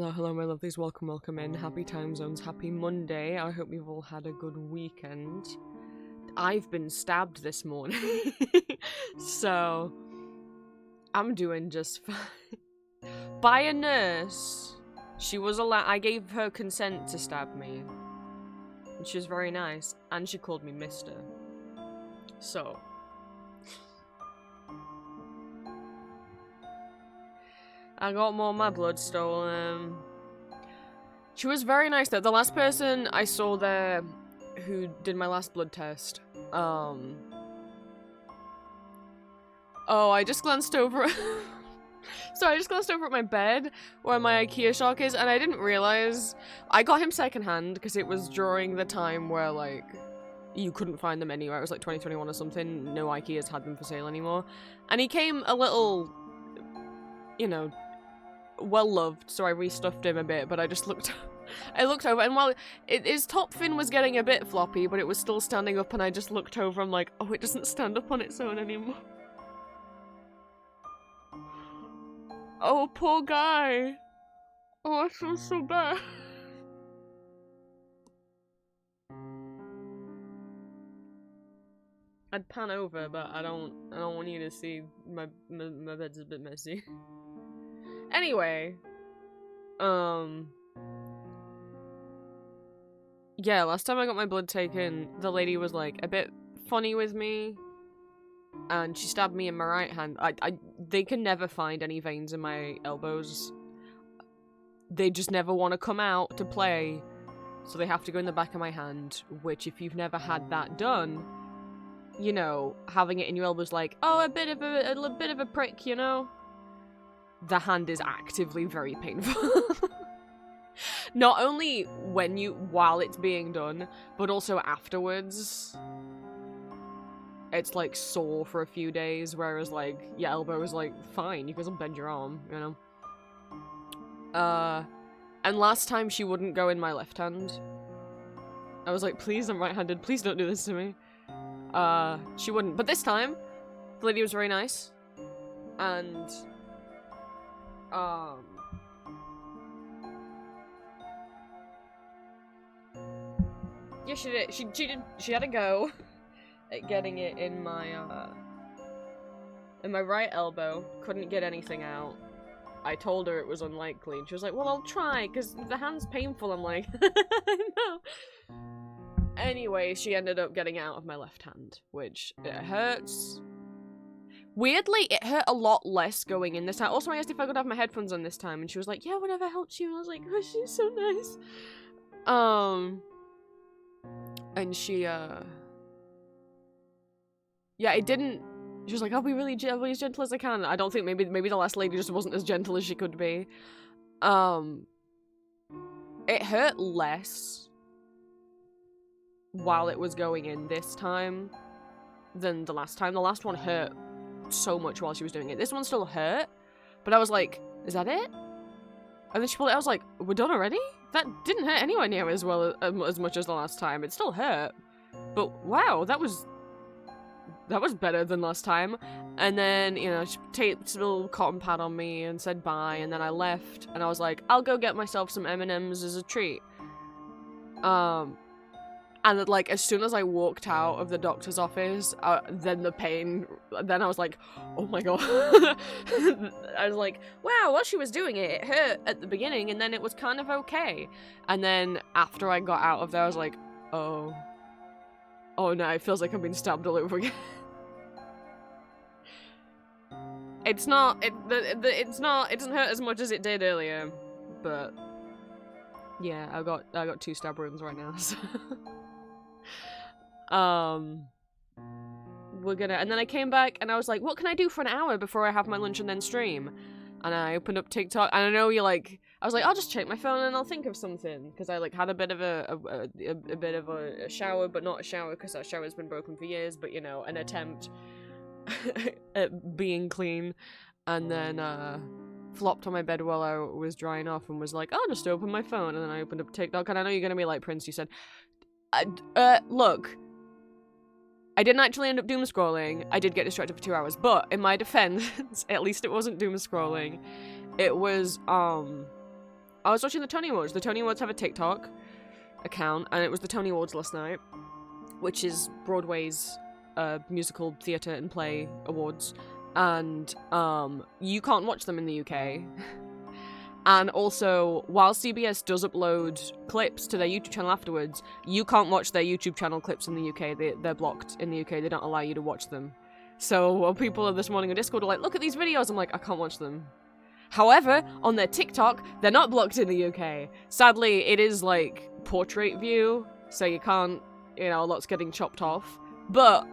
Hello, hello, my lovelies. Welcome, welcome in. Happy time zones. Happy Monday. I hope you've all had a good weekend. I've been stabbed this morning, so I'm doing just fine. By a nurse. She was I gave her consent to stab me. And she was very nice. And she called me Mister. So. I got more of my blood stolen. She was very nice though. The last person I saw there who did my last blood test, oh, I just glanced over so I just glanced over at my bed where my IKEA shark is, and I didn't realize I got him secondhand because it was during the time where like you couldn't find them anywhere. It was like 2021 or something. No IKEAs had them for sale anymore. And he came a little, you know, well loved, so I restuffed him a bit, but I just looked I looked over, and while his top fin was getting a bit floppy, but it was still standing up, and I just looked over, I'm like, oh, it doesn't stand up on its own anymore. Oh, poor guy. Oh, I feel so bad. I'd pan over, but I don't want you to see my bed's a bit messy. Anyway, yeah, last time I got my blood taken, the lady was like a bit funny with me, and she stabbed me in my right hand. They can never find any veins in my elbows. They just never want to come out to play, so they have to go in the back of my hand, which if you've never had that done, you know, having it in your elbow's like, oh, a bit of a prick, you know? The hand is actively very painful. Not only while it's being done, but also afterwards. It's like sore for a few days, whereas like your elbow is like fine, you can still bend your arm, you know? And last time she wouldn't go in my left hand. I was like, please, I'm right-handed, please don't do this to me. She wouldn't, but this time, the lady was very nice. And yeah, she did. She had a go at getting it in my right elbow. Couldn't get anything out. I told her it was unlikely, and she was like, "Well, I'll try, because the hand's painful." I'm like, "No." Anyway, she ended up getting out of my left hand, which it hurts. Weirdly, it hurt a lot less going in this time. Also, I asked if I could have my headphones on this time, and she was like, yeah, whatever helps you. And I was like, oh, she's so nice. And she, yeah, it didn't, she was like, I'll be really as gentle as I can. I don't think, maybe the last lady just wasn't as gentle as she could be. It hurt less while it was going in this time than the last time. The last one hurt so much while she was doing it. This one still hurt, but I was like, is that it? And then she pulled it. I was like, we're done already? That didn't hurt anywhere near as well as much as the last time. It still hurt, but wow, that was better than last time. And then, you know, she taped a little cotton pad on me and said bye, and then I left, and I was like, I'll go get myself some M&Ms as a treat. And like, as soon as I walked out of the doctor's office, then the pain, then I was like, oh my god. I was like, wow, while she was doing it, it hurt at the beginning, and then it was kind of okay. And then after I got out of there, I was like, oh no, it feels like I'm being stabbed all over again. It doesn't hurt as much as it did earlier, but yeah, I got 2 stab wounds right now, so. And then I came back and I was like, what can I do for an hour before I have my lunch and then stream? And I opened up TikTok, and I know you're like, I was like, I'll just check my phone and I'll think of something, because I like had a bit of a shower, but not a shower because that shower's been broken for years, but you know, an attempt at being clean. And then flopped on my bed while I was drying off and was like, I'll just open my phone. And then I opened up TikTok, and I know you're gonna be like, Prince, you said, look, I didn't actually end up doom scrolling. I did get distracted for 2 hours, but in my defense, at least it wasn't doom scrolling. It was I was watching the Tony Awards. The Tony Awards have a TikTok account, and it was the Tony Awards last night, which is Broadway's musical theatre and play awards, and you can't watch them in the UK. And also, while CBS does upload clips to their YouTube channel afterwards, you can't watch their YouTube channel clips in the UK. They're blocked in the UK. They don't allow you to watch them. So people this morning on Discord are like, look at these videos. I'm like, I can't watch them. However, on their TikTok, they're not blocked in the UK. Sadly, it is like portrait view, so you can't, you know, a lot's getting chopped off. But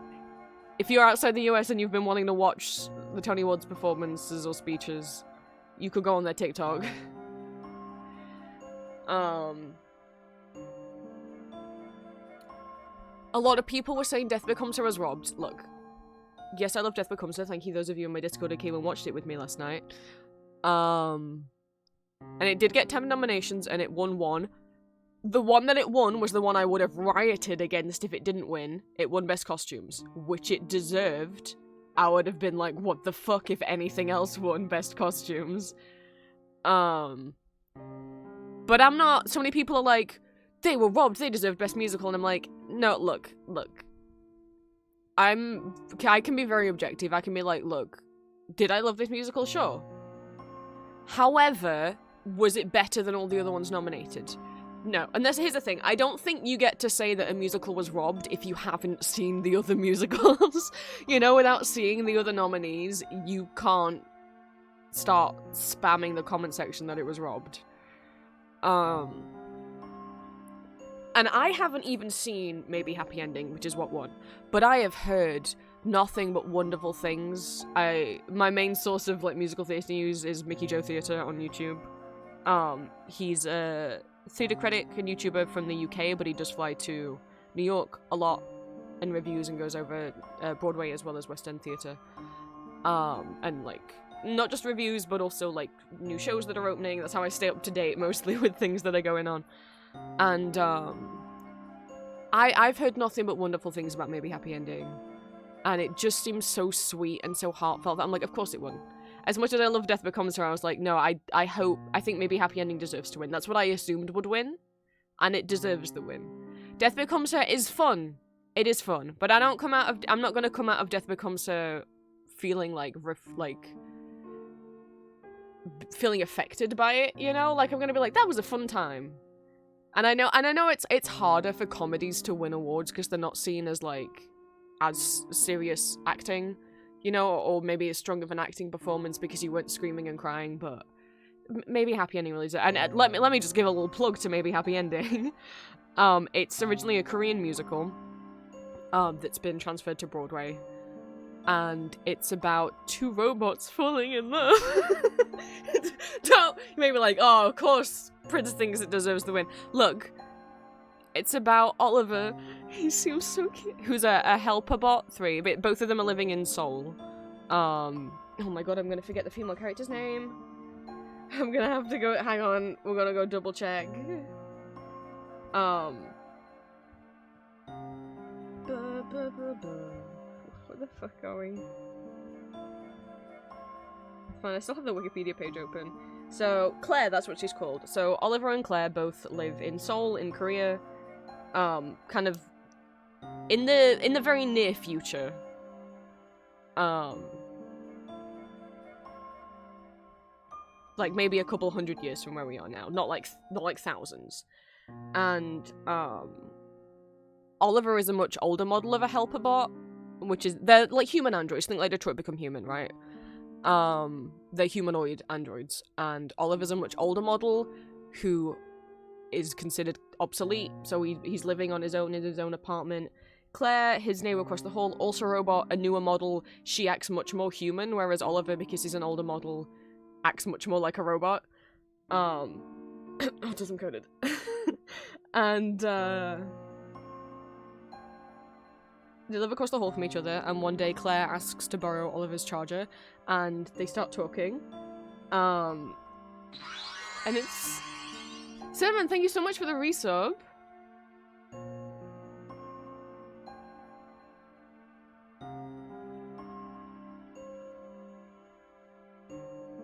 if you're outside the US and you've been wanting to watch the Tony Awards performances or speeches, you could go on their TikTok. A lot of people were saying Death Becomes Her was robbed. Look, yes, I love Death Becomes Her. Thank you, those of you in my Discord who came and watched it with me last night. And it did get 10 nominations, and it won 1. The one that it won was the one I would have rioted against if it didn't win. It won Best Costumes, which it deserved. I would have been like, what the fuck if anything else won Best Costumes? But I'm not. So many people are like, they were robbed, they deserved Best Musical, and I'm like, no, look. I can be very objective. I can be like, look, did I love this musical? Sure. However, was it better than all the other ones nominated? No. And here's the thing. I don't think you get to say that a musical was robbed if you haven't seen the other musicals. You know, without seeing the other nominees, you can't start spamming the comment section that it was robbed. And I haven't even seen Maybe Happy Ending, which is what won. But I have heard nothing but wonderful things. My main source of like musical theatre news is Mickey Joe Theatre on YouTube. He's a theatre critic and YouTuber from the UK, but he does fly to New York a lot and reviews and goes over Broadway as well as West End theatre. And like not just reviews, but also like new shows that are opening. That's how I stay up to date mostly with things that are going on. And I've heard nothing but wonderful things about Maybe Happy Ending. And it just seems so sweet and so heartfelt that I'm like, of course it won. As much as I love Death Becomes Her, I was like, no, I think Maybe Happy Ending deserves to win. That's what I assumed would win. And it deserves the win. Death Becomes Her is fun. It is fun. But I'm not gonna come out of Death Becomes Her feeling feeling affected by it, you know? Like, I'm gonna be like, that was a fun time. And I know it's harder for comedies to win awards because they're not seen as like as serious acting, you know, or maybe as strong of an acting performance because you weren't screaming and crying. But Maybe Happy Ending really is. And let me just give a little plug to Maybe Happy Ending. It's originally a Korean musical that's been transferred to Broadway, and it's about 2 robots falling in love. Don't you may be like, oh, of course Prince thinks it deserves the win. Look, it's about Oliver. He seems so cute. Who's a helper bot 3, but both of them are living in Seoul. Oh my god, I'm gonna forget the female character's name. I'm gonna have to go. Hang on, we're gonna go double check. Where the fuck are we? Fine, I still have the Wikipedia page open. So, Claire, that's what she's called. So, Oliver and Claire both live in Seoul, in Korea. Kind of in the very near future. Like maybe a couple hundred years from where we are now, not like thousands. And Oliver is a much older model of a helper bot, which is they're like human androids. Think like Detroit Become Human, right? They're humanoid androids, and Oliver's a much older model who is considered obsolete, so he's living on his own in his own apartment. Claire, his neighbor across the hall, also a robot, a newer model. She acts much more human, whereas Oliver, because he's an older model, acts much more like a robot. Autism coded. And they live across the hall from each other, and one day Claire asks to borrow Oliver's charger, and they start talking. And it's... Cinnamon, thank you so much for the resub.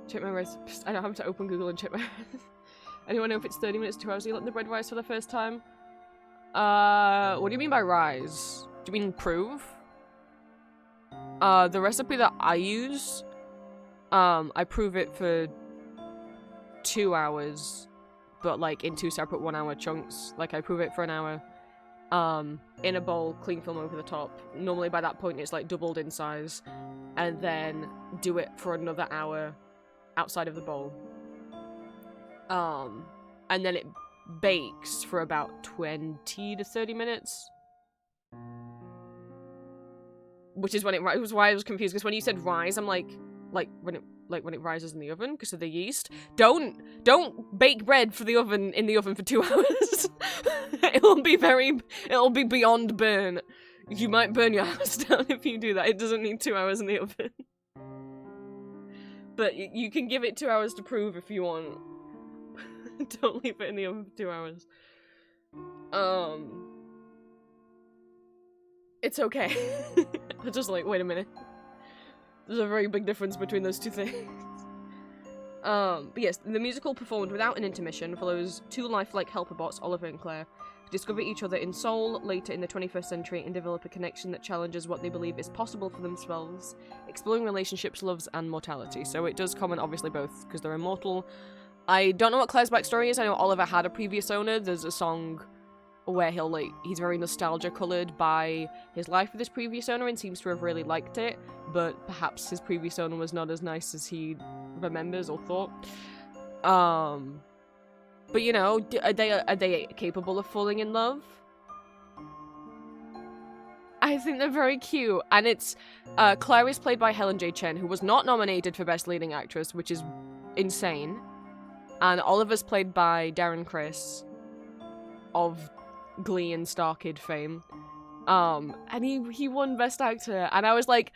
Check my recipes. I don't have to open Google and check my Anyone know if it's 30 minutes to 2 hours you let the bread rise for the first time? What do you mean by rise? Do you mean prove? The recipe that I use, I prove it for 2 hours, but like in 2 separate 1 hour chunks. Like I prove it for an hour, in a bowl, clean film over the top. Normally by that point it's like doubled in size, and then do it for another hour outside of the bowl. And then it bakes for about 20 to 30 minutes. Which is when it was why I was confused, because when you said rise, I'm like when it rises in the oven because of the yeast. Don't bake bread for the oven in the oven for 2 hours. It'll be beyond burn. You might burn your house down if you do that. It doesn't need 2 hours in the oven. But you can give it 2 hours to prove if you want. Don't leave it in the oven for 2 hours. It's okay. I'm just like, wait a minute. There's a very big difference between those two things. But yes, the musical performed without an intermission follows two lifelike helper bots, Oliver and Claire, who discover each other in Seoul later in the 21st century and develop a connection that challenges what they believe is possible for themselves, exploring relationships, loves, and mortality. So it does comment, obviously, both, because they're immortal. I don't know what Claire's backstory is. I know Oliver had a previous owner. There's a song where he's very nostalgia-coloured by his life with his previous owner and seems to have really liked it, but perhaps his previous owner was not as nice as he remembers or thought. But you know, are they capable of falling in love? I think they're very cute, and it's Claire is played by Helen J. Chen, who was not nominated for Best Leading Actress, which is insane, and Oliver's played by Darren Criss of Glee and Star Kid fame, and he won Best Actor, and I was like,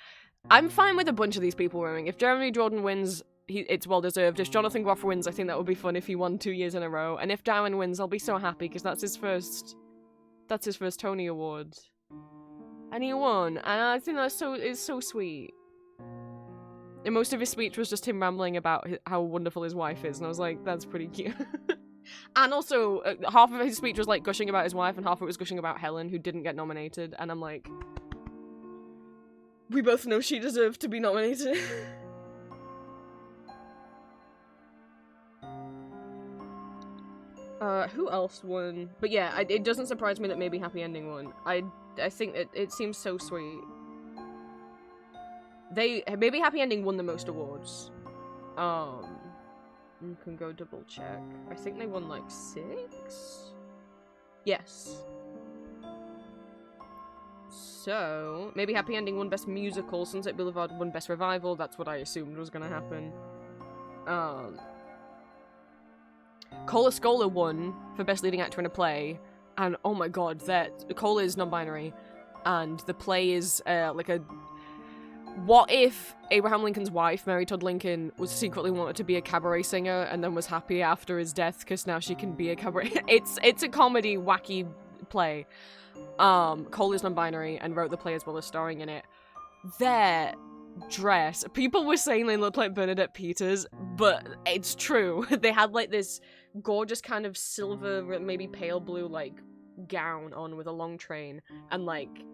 I'm fine with a bunch of these people winning. If Jeremy Jordan wins, it's well deserved. If Jonathan Groff wins, I think that would be fun if he won 2 years in a row, and if Darren wins, I'll be so happy because that's his first Tony Award, and he won, and I think it's so sweet. And most of his speech was just him rambling about how wonderful his wife is, and I was like, that's pretty cute. And also, half of his speech was like gushing about his wife, and half of it was gushing about Helen, who didn't get nominated, and I'm like, we both know she deserved to be nominated. Who else won? But yeah, it doesn't surprise me that maybe Happy Ending won. I think it seems so sweet. Maybe Happy Ending won the most awards. You can go double check. I think they won like 6? Yes. So, maybe Happy Ending won Best Musical, Sunset Boulevard won Best Revival, that's what I assumed was gonna happen. Cola Scola won for Best Leading Actor in a Play, and oh my god, Cola is non-binary, and the play is like a... What if Abraham Lincoln's wife, Mary Todd Lincoln, was secretly wanted to be a cabaret singer and then was happy after his death because now she can be a cabaret... It's a comedy, wacky play. Cole is non-binary and wrote the play as well as starring in it. Their dress... People were saying they looked like Bernadette Peters, but it's true. They had like this gorgeous kind of silver, maybe pale blue, like, gown on with a long train, and like...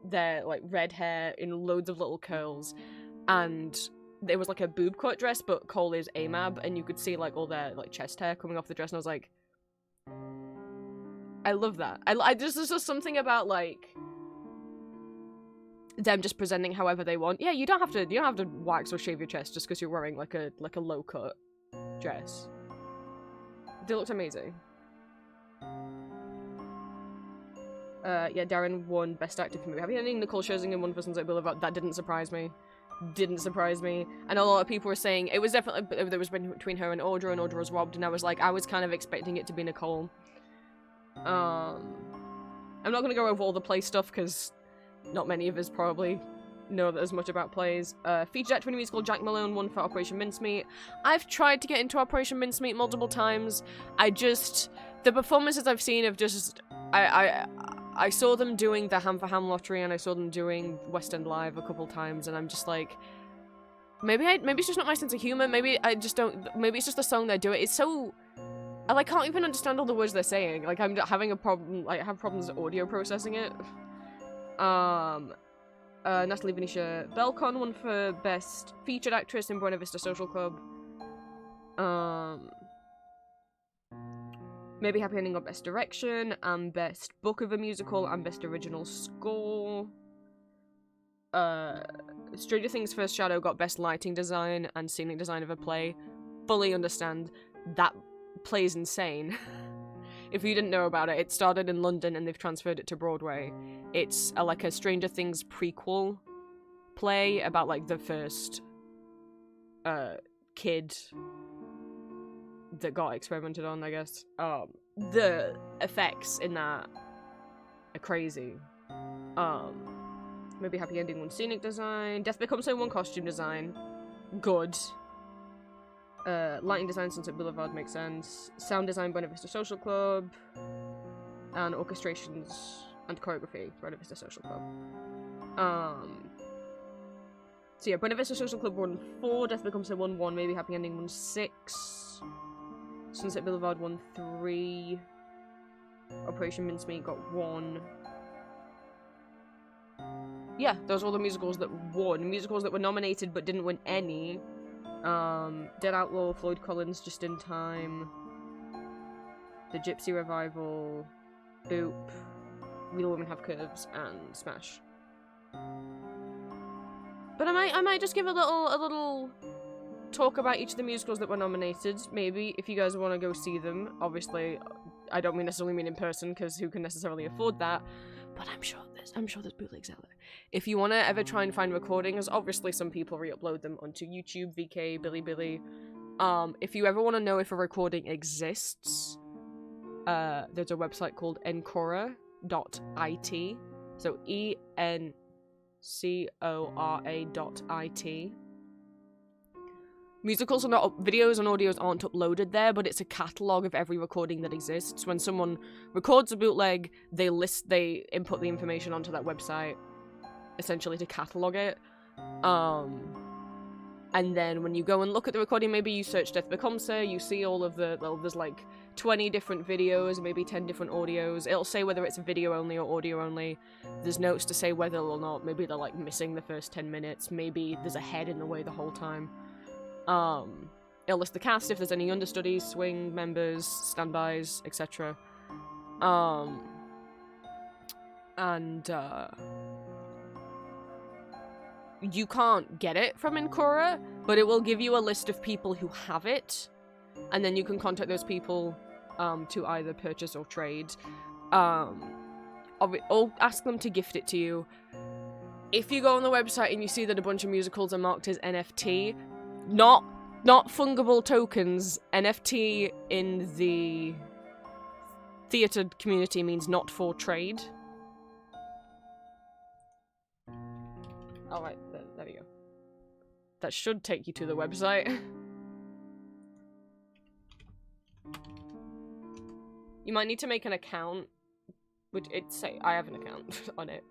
their like red hair in loads of little curls, and there was like a boob cut dress, but Cole is AMAB, and you could see like all their like chest hair coming off the dress, and I was like, I love that. I just, there's just something about like them just presenting however they want. Yeah, you don't have to wax or shave your chest just because you're wearing like a low cut dress. They looked amazing. Yeah, Darren won Best Actor for movie. Have you seen Nicole Scherzinger won for Sunset Boulevard? That didn't surprise me. I know a lot of people were saying it was definitely, there was between her and Audra was robbed, and I was kind of expecting it to be Nicole. I'm not gonna go over all the play stuff because not many of us probably know as much about plays. Featured actor in a musical, Jack Malone won for Operation Mincemeat. I've tried to get into Operation Mincemeat multiple times. The performances I've seen have just, I saw them doing the Ham for Ham lottery, and I saw them doing West End Live a couple times, and I'm just like, maybe it's just not my sense of humor. Maybe it's just the song they do. It's so I like can't even understand all the words they're saying. Like I'm having a problem. Like I have problems audio processing it. Natalie Venetia Belcon won for Best Featured Actress in Buena Vista Social Club. Maybe Happy Ending got Best Direction and Best Book of a Musical and Best Original Score. Stranger Things First Shadow got Best Lighting Design and Scenic Design of a Play. Fully understand. That play's insane. If you didn't know about it, it started in London and they've transferred it to Broadway. It's like a Stranger Things prequel play about like the first kid that got experimented on, I guess. The effects in that are crazy. Maybe Happy Ending won Scenic Design. Death Becomes So won Costume Design. Good. Lighting Design, Sunset Boulevard makes sense. Sound Design, Buena Vista Social Club. And Orchestrations and Choreography, Buena Vista Social Club. So yeah, Buena Vista Social Club won 4, Death Becomes So won 1, Maybe Happy Ending won 6. Sunset Boulevard won 3. Operation Mincemeat got 1. Yeah, those are all the musicals that won. Musicals that were nominated but didn't win any. Dead Outlaw, Floyd Collins, Just in Time, The Gypsy Revival, Boop, Real Women Have Curves, and Smash. But I might just give a little talk about each of the musicals that were nominated, maybe, if you guys want to go see them. Obviously, I don't necessarily mean in person, because who can necessarily afford that, but I'm sure there's bootlegs out there. If you want to ever try and find recordings, obviously some people re-upload them onto YouTube, VK, Bilibili. If you ever want to know if a recording exists, there's a website called Encora.it. So ENCORA.IT. Musicals are not videos and audios aren't uploaded there, but it's a catalogue of every recording that exists. When someone records a bootleg, they input the information onto that website, essentially to catalogue it. And then when you go and look at the recording, maybe you search Death Becomes So, you see all of there's like 20 different videos, maybe 10 different audios. It'll say whether it's video only or audio only. There's notes to say whether or not, maybe they're like missing the first 10 minutes, maybe there's a head in the way the whole time. It'll list the cast if there's any understudies, swing members, standbys, etc. You can't get it from Encora, but it will give you a list of people who have it, and then you can contact those people to either purchase or trade. Or ask them to gift it to you. If you go on the website and you see that a bunch of musicals are marked as NFT, not fungible tokens. NFT in the theatre community means not for trade. Alright, there we go. That should take you to the website. You might need to make an account. Which I have an account on it.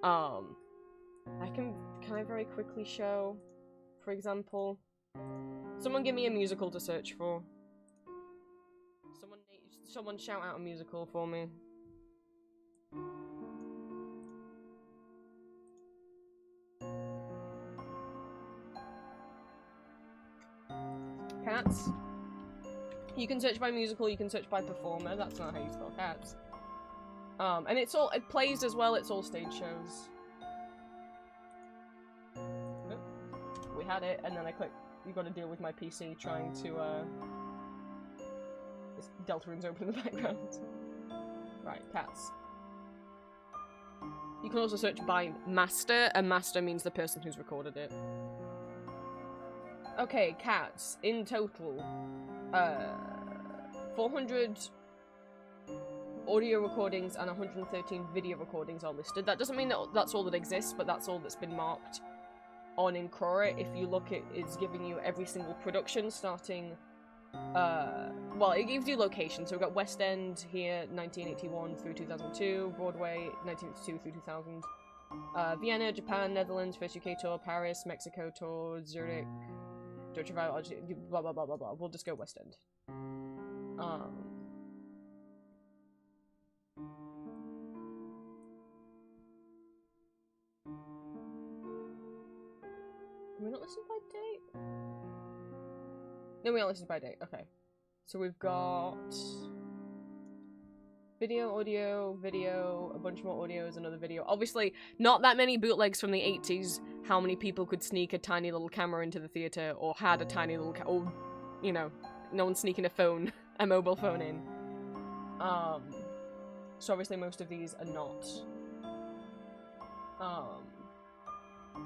Can I very quickly show, for example, someone give me a musical to search for. Someone shout out a musical for me. Cats. You can search by musical, you can search by performer, that's not how you spell cats. And it plays as well, it's all stage shows. Oh, we had it, and then I clicked, you gotta deal with my PC trying to, this deltarune's open in the background. Right, cats. You can also search by master, and master means the person who's recorded it. Okay, cats, in total, 400 audio recordings and 113 video recordings are listed. That doesn't mean that that's all that exists, but that's all that's been marked on Encora. If you look, it's giving you every single production starting, well, it gives you location. So we've got West End here, 1981 through 2002, Broadway, 1982 through 2000, Vienna, Japan, Netherlands, first UK tour, Paris, Mexico tour, Zurich, Deutsche Welle, blah blah blah blah blah. We'll just go West End. Can we not listen by date? No, we don't listen by date. Okay. So we've got video, audio, video, a bunch more audios, another video. Obviously, not that many bootlegs from the 80s. How many people could sneak a tiny little camera into the theater, or had a tiny little or, you know, no one sneaking a phone, a mobile phone in. So obviously most of these are not,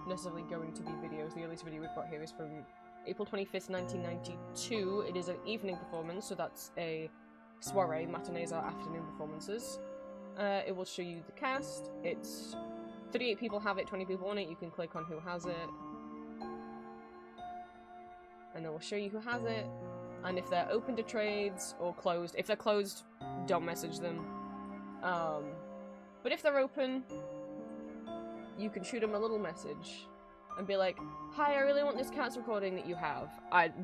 necessarily going to be videos. The earliest video we've got here is from April 25th, 1992. It is an evening performance, so that's a soiree. Matinees are afternoon performances. It will show you the cast. It's 38 people have it, 20 people on it. You can click on who has it. And it will show you who has it. And if they're open to trades or closed. If they're closed, don't message them. But if they're open, you can shoot them a little message and be like, hi, I really want this Cats recording that you have.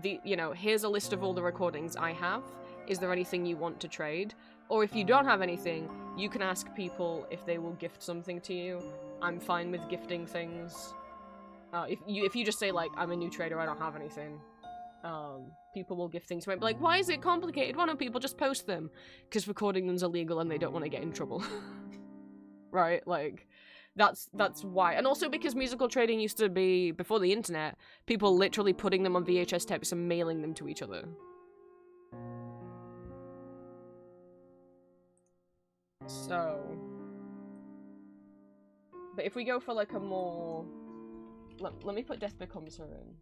You know, here's a list of all the recordings I have. Is there anything you want to trade? Or if you don't have anything, you can ask people if they will gift something to you. I'm fine with gifting things. If you just say, like, I'm a new trader, I don't have anything, people will gift things to me. Be like, why is it complicated? Why don't people just post them? Because recording them's illegal and they don't want to get in trouble. Right? Like, that's why. And also because musical trading used to be, before the internet, people literally putting them on VHS tapes and mailing them to each other. So, but if we go for like a more, let me put Death Becomes Her in,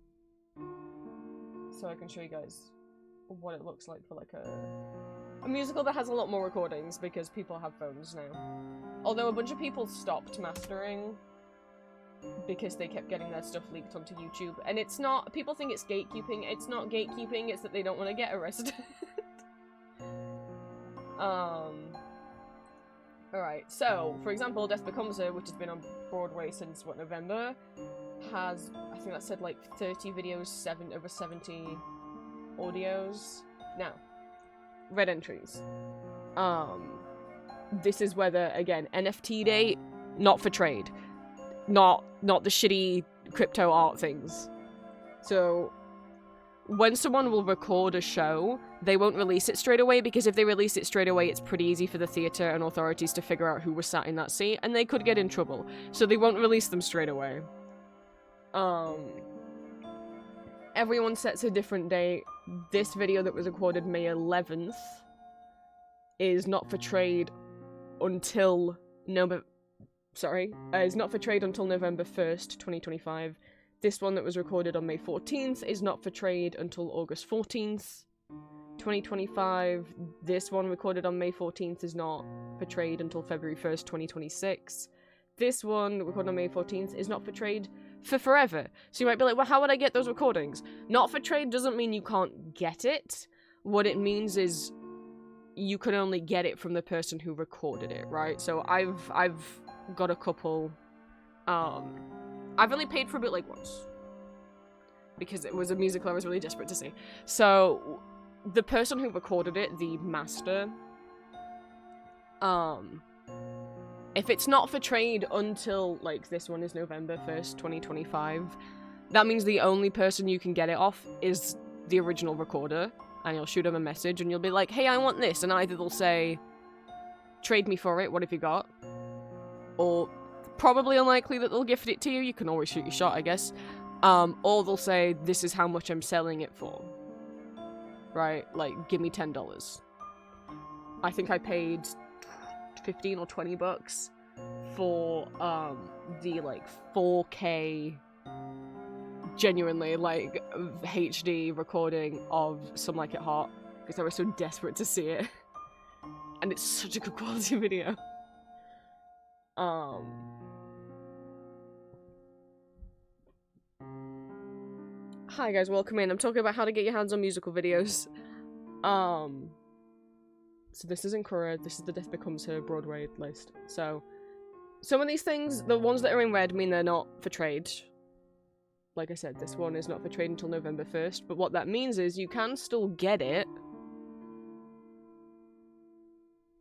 so I can show you guys what it looks like for like a musical that has a lot more recordings, because people have phones now. Although a bunch of people stopped mastering because they kept getting their stuff leaked onto YouTube, and it's not, people think it's gatekeeping. It's not gatekeeping, it's that they don't want to get arrested. Alright, so, for example, Death Becomes Her, which has been on Broadway since, what, November, has, I think that said, like, 30 videos, over 70 audios. Now, red entries. This is whether, again, NFT date, not for trade. Not the shitty crypto art things. So, when someone will record a show, they won't release it straight away, because if they release it straight away, it's pretty easy for the theatre and authorities to figure out who was sat in that seat, and they could get in trouble. So they won't release them straight away. Everyone sets a different date. This video that was recorded May 11th is not for trade until is not for trade until November 1st, 2025. This one that was recorded on May 14th is not for trade until August 14th, 2025. This one recorded on May 14th is not for trade until February 1st, 2026. This one recorded on May 14th is not for trade for forever. So you might be like, well, how would I get those recordings? Not for trade doesn't mean you can't get it. What it means is you can only get it from the person who recorded it, right? So I've got a couple, I've only paid for a bootleg once, because it was a musical I was really desperate to see. So, the person who recorded it, the master, if it's not for trade until, like, this one is November 1st, 2025, that means the only person you can get it off is the original recorder, and you'll shoot them a message, and you'll be like, hey, I want this, and either they'll say, trade me for it, what have you got? Or, probably unlikely that they'll gift it to you, you can always shoot your shot, I guess. Or they'll say, this is how much I'm selling it for. Right? Like, give me $10. I think I paid 15 or 20 bucks for, the, like, 4K, genuinely, like, HD recording of Some Like It Hot, because I was so desperate to see it. And it's such a good quality video. Hi guys, welcome in. I'm talking about how to get your hands on musical videos. So this is Incura, this is the Death Becomes Her Broadway list. So, some of these things, the ones that are in red, mean they're not for trade. Like I said, this one is not for trade until November 1st, but what that means is you can still get it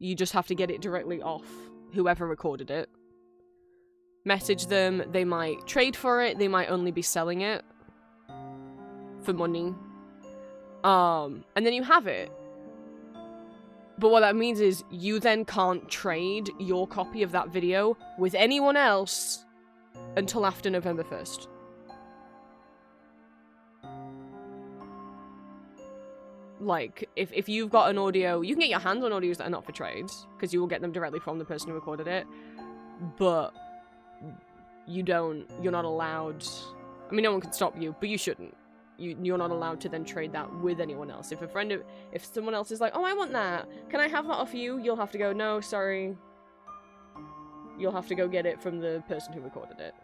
You just have to get it directly off whoever recorded it. Message them, they might trade for it, they might only be selling it for money. And then you have it. But what that means is you then can't trade your copy of that video with anyone else until after November 1st. Like, if you've got an audio, you can get your hands on audios that are not for trades, because you will get them directly from the person who recorded it, but you're not allowed, I mean, no one can stop you, but you shouldn't. You're not allowed to then trade that with anyone else. If someone else is like, oh, I want that, can I have that off you? You'll have to go, no, sorry. You'll have to go get it from the person who recorded it.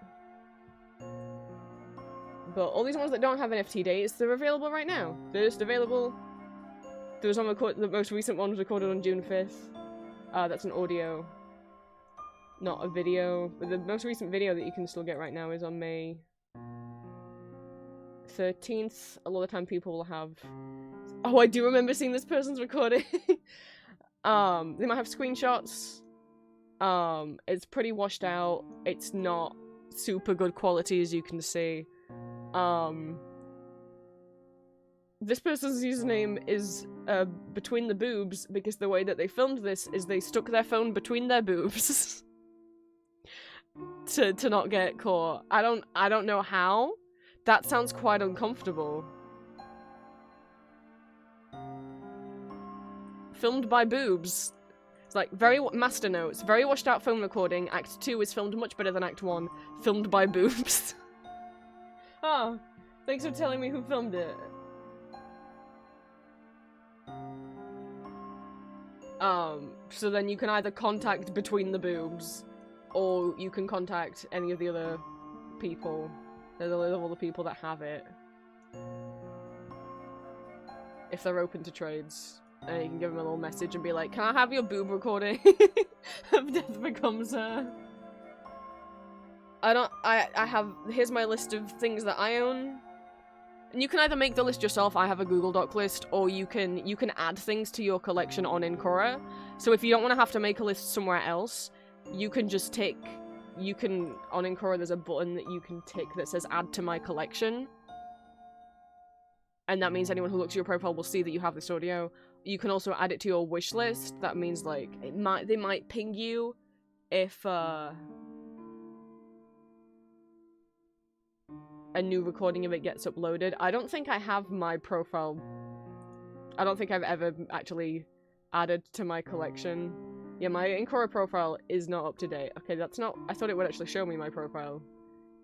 But all these ones that don't have NFT dates, they're available right now. They're just available. There was one the most recent one was recorded on June 5th. That's an audio, not a video. But the most recent video that you can still get right now is on May 13th. A lot of the time people will have... Oh, I do remember seeing this person's recording. They might have screenshots. It's pretty washed out. It's not super good quality, as you can see. This person's username is between the boobs, because the way that they filmed this is they stuck their phone between their boobs to not get caught. I don't know how. That sounds quite uncomfortable. Filmed by boobs. It's like, master notes, very washed out phone recording. Act 2 is filmed much better than Act 1. Filmed by boobs. Oh, thanks for telling me who filmed it. So then you can either contact between the boobs, or you can contact any of the other people. There's a lot of all the people that have it. If they're open to trades. And you can give them a little message and be like, can I have your boob recording of Death Becomes Her? Here's my list of things that I own. And you can either make the list yourself, I have a Google Doc list, or you can add things to your collection on Incora. So if you don't want to have to make a list somewhere else, you can just on Incora there's a button that you can tick that says add to my collection. And that means anyone who looks at your profile will see that you have this audio. You can also add it to your wish list. That means, like, they might ping you if, a new recording of it gets uploaded. I don't think I have my profile... I don't think I've ever actually added to my collection. Yeah, my Incora profile is not up to date. Okay, that's not... I thought it would actually show me my profile.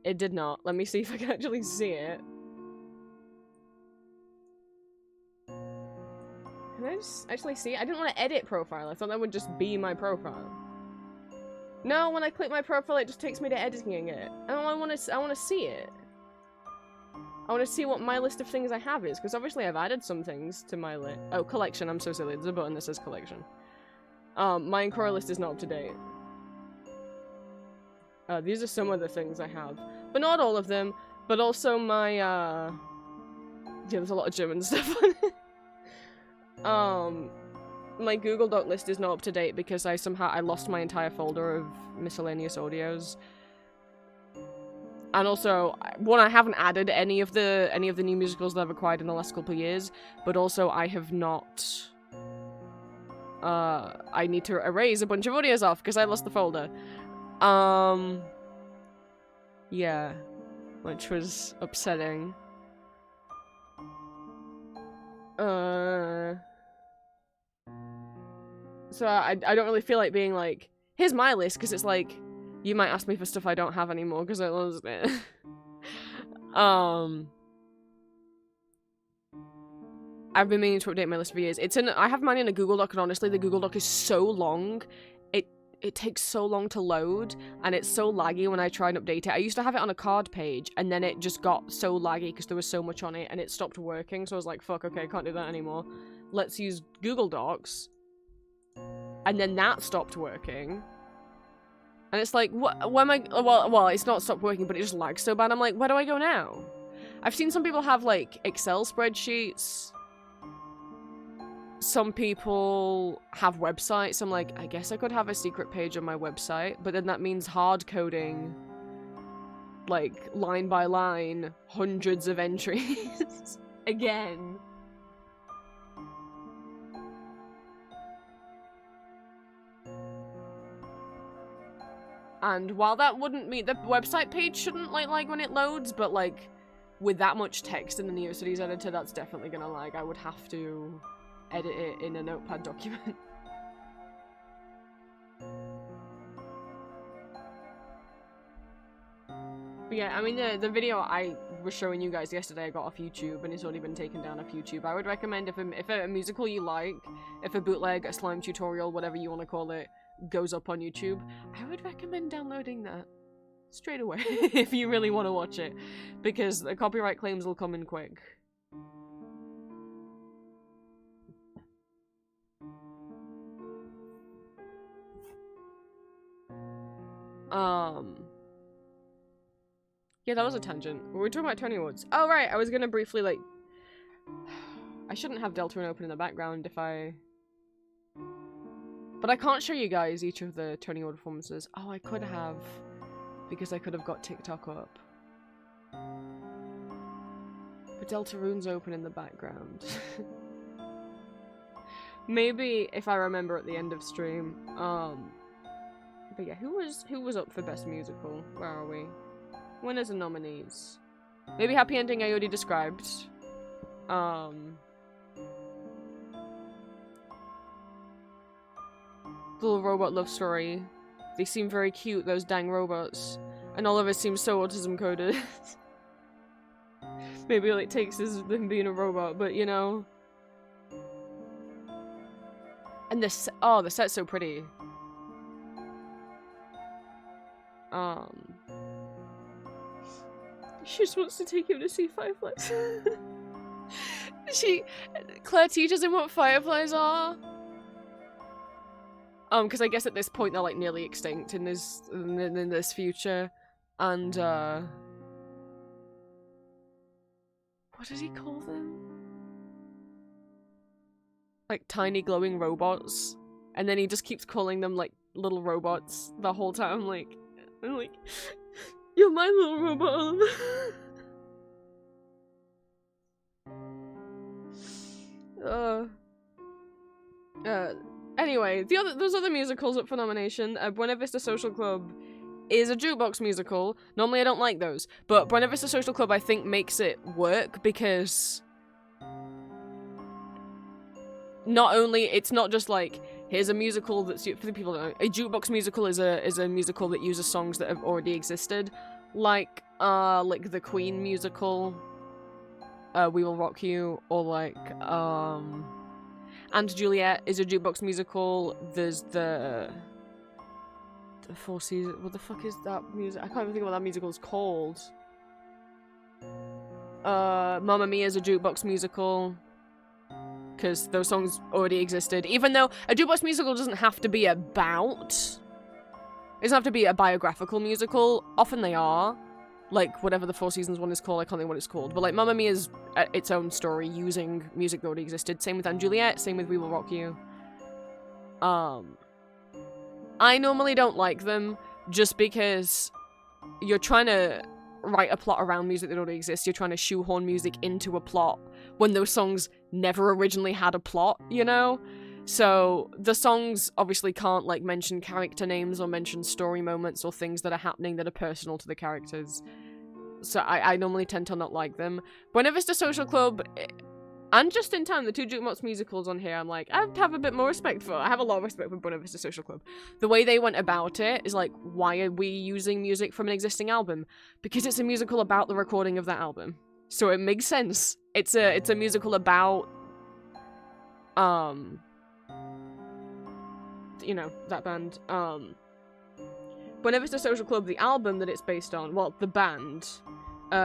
It did not. Let me see if I can actually see it. Can I just actually see it? I didn't want to edit profile. I thought that would just be my profile. No, when I click my profile, it just takes me to editing it. Oh, I want to see it. I want to see what my list of things I have is, because obviously I've added some things to my list. Oh, collection. I'm so silly. There's a button that says collection. My Incora list is not up to date. These are some of the things I have. But not all of them. But also my, yeah, there's a lot of German stuff on it. My Google Doc list is not up to date because I lost my entire folder of miscellaneous audios. And also, one, I haven't added any of the new musicals that I've acquired in the last couple of years, but also I have not... I need to erase a bunch of audios off because I lost the folder. Yeah. Which was upsetting. So I don't really feel like being like, here's my list, because it's like, you might ask me for stuff I don't have anymore because I lost it. I've been meaning to update my list for years. I have mine in a Google Doc, and honestly, the Google Doc is so long. It takes so long to load, and it's so laggy when I try and update it. I used to have it on a card page, and then it just got so laggy because there was so much on it, and it stopped working, so I was like, fuck, okay, I can't do that anymore. Let's use Google Docs. And then that stopped working. And it's like, where am I? Well, it's not stopped working, but it just lags so bad. I'm like, where do I go now? I've seen some people have, like, Excel spreadsheets. some people have websites. I'm like, I guess I could have a secret page on my website, but then that means hard coding, like, line by line, hundreds of entries. Again. And while that wouldn't mean the website page shouldn't like when it loads, but like with that much text in the NeoCities editor, that's definitely gonna lag. I would have to edit it in a notepad document. But yeah, I mean the video I was showing you guys yesterday I got off YouTube and it's already been taken down off YouTube. I would recommend if a musical you like, if a bootleg, a slime tutorial, whatever you want to call it, goes up on YouTube, I would recommend downloading that straight away if you really want to watch it, because the copyright claims will come in quick. Yeah, that was a tangent. We were talking about Tony Awards. Oh, right, I was gonna briefly, like... I shouldn't have deltarune open in the background if I... But I can't show you guys each of the Tony Award performances. Oh, I could have. Because I could have got TikTok up. But deltarune's open in the background. Maybe if I remember at the end of stream. But yeah, who was up for Best Musical? Where are we? Winners and nominees. Maybe Happy Ending I already described. Little Robot Love Story. They seem very cute, those dang robots. And all of it seems so autism coded. Maybe all it takes is them being a robot, but you know. And this, oh, the set's so pretty. She just wants to take him to see fireflies. Claire teaches him what fireflies are. Because I guess at this point they're like nearly extinct in this future, and what does he call them? Like tiny glowing robots, and then he just keeps calling them like little robots the whole time. I'm like, you're my little robot. Anyway, those other musicals up for nomination. Buena Vista Social Club is a jukebox musical. Normally I don't like those, but Buena Vista Social Club I think makes it work because not only it's not just like here's a musical that's for the people that don't know, a jukebox musical is a musical that uses songs that have already existed, like the Queen musical, We Will Rock You, or like And Juliet is a jukebox musical. There's the Four Seasons. What the fuck is that music? I can't even think of what that musical is called. Mamma Mia is a jukebox musical. Because those songs already existed. Even though a jukebox musical doesn't have to be about... It doesn't have to be a biographical musical. Often they are. Like, whatever the Four Seasons one is called, I can't think what it's called. But, like, Mamma Mia is its own story using music that already existed. Same with And Juliet, same with We Will Rock You. I normally don't like them, just because you're trying to write a plot around music that already exists. You're trying to shoehorn music into a plot when those songs never originally had a plot, you know? So, the songs obviously can't, like, mention character names or mention story moments or things that are happening that are personal to the characters. So, I normally tend to not like them. Buena Vista Social Club, and Just in Time, the two jukebox musicals on here, I'm like, I have a bit more respect for. I have a lot of respect for Buena Vista Social Club. The way they went about it is like, why are we using music from an existing album? Because it's a musical about the recording of that album. So it makes sense. It's a musical about, you know, that band. Buena Vista Social Club, the album that it's based on, well, the band,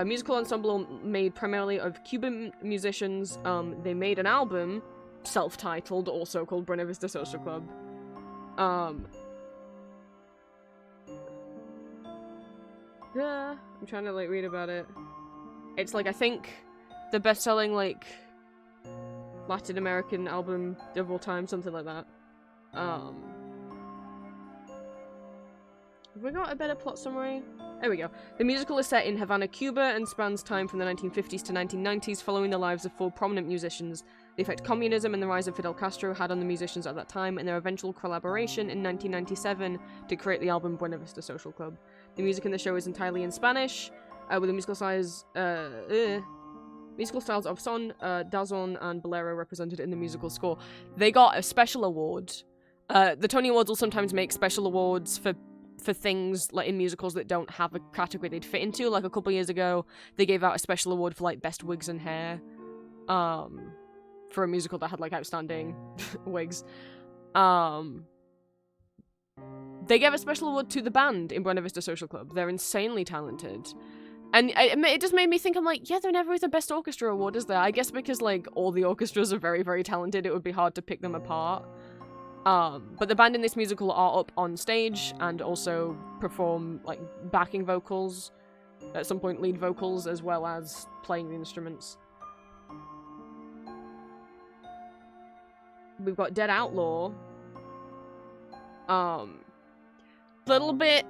musical ensemble made primarily of Cuban musicians. They made an album, self-titled, also called Buena Vista Social Club. Yeah, I'm trying to, like, read about it. It's, like, I think the best-selling, like, Latin American album of all time, something like that. Have we got a better plot summary? There we go. The musical is set in Havana, Cuba, and spans time from the 1950s to 1990s, following the lives of 4 prominent musicians, the effect communism and the rise of Fidel Castro had on the musicians at that time, and their eventual collaboration in 1997 to create the album Buena Vista Social Club. The music in the show is entirely in Spanish, with the musical styles of son, dazon, and bolero represented in the musical score. They got a special award. The Tony Awards will sometimes make special awards for things like in musicals that don't have a category they'd fit into. Like a couple years ago, they gave out a special award for like best wigs and hair, for a musical that had like outstanding wigs. They gave a special award to the band in Buena Vista Social Club. They're insanely talented. And it just made me think, I'm like, yeah, there never is a Best Orchestra Award, is there? I guess because, like, all the orchestras are very, very talented, it would be hard to pick them apart. But the band in this musical are up on stage and also perform, like, backing vocals, at some point lead vocals, as well as playing the instruments. We've got Dead Outlaw. Little bit...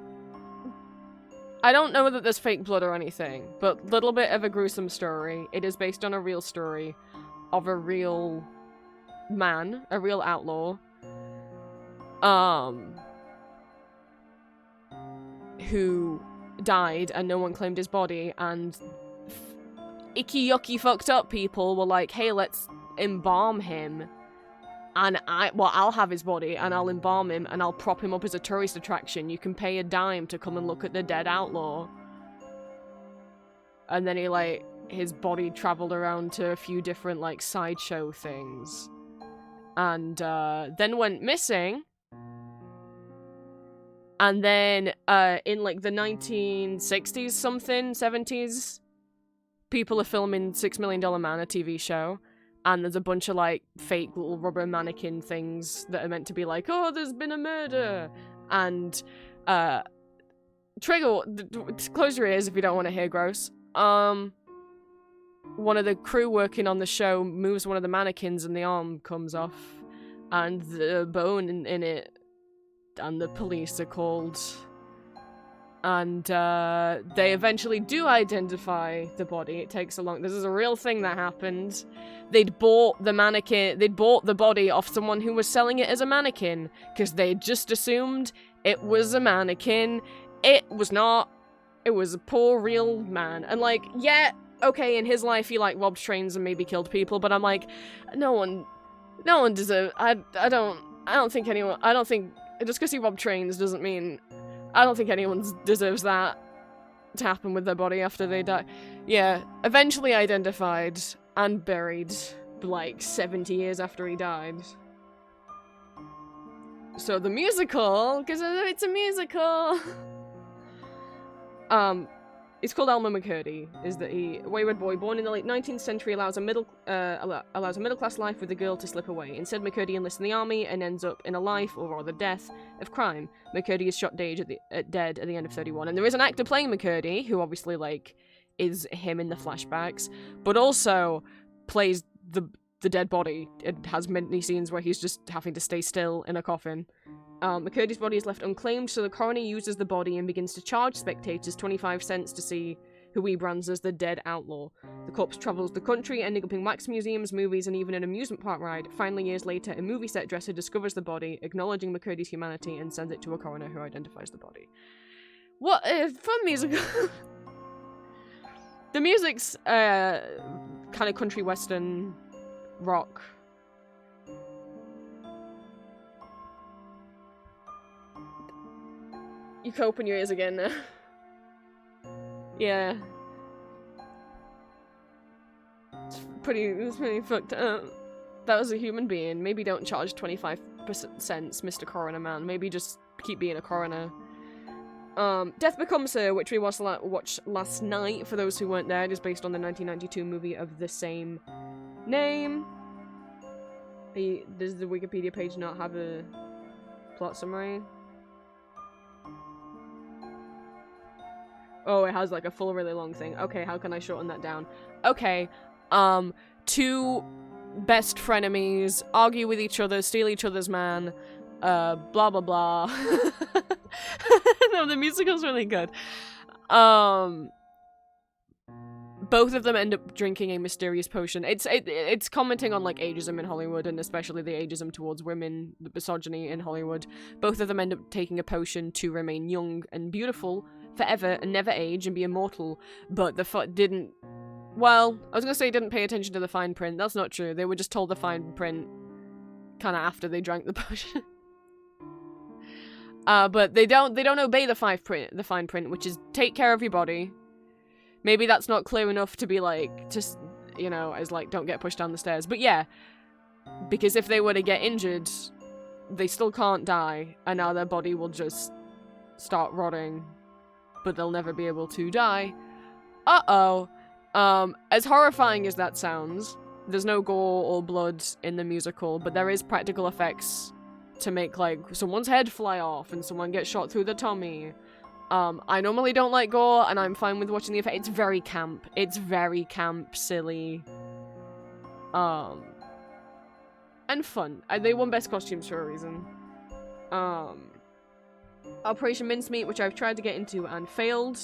I don't know that there's fake blood or anything, but little bit of a gruesome story. It is based on a real story of a real man, a real outlaw, who died and no one claimed his body, and icky yucky fucked up people were like, hey, let's embalm him. And I'll have his body, and I'll embalm him, and I'll prop him up as a tourist attraction. You can pay a dime to come and look at the dead outlaw. And then his body traveled around to a few different, like, sideshow things. And, then went missing. And then, in, like, the 1960s something, 70s, people are filming $6 Million Man, a TV show. And there's a bunch of, like, fake little rubber mannequin things that are meant to be like, oh, there's been a murder. And, Trigger, close your ears if you don't want to hear gross. One of the crew working on the show moves one of the mannequins and the arm comes off. And the bone in it. And the police are called. And, they eventually do identify the body. It takes a long... This is a real thing that happened. They'd bought the body off someone who was selling it as a mannequin, because they just assumed it was a mannequin. It was not. It was a poor, real man. And, like, yeah, okay, in his life he, like, robbed trains and maybe killed people, but I'm like, no one deserves... I don't think, just because he robbed trains doesn't mean... I don't think anyone deserves that to happen with their body after they die. Yeah, eventually identified and buried, like, 70 years after he died. So the musical, because it's a musical, it's called Elmer McCurdy. Is that a wayward boy born in the late 19th century allows a middle-class life with a girl to slip away. Instead, McCurdy enlists in the army and ends up in a life, or rather death, of crime. McCurdy is shot dead at the end of 31, and there is an actor playing McCurdy who obviously, like, is him in the flashbacks, but also plays the dead body. It has many scenes where he's just having to stay still in a coffin. McCurdy's body is left unclaimed, so the coroner uses the body and begins to charge spectators 25 cents to see who he brands as the dead outlaw. The corpse travels the country, ending up in wax museums, movies, and even an amusement park ride. Finally, years later, a movie set dresser discovers the body, acknowledging McCurdy's humanity, and sends it to a coroner who identifies the body. What a fun musical! The music's kind of country western rock. You can open your ears again now. Yeah. It's pretty fucked up. That was a human being. Maybe don't charge 25 cents, Mr. Coroner Man. Maybe just keep being a coroner. Death Becomes Her, which we watched last night, for those who weren't there. It is based on the 1992 movie of the same name. Does the Wikipedia page not have a plot summary? Oh, it has like a full really long thing. Okay, how can I shorten that down? Okay, two best frenemies, argue with each other, steal each other's man, blah blah blah. No, the musical's really good. Both of them end up drinking a mysterious potion. It's commenting on like ageism in Hollywood, and especially the ageism towards women, the misogyny in Hollywood. Both of them end up taking a potion to remain young and beautiful forever and never age and be immortal. But the didn't. Well, I was gonna say didn't pay attention to the fine print. That's not true. They were just told the fine print kind of after they drank the potion. But they don't obey the fine print, which is take care of your body. Maybe that's not clear enough to be like, just, you know, as like, don't get pushed down the stairs. But yeah, because if they were to get injured, they still can't die, and now their body will just start rotting, but they'll never be able to die. Uh-oh. As horrifying as that sounds, there's no gore or blood in the musical, but there is practical effects to make, like, someone's head fly off and someone gets shot through the tummy. I normally don't like gore, and I'm fine with watching the effect. It's very camp. It's very camp, silly. And fun. They won Best Costumes for a reason. Operation Mincemeat, which I've tried to get into and failed.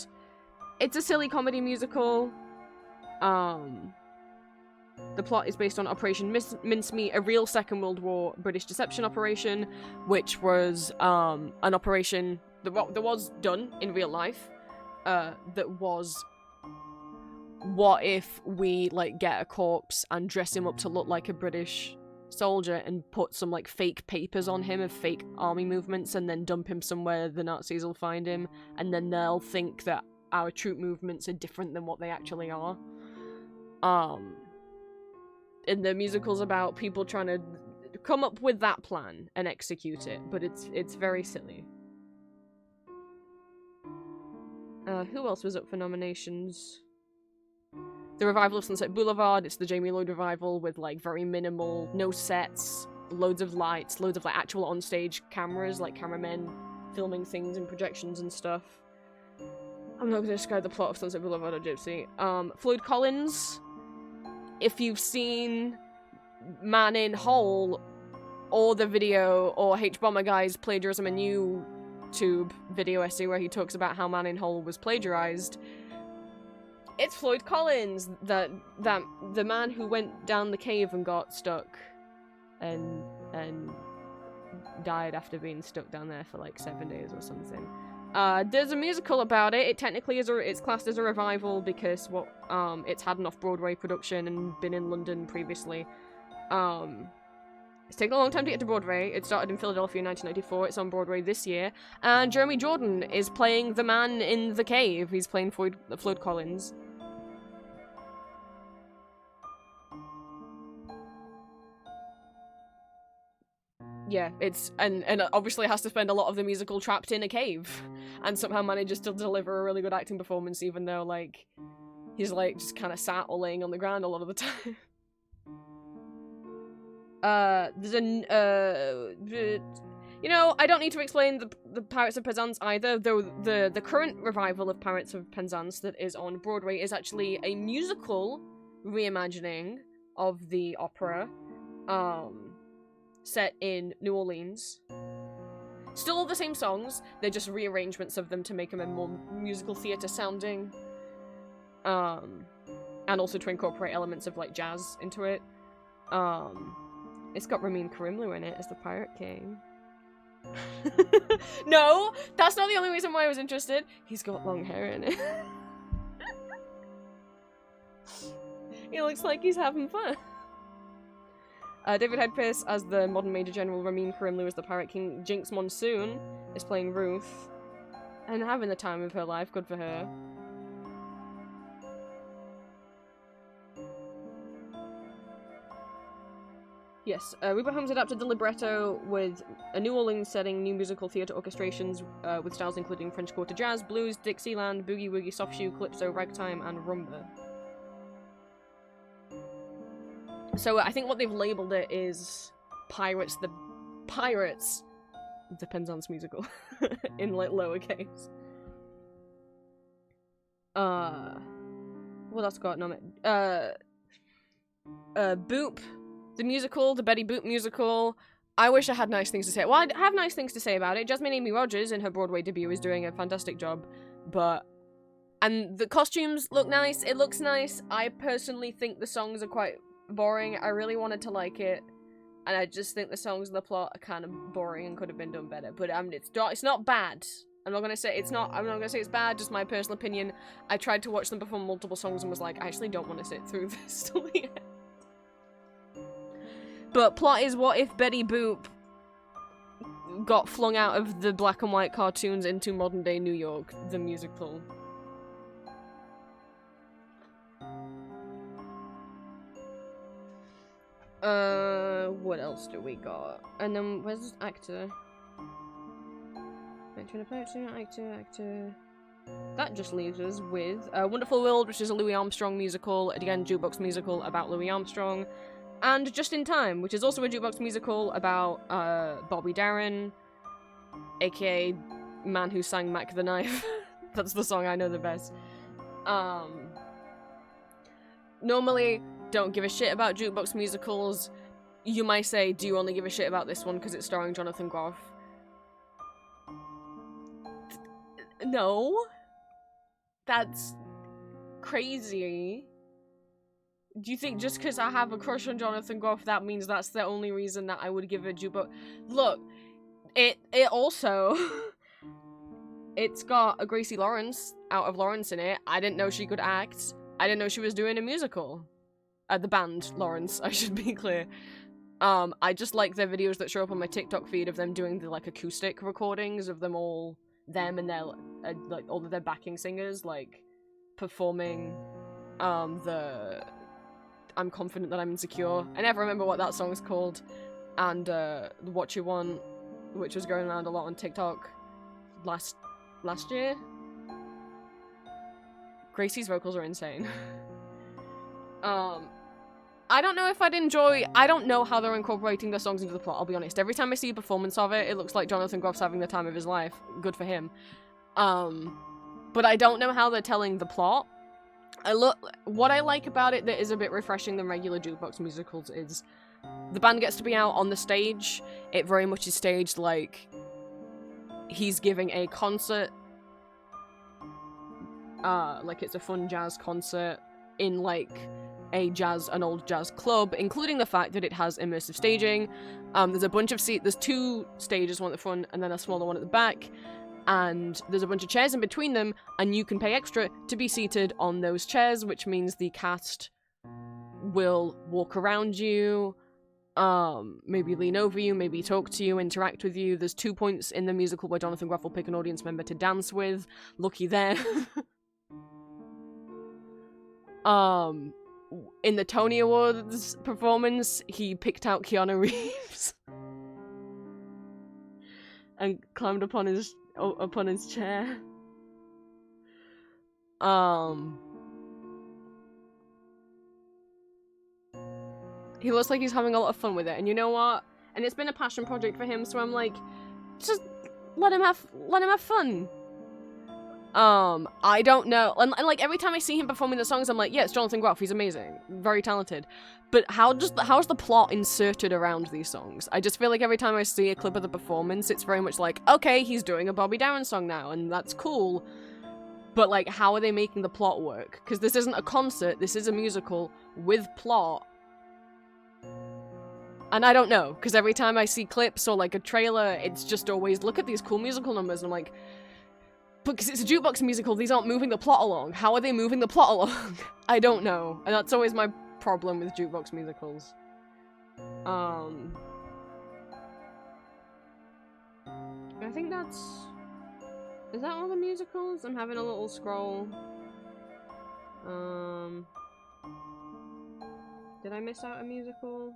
It's a silly comedy musical. The plot is based on Operation Mincemeat, a real Second World War British deception operation, which was an operation that was done in real life. That was, what if we like get a corpse and dress him up to look like a British soldier and put some like fake papers on him of fake army movements and then dump him somewhere the Nazis will find him, and then they'll think that our troop movements are different than what they actually are. And the musical's about people trying to come up with that plan and execute it, but it's very silly. Who else was up for nominations? The revival of Sunset Boulevard. It's the Jamie Lloyd revival with like very minimal, no sets, loads of lights, loads of like actual onstage cameras, like cameramen filming things and projections and stuff. I'm not going to describe the plot of Sunset Boulevard or Gypsy. Floyd Collins. If you've seen Man in Hole, or the video, or H-Bomber Guy's Plagiarism and YouTube video essay where he talks about how Man in Hole was plagiarized, it's Floyd Collins, the man who went down the cave and got stuck and died after being stuck down there for like 7 days or something. There's a musical about it. It technically is it's classed as a revival because it's had an off-Broadway production and been in London previously. It's taken a long time to get to Broadway. It started in Philadelphia in 1994. It's on Broadway this year. And Jeremy Jordan is playing the man in the cave. He's playing Floyd Collins. Yeah, and obviously has to spend a lot of the musical trapped in a cave, and somehow manages to deliver a really good acting performance, even though, like, he's, like, just kind of sat or laying on the ground a lot of the time. You know, I don't need to explain the Pirates of Penzance either, though the current revival of Pirates of Penzance that is on Broadway is actually a musical reimagining of the opera, set in New Orleans. Still all the same songs, they're just rearrangements of them to make them a more musical theatre sounding. And also to incorporate elements of like jazz into it. It's got Ramin Karimloo in it as the Pirate King. No, that's not the only reason why I was interested. He's got long hair in it. He looks like he's having fun. David Headpace as the modern Major General, Ramin Karimloo as the Pirate King, Jinx Monsoon is playing Ruth, and having the time of her life, good for her. Yes, Rupert Holmes adapted the libretto with a New Orleans setting, new musical theatre orchestrations with styles including French Quarter Jazz, Blues, Dixieland, Boogie Woogie, Soft Shoe, Calypso, Ragtime, and Rumba. So I think what they've labelled it is Pirates the Penzance musical in like lowercase. What else got nominated? Boop The musical, the Betty Boop musical. I wish I had nice things to say. Well, I have nice things to say about it. Jasmine Amy Rogers in her Broadway debut is doing a fantastic job, but... And the costumes look nice, it looks nice. I personally think the songs are quite boring. I really wanted to like it, and I just think the songs and the plot are kind of boring and could have been done better. But it's not bad. I'm not gonna say it's bad, just my personal opinion. I tried to watch them perform multiple songs and was like, I actually don't want to sit through this till the end. But plot is, what if Betty Boop got flung out of the black and white cartoons into modern day New York, the musical? What else do we got? And then, where's this actor? Actor. That just leaves us with Wonderful World, which is a Louis Armstrong musical, again, jukebox musical about Louis Armstrong. And Just in Time, which is also a jukebox musical about Bobby Darin, aka man who sang Mac the Knife. That's the song I know the best. Normally, don't give a shit about jukebox musicals. You might say, do you only give a shit about this one because it's starring Jonathan Groff? No. That's crazy. Do you think just because I have a crush on Jonathan Groff, that means that's the only reason that I would give a jukebox? Look, it also... it's got a Gracie Lawrence, out of Lawrence in it. I didn't know she could act. I didn't know she was doing a musical. The band, Lawrence, I should be clear. I just like their videos that show up on my TikTok feed of them doing the, like, acoustic recordings of them all, and their, like, all of their backing singers, like, performing, the I'm Confident That I'm Insecure. I never remember what that song's called. And, What You Want, which was going around a lot on TikTok last year. Gracie's vocals are insane. I don't know if I'd enjoy... I don't know how they're incorporating their songs into the plot, I'll be honest. Every time I see a performance of it, it looks like Jonathan Groff's having the time of his life. Good for him. But I don't know how they're telling the plot. What I like about it that is a bit refreshing than regular jukebox musicals is the band gets to be out on the stage. It very much is staged like he's giving a concert. Like it's a fun jazz concert in like an old jazz club, including the fact that it has immersive staging. There's a bunch of there's two stages, one at the front and then a smaller one at the back. And there's a bunch of chairs in between them, and you can pay extra to be seated on those chairs, which means the cast will walk around you, maybe lean over you, maybe talk to you, interact with you. There's 2 points in the musical where Jonathan Groff will pick an audience member to dance with. Looky there. In the Tony Awards performance, he picked out Keanu Reeves and climbed upon his chair. He looks like he's having a lot of fun with it, and you know what? And it's been a passion project for him, so I'm like, just let him have fun. I don't know, and like every time I see him performing the songs, I'm like, yeah, it's Jonathan Groff, he's amazing, very talented. But how's the plot inserted around these songs? I just feel like every time I see a clip of the performance, it's very much like, okay, he's doing a Bobby Darin song now, and that's cool. But like, how are they making the plot work? Because this isn't a concert, this is a musical with plot. And I don't know, because every time I see clips or like a trailer, it's just always, look at these cool musical numbers, and I'm like, because it's a jukebox musical, these aren't moving the plot along. How are they moving the plot along? I don't know. And that's always my problem with jukebox musicals. I think that's... Is that all the musicals? I'm having a little scroll. Did I miss out a musical?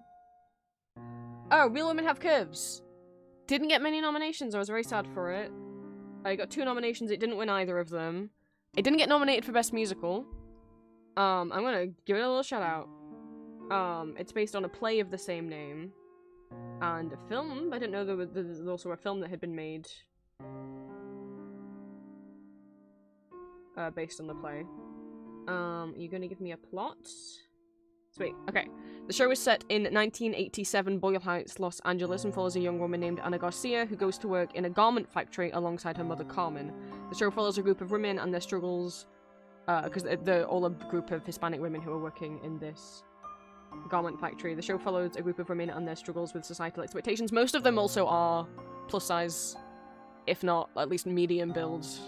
Oh, Real Women Have Curves! Didn't get many nominations, I was very sad for it. I got 2 nominations, it didn't win either of them. It didn't get nominated for Best Musical. I'm gonna give it a little shout out. It's based on a play of the same name. And a film. I didn't know there was also a film that had been made. Based on the play. You're gonna give me a plot? Sweet. Okay. The show is set in 1987 Boyle Heights, Los Angeles, and follows a young woman named Ana Garcia who goes to work in a garment factory alongside her mother Carmen. The show follows a group of women and their struggles, because they're all a group of Hispanic women who are working in this garment factory. The show follows a group of women and their struggles with societal expectations. Most of them also are plus size, if not at least medium builds.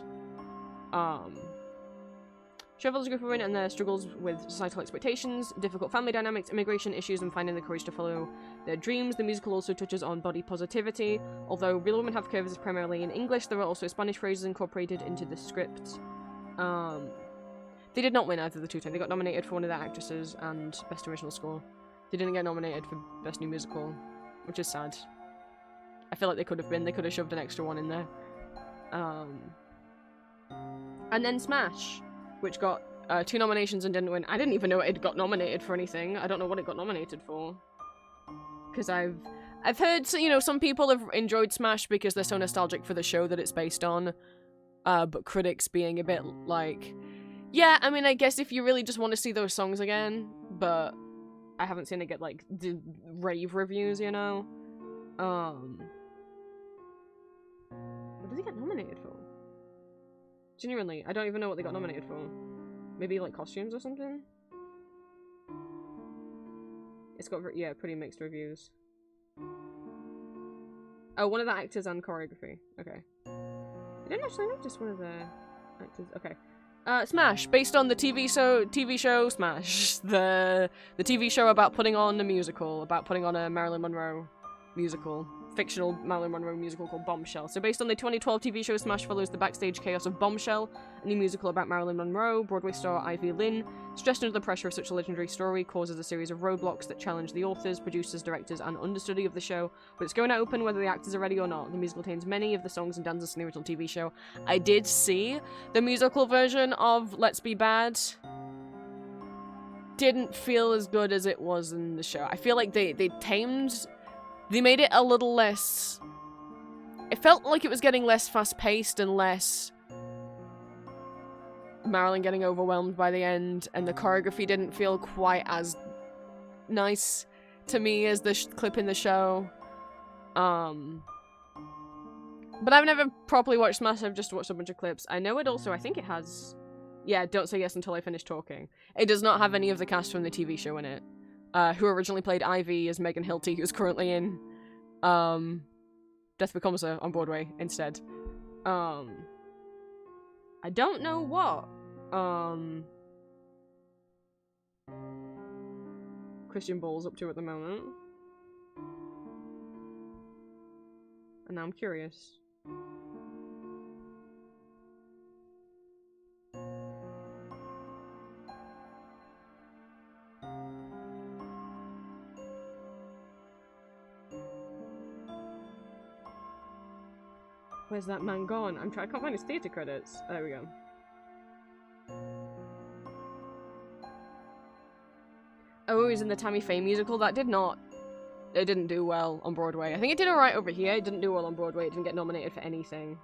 Show follows a group of women and their struggles with societal expectations, difficult family dynamics, immigration issues, and finding the courage to follow their dreams. The musical also touches on body positivity. Although Real Women Have Curves is primarily in English, there are also Spanish phrases incorporated into the script. They did not win either of the two times. They got nominated for one of their actresses and Best Original Score. They didn't get nominated for Best New Musical, which is sad. I feel like they could have been. They could have shoved an extra one in there. And then Smash, which got 2 nominations and didn't win. I didn't even know it got nominated for anything. I don't know what it got nominated for. Because I've heard, you know, some people have enjoyed Smash because they're so nostalgic for the show that it's based on. But critics being a bit like, yeah, I mean, I guess if you really just want to see those songs again, but I haven't seen it get, like, rave reviews, you know? What did it get nominated for? Genuinely, I don't even know what they got nominated for. Maybe, like, costumes or something? It's got, yeah, pretty mixed reviews. Oh, one of the actors and choreography. Okay. I didn't actually notice one of the actors. Okay. Smash, based on the TV show Smash. The TV show about putting on a musical, about putting on a Marilyn Monroe musical. Fictional Marilyn Monroe musical called Bombshell. So based on the 2012 TV show, Smash follows the backstage chaos of Bombshell, a new musical about Marilyn Monroe. Broadway star Ivy Lynn, stressed under the pressure of such a legendary story, causes a series of roadblocks that challenge the authors, producers, directors, and understudy of the show. But it's going to open whether the actors are ready or not. The musical contains many of the songs and dances from the original TV show. I did see the musical version of Let's Be Bad. Didn't feel as good as it was in the show. I feel like they made it a little less... It felt like it was getting less fast-paced and less... Marilyn getting overwhelmed by the end, and the choreography didn't feel quite as nice to me as the clip in the show. But I've never properly watched Smash, I've just watched a bunch of clips. I know it also, I think it has... Yeah, Don't Say Yes Until I Finish Talking. It does not have any of the cast from the TV show in it. Who originally played Ivy as Megan Hilty, who's currently in Death Becomes Her on Broadway instead. I don't know what Christian Bale's up to at the moment. And now I'm curious. Where's that man gone? I can't find his theatre credits. There we go. Oh, he was in the Tammy Faye musical. That it didn't do well on Broadway. I think it did alright over here. It didn't do well on Broadway. It didn't get nominated for anything.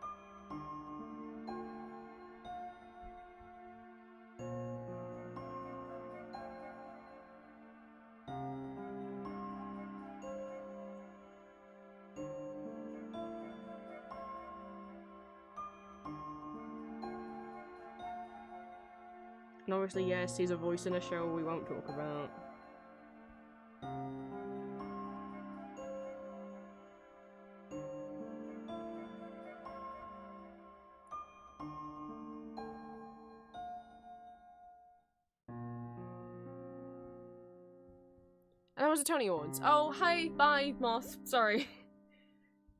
And obviously, yes, he's a voice in a show we won't talk about. And that was the Tony Awards. Oh, hi, bye, Moth. Sorry.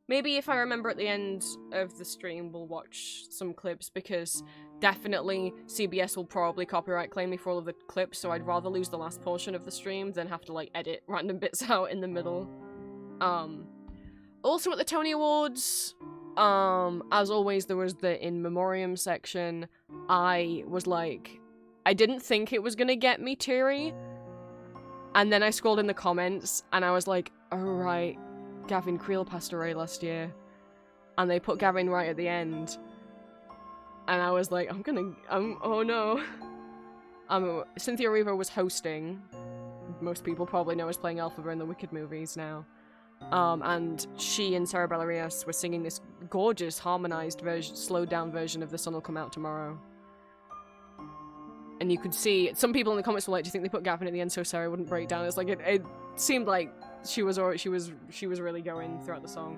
Maybe if I remember at the end of the stream, we'll watch some clips, because definitely CBS will probably copyright claim me for all of the clips, so I'd rather lose the last portion of the stream than have to, like, edit random bits out in the middle. Also at the Tony Awards, as always, there was the In Memoriam section. I was like, I didn't think it was gonna get me teary, and then I scrolled in the comments, and I was like, oh right, Gavin Creel passed away last year, and they put Gavin right at the end, and I was like, oh no. Cynthia Erivo was hosting most people probably know as playing Elphaba in the Wicked movies now. And she and Sarah Bareilles were singing this gorgeous, harmonized version, slowed down version of The Sun Will Come Out Tomorrow. And you could see, some people in the comments were like, do you think they put Gavin at the end so Sarah wouldn't break down? It's like, it seemed like she was really going throughout the song.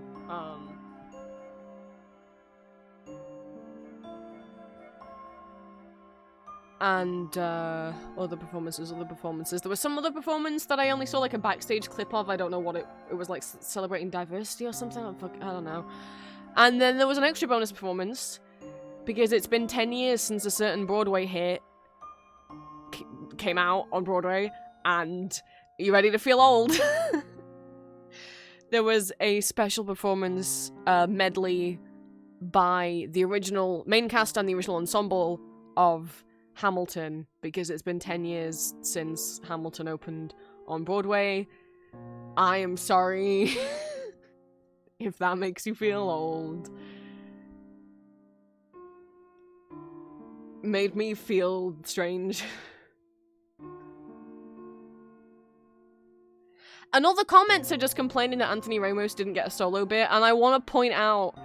And other performances. There was some other performance that I only saw like a backstage clip of. I don't know what it was like, celebrating diversity or something. I don't know. And then there was an extra bonus performance because it's been 10 years since a certain Broadway hit came out on Broadway, and you ready to feel old? There was a special performance medley by the original main cast and the original ensemble of Hamilton, because it's been 10 years since Hamilton opened on Broadway. I am sorry if that makes you feel old. Made me feel strange. And all the comments are just complaining that Anthony Ramos didn't get a solo bit, and I want to point out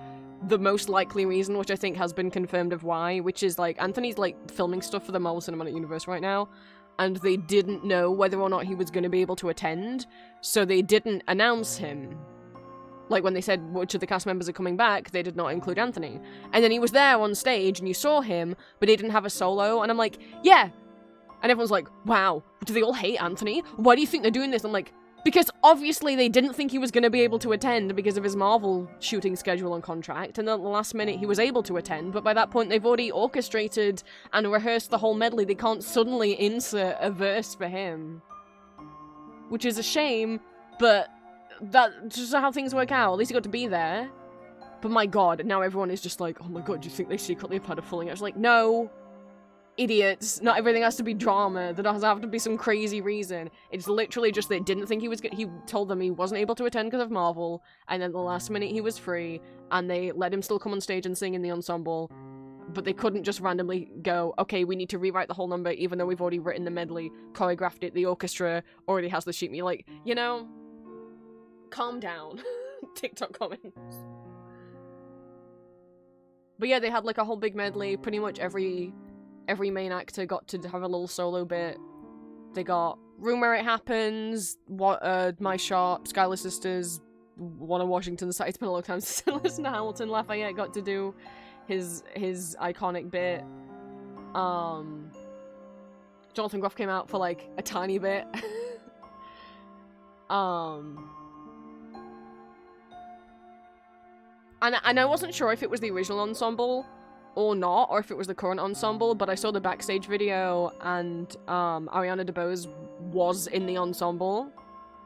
the most likely reason, which I think has been confirmed of why, which is, like, Anthony's, like, filming stuff for the Marvel Cinematic Universe right now, and they didn't know whether or not he was going to be able to attend, so they didn't announce him. Like, when they said which of the cast members are coming back, they did not include Anthony. And then he was there on stage, and you saw him, but he didn't have a solo, and I'm like, yeah! And everyone's like, wow, do they all hate Anthony? Why do you think they're doing this? I'm like, because obviously they didn't think he was going to be able to attend because of his Marvel shooting schedule and contract, and then at the last minute he was able to attend, but by that point they've already orchestrated and rehearsed the whole medley. They can't suddenly insert a verse for him. Which is a shame, but that's just how things work out. At least he got to be there. But my god, now everyone is just like, oh my god, do you think they secretly have had a falling out? It's like, no. Idiots. Not everything has to be drama. There doesn't have to be some crazy reason. It's literally just they didn't think he was he told them he wasn't able to attend because of Marvel, and then at the last minute he was free, and they let him still come on stage and sing in the ensemble, but they couldn't just randomly go, okay, we need to rewrite the whole number even though we've already written the medley, choreographed it, the orchestra already has the sheet music. Like, you know, calm down. TikTok comments. But yeah, they had like a whole big medley. Pretty much every main actor got to have a little solo bit. They got Room Where It Happens, My Shop, Skylar Sisters, one of Washington's side. It's been a long time since I listened to Hamilton. Lafayette got to do his iconic bit. Jonathan Groff came out for like a tiny bit. And I wasn't sure if it was the original ensemble or not, or if it was the current ensemble, but I saw the backstage video, and Ariana DeBose was in the ensemble.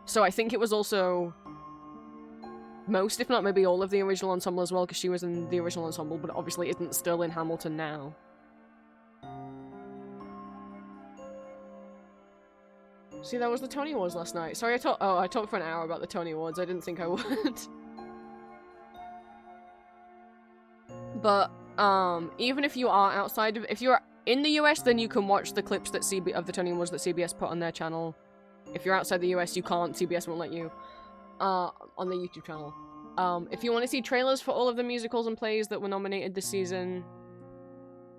So I think it was also most, if not maybe all, of the original ensemble as well, because she was in the original ensemble, but obviously isn't still in Hamilton now. See, that was the Tony Awards last night. Sorry, I talked for an hour about the Tony Awards. I didn't think I would. But even if you are outside of, if you're in the US, then you can watch the clips that of the Tony Awards that CBS put on their channel. If you're outside the US, you can't. CBS won't let you on the YouTube channel. If you want to see trailers for all of the musicals and plays that were nominated this season,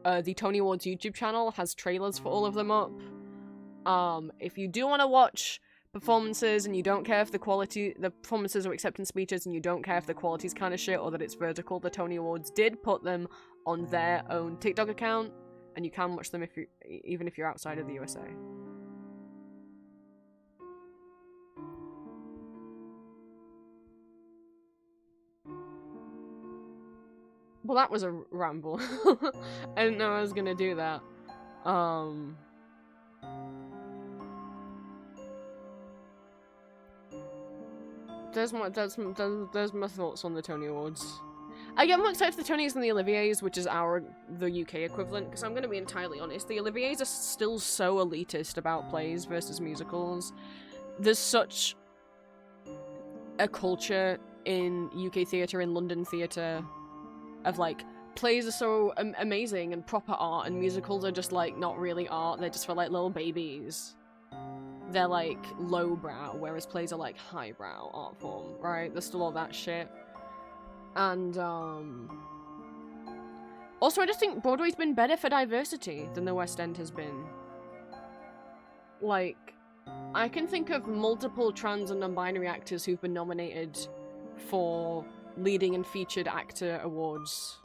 the Tony Awards YouTube channel has trailers for all of them up. If you do want to watch performances and you don't care if the performances are acceptance speeches and you don't care if the quality's kind of shit or that it's vertical, the Tony Awards did put them on their own TikTok account, and you can watch them even if you're outside of the USA. Well, that was a ramble. I didn't know I was gonna do that. There's my thoughts on the Tony Awards. I get more excited for the Tonys than the Olivier's, which is the UK equivalent, because I'm going to be entirely honest, the Olivier's are still so elitist about plays versus musicals. There's such a culture in UK theatre, in London theatre, of like, plays are so amazing and proper art, and musicals are just like, not really art, they're just for like little babies. they're like lowbrow, whereas plays are like highbrow art form, right? There's still all that shit. And also I just think Broadway's been better for diversity than the West End has been. Like, I can think of multiple trans and non-binary actors who've been nominated for leading and featured actor awards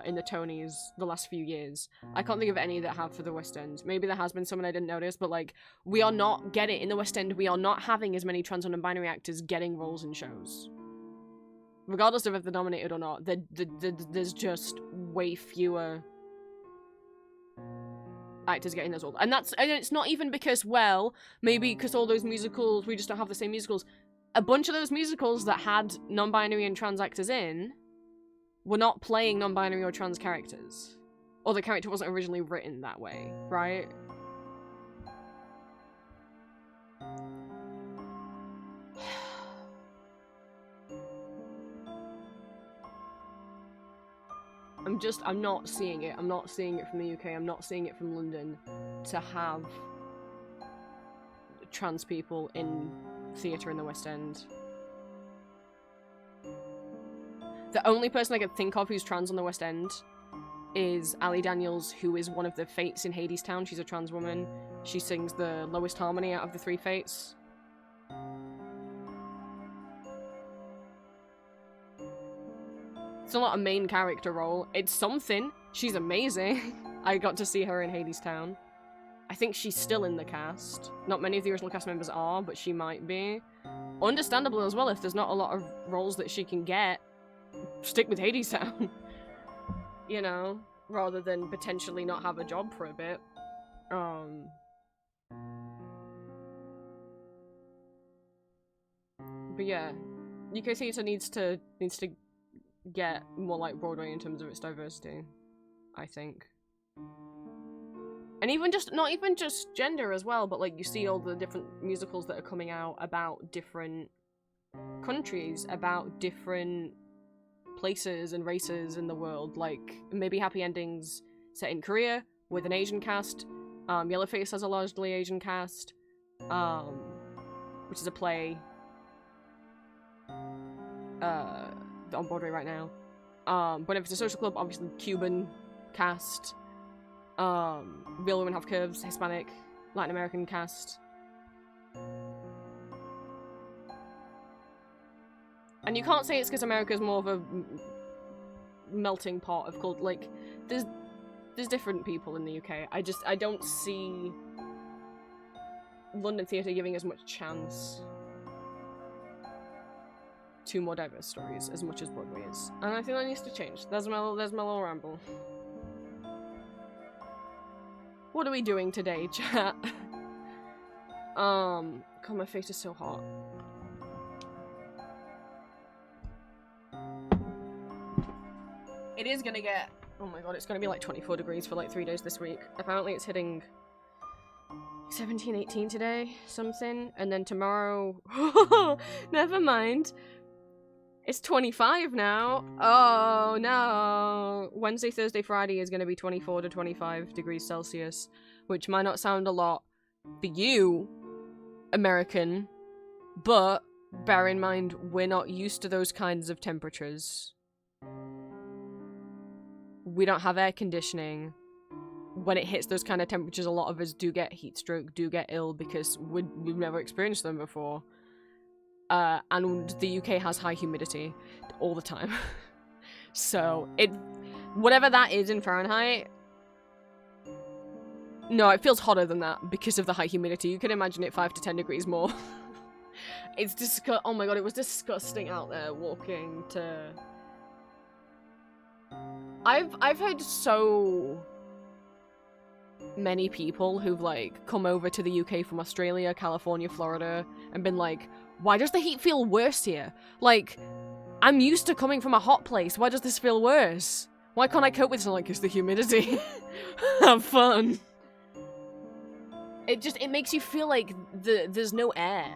in the Tonys the last few years. I can't think of any that have for the West End. Maybe there has been someone I didn't notice, but like, we are not getting, in the West End, we are not having as many trans and non-binary actors getting roles in shows. Regardless of if they're nominated or not, there's just way fewer actors getting those roles. And it's not even because, well, maybe because all those musicals, we just don't have the same musicals. A bunch of those musicals that had non-binary and trans actors in were not playing non-binary or trans characters. Or the character wasn't originally written that way, right? I'm not seeing it. I'm not seeing it from the UK. I'm not seeing it from London to have trans people in theatre in the West End. The only person I could think of who's trans on the West End is Ali Daniels, who is one of the Fates in Hadestown. She's a trans woman. She sings the lowest harmony out of the 3 Fates. It's not a main character role. It's something. She's amazing. I got to see her in Hadestown. I think she's still in the cast. Not many of the original cast members are, but she might be. Understandable as well, if there's not a lot of roles that she can get. Stick with Hadestown. You know? Rather than potentially not have a job for a bit. But yeah. UK theatre needs to get more like Broadway in terms of its diversity, I think. And even just, not even just gender as well, but like you see all the different musicals that are coming out about different countries, about different places and races in the world, like maybe Happy Endings set in Korea with an Asian cast, Yellowface has a largely Asian cast, which is a play on Broadway right now. But if it's a social club, obviously Cuban cast, Real Women Have Curves, Hispanic, Latin American cast. And you can't say it's because America's more of a melting pot of culture. Like, there's different people in the UK. I don't see London theatre giving as much chance to more diverse stories as much as Broadway is. And I think that needs to change. There's my little ramble. What are we doing today, chat? God, my face is so hot. It is gonna get, oh my god, it's gonna be like 24 degrees for like 3 days this week. Apparently it's hitting 17, 18 today, something. And then tomorrow, never mind. It's 25 now. Oh no. Wednesday, Thursday, Friday is going to be 24 to 25 degrees Celsius, which might not sound a lot for you, American, but bear in mind, we're not used to those kinds of temperatures. We don't have air conditioning. When it hits those kind of temperatures, a lot of us do get heat stroke, do get ill, because we've never experienced them before. And the UK has high humidity all the time. So, whatever that is in Fahrenheit, no, it feels hotter than that because of the high humidity. You can imagine it 5 to 10 degrees more. It's oh my god, it was disgusting out there walking to... I've heard so many people who've like come over to the UK from Australia, California, Florida, and been like, why does the heat feel worse here? Like, I'm used to coming from a hot place. Why does this feel worse? Why can't I cope with something? Like, it's the humidity. Have fun. It makes you feel like there's no air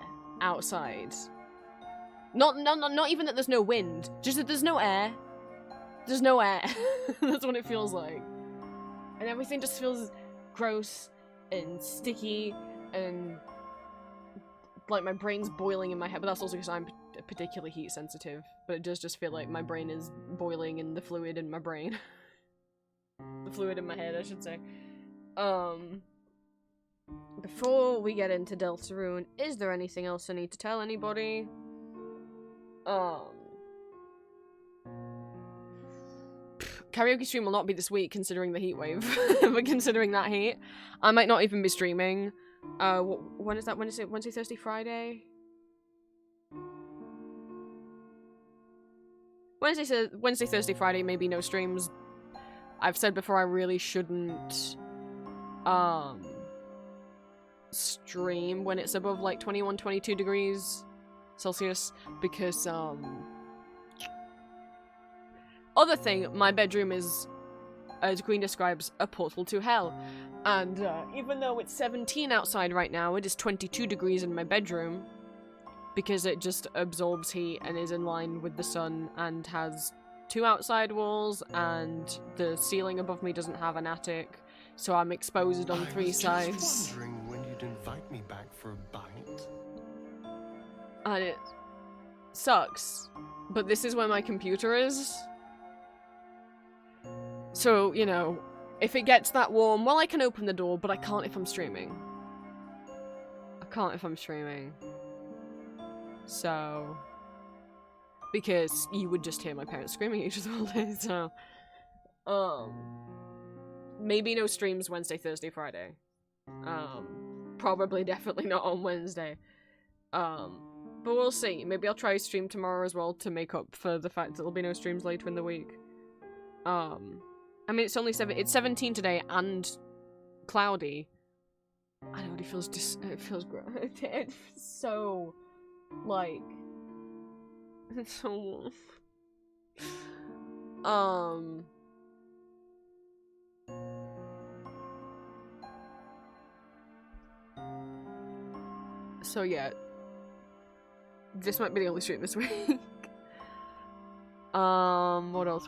outside. Not even that there's no wind. Just that there's no air. There's no air. That's what it feels like. And everything just feels gross and sticky and like my brain's boiling in my head, but that's also because I'm particularly heat sensitive, but it does just feel like my brain is boiling in the fluid in my brain. The fluid in my head, I should say. Before we get into Deltarune, is there anything else I need to tell anybody? Karaoke stream will not be this week, considering the heat wave. But considering that heat, I might not even be streaming. When is that? Wednesday, Thursday, Friday? Wednesday, Thursday, Friday, maybe no streams. I've said before I really shouldn't, stream when it's above, like, 21, 22 degrees Celsius, because, other thing, my bedroom is, as Queen describes, a portal to hell. And, even though it's 17 outside right now, it is 22 degrees in my bedroom, because it just absorbs heat and is in line with the sun and has 2 outside walls, and the ceiling above me doesn't have an attic, so I'm exposed on 3 sides. I was just wondering when you'd invite me back for a bite. And it sucks, but this is where my computer is. So, you know, if it gets that warm, well, I can open the door, but I can't if I'm streaming. I can't if I'm streaming. So, because you would just hear my parents screaming at each other all day, so, maybe no streams Wednesday, Thursday, Friday. Probably definitely not on Wednesday. But we'll see. Maybe I'll try stream tomorrow as well to make up for the fact that there'll be no streams later in the week. I mean, it's only it's 17 today and cloudy. I know, it feels it feels gross. It's so, like, it's so warm. So yeah, this might be the only stream this week. What else?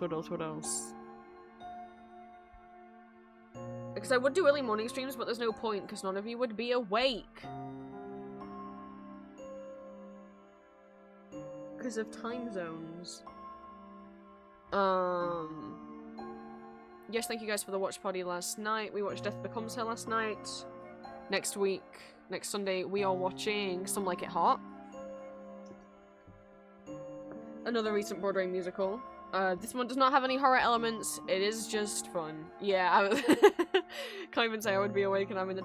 Because I would do early morning streams, but there's no point, because none of you would be awake. Because of time zones. Yes, thank you guys for the watch party last night. We watched Death Becomes Her last night. Next Sunday, we are watching Some Like It Hot. Another recent Broadway musical. This one does not have any horror elements. It is just fun. Yeah, I can't even say I would be awake and I'm in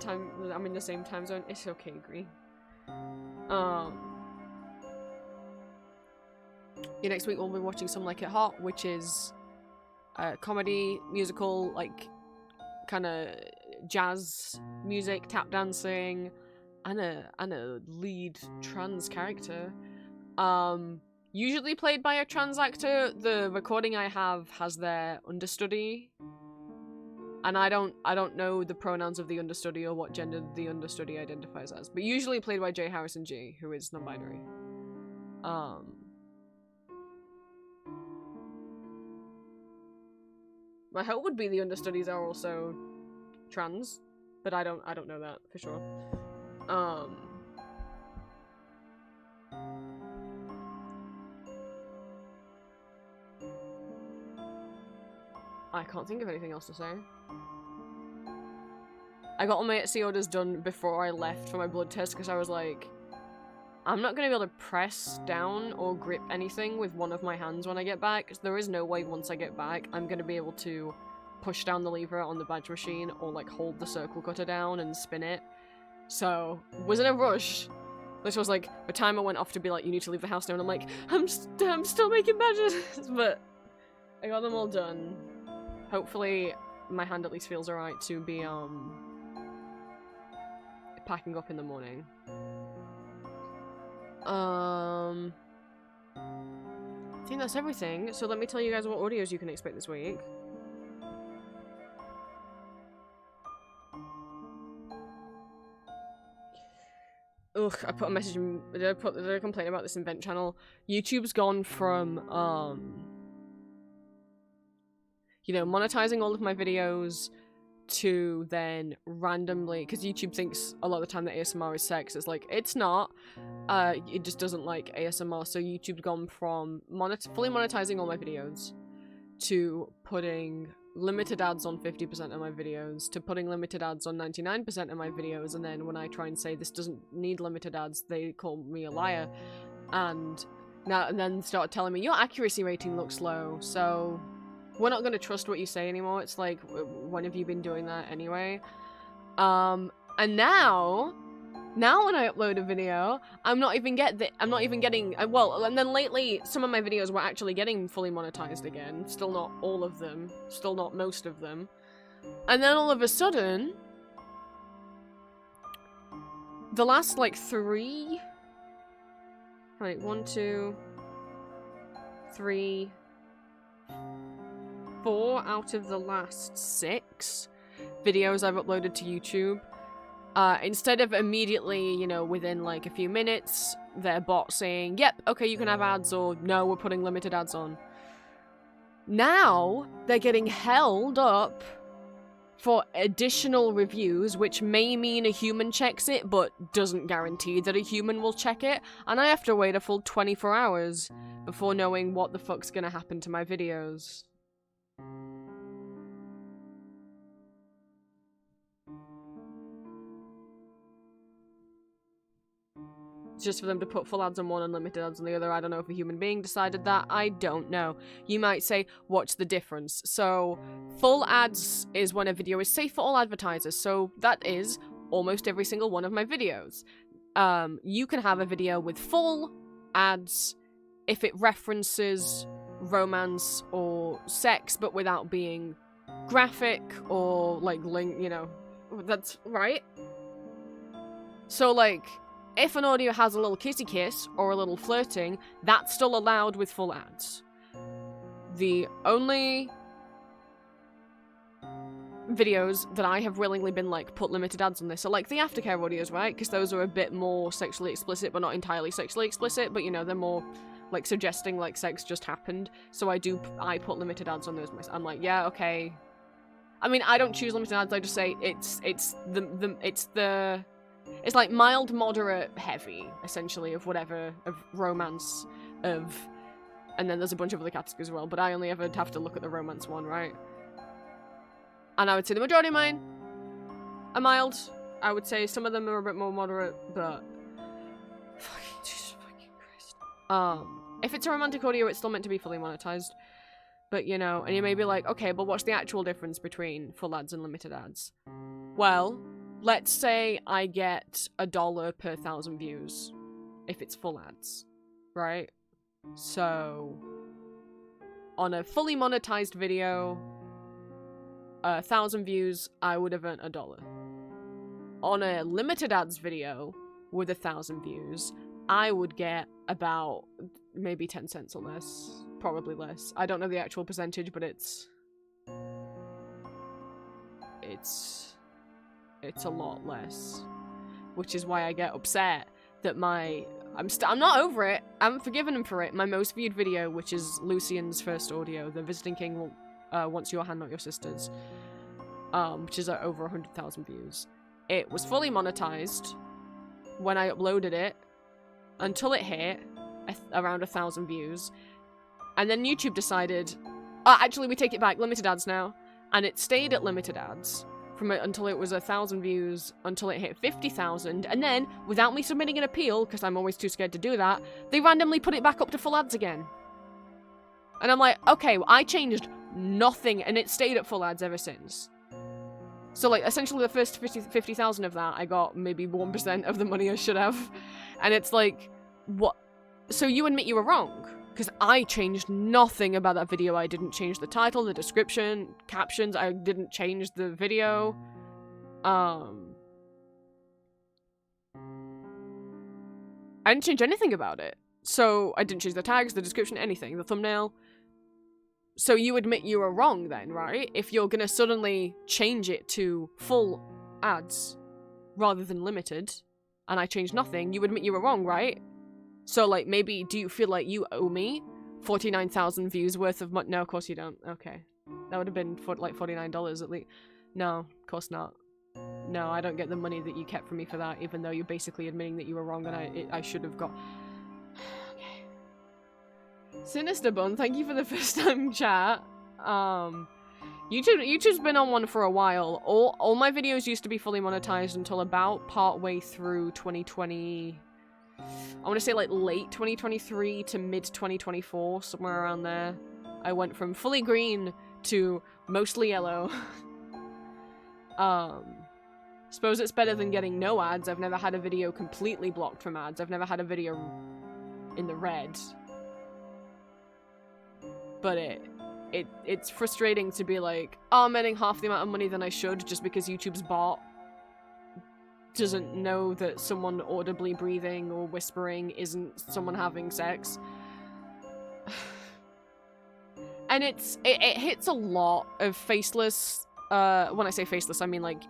the same time zone. It's okay, Green. Yeah, next week we'll be watching Some Like It Hot, which is a comedy musical, like, kind of jazz music, tap dancing, and a lead trans character. Usually played by a trans actor. The recording I have has their understudy, and I don't know the pronouns of the understudy or what gender the understudy identifies as, but usually played by J. Harrison G, who is non-binary. My hope would be the understudies are also trans, but I don't know that for sure. I can't think of anything else to say. I got all my Etsy orders done before I left for my blood test because I was like, I'm not going to be able to press down or grip anything with one of my hands when I get back. There is no way once I get back I'm going to be able to push down the lever on the badge machine or, like, hold the circle cutter down and spin it. So, was in a rush. This was like, the timer went off to be like, you need to leave the house now, and I'm like, I'm still making badges! But I got them all done. Hopefully my hand at least feels alright to be, packing up in the morning. I think that's everything, so let me tell you guys what audios you can expect this week. Ugh, I put a message in, did I complain about this in Vent channel? YouTube's gone from, you know, monetizing all of my videos to then randomly, because YouTube thinks a lot of the time that ASMR is sex. It's like, it's not. It just doesn't like ASMR. So YouTube's gone from fully monetizing all my videos to putting limited ads on 50% of my videos, to putting limited ads on 99% of my videos, and then when I try and say this doesn't need limited ads, they call me a liar, and then start telling me your accuracy rating looks low, so we're not going to trust what you say anymore. It's like, when have you been doing that anyway? And now when I upload a video, I'm not even getting, well, and then lately, some of my videos were actually getting fully monetized again. Still not all of them. Still not most of them. And then all of a sudden, the last, like, 3... Right, 1, 2... 3... 4 out of the last 6 videos I've uploaded to YouTube, instead of immediately, you know, within like a few minutes, their bot saying, yep, okay, you can have ads, or no, we're putting limited ads on. Now, they're getting held up for additional reviews, which may mean a human checks it, but doesn't guarantee that a human will check it, and I have to wait a full 24 hours before knowing what the fuck's gonna happen to my videos. Just for them to put full ads on one and limited ads on the other. I don't know if a human being decided that. I don't know. You might say, what's the difference? So, full ads is when a video is safe for all advertisers. So, that is almost every single one of my videos. You can have a video with full ads if it references romance or sex, but without being graphic or, like, you know, that's right. So, like, if an audio has a little kissy kiss or a little flirting, that's still allowed with full ads. The only videos that I have willingly been like, put limited ads on this are like the aftercare audios, right? Because those are a bit more sexually explicit, but not entirely sexually explicit, but you know, they're more like suggesting like sex just happened. So I put limited ads on those myself. I'm like, yeah, okay. I mean, I don't choose limited ads, I just say it's like mild, moderate, heavy, essentially, of whatever, of romance, of... And then there's a bunch of other categories as well, but I only ever have to look at the romance one, right? And I would say the majority of mine are mild. I would say some of them are a bit more moderate, but... Fucking Jesus fucking Christ. If it's a romantic audio, it's still meant to be fully monetized. But, you know, and you may be like, okay, but what's the actual difference between full ads and limited ads? Well... Let's say I get $1 per 1,000 views, if it's full ads, right? So, on a fully monetized video, 1,000 views, I would have earned $1. On a limited ads video, with 1,000 views, I would get about maybe 10 cents or less, probably less. I don't know the actual percentage, but it's a lot less, which is why I get upset that I'm not over it. I haven't forgiven him for it. My most viewed video, which is Lucian's first audio, The Visiting King Wants Your Hand, Not Your Sister's, which is over 100,000 views. It was fully monetized when I uploaded it until it hit around 1,000 views, and then YouTube decided, actually we take it back, limited ads now, and it stayed at limited ads until it was 1,000 views, until it hit 50,000, and then, without me submitting an appeal, because I'm always too scared to do that, they randomly put it back up to full ads again. And I'm like, okay, well, I changed nothing, and it stayed at full ads ever since. So, like, essentially the first 50,000 of that, I got maybe 1% of the money I should have. And it's like, what? So you admit you were wrong? Because I changed nothing about that video. I didn't change the title, the description, captions. I didn't change the video. I didn't change anything about it. So I didn't change the tags, the description, anything, the thumbnail. So you admit you were wrong then, right? If you're gonna suddenly change it to full ads rather than limited, and I changed nothing, you admit you were wrong, right? So, like, maybe, do you feel like you owe me 49,000 views worth of money? No, of course you don't. Okay. That would have been, like, $49 at least. No, of course not. No, I don't get the money that you kept from me for that, even though you're basically admitting that you were wrong and I should have got... Okay. Sinister Bun, thank you for the first time chat. YouTube's been on one for a while. All my videos used to be fully monetized until about partway through 2020... I want to say like late 2023 to mid 2024, somewhere around there. I went from fully green to mostly yellow. Suppose it's better than getting no ads. I've never had a video completely blocked from ads. I've never had a video in the red. But it's frustrating to be like, oh, I'm earning half the amount of money than I should just because YouTube's bot doesn't know that someone audibly breathing or whispering isn't someone having sex. And it hits a lot of faceless, when I say faceless, I mean like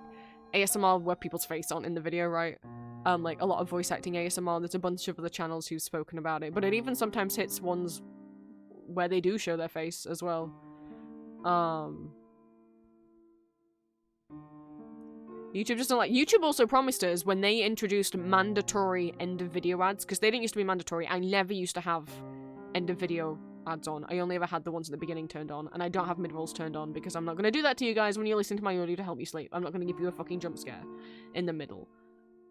ASMR where people's face aren't in the video, right? Like a lot of voice acting ASMR, there's a bunch of other channels who've spoken about it, but it even sometimes hits ones where they do show their face as well. YouTube just don't like... YouTube also promised us when they introduced mandatory end of video ads, because they didn't used to be mandatory. I never used to have end of video ads on. I only ever had the ones at the beginning turned on, and I don't have mid-rolls turned on because I'm not going to do that to you guys when you're listening to my audio to help you sleep. I'm not going to give you a fucking jump scare in the middle.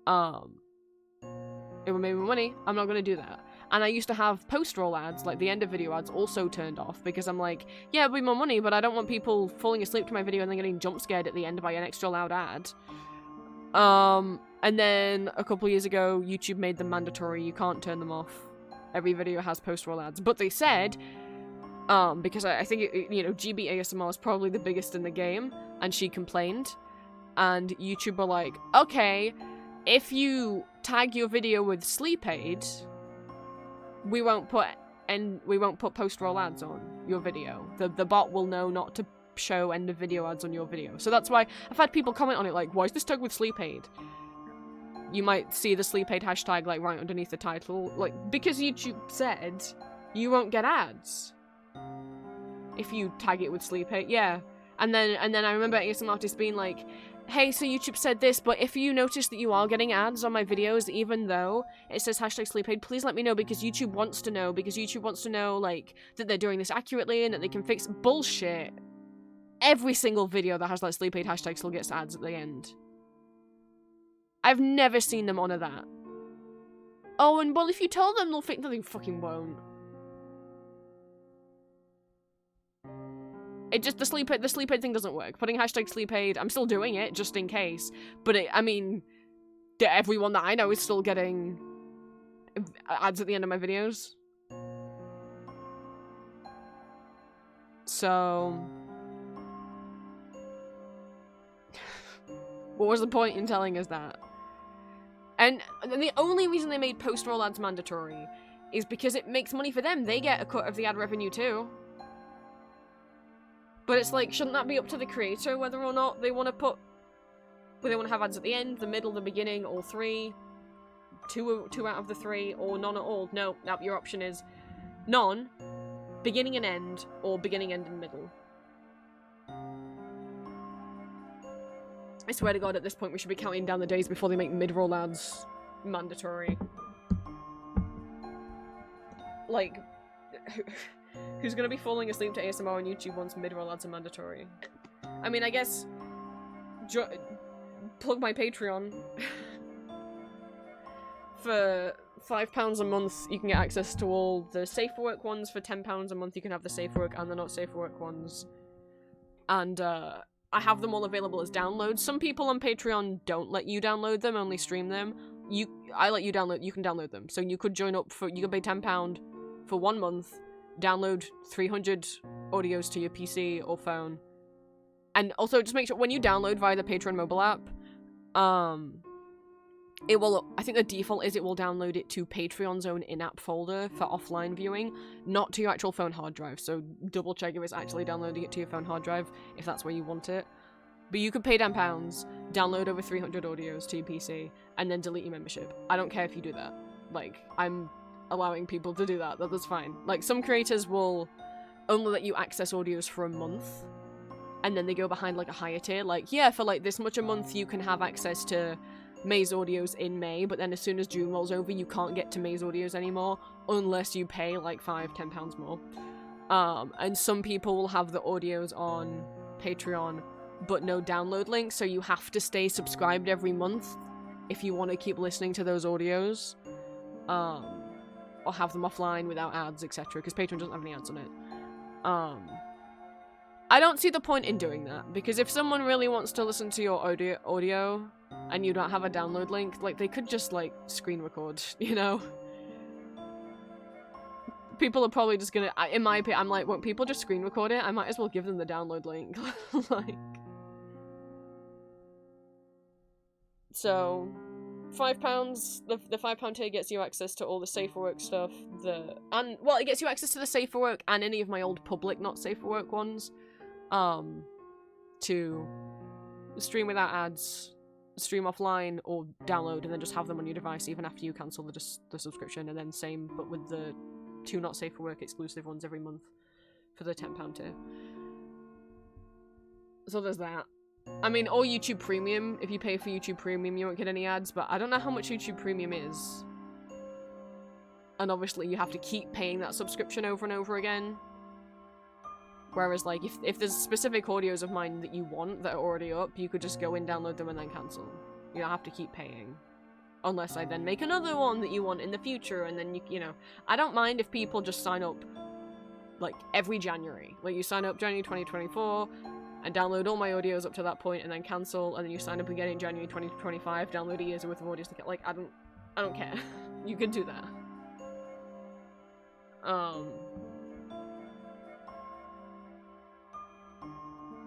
It would make me money. I'm not going to do that. And I used to have post-roll ads, like the end of video ads, also turned off because I'm like, yeah, it'll be more money, but I don't want people falling asleep to my video and then getting jump scared at the end by an extra loud ad. And then a couple years ago, YouTube made them mandatory. You can't turn them off. Every video has post-roll ads. But they said, because I think, you know, GB ASMR is probably the biggest in the game, and she complained. And YouTube were like, okay, if you tag your video with sleep aid, we won't put post-roll ads on your video. The bot will know not to show end of video ads on your video. So that's why I've had people comment on it like, why is this tagged with sleep aid? You might see the sleep aid hashtag like right underneath the title, like because YouTube said you won't get ads if you tag it with sleep aid. Yeah. And then I remember some artists being like, hey, so YouTube said this, but if you notice that you are getting ads on my videos, even though it says hashtag sleep aid, please let me know because YouTube wants to know, like, that they're doing this accurately and that they can fix bullshit. Every single video that has that sleep aid hashtag still gets ads at the end. I've never seen them honor that. Oh, and well, if you tell them, they'll fix it. They fucking won't. It just, the sleep aid thing doesn't work. Putting hashtag sleep aid, I'm still doing it, just in case. But I mean, everyone that I know is still getting ads at the end of my videos. So... what was the point in telling us that? And the only reason they made post-roll ads mandatory is because it makes money for them. They get a cut of the ad revenue too. But it's like, shouldn't that be up to the creator whether or not they want to have ads at the end, the middle, the beginning, all three? Two out of the three, or none at all? No, your option is none, beginning and end, or beginning, end, and middle. I swear to God, at this point we should be counting down the days before they make mid-roll ads mandatory. Like, who's gonna be falling asleep to ASMR on YouTube once mid-roll ads are mandatory? I mean, I guess... plug my Patreon. For £5 a month, you can get access to all the safe for work ones. For £10 a month, you can have the safe for work and the not safe for work ones. And, I have them all available as downloads. Some people on Patreon don't let you download them, only stream them. I let you download, you can download them. So you could join up for, you could pay £10 for 1 month, download 300 audios to your PC or phone. And also, just make sure, when you download via the Patreon mobile app, it will, I think the default is it will download it to Patreon's own in-app folder for offline viewing, not to your actual phone hard drive. So double check if it's actually downloading it to your phone hard drive, if that's where you want it. But you could pay £10, download over 300 audios to your PC, and then delete your membership. I don't care if you do that. Like, I'm allowing people to do that. That's fine. Like, some creators will only let you access audios for a month, and then they go behind like a higher tier. Like, yeah, for like this much a month you can have access to May's audios in May, but then as soon as June rolls over, you can't get to May's audios anymore unless you pay like £5-10 more. And some people will have the audios on Patreon, but no download link, so you have to stay subscribed every month if you want to keep listening to those audios. Or have them offline without ads, etc., because Patreon doesn't have any ads on it. I don't see the point in doing that, because if someone really wants to listen to your audio and you don't have a download link, like, they could just, like, screen record, you know? People are probably just gonna, in my opinion, I'm like, won't people just screen record it? I might as well give them the download link. Like... So, £5, the £5 tier gets you access to all the safe for work stuff, it gets you access to the safe for work and any of my old public not safe for work ones, to stream without ads, stream offline, or download and then just have them on your device even after you cancel the subscription, and then same but with the 2 not safe for work exclusive ones every month for the £10 tier. So there's that. I mean, or YouTube Premium. If you pay for YouTube Premium, you won't get any ads, but I don't know how much YouTube Premium is. And obviously, you have to keep paying that subscription over and over again. Whereas, like, if there's specific audios of mine that you want that are already up, you could just go in, download them, and then cancel. You don't have to keep paying. Unless I then make another one that you want in the future, and then you know. I don't mind if people just sign up, like, every January. Like, you sign up January 2024, and download all my audios up to that point, and then cancel, and then you sign up again in January 2025, download a year's worth of audios to get, like, I don't care. You can do that.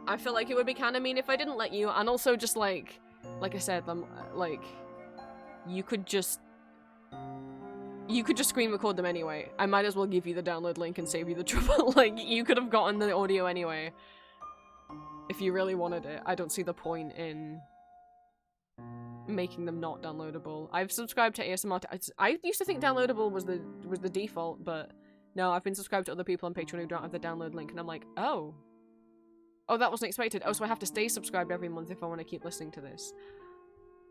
I feel like it would be kind of mean if I didn't let you, and also just, like I said, like, you could just screen record them anyway. I might as well give you the download link and save you the trouble. Like, you could have gotten the audio anyway. If you really wanted it. I don't see the point in making them not downloadable. I've subscribed to ASMR. I used to think downloadable was the default, but no, I've been subscribed to other people on Patreon who don't have the download link, and I'm like, oh, that wasn't expected. Oh, so I have to stay subscribed every month if I want to keep listening to this.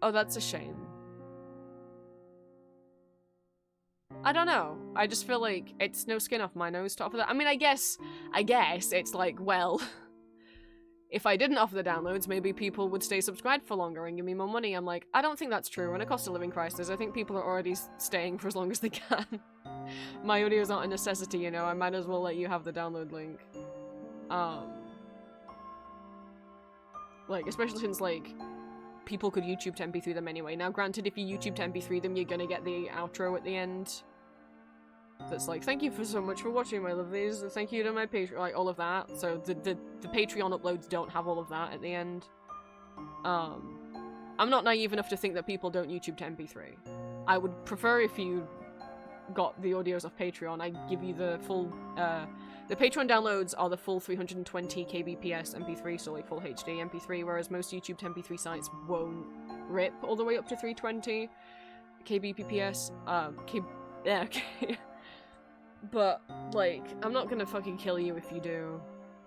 Oh, that's a shame. I don't know. I just feel like it's no skin off my nose to offer that. I mean, I guess it's like, well, if I didn't offer the downloads, maybe people would stay subscribed for longer and give me more money. I'm like, I don't think that's true. In a cost of living crisis, I think people are already staying for as long as they can. My audios aren't a necessity, you know. I might as well let you have the download link. Like, especially since, like, people could YouTube to MP3 them anyway. Now, granted, if you YouTube to MP3 them, you're gonna get the outro at the end. That's like, thank you so much for watching, my lovelies. Thank you to my Patreon, like, all of that. So the Patreon uploads don't have all of that at the end. I'm not naive enough to think that people don't YouTube to MP3. I would prefer if you got the audios off Patreon. I give you the full, the Patreon downloads are the full 320 kbps MP3, so like full HD MP3, whereas most YouTube to MP3 sites won't rip all the way up to 320 kbps. Yeah, okay. But, like, I'm not gonna fucking kill you if you do.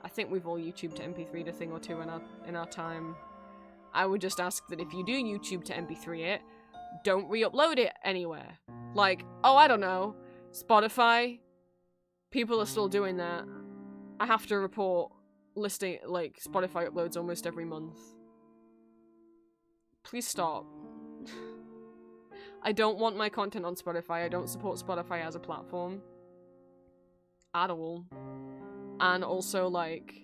I think we've all YouTube to MP3'd a thing or two in our time. I would just ask that if you do YouTube to MP3 it, don't re-upload it anywhere. Like, oh, I don't know, Spotify? People are still doing that. I have to report listing, like, Spotify uploads almost every month. Please stop. I don't want my content on Spotify. I don't support Spotify as a platform. At all. And also, like,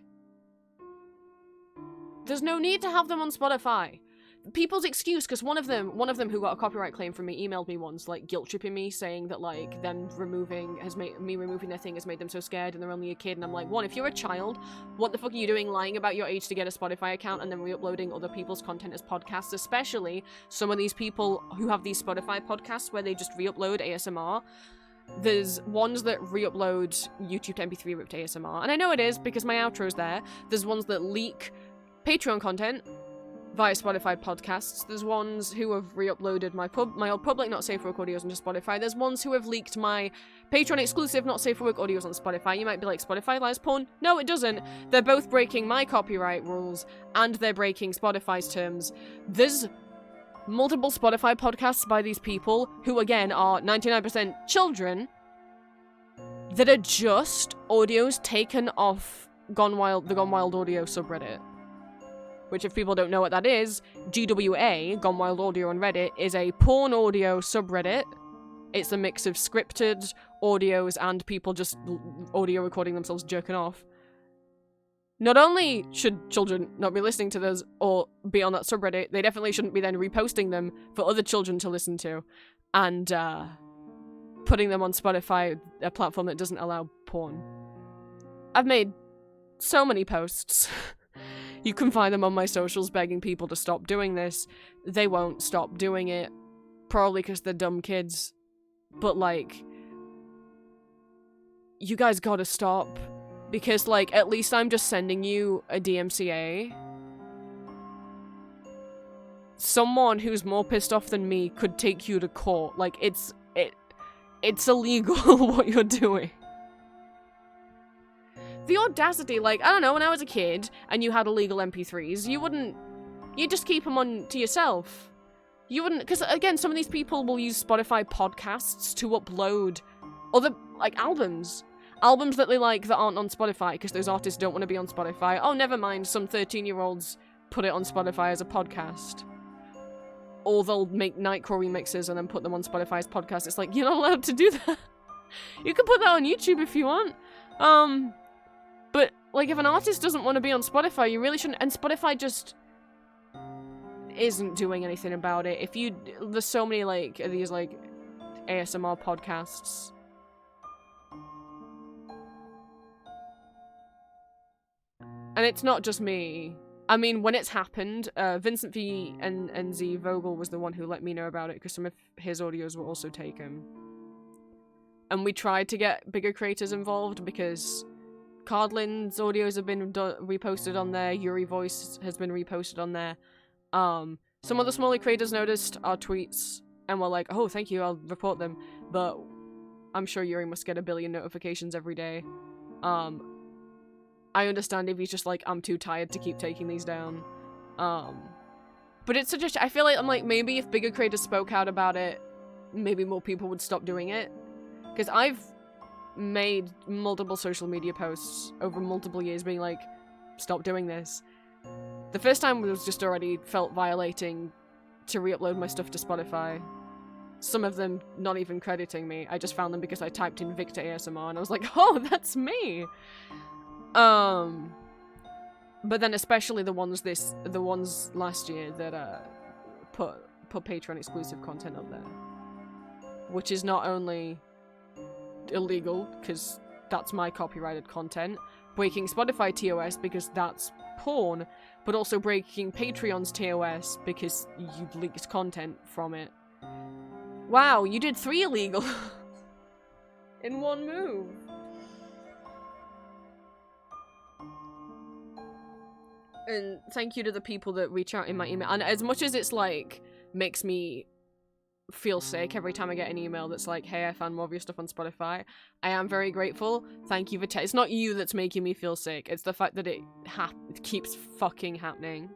there's no need to have them on Spotify. People's excuse, because one of them who got a copyright claim from me emailed me once, like, guilt tripping me, saying that, like, them removing their thing has made them so scared and they're only a kid. And I'm like, one, if you're a child, what the fuck are you doing lying about your age to get a Spotify account and then re-uploading other people's content as podcasts, especially some of these people who have these Spotify podcasts where they just re-upload ASMR. There's ones that re-upload YouTube to MP3 ripped ASMR, and I know it is because my outro's there. There's ones that leak Patreon content via Spotify podcasts. There's ones who have re-uploaded my old public not safe for work audios onto Spotify. There's ones who have leaked my Patreon exclusive not safe for work audios on Spotify. You might be like, Spotify allows porn? No, it doesn't. They're both breaking my copyright rules, and they're breaking Spotify's terms. There's multiple Spotify podcasts by these people, who again are 99% children, that are just audios taken off the Gone Wild audio subreddit. Which, if people don't know what that is, GWA, Gone Wild Audio on Reddit, is a porn audio subreddit. It's a mix of scripted audios and people just audio recording themselves jerking off. Not only should children not be listening to those or be on that subreddit, they definitely shouldn't be then reposting them for other children to listen to. And, putting them on Spotify, a platform that doesn't allow porn. I've made so many posts. You can find them on my socials begging people to stop doing this. They won't stop doing it. Probably because they're dumb kids. But, like, you guys gotta stop. Because, like, at least I'm just sending you a DMCA. Someone who's more pissed off than me could take you to court. Like, it's illegal what you're doing. The audacity, like, I don't know, when I was a kid and you had illegal MP3s, you'd just keep them on to yourself. You wouldn't, because again, some of these people will use Spotify podcasts to upload other, like, albums that they like that aren't on Spotify, because those artists don't want to be on Spotify. Oh, never mind, some 13-year-olds put it on Spotify as a podcast. Or they'll make Nightcore remixes and then put them on Spotify as podcasts. It's like, you're not allowed to do that. You can put that on YouTube if you want. But, like, if an artist doesn't want to be on Spotify, you really shouldn't. And Spotify just isn't doing anything about it. There's so many, like, these, like, ASMR podcasts. And it's not just me. I mean, when it's happened, Vincent V and Z Vogel was the one who let me know about it, because some of his audios were also taken. And we tried to get bigger creators involved, because Cardlin's audios have been reposted on there, Yuri Voice has been reposted on there. Some other smaller creators noticed our tweets, and were like, oh, thank you, I'll report them. But I'm sure Yuri must get 1 billion notifications every day. I understand if he's just like, I'm too tired to keep taking these down. But it's such a... I feel like, I'm like, maybe if bigger creators spoke out about it, maybe more people would stop doing it. Because I've made multiple social media posts over multiple years being like, stop doing this. The first time was just already felt violating to re-upload my stuff to Spotify. Some of them not even crediting me. I just found them because I typed in Victor ASMR and I was like, oh, that's me! But then especially the ones last year that put Patreon exclusive content up there, which is not only illegal because that's my copyrighted content, breaking Spotify TOS because that's porn, but also breaking Patreon's TOS because you leaked content from it. Wow, you did 3 illegal in one move. And thank you to the people that reach out in my email. And as much as it's like, makes me feel sick every time I get an email that's like, hey, I found more of your stuff on Spotify, I am very grateful. Thank you for it's not you that's making me feel sick. It's the fact that it keeps fucking happening.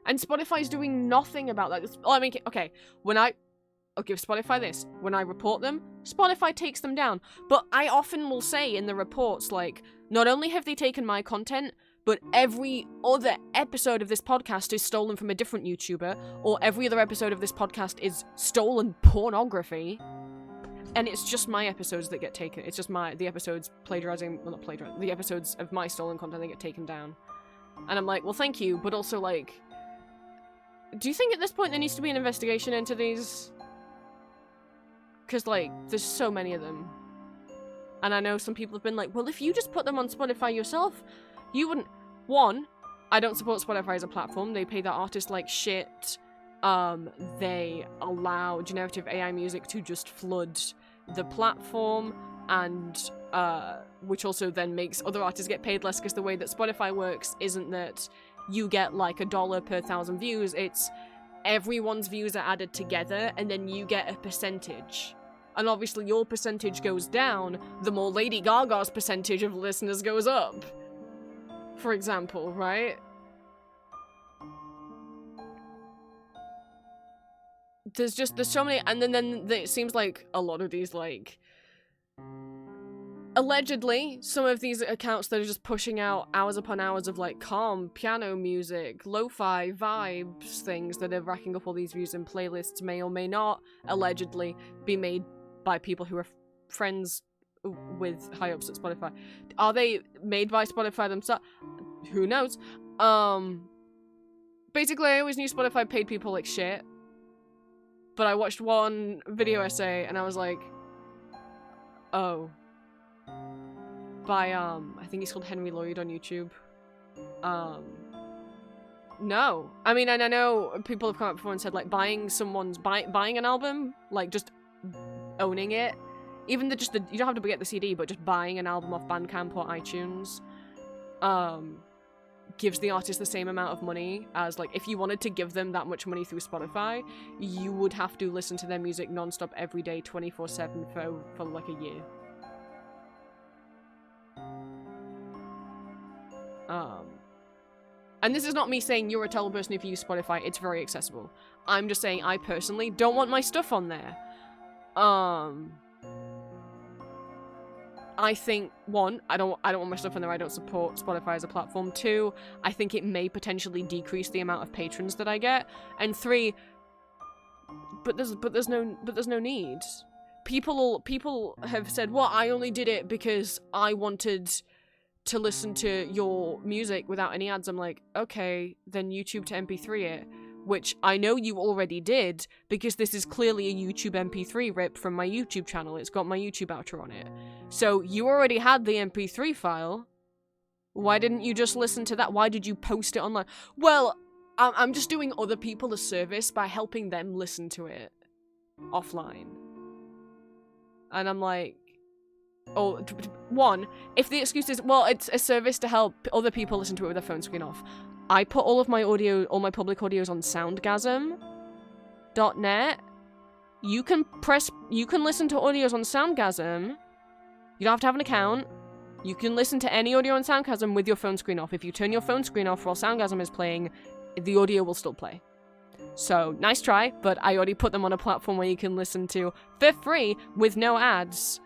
And Spotify's doing nothing about that. I mean, okay, I'll give Spotify this. When I report them, Spotify takes them down. But I often will say in the reports, like, not only have they taken my content, but every other episode of this podcast is stolen from a different YouTuber, or every other episode of this podcast is stolen pornography, and it's just my episodes that get taken. It's just the episodes plagiarizing, well, not plagiarizing, the episodes of my stolen content that get taken down. And I'm like, well, thank you, but also, like, do you think at this point there needs to be an investigation into these? Because, like, there's so many of them. And I know some people have been like, well, if you just put them on Spotify yourself, you wouldn't... One, I don't support Spotify as a platform. They pay their artists like shit. They allow generative AI music to just flood the platform, and which also then makes other artists get paid less, because the way that Spotify works isn't that you get like $1 per 1,000 views. It's everyone's views are added together, and then you get a percentage. And obviously your percentage goes down, the more Lady Gaga's percentage of listeners goes up. For example, right? There's so many, and then it seems like a lot of these, like, allegedly, some of these accounts that are just pushing out hours upon hours of, like, calm piano music, lo-fi vibes, things that are racking up all these views in playlists may or may not, allegedly, be made by people who are friends with high-ups at Spotify. Are they made by Spotify themselves? Who knows? Basically, I always knew Spotify paid people like shit. But I watched one video essay and I was like, oh. By, I think he's called Henry Lloyd on YouTube. No. I mean, and I know people have come up before and said, like, buying an album, like, just owning it, even you don't have to get the CD, but just buying an album off Bandcamp or iTunes, gives the artist the same amount of money as, like, if you wanted to give them that much money through Spotify, you would have to listen to their music non-stop every day, 24/7 for like a year. And this is not me saying you're a terrible person if you use Spotify, it's very accessible. I'm just saying I personally don't want my stuff on there. I think, one, I don't want my stuff on there, I don't support Spotify as a platform. Two, I think it may potentially decrease the amount of patrons that I get. And three, but there's no need. People have said, well, I only did it because I wanted to listen to your music without any ads. I'm like, okay, then YouTube to MP3 it. Which I know you already did, because this is clearly a YouTube MP3 rip from my YouTube channel. It's got my YouTube outro on it. So you already had the MP3 file. Why didn't you just listen to that? Why did you post it online? Well, I'm just doing other people a service by helping them listen to it offline. And I'm like, oh, one, if the excuse is, well, it's a service to help other people listen to it with their phone screen off. I put all my public audios on soundgasm.net. You can listen to audios on Soundgasm. You don't have to have an account. You can listen to any audio on Soundgasm with your phone screen off. If you turn your phone screen off while Soundgasm is playing, the audio will still play. So, nice try, but I already put them on a platform where you can listen to for free with no ads.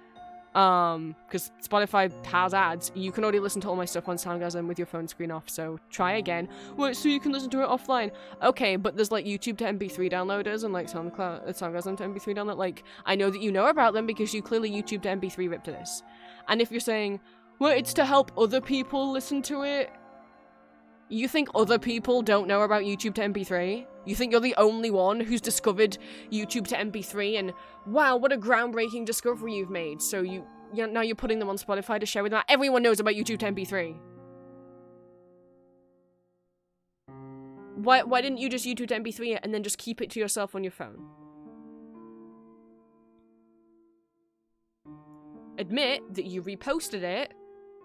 Because Spotify has ads. You can already listen to all my stuff on Soundgasm with your phone screen off, so try again. Wait, so you can listen to it offline. Okay, but there's like YouTube to MP3 downloaders and like Soundgasm to MP3 download. Like, I know that you know about them because you clearly YouTube to MP3 ripped this. And if you're saying, well, it's to help other people listen to it, you think other people don't know about YouTube to MP3? You think you're the only one who's discovered YouTube to MP3 and, wow, what a groundbreaking discovery you've made. So now you're putting them on Spotify to share with them. Everyone knows about YouTube to MP3. Why didn't you just YouTube to MP3 it and then just keep it to yourself on your phone? Admit that you reposted it,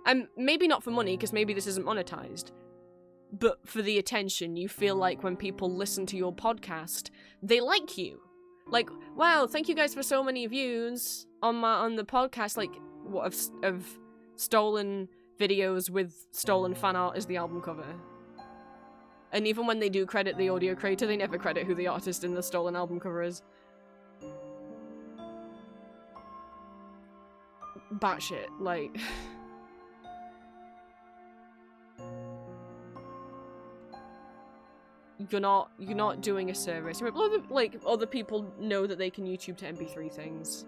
and maybe not for money, because maybe this isn't monetized, but for the attention. You feel like when people listen to your podcast, they like you. Like, wow, thank you guys for so many views on the podcast. Like, what of stolen videos with stolen fan art as the album cover. And even when they do credit the audio creator, they never credit who the artist in the stolen album cover is. Batshit, like... You're not doing a service. Other people know that they can YouTube to MP3 things.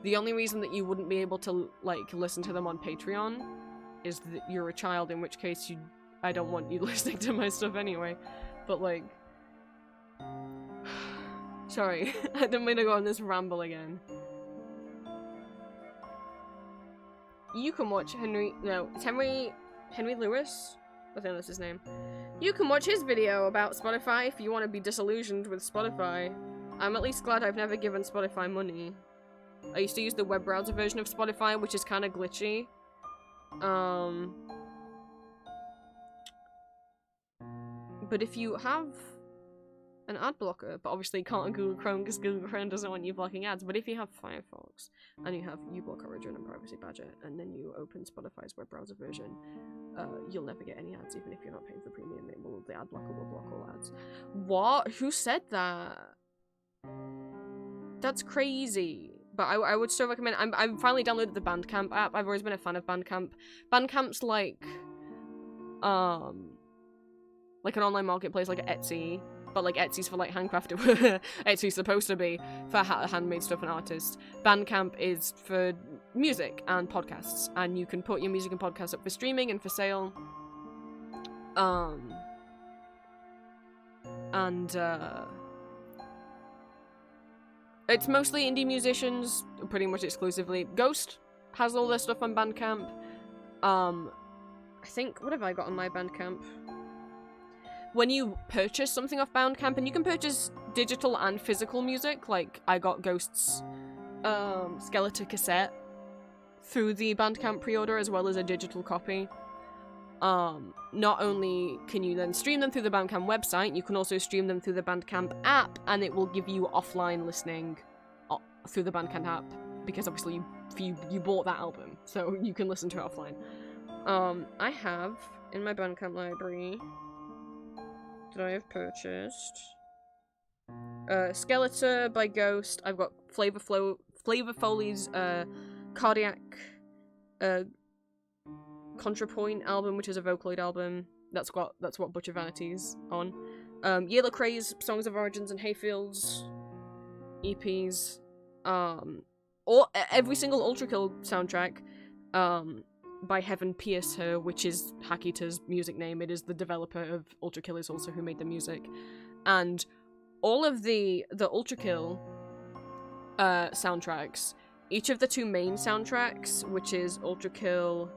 The only reason that you wouldn't be able to, like, listen to them on Patreon is that you're a child, in which case I don't want you listening to my stuff anyway. But, like... Sorry, I didn't mean to go on this ramble again. You can watch Henry Lewis? I think that's his name. You can watch his video about Spotify if you want to be disillusioned with Spotify. I'm at least glad I've never given Spotify money. I used to use the web browser version of Spotify, which is kind of glitchy. But if you have an ad blocker, but obviously you can't on Google Chrome because Google Chrome doesn't want you blocking ads, but if you have Firefox and you have uBlock Origin and Privacy Badger, and then you open Spotify's web browser version, you'll never get any ads even if you're not paying for premium. The ad blocker will block all ads. What? Who said that? That's crazy. But I would still recommend. I'm finally downloaded the Bandcamp app. I've always been a fan of Bandcamp. Bandcamp's like an online marketplace, like Etsy, but like Etsy's for like handcrafted. Etsy's supposed to be for handmade stuff and artists. Bandcamp is for music and podcasts, and you can put your music and podcasts up for streaming and for sale. It's mostly indie musicians, pretty much exclusively. Ghost has all their stuff on Bandcamp. I think, what have I got on my Bandcamp? When you purchase something off Bandcamp, and you can purchase digital and physical music, like I got Ghost's Skeletor cassette through the Bandcamp pre-order as well as a digital copy. Not only can you then stream them through the Bandcamp website, you can also stream them through the Bandcamp app, and it will give you offline listening through the Bandcamp app, because obviously you bought that album, so you can listen to it offline. I have, in my Bandcamp library, that I have purchased, Skeletor by Ghost. I've got Flavor Foley's, Cardiac, Contrapoint album, which is a Vocaloid album. That's what Butcher Vanity's on. Yellow Craze, Songs of Origins and Hayfields EPs. Every single Ultra Kill soundtrack by Heaven Pierce Her, which is Hakita's music name. It is the developer of Ultra Kill is also who made the music. And all of the Ultra Kill soundtracks, each of the two main soundtracks, which is Ultra Kill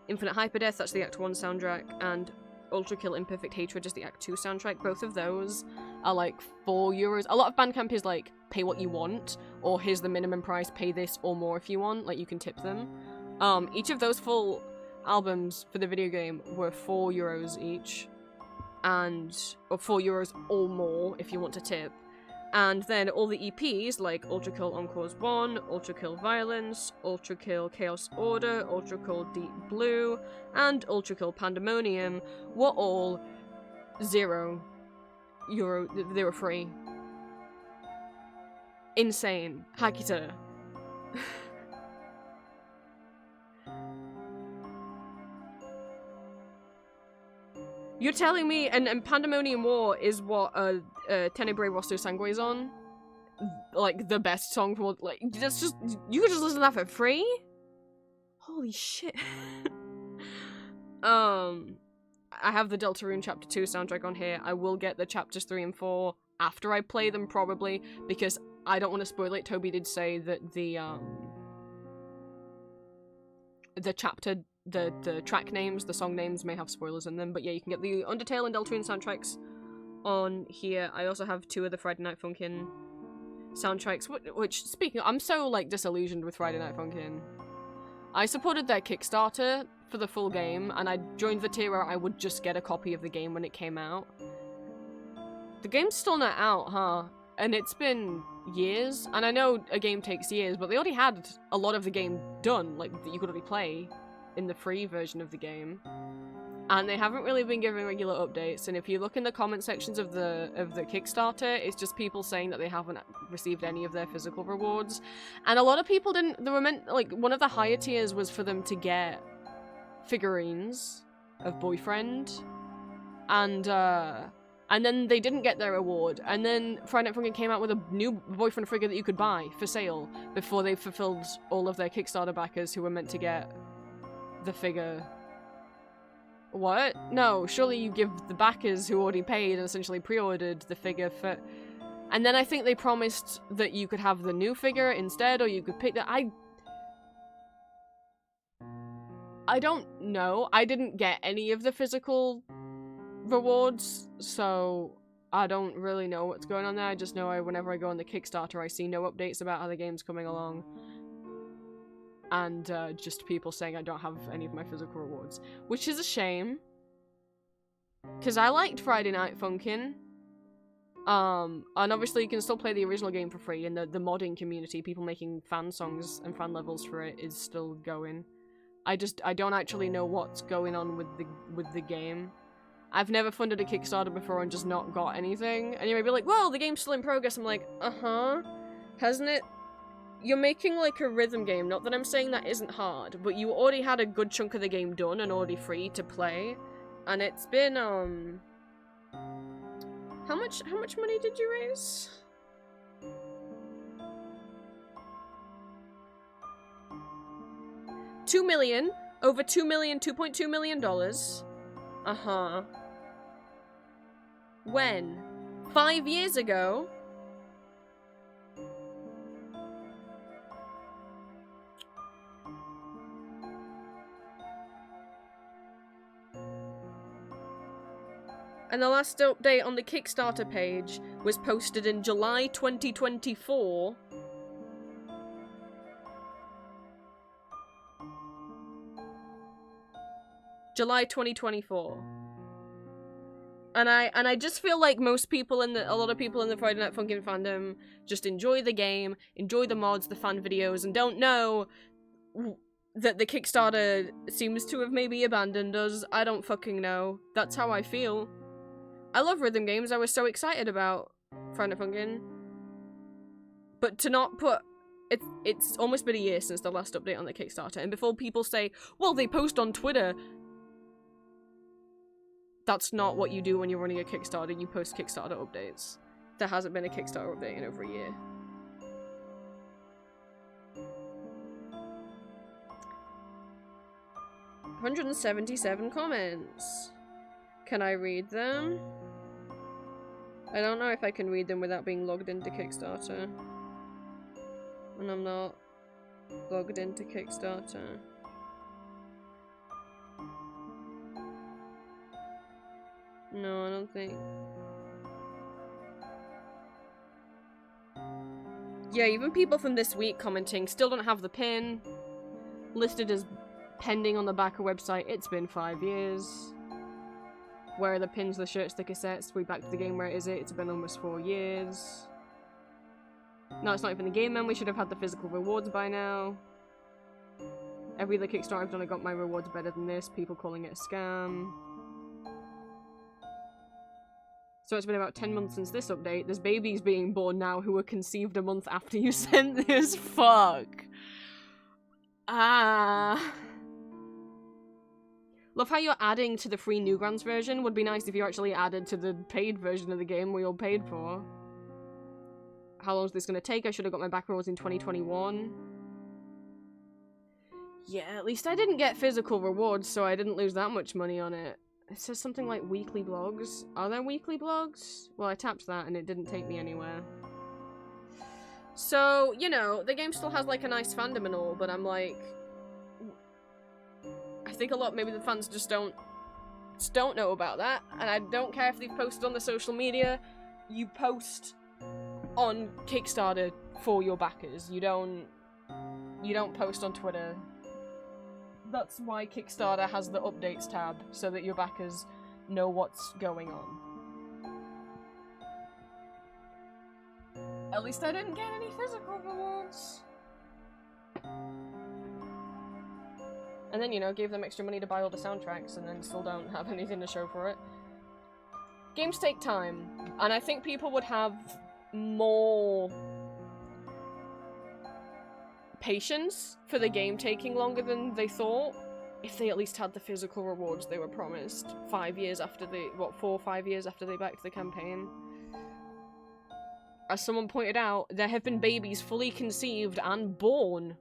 Infinite Hyperdeath, that's the Act 1 soundtrack, and Ultra Kill Imperfect Hatred is the Act 2 soundtrack. Both of those are like €4. A lot of Bandcamp is like, pay what you want, or here's the minimum price, pay this or more if you want, like you can tip them. Each of those full albums for the video game were €4 each, or €4 or more if you want to tip. And then all the EPs, like Ultra Kill Encores 1, Ultra Kill Violence, Ultra Kill Chaos Order, Ultra Kill Deep Blue, and Ultra Kill Pandemonium, were all €0. They were free. Insane. Hakita. You're telling me, and Pandemonium War is what Tenebrae Rosso Sangue's on? Like, the best song for, like, that's just, you could just listen to that for free? Holy shit. I have the Deltarune Chapter 2 soundtrack on here. I will get the Chapters 3 and 4 after I play them, probably, because I don't want to spoil it. Toby did say that the chapter, the track names, the song names may have spoilers in them, but yeah, you can get the Undertale and Deltarune soundtracks on here. I also have 2 of the Friday Night Funkin' soundtracks, which, speaking of, I'm so, like, disillusioned with Friday Night Funkin'. I supported their Kickstarter for the full game, and I joined the tier where I would just get a copy of the game when it came out. The game's still not out, huh? And it's been years, and I know a game takes years, but they already had a lot of the game done, like, that you could already play in the free version of the game. And they haven't really been giving regular updates, and if you look in the comment sections of the Kickstarter, it's just people saying that they haven't received any of their physical rewards. And a lot of people didn't, they were meant, like, one of the higher tiers was for them to get figurines of Boyfriend, and then they didn't get their reward, and then Friday Night Funkin' came out with a new Boyfriend figure that you could buy for sale before they fulfilled all of their Kickstarter backers who were meant to get the figure. What? No, surely you give the backers who already paid and essentially pre-ordered the figure for... And then I think they promised that you could have the new figure instead, or you could pick the... I don't know. I didn't get any of the physical rewards, so I don't really know what's going on there. I just know whenever I go on the Kickstarter, I see no updates about how the game's coming along. And just people saying I don't have any of my physical rewards. Which is a shame. Because I liked Friday Night Funkin'. And obviously you can still play the original game for free, and the modding community, people making fan songs and fan levels for it, is still going. I don't actually know what's going on with the game. I've never funded a Kickstarter before and just not got anything. And you may be like, well, the game's still in progress. I'm like, uh-huh. Hasn't it? You're making like a rhythm game. Not that I'm saying that isn't hard, but you already had a good chunk of the game done and already free to play. And it's been, how much money did you raise? $2 million. Over $2 million, $2.2 million. Uh-huh. When? 5 years ago? And the last update on the Kickstarter page was posted in July 2024. July 2024. And I just feel like most people a lot of people in the Friday Night Funkin' fandom just enjoy the game, enjoy the mods, the fan videos, and don't know that the Kickstarter seems to have maybe abandoned us. I don't fucking know. That's how I feel. I love rhythm games. I was so excited about Friday Night Funkin'. But to not put... It's almost been a year since the last update on the Kickstarter, and before people say, well, they post on Twitter... That's not what you do when you're running a Kickstarter. You post Kickstarter updates. There hasn't been a Kickstarter update in over a year. $177 comments. Can I read them? I don't know if I can read them without being logged into Kickstarter. And I'm not logged into Kickstarter. No, I don't think. Yeah, even people from this week commenting still don't have the pin. Listed as pending on the backer website. It's been 5 years. Where are the pins, the shirts, the cassettes? We back to the game, where is it? It's been almost 4 years. No, it's not even the game, man. We should have had the physical rewards by now. Every other Kickstarter I've done, I got my rewards better than this. People calling it a scam. So it's been about 10 months since this update. There's babies being born now who were conceived a month after you sent this. Fuck. Love how you're adding to the free Newgrounds version. Would be nice if you actually added to the paid version of the game we all paid for. How long is this going to take? I should have got my back rolls in 2021. Yeah, at least I didn't get physical rewards, so I didn't lose that much money on it. It says something like weekly blogs. Are there weekly blogs? Well, I tapped that and it didn't take me anywhere. So, you know, the game still has like a nice fandom and all, but I'm like... I think a lot, maybe the fans just don't know about that, and I don't care if they've posted on the social media. You post on Kickstarter for your backers. You don't post on Twitter. That's why Kickstarter has the updates tab, so that your backers know what's going on. At least I didn't get any physical rewards. And then, you know, gave them extra money to buy all the soundtracks, and then still don't have anything to show for it. Games take time, and I think people would have more patience for the game taking longer than they thought if they at least had the physical rewards they were promised 5 years after they, 4 or 5 years after they backed the campaign. As someone pointed out, there have been babies fully conceived and born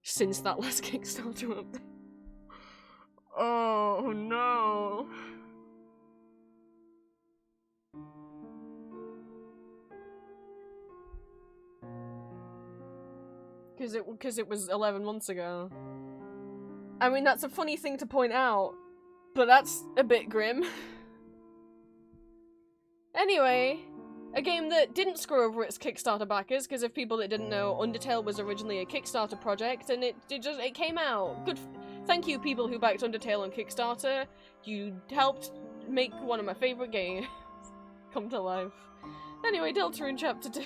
since that last Kickstarter update. Oh no. Because it was 11 months ago. I mean, that's a funny thing to point out, but that's a bit grim. Anyway, a game that didn't screw over its Kickstarter backers, because if people that didn't know, Undertale was originally a Kickstarter project, and it came out. Good. Thank you, people who backed Undertale on Kickstarter. You helped make one of my favorite games come to life. Anyway, Deltarune Chapter 2.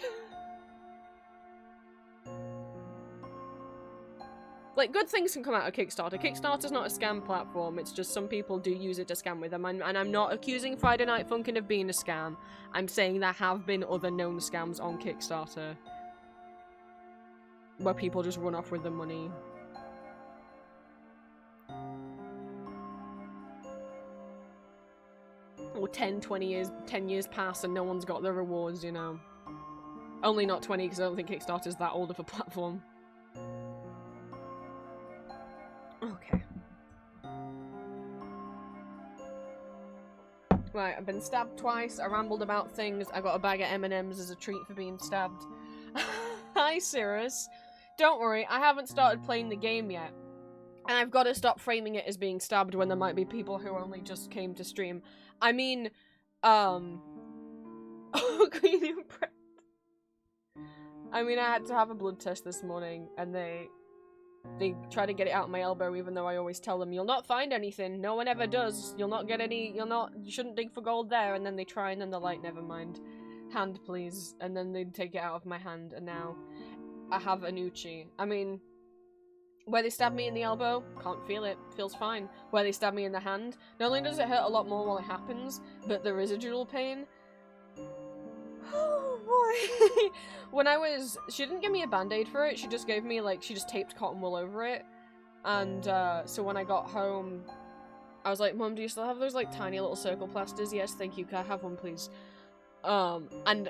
Like, good things can come out of Kickstarter. Kickstarter's not a scam platform, it's just some people do use it to scam with them, and I'm not accusing Friday Night Funkin' of being a scam. I'm saying there have been other known scams on Kickstarter. Where people just run off with the money. Or 10 years pass and no one's got the rewards, you know. Only not 20, because I don't think Kickstarter's that old of a platform. Okay. Right, I've been stabbed twice, I rambled about things, I got a bag of M&Ms as a treat for being stabbed. Hi, Cirrus. Don't worry, I haven't started playing the game yet. And I've got to stop framing it as being stabbed when there might be people who only just came to stream. I mean, oh, Queen Impressed. I mean, I had to have a blood test this morning, and they try to get it out of my elbow, even though I always tell them, you'll not find anything, no one ever does, you'll not get any, you shouldn't dig for gold there, and then they try, and then they're like, never mind, hand please, and then they'd take it out of my hand, and now I have an Uchi. I mean, where they stab me in the elbow, can't feel it, feels fine. Where they stab me in the hand, not only does it hurt a lot more while it happens, but the residual pain, oh boy. When she didn't give me a band-aid for it, she just gave me, like, she just taped cotton wool over it. And, so when I got home, I was like, Mum, do you still have those, like, tiny little circle plasters? Yes, thank you, can I have one, please? And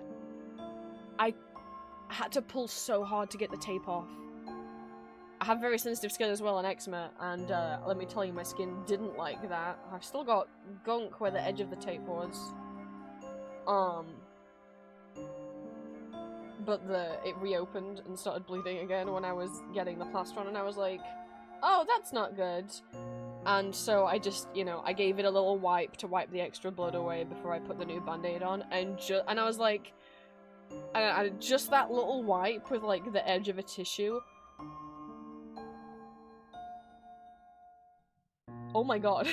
I had to pull so hard to get the tape off. I have very sensitive skin as well, and eczema, and, let me tell you, my skin didn't like that. I've still got gunk where the edge of the tape was. But it reopened and started bleeding again when I was getting the plaster on, and I was like, oh, that's not good. And so I just, you know, I gave it a little wipe to wipe the extra blood away before I put the new band-aid on, and I was like, just that little wipe with, like, the edge of a tissue. Oh my god.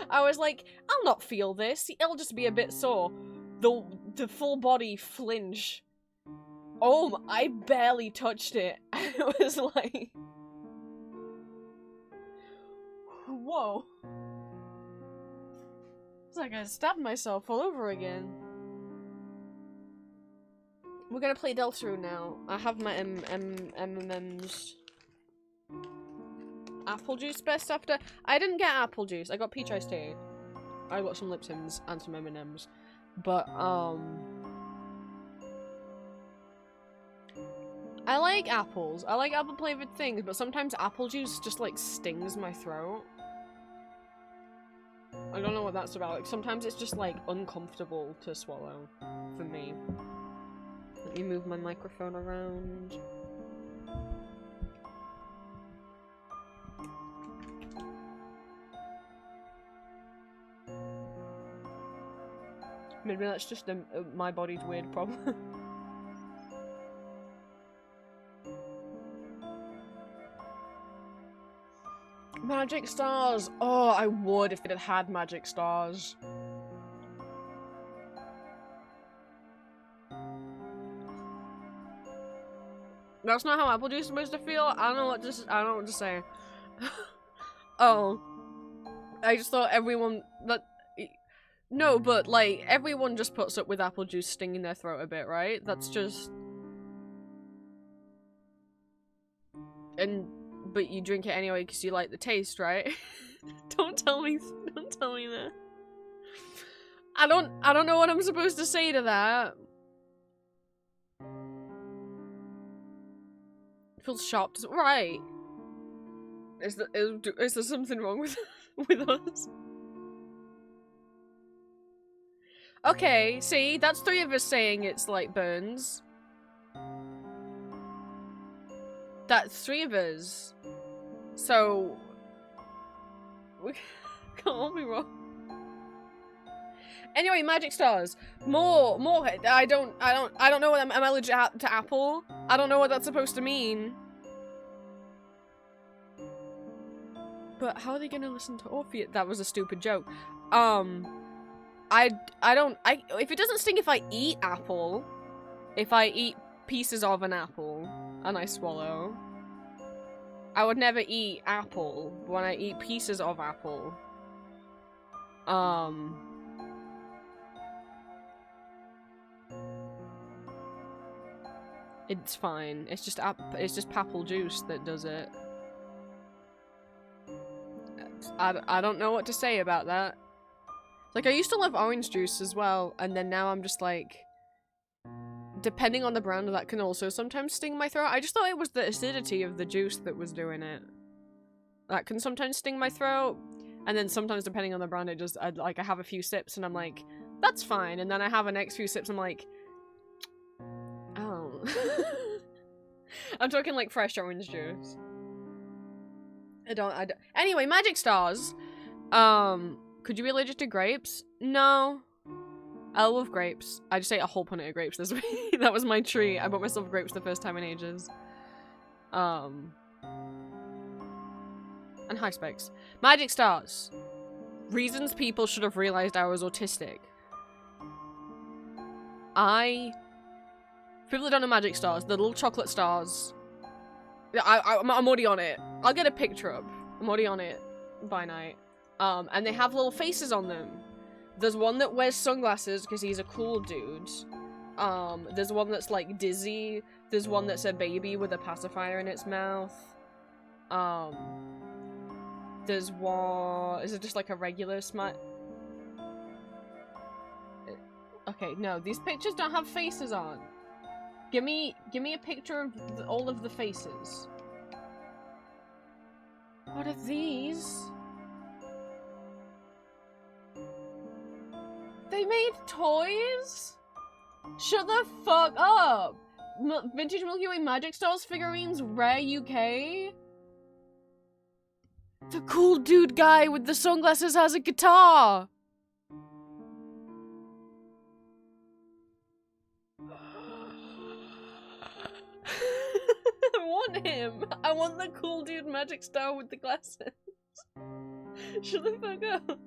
I was like, I'll not feel this, it'll just be a bit sore. The full body flinch. Oh, I barely touched it. It was like... Whoa. It's like I stabbed myself all over again. We're gonna play Deltarune now. I have my M&Ms. Apple juice best after? I didn't get apple juice. I got peach iced tea. I got some Lipton's and some M&Ms. But, I like apples. I like apple flavored things, but sometimes apple juice just, like, stings my throat. I don't know what that's about. Like, sometimes it's just, like, uncomfortable to swallow for me. Let me move my microphone around. Maybe that's just my body's weird problem. Magic stars! Oh, I would if it had magic stars. That's not how apple juice is supposed to feel? I don't know what to say. Oh. I just thought everyone no, but, like, everyone just puts up with apple juice stinging their throat a bit, right? That's just... But you drink it anyway because you like the taste, right? Don't tell me that. I don't know what I'm supposed to say to that. It feels sharp, right? Is there something wrong with us? Okay, see, that's 3 of us saying it's like burns. That's 3 of us. So we can't all be wrong. Anyway, magic stars. More. I don't know what I'm allergic to apple. I don't know what that's supposed to mean. But how are they gonna listen to Orpheus? That was a stupid joke. if it doesn't sting if I eat apple, if I eat pieces of an apple and I swallow, I would never eat apple when I eat pieces of apple. It's fine. It's just papal juice that does it. I don't know what to say about that. Like, I used to love orange juice as well, and then now I'm just like, depending on the brand, that can also sometimes sting my throat. I just thought it was the acidity of the juice that was doing it. That can sometimes sting my throat, and then sometimes depending on the brand, I have a few sips and I'm like, that's fine, and then I have a next few sips, I'm like, oh. I'm talking like fresh orange juice. I don't. Anyway, magic stars. Could you be allergic to grapes? No. I love grapes. I just ate a whole punnet of grapes this week. That was my treat. I bought myself grapes the first time in ages. And high specs. Magic stars. Reasons people should have realized I was autistic. People that don't know magic stars, the little chocolate stars. I'm already on it. I'll get a picture up. I'm already on it by night. And they have little faces on them. There's one that wears sunglasses because he's a cool dude. There's one that's like dizzy. There's one that's a baby with a pacifier in its mouth. There's one... Is it just like a regular smile? Okay, no, these pictures don't have faces on. Give me a picture of all of the faces. What are these? They made toys? Shut the fuck up! Vintage Milky Way Magic Stars figurines, rare UK? The cool dude guy with the sunglasses has a guitar! I want him! I want the cool dude magic star with the glasses. Shut the fuck up.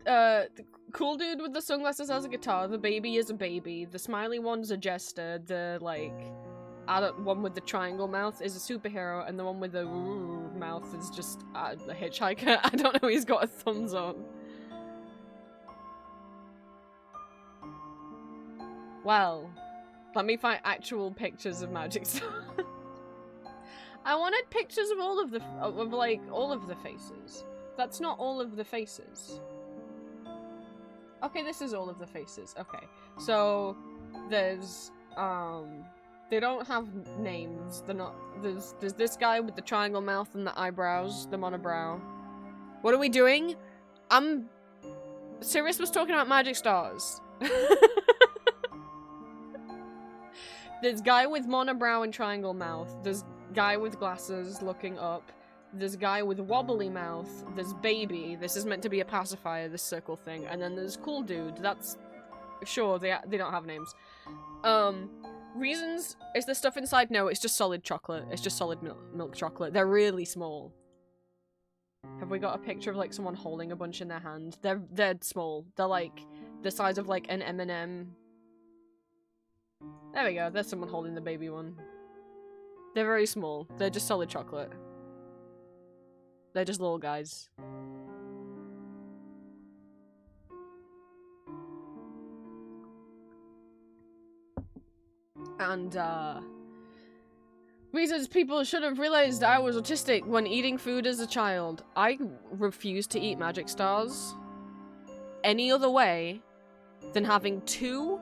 The cool dude with the sunglasses has a guitar, the baby is a baby, the smiley one's a jester, the, like, adult one with the triangle mouth is a superhero, and the one with the mouth is just a hitchhiker. I don't know, he's got a thumbs up. Well, let me find actual pictures of Magic Star. I wanted pictures of all of the, like, all of the faces. That's not all of the faces. Okay, this is all of the faces. Okay, so there's they don't have names. They're not. There's this guy with the triangle mouth and the eyebrows, the monobrow. What are we doing? Sirius was talking about magic stars. There's guy with monobrow and triangle mouth. There's guy with glasses looking up. There's guy with wobbly mouth. There's baby. This is meant to be a pacifier, this circle thing. And then there's cool dude. That's... Sure, they don't have names. Reasons? Is there stuff inside? No, it's just solid chocolate. It's just solid milk chocolate. They're really small. Have we got a picture of, like, someone holding a bunch in their hand? They're small. They're, like, the size of, like, an M&M. There we go. There's someone holding the baby one. They're very small. They're just solid chocolate. They're just little guys. And, reasons people should have realized I was autistic when eating food as a child. I refused to eat Magic Stars any other way than having two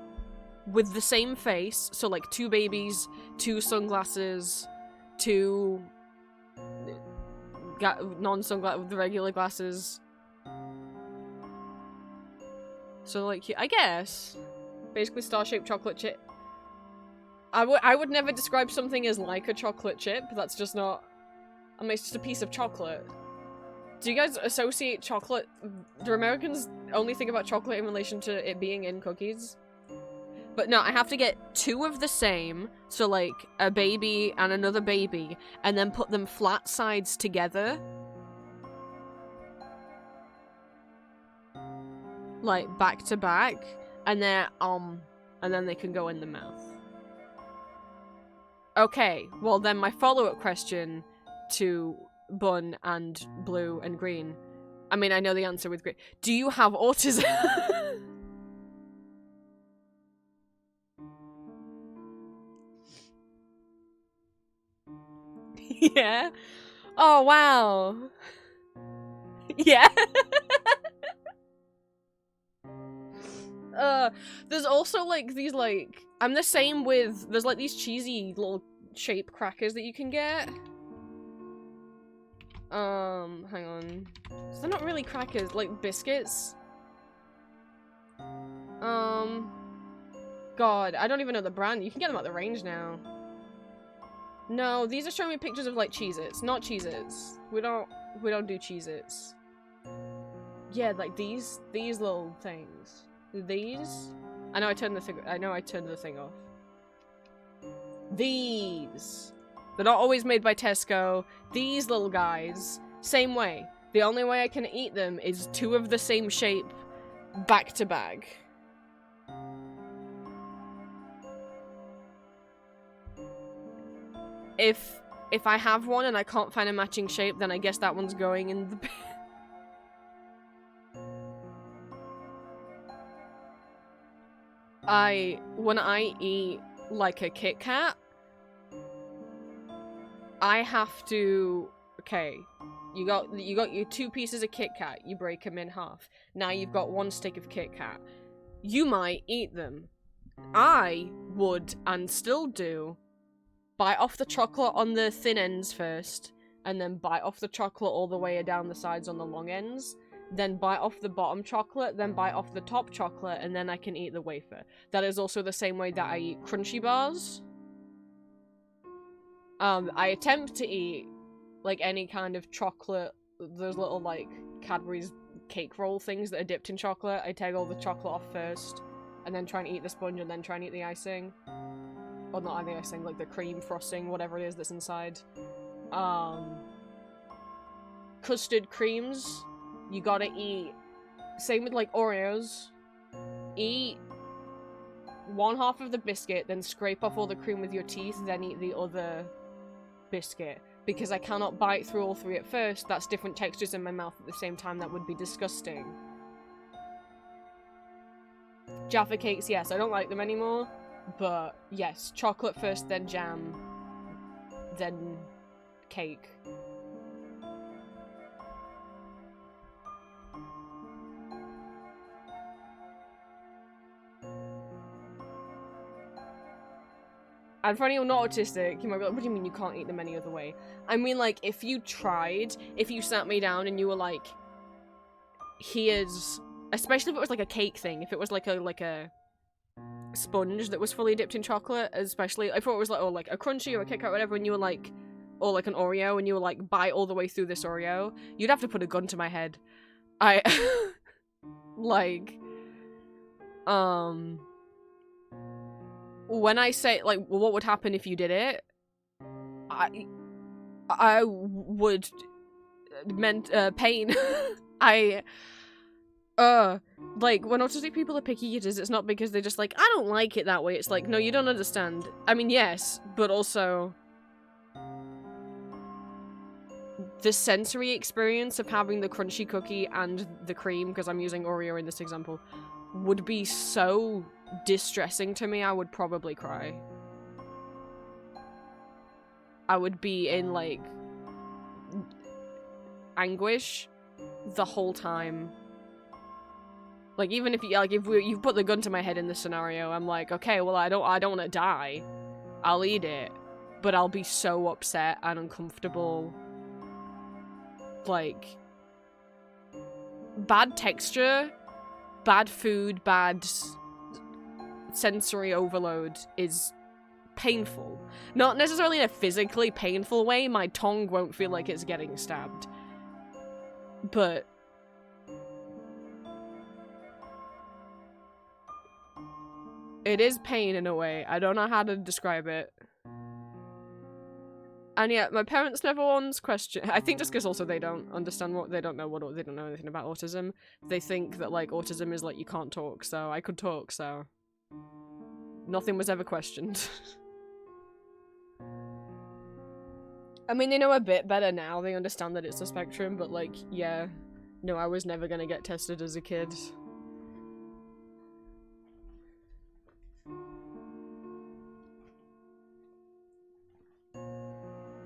with the same face. So, like, two babies, two sunglasses, two... non-sunglasses with the regular glasses. So, like, I guess basically star-shaped chocolate chip. I would never describe something as like a chocolate chip. That's just not... I mean, it's just a piece of chocolate. Do you guys associate chocolate... Do Americans only think about chocolate in relation to it being in cookies? But no, I have to get two of the same, so like a baby and another baby, and then put them flat sides together. like back to back, and then they can go in the mouth. Okay, well then my follow-up question to Bun and Blue and Green. I mean, I know the answer with Green. Do you have autism? Yeah. Oh, wow. Yeah. There's also, like, these, like... I'm the same with... There's, like, these cheesy little shape crackers that you can get. Hang on. So they're not really crackers, like, biscuits. God, I don't even know the brand. You can get them at the range now. No, these are showing me pictures of, like, Cheez-Its. Not Cheez-Its. We don't do Cheez-Its. Yeah, like, these little things. These? I know I turned the thing off. These. They're not always made by Tesco. These little guys. Same way. The only way I can eat them is two of the same shape back to back. If I have one and I can't find a matching shape, then I guess that one's going in the bin. When I eat like a Kit Kat, I have to, okay, you got your 2 pieces of Kit Kat, you break them in half. Now you've got 1 stick of Kit Kat. You might eat them. I would, and still do, bite off the chocolate on the thin ends first, and then bite off the chocolate all the way down the sides on the long ends, then bite off the bottom chocolate, then bite off the top chocolate, and then I can eat the wafer. That is also the same way that I eat crunchy bars. I attempt to eat, like, any kind of chocolate, those little, like, Cadbury's cake roll things that are dipped in chocolate. I take all the chocolate off first, and then try and eat the sponge, and then try and eat the icing. Well, not the icing, like the cream, frosting, whatever it is that's inside. Custard creams, you gotta eat. Same with, like, Oreos. Eat 1/2 of the biscuit, then scrape off all the cream with your teeth, then eat the other biscuit. Because I cannot bite through all 3 at first. That's different textures in my mouth at the same time. That would be disgusting. Jaffa cakes, yes, I don't like them anymore. But, yes, chocolate first, then jam, then cake. And for anyone not autistic, you might be like, what do you mean you can't eat them any other way? I mean, like, if you sat me down and you were like, here's... Especially if it was like a cake thing, if it was like a sponge that was fully dipped in chocolate, especially if it was like, oh, like a crunchy or a Kit Kat or whatever, and you were like, or like an Oreo, and you were like, bite all the way through this Oreo, you'd have to put a gun to my head. Like, when I say, like, well, what would happen if you did it, I would meant pain. Like, when autistic people are picky eaters, it's not because they're just like, I don't like it that way. It's like, no, you don't understand. I mean, yes, but also the sensory experience of having the crunchy cookie and the cream, because I'm using Oreo in this example, would be so distressing to me, I would probably cry. I would be in, like, anguish the whole time. Like, even if you put the gun to my head in this scenario, I'm like, okay, well, I don't want to die. I'll eat it, but I'll be so upset and uncomfortable. Like, bad texture, bad food, bad sensory overload is painful. Not necessarily in a physically painful way. My tongue won't feel like it's getting stabbed. But it is pain in a way. I don't know how to describe it. And yeah, my parents never once questioned. I think just because also they don't understand they don't know anything about autism. They think that like autism is like you can't talk, so I could talk, so nothing was ever questioned. I mean, they know a bit better now. They understand that it's a spectrum, but like, yeah, no, I was never gonna get tested as a kid.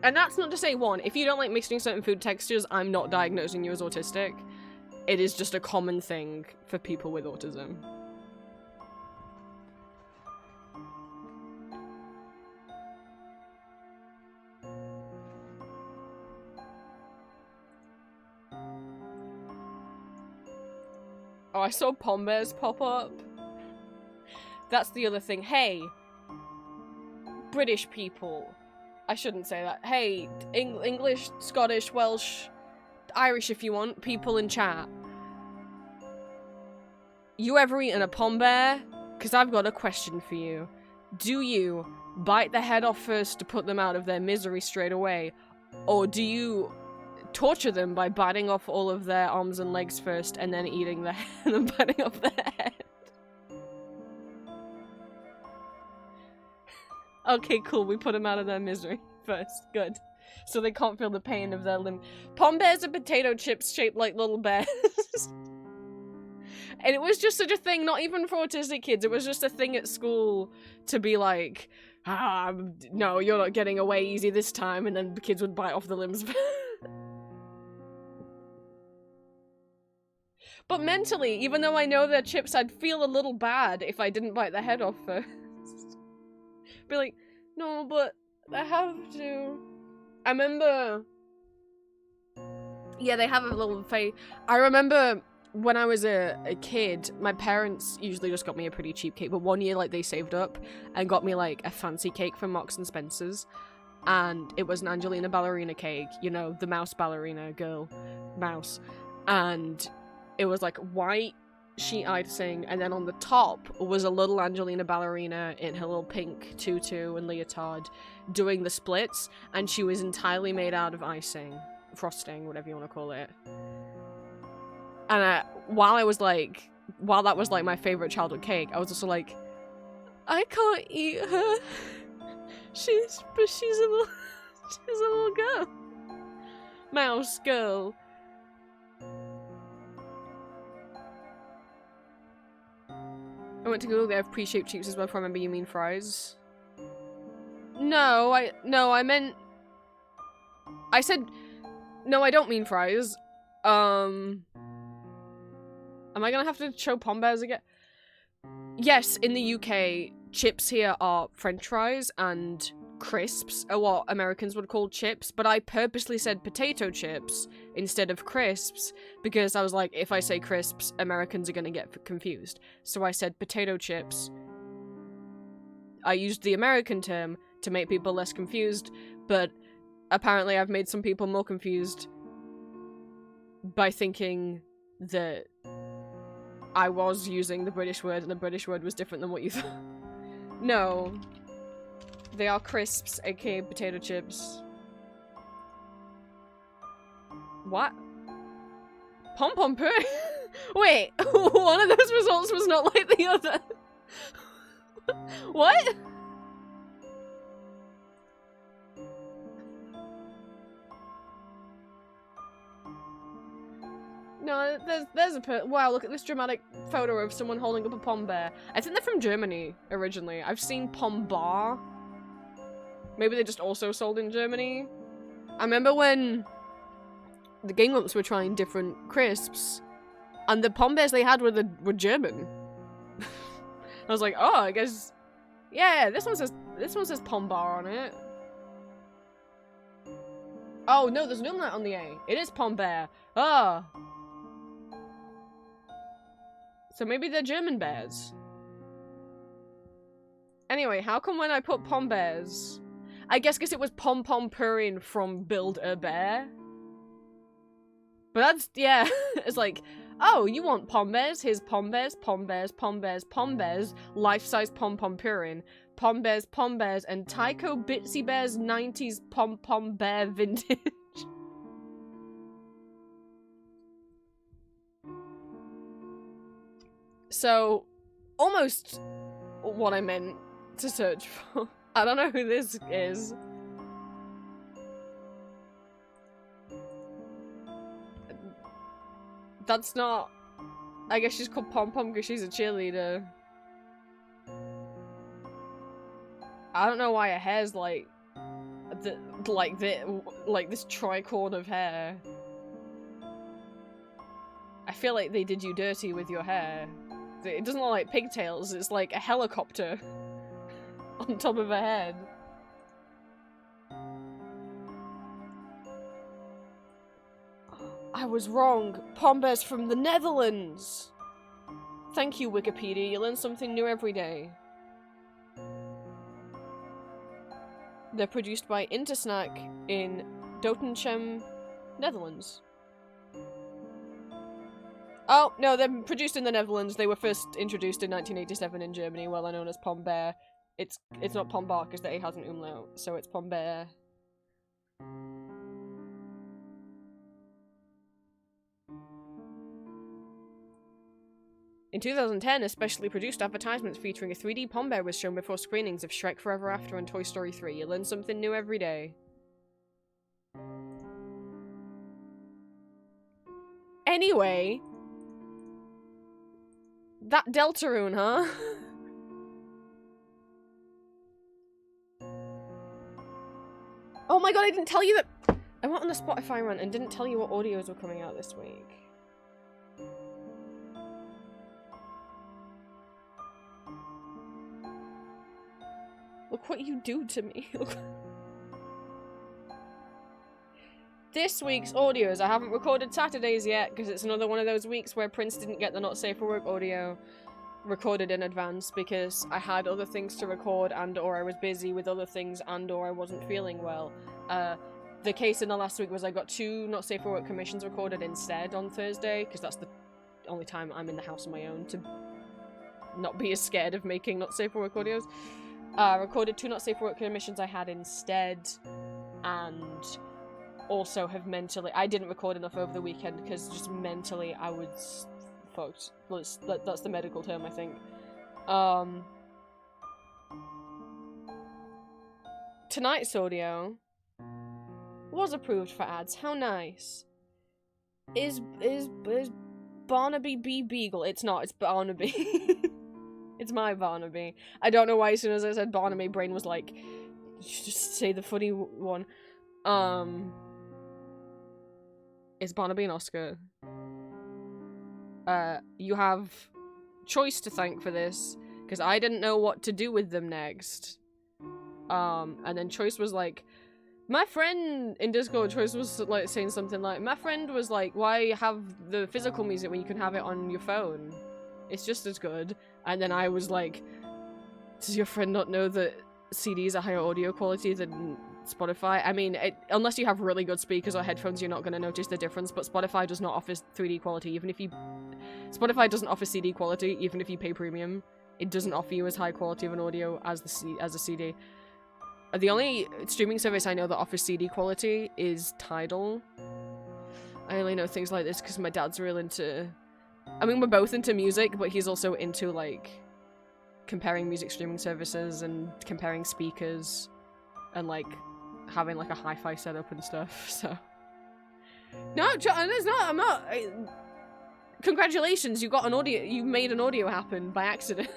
And that's not to say, one, if you don't like mixing certain food textures, I'm not diagnosing you as autistic. It is just a common thing for people with autism. Oh, I saw pom bears pop up. That's the other thing. Hey, British people. I shouldn't say that. Hey, English, Scottish, Welsh, Irish if you want, people in chat. You ever eaten a pom bear? Because I've got a question for you. Do you bite the head off first to put them out of their misery straight away? Or do you torture them by biting off all of their arms and legs first and then eating the head and biting off their head? Okay, cool, we put them out of their misery first. Good. So they can't feel the pain of their limb. Pom bears are potato chips shaped like little bears. And it was just such a thing, not even for autistic kids, it was just a thing at school to be like, no, you're not getting away easy this time, and then the kids would bite off the limbs. But mentally, even though I know they're chips, I'd feel a little bad if I didn't bite the head off first. Be like, no, but I have to. I remember... Yeah, they have a little face. I remember when I was a kid, my parents usually just got me a pretty cheap cake, but one year, like, they saved up and got me, like, a fancy cake from Marks and Spencer's, and it was an Angelina Ballerina cake, you know, the mouse ballerina girl, mouse, and it was, like, white sheet icing, and then on the top was a little Angelina Ballerina in her little pink tutu and leotard doing the splits, and she was entirely made out of icing, frosting, whatever you want to call it. And while that was like my favorite childhood cake, I was also like, I can't eat her. She's a little girl. Mouse girl. I went to Google, they have pre-shaped cheeks as well, if I remember you mean fries. No, I said, no, I don't mean fries. Am I gonna have to show pom bears again? Yes, in the UK, chips here are french fries and crisps are what Americans would call chips, but I purposely said potato chips instead of crisps because I was like, if I say crisps, Americans are gonna get confused. So I said potato chips. I used the American term to make people less confused, but apparently I've made some people more confused by thinking that I was using the British word and the British word was different than what you thought. No. They are crisps, aka potato chips. What? Pom-pom poo? Wait, one of those results was not like the other. What? No, there's a wow, look at this dramatic photo of someone holding up a pom bear. I think they're from Germany, originally. I've seen pom bar. Maybe they just also sold in Germany. I remember when the Game Grumps were trying different crisps, and the pom bears they had were German. I was like, oh, I guess, yeah, this one says pom bar on it. Oh no, there's an umlaut on the A. It is pom bear. Ah. So maybe they're German bears. Anyway, how come when I put pom bears, I guess because it was Pom Pom Purin from Build a Bear? But that's, yeah, it's like, oh, you want pom bears? Here's pom bears, pom bears, pom bears, pom bears, life-size Pom Pom Purin. Pom Bears, and Tycho Bitsy Bear's 90s Pom Pom Bear vintage. So, almost what I meant to search for. I don't know who this is. That's not... I guess she's called Pom Pom because she's a cheerleader. I don't know why her hair's like this tricorn of hair. I feel like they did you dirty with your hair. It doesn't look like pigtails, it's like a helicopter on top of her head. I was wrong. Pom Bear's from the Netherlands. Thank you, Wikipedia. You learn something new every day. They're produced by Intersnack in Doetinchem, Netherlands. Oh, no, they're produced in the Netherlands. They were first introduced in 1987 in Germany, well known as Pom Bear. It's not Pom Bar because the A has an umlaut, so it's Pom Bear. In 2010, a specially produced advertisement featuring a 3D Pom Bear was shown before screenings of Shrek Forever After and Toy Story 3. You learn something new every day. Anyway, that deltarune, huh? Oh my god, I didn't tell you that- I went on a Spotify rant and didn't tell you what audios were coming out this week. Look what you do to me. This week's audios, I haven't recorded Saturdays yet, because it's another one of those weeks where Prince didn't get the Not Safe for Work audio recorded in advance, because I had other things to record and or I was busy with other things and or I wasn't feeling well. The case in the last week was I got 2 Not Safe for Work commissions recorded instead on Thursday, because that's the only time I'm in the house on my own to not be as scared of making Not Safe for Work audios. Recorded 2 Not Safe for Work commissions I had instead, and also have mentally- I didn't record enough over the weekend because just mentally I was fucked. That's the medical term, I think. Tonight's audio was approved for ads. How nice. Is Barnaby B. Beagle? It's not, it's Barnaby. It's my Barnaby. I don't know why as soon as I said Barnaby, brain was like, just say the funny one. Is Barnaby and Oscar? You have Choice to thank for this, because I didn't know what to do with them next. And then Choice was like, my friend in Discord, Choice was like saying something like, my friend was like, why have the physical music when you can have it on your phone? It's just as good. And then I was like, does your friend not know that CDs are higher audio quality than Spotify? I mean, unless you have really good speakers or headphones, you're not going to notice the difference, but Spotify does not offer 3D quality, even if you... Spotify doesn't offer CD quality, even if you pay premium. It doesn't offer you as high quality of an audio as a CD. The only streaming service I know that offers CD quality is Tidal. I only know things like this because my dad's real into... I mean, we're both into music, but he's also into, like, comparing music streaming services and comparing speakers and, like, having, like, a hi-fi setup and stuff, so... No, it's not, I'm not... Congratulations, you got an audio- you made an audio happen by accident.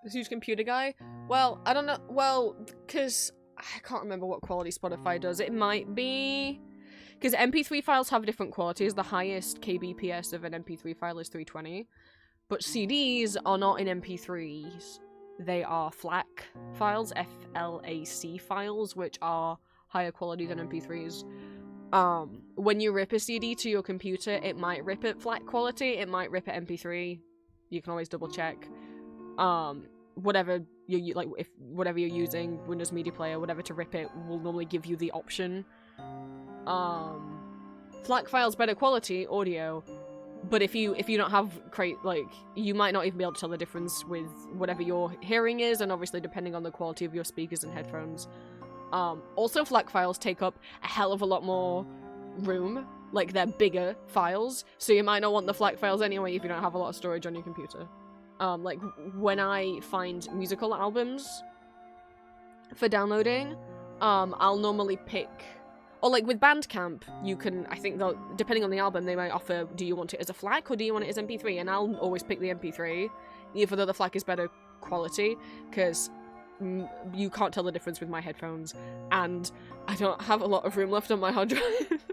This huge computer guy? Well, I don't know- well, because... I can't remember what quality Spotify does. It might be... Because MP3 files have different qualities. The highest kbps of an MP3 file is 320. But CDs are not in MP3s. They are FLAC files, F-L-A-C files, which are higher quality than MP3s. When you rip a CD to your computer, it might rip at FLAC quality, it might rip at MP3. You can always double check. Whatever you like, if whatever you're using, Windows Media Player, whatever to rip it, will normally give you the option. FLAC files better quality audio, but if you don't have you might not even be able to tell the difference with whatever your hearing is, and obviously depending on the quality of your speakers and headphones. Also, FLAC files take up a hell of a lot more room, like they're bigger files, so you might not want the FLAC files anyway if you don't have a lot of storage on your computer. Like when I find musical albums for downloading, I'll normally pick, or like with Bandcamp, you can, I think they'll, depending on the album, they might offer, do you want it as a FLAC or do you want it as MP3? And I'll always pick the MP3, even though the FLAC is better quality, because you can't tell the difference with my headphones, and I don't have a lot of room left on my hard drive.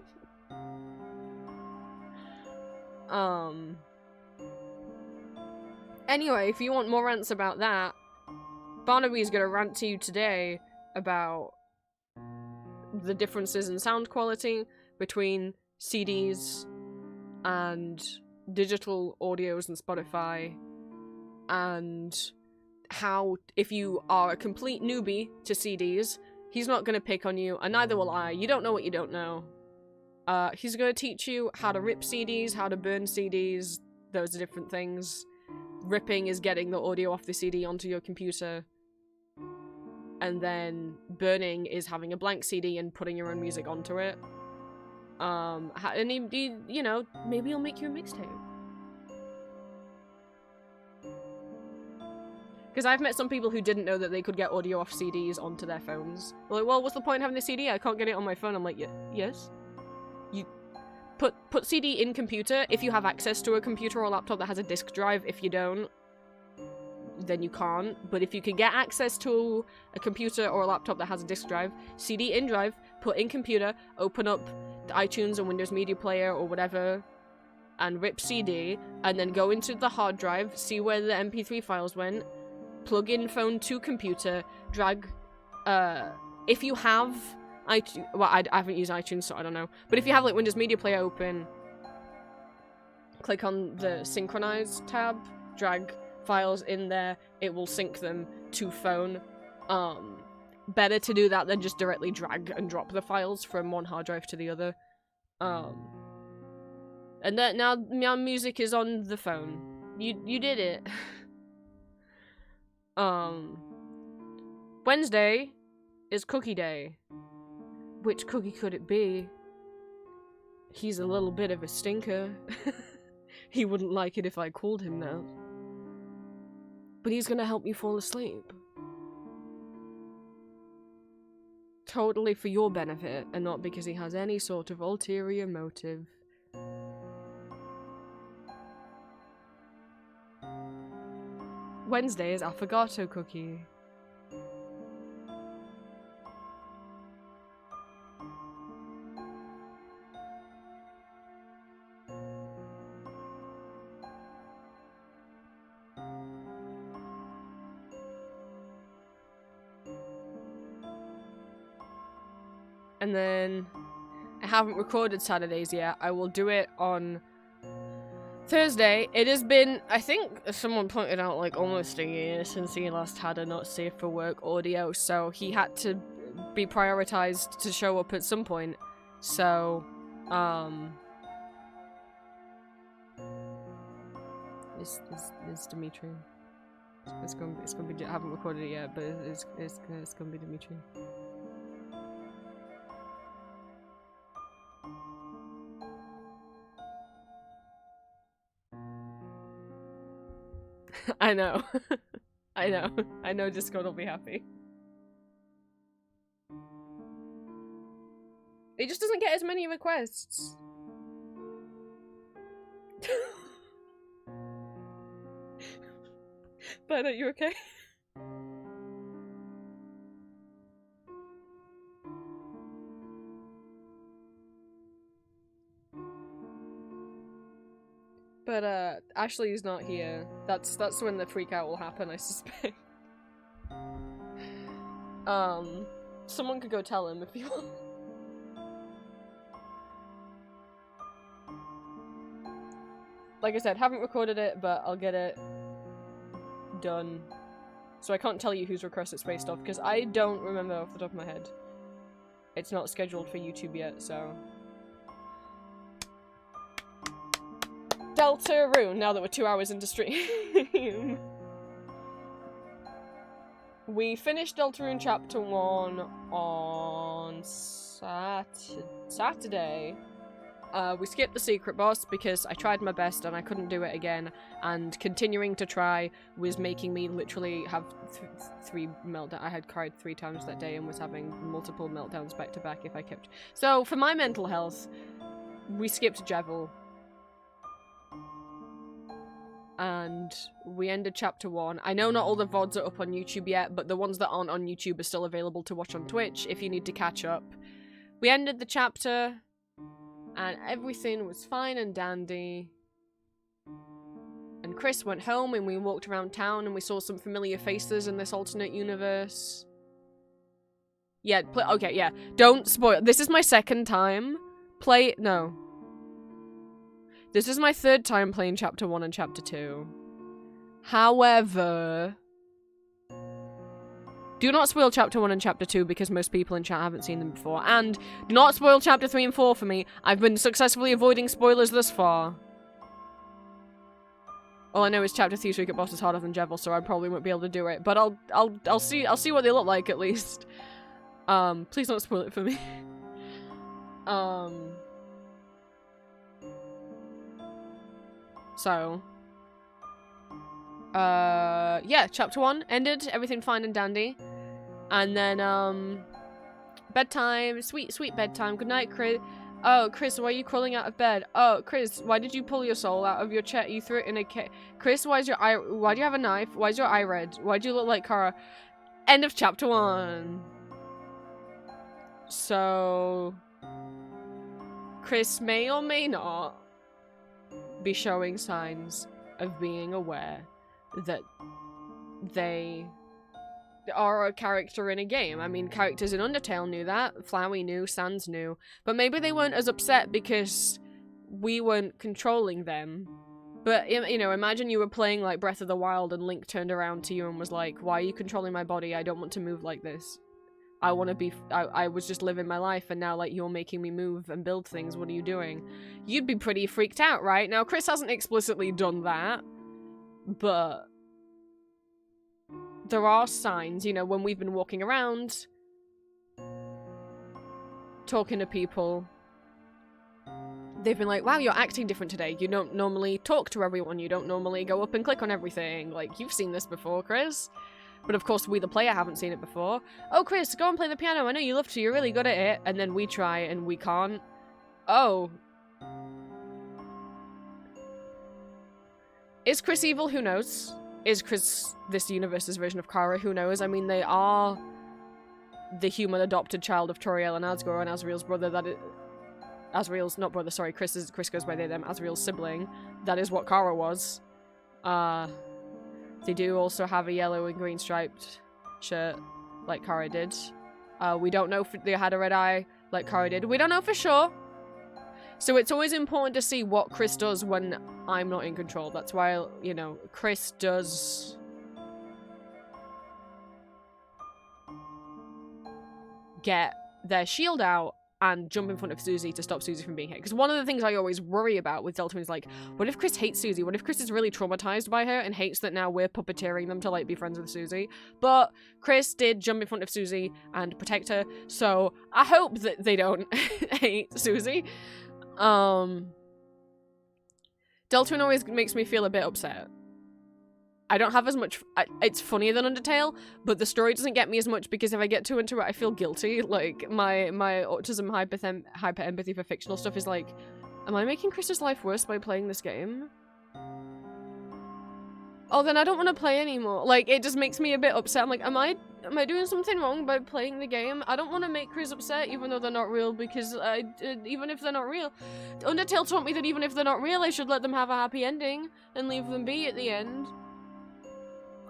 Anyway, if you want more rants about that, Barnaby's gonna rant to you today about the differences in sound quality between CDs and digital audios and Spotify, and how, if you are a complete newbie to CDs, he's not gonna pick on you, and neither will I. You don't know what you don't know. He's gonna teach you how to rip CDs, how to burn CDs, those are different things. Ripping is getting the audio off the CD onto your computer, and then burning is having a blank CD and putting your own music onto it. And you know, maybe he'll make you a mixtape. Because I've met some people who didn't know that they could get audio off CDs onto their phones. They're like, well, what's the point of having the CD? I can't get it on my phone. I'm like, yes. You put CD in computer if you have access to a computer or laptop that has a disk drive. If you don't, then you can't. But if you can get access to a computer or a laptop that has a disk drive, CD in drive, put in computer, open up the iTunes or Windows Media Player or whatever, and rip CD, and then go into the hard drive, see where the MP3 files went, plug in phone to computer, drag, if you have iTunes, well, I haven't used iTunes, so I don't know, but if you have like Windows Media Player open, click on the Synchronize tab, drag files in there, it will sync them to phone. Better to do that than just directly drag and drop the files from one hard drive to the other. And that now music is on the phone. You did it. Wednesday is cookie day. Which cookie could it be? He's a little bit of a stinker. He wouldn't like it if I called him that. But he's gonna help you fall asleep. Totally for your benefit, and not because he has any sort of ulterior motive. Wednesday is affogato cookie. And then I haven't recorded Saturdays yet. I will do it on Thursday. It has been, I think someone pointed out, like almost a year since he last had a not safe for work audio, so he had to be prioritized to show up at some point. So, it's Dimitri. It's gonna be. I haven't recorded it yet, but it's gonna be Dimitri. I know. I know Discord will be happy. It just doesn't get as many requests. But are you okay? But Ashley's not here. That's when the freak out will happen, I suspect. Someone could go tell him if you want. Like I said, haven't recorded it, but I'll get it done. So I can't tell you whose request it's based off, because I don't remember off the top of my head. It's not scheduled for YouTube yet, so... deltarune now that we're 2 hours into stream. We finished Deltarune Chapter 1 on Saturday. We skipped the secret boss because I tried my best and I couldn't do it again, and continuing to try was making me literally have three meltdowns. I had cried 3 times that day and was having multiple meltdowns back to back if I kept... So, for my mental health, we skipped Jevil. And we ended Chapter 1. I know not all the VODs are up on YouTube yet, but the ones that aren't on YouTube are still available to watch on Twitch if you need to catch up. We ended the chapter, and everything was fine and dandy. And Chris went home, and we walked around town, and we saw some familiar faces in this alternate universe. Yeah, okay, yeah. Don't spoil. This is my second time. No. This is my 3rd time playing Chapter 1 and Chapter 2. However... do not spoil Chapter 1 and Chapter 2 because most people in chat haven't seen them before. And do not spoil Chapter 3 and 4 for me. I've been successfully avoiding spoilers thus far. All I know is Chapter 3 Secret Boss is harder than Jevil, so I probably won't be able to do it. But I'll see what they look like at least. Please don't spoil it for me. So, yeah, Chapter 1 ended, everything fine and dandy. And then, bedtime, sweet bedtime. Good night, Chris. Oh, Chris, why are you crawling out of bed? Oh, Chris, why did you pull your soul out of your chest? You threw it in a Chris, why do you have a knife? Why is your eye red? Why do you look like Kara? End of Chapter 1. So, Chris may or may not be showing signs of being aware that they are a character in a game. I mean, characters in Undertale knew that, Flowey knew, Sans knew, but maybe they weren't as upset because we weren't controlling them. But, you know, imagine you were playing, like, Breath of the Wild and Link turned around to you and was like, why are you controlling my body? I don't want to move like this. I want to be- I was just living my life and now, like, you're making me move and build things. What are you doing? You'd be pretty freaked out, right? Now, Chris hasn't explicitly done that, but there are signs, you know, when we've been walking around, talking to people, they've been like, wow, you're acting different today. You don't normally talk to everyone. You don't normally go up and click on everything. Like, you've seen this before, Chris. But of course, we the player haven't seen it before. Oh, Chris, go and play the piano. I know you love to. You're really good at it. And then we try and we can't. Oh. Is Chris evil? Who knows? Is Chris this universe's version of Kara? Who knows? I mean, they are the human adopted child of Toriel and Asgore and Asriel's brother. Asriel's, not brother, sorry. Chris goes by they, them. Asriel's sibling. That is what Kara was. They do also have a yellow and green striped shirt, like Kara did. We don't know if they had a red eye, like Kara did. We don't know for sure. So it's always important to see what Chris does when I'm not in control. That's why, you know, Chris does get their shield out and jump in front of Susie to stop Susie from being hit. Because one of the things I always worry about with Deltarune is, like, what if Chris hates Susie? What if Chris is really traumatized by her and hates that now we're puppeteering them to, like, be friends with Susie? But Chris did jump in front of Susie and protect her, so I hope that they don't hate Susie. Deltarune always makes me feel a bit upset. I don't have as much... it's funnier than Undertale, but the story doesn't get me as much because if I get too into it, I feel guilty. Like, my autism hyper-empathy for fictional stuff is like, am I making Chris's life worse by playing this game? Oh, then I don't want to play anymore. Like, it just makes me a bit upset. I'm like, am I doing something wrong by playing the game? I don't want to make Chris upset even though they're not real because even if they're not real. Undertale taught me that even if they're not real, I should let them have a happy ending and leave them be at the end.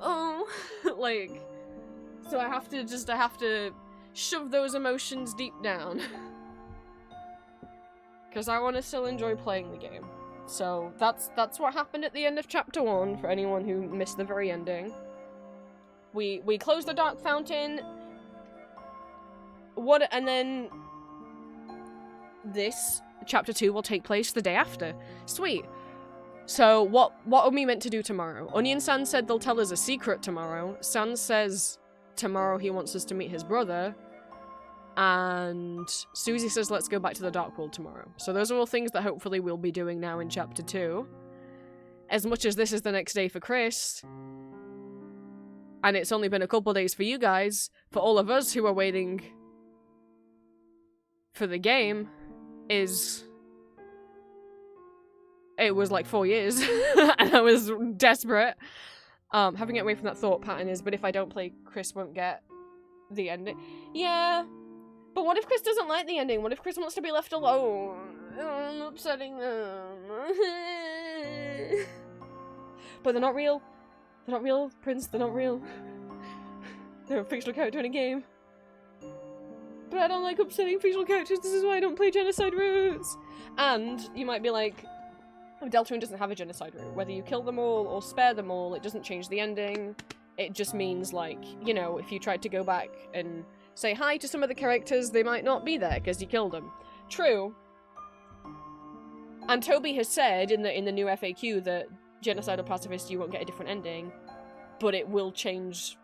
Oh, like, so I have to shove those emotions deep down. Because I want to still enjoy playing the game. So, that's what happened at the end of Chapter 1, for anyone who missed the very ending. We closed the Dark Fountain. And then this, Chapter 2, will take place the day after. Sweet. So what are we meant to do tomorrow? Onion San said they'll tell us a secret tomorrow. San says tomorrow he wants us to meet his brother. And Susie says let's go back to the Dark World tomorrow. So those are all things that hopefully we'll be doing now in chapter 2. As much as this is the next day for Chris, and it's only been a couple days for you guys, for all of us who are waiting for the game, it was like 4 years, and I was desperate. Having to get away from that thought pattern is, but if I don't play, Chris won't get the ending. Yeah, but what if Chris doesn't like the ending? What if Chris wants to be left alone? I'm upsetting them. But they're not real. They're not real, Prince. They're not real. They're a fictional character in a game. But I don't like upsetting fictional characters. This is why I don't play genocide routes. And you might be like, Deltarune doesn't have a genocide route. Whether you kill them all or spare them all, it doesn't change the ending. It just means, like, you know, if you tried to go back and say hi to some of the characters, they might not be there because you killed them. True. And Toby has said in the new FAQ that Genocidal Pacifist, you won't get a different ending, but it will change.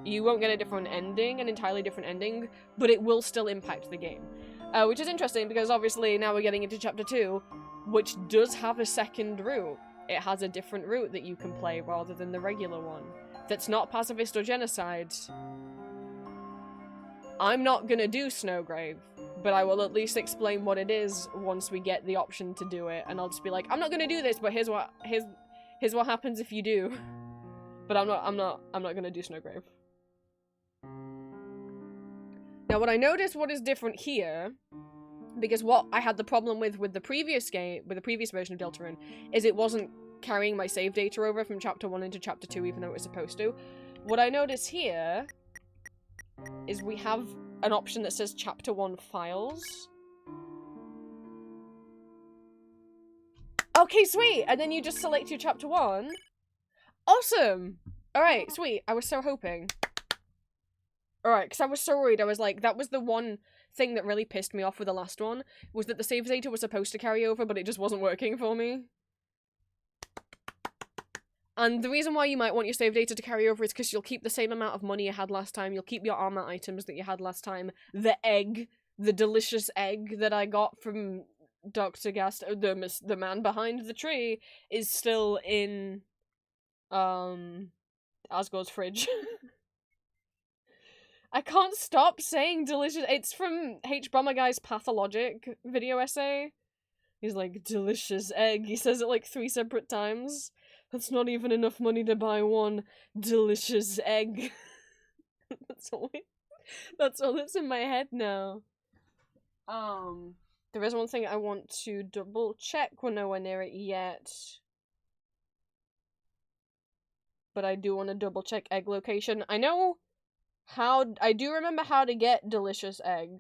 You won't get a different ending, an entirely different ending, but it will still impact the game. Which is interesting because obviously now we're getting into chapter 2, which does have a second route. It has a different route that you can play rather than the regular one. That's not pacifist or genocide. I'm not gonna do Snowgrave, but I will at least explain what it is once we get the option to do it, and I'll just be like, I'm not gonna do this, but here's what happens if you do. But I'm not gonna do Snowgrave. Now what I noticed what is different here, because what I had the problem with the previous game, with the previous version of Deltarune, is it wasn't carrying my save data over from chapter 1 into chapter 2 even though it was supposed to. What I notice here is we have an option that says chapter 1 files. Okay, sweet! And then you just select your chapter 1. Awesome! Alright, sweet. I was so hoping. Alright, because I was so worried. I was like, that was the one thing that really pissed me off with the last one, was that the save data was supposed to carry over, but it just wasn't working for me. And the reason why you might want your save data to carry over is because you'll keep the same amount of money you had last time, you'll keep your armor items that you had last time, the egg, the delicious egg that I got from Dr. Gast, the man behind the tree, is still in, Asgore's fridge. I can't stop saying delicious. It's from H. Bomber Guy's Pathologic video essay. He's like, delicious egg. He says it like 3 separate times. That's not even enough money to buy one delicious egg. That's all that's in my head now. There is one thing I want to double check. We're nowhere near it yet. But I do want to double check egg location. I do remember how to get delicious egg.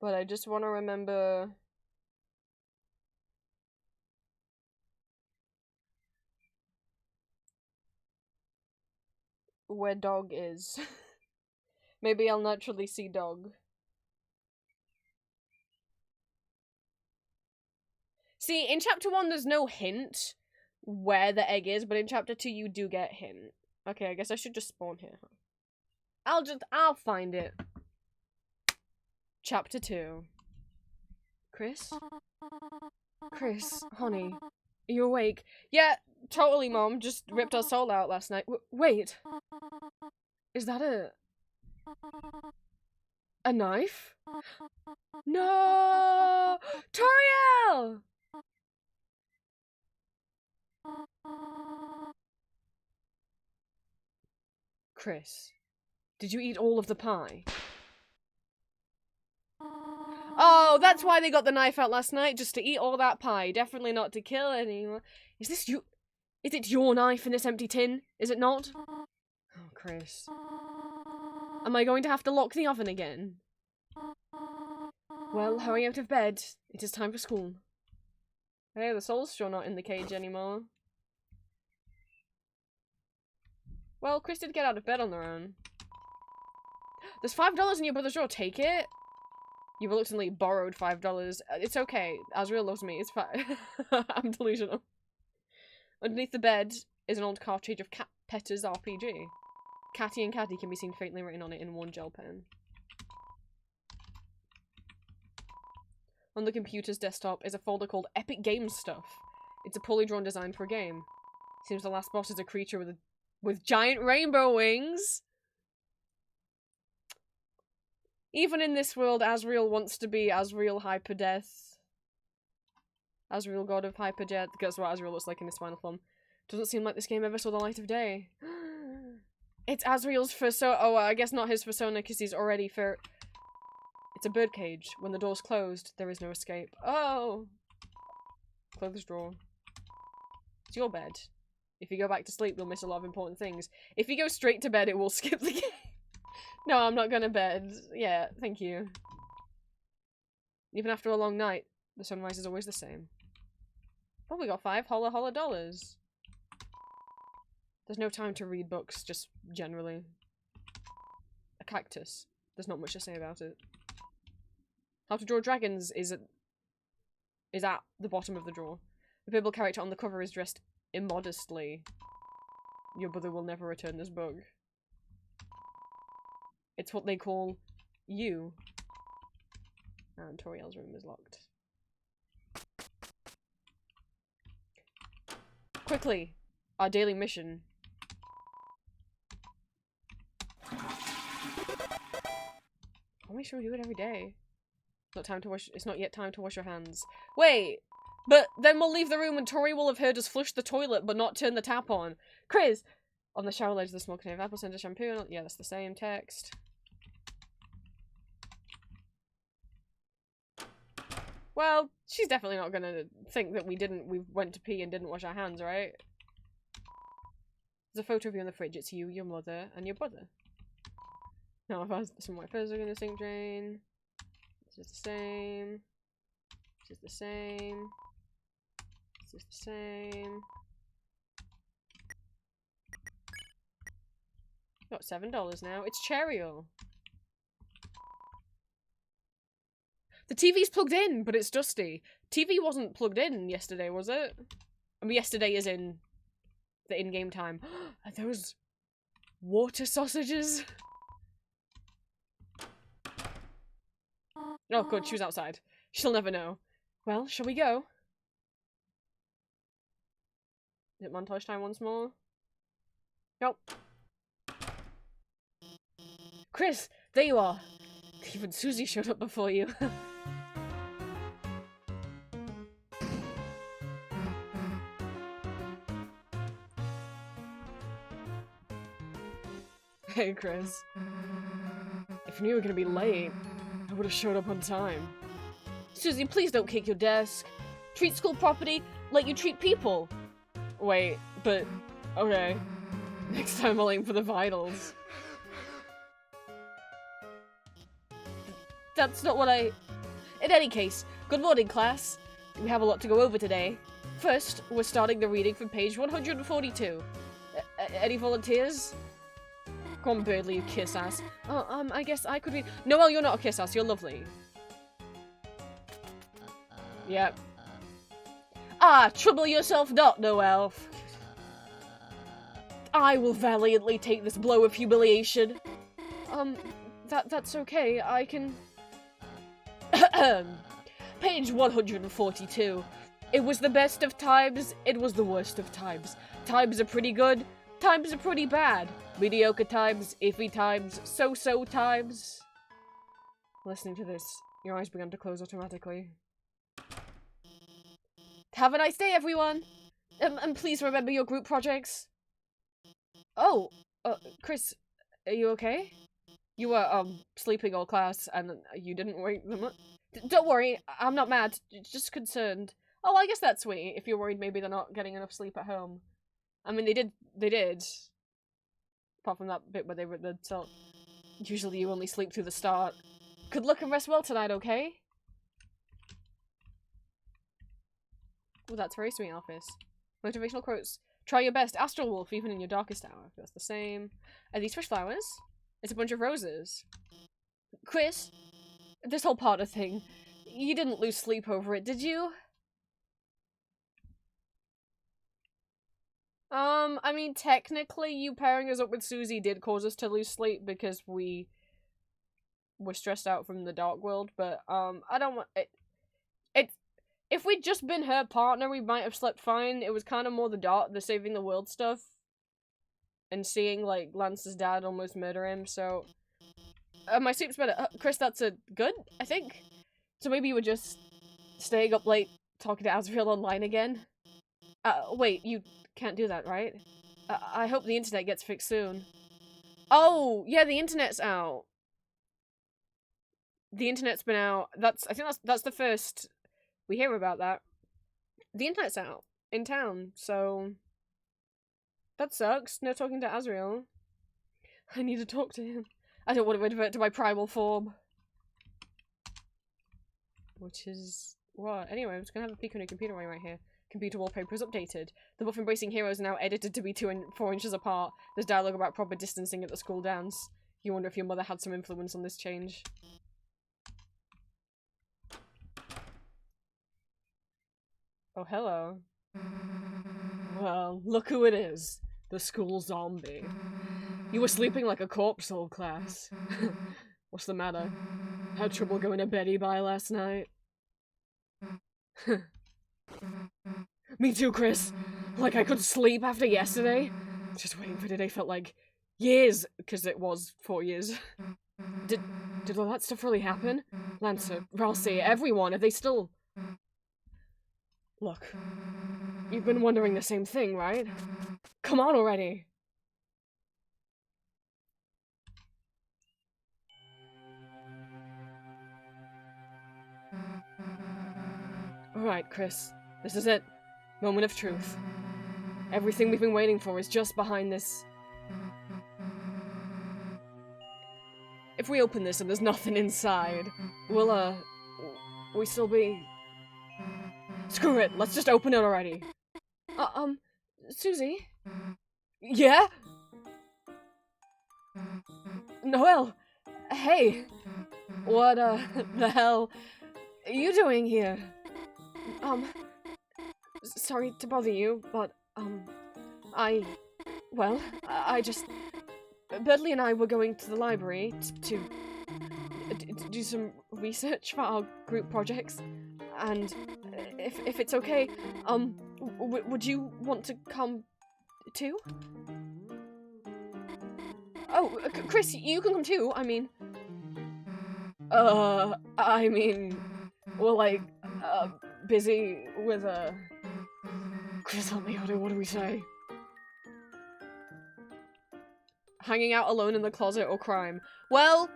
But I just want to remember where dog is. Maybe I'll naturally see dog. See, in chapter 1 there's no hint where the egg is, but in chapter 2 you do get hint. Okay, I guess I should just spawn here. I'll find it. Chapter 2. Chris? Chris, honey, are you awake? Yeah, totally, Mom. Just ripped our soul out last night. Wait. Is that a knife? No! Toriel! Chris, did you eat all of the pie? Oh, that's why they got the knife out last night, just to eat all that pie. Definitely not to kill anyone. Is it your knife in this empty tin? Is it not? Oh, Chris. Am I going to have to lock the oven again? Well, hurry out of bed. It is time for school. Hey, the soul's sure not in the cage anymore. Well, Chris did get out of bed on their own. There's $5 in your brother's drawer. Take it. You reluctantly borrowed $5. It's okay. Azriel loves me. It's fine. I'm delusional. Underneath the bed is an old cartridge of Cat Petter's RPG. Catty and Caddy can be seen faintly written on it in one gel pen. On the computer's desktop is a folder called Epic Game Stuff. It's a poorly drawn design for a game. Seems the last boss is a creature with giant rainbow wings. Even in this world, Azriel wants to be Azriel Hyperdeath. Azriel, god of Hyperdeath. That's what Azriel looks like in his final form. Doesn't seem like this game ever saw the light of day. It's Azriel's persona. Oh, I guess not his persona because he's already for. It's a birdcage. When the door's closed, there is no escape. Oh! Clothes drawer. It's your bed. If you go back to sleep, you'll miss a lot of important things. If you go straight to bed, it will skip the game. No, I'm not gonna bed. Yeah, thank you. Even after a long night, the sunrise is always the same. Oh, we got $5 holla dollars. There's no time to read books, just generally. A cactus. There's not much to say about it. How to Draw Dragons is at the bottom of the drawer. The playable character on the cover is dressed immodestly. Your brother will never return this book. It's what they call you. And Toriel's room is locked. Quickly! Our daily mission. I'll make sure we do it every day. It's not yet time to wash your hands. Wait! But then we'll leave the room and Tori will have heard us flush the toilet but not turn the tap on. Chris! On the shower ledge, the small container of apple cider shampoo. Yeah, that's the same text. Well, she's definitely not gonna think that we went to pee and didn't wash our hands, right? There's a photo of you in the fridge. It's you, your mother, and your brother. Now if I was some white furs are in the sink drain. It's just the same. It's just the same. It's just the same. Got $7 now. It's Cheerio. The TV's plugged in, but it's dusty. TV wasn't plugged in yesterday, was it? I mean, yesterday is in the in-game time. Are those water sausages? Oh, good, she was outside. She'll never know. Well, shall we go? Is it montage time once more? Nope. Chris, there you are. Even Susie showed up before you. Hey, Chris. If you knew you were gonna be late, I would have showed up on time. Susie, please don't kick your desk. Treat school property like you treat people. Wait, but... okay. Next time I'll aim for the vitals. That's not what I... In any case, good morning, class. We have a lot to go over today. First, we're starting the reading from page 142. Any volunteers? Come on, Birdley, you kiss ass. Oh, I guess I could read. Noelle, you're not a kiss ass, you're lovely. Yep. Ah, trouble yourself not, Noelle. I will valiantly take this blow of humiliation. That's okay, I can... Page 142. It was the best of times, it was the worst of times. Times are pretty good, times are pretty bad. Mediocre times, iffy times, so-so times. Listening to this, your eyes began to close automatically. Have a nice day, everyone! And please remember your group projects. Oh, Chris, are you okay? You were, sleeping all class, and you didn't wake them up. Don't worry, I'm not mad, just concerned. Oh, I guess that's sweet, if you're worried maybe they're not getting enough sleep at home. I mean, they did. Apart from that bit where they were the salt. Usually you only sleep through the start. Good luck and rest well tonight, okay? Oh, that's very sweet, Office. Motivational quotes. Try your best, Astral Wolf, even in your darkest hour. That's the same. Are these fresh flowers? It's a bunch of roses. Chris? this whole Potter thing, you didn't lose sleep over it, did you? I mean, technically, you pairing us up with Susie did cause us to lose sleep because we were stressed out from the dark world, but, I don't want it. If we'd just been her partner, we might have slept fine. It was kind of more the saving the world stuff. And seeing, like, Lance's dad almost murder him, so... my sleep's better. Chris, that's a good, I think. So maybe you were just staying up late talking to Azrael online again? Wait, you can't do that, right? I hope the internet gets fixed soon. Oh, yeah, the internet's out. The internet's been out. I think that's the first we hear about that. The internet's out in town, so that sucks. No talking to Azrael. I need to talk to him. I don't want to revert to my primal form. Which is what? Anyway, I'm just gonna have a peek on your computer right here. Computer wallpaper is updated. The buff embracing heroes are now edited to be 2 and 4 inches apart. There's dialogue about proper distancing at the school dance. You wonder if your mother had some influence on this change. Oh, hello. Well, look who it is. The school zombie. You were sleeping like a corpse, old class. What's the matter? Had trouble going to bed by last night? Me too, Chris. Like I could sleep after yesterday. Just waiting for today felt like years, because it was 4 years. Did all that stuff really happen? Lancer, Ralsei, everyone, are they still... Look, you've been wondering the same thing, right? Come on already! Alright, Chris. This is it. Moment of truth. Everything we've been waiting for is just behind this. If we open this and there's nothing inside, will, we still be... Screw it, let's just open it already. Susie? Yeah? Noelle! Hey! What, the hell are you doing here? Sorry to bother you, but, I just... Birdley and I were going to the library to do some research for our group projects, and if it's okay, would you want to come too? Oh, Chris, you can come too, we're like, busy with, Chris, help me out, what do we say? Hanging out alone in the closet or crime? Well,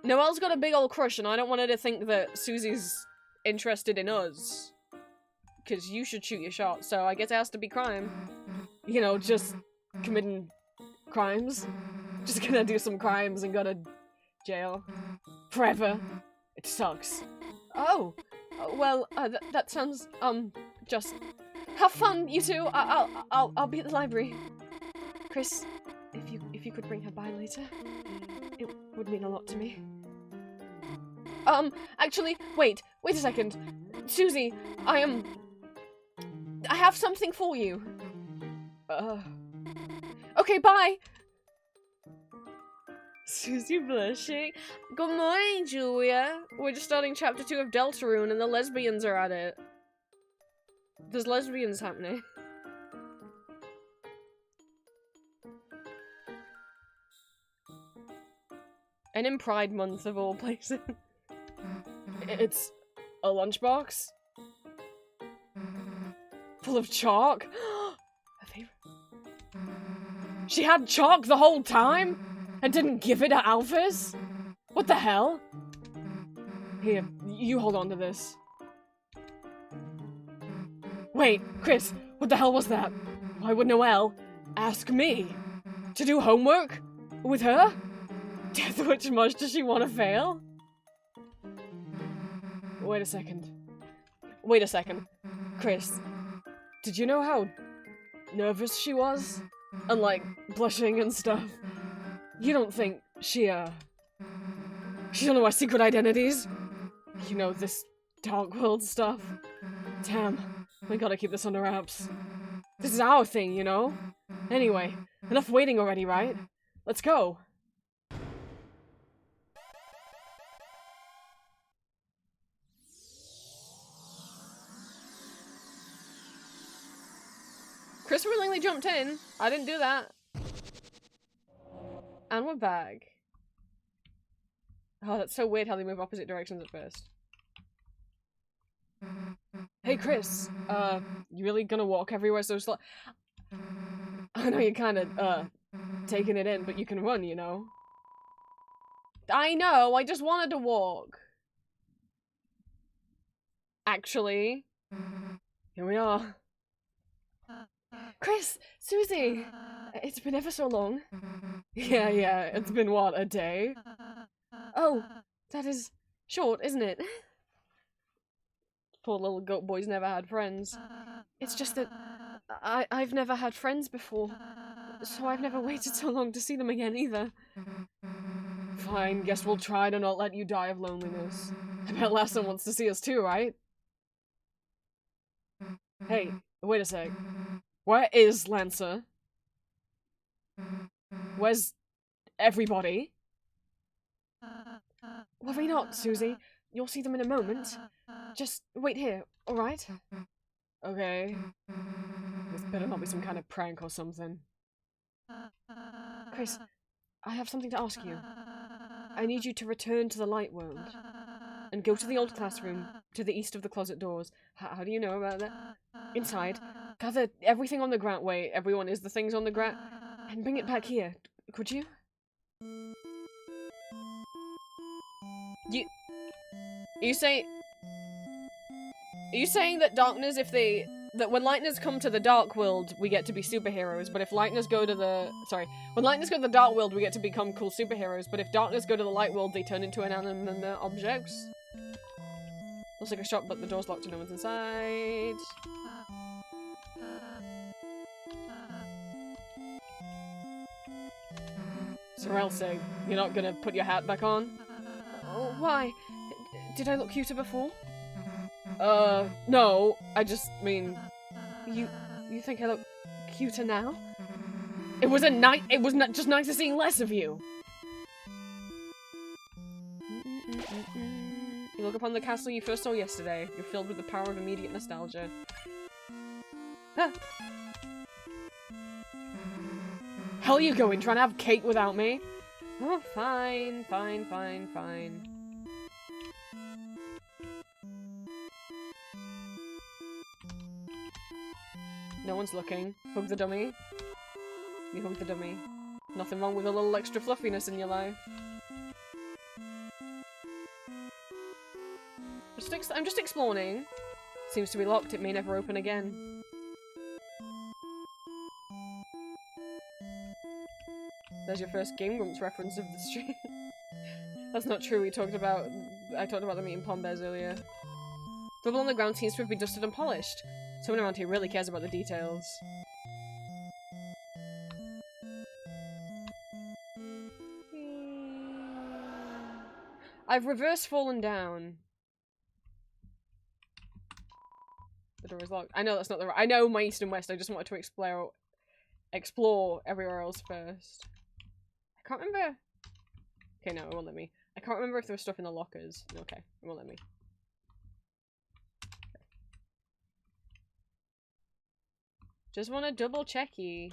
Noelle's got a big old crush and I don't want her to think that Susie's interested in us. Because you should shoot your shot, so I guess it has to be crime. You know, just committing crimes. Just gonna do some crimes and go to jail. Forever. It sucks. Oh, well, that sounds, just... Have fun, you two! I'll be at the library. Chris, if you could bring her by later, it would mean a lot to me. Actually, wait a second. Susie, I have something for you. Okay, bye! Susie blushing. Good morning, Julia. We're just starting chapter 2 of Deltarune and the lesbians are at it. There's lesbians happening. And in Pride Month, of all places. It's a lunchbox? Full of chalk? She had chalk the whole time? And didn't give it to Alphys? What the hell? Here, you hold on to this. Wait, Chris, what the hell was that? Why would Noelle ask me to do homework with her? Death Witch much does she want to fail? Wait a second. Chris, did you know how nervous she was? And like, blushing and stuff? You don't think she, You don't know our secret identities? You know, this dark world stuff. Damn, we gotta keep this under wraps. This is our thing, you know? Anyway, enough waiting already, right? Let's go! Chris willingly jumped in. I didn't do that. And we're back. Oh, that's so weird how they move opposite directions at first. Hey, Chris. You really gonna walk everywhere so slow? I know you're kind of, taking it in, but you can run, you know? I know, I just wanted to walk. Actually. Here we are. Chris! Susie! It's been ever so long. Yeah, it's been what, a day? Oh, that is short, isn't it? Poor little goat boy's never had friends. It's just that I've never had friends before, so I've never waited so long to see them again either. Fine, guess we'll try to not let you die of loneliness. I bet Lassen wants to see us too, right? Hey, wait a sec. Where is Lancer? Where's everybody? Worry not, Susie. You'll see them in a moment. Just wait here, alright? Okay. This better not be some kind of prank or something. Chris, I have something to ask you. I need you to return to the light world. And go to the old classroom, to the east of the closet doors. How do you know about that? Inside. Gather everything on the ground. Wait, everyone is the things on the ground. And bring it back here. Could you? Are you saying that darkness, that when lightners come to the dark world, we get to be superheroes, but if lightners go to the, when lightners go to the dark world, we get to become cool superheroes, but if darkness go to the light world, they turn into inanimate objects? Looks like a shop, but the door's locked and no one's inside. Sorelse, you're not gonna put your hat back on? Oh, why? Did I look cuter before? No. I just mean... You think I look cuter now? It was just nice to seeing less of you! You look upon the castle you first saw yesterday. You're filled with the power of immediate nostalgia. Ah. Hell you going? Trying to have cake without me? Oh, fine. No one's looking. Hug the dummy. You hug the dummy. Nothing wrong with a little extra fluffiness in your life. I'm just exploring. Seems to be locked. It may never open again. There's your first Game Grumps reference of the stream. That's not true. I talked about them eating pom bears earlier. The rubble on the ground seems to have been dusted and polished. Someone around here really cares about the details. I've reverse fallen down. The door is locked. I know that's not the right. I know my east and west. I just wanted to explore everywhere else first. I can't remember. Okay, no, it won't let me. I can't remember if there was stuff in the lockers. Okay, it won't let me. Just want to double check you.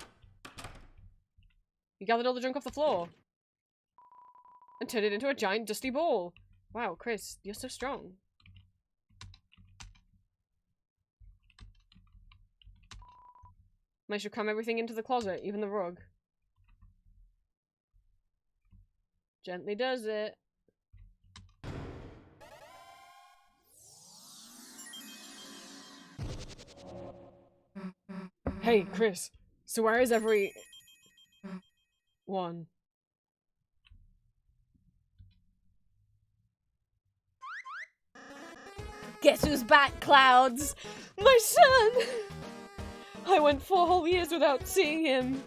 You gathered all the junk off the floor. And turned it into a giant dusty ball. Wow, Chris, you're so strong. Managed to cram everything into the closet, even the rug. Gently does it. Hey, Chris. So where is every... one? Guess who's back, Clouds? My son! I went 4 whole years without seeing him.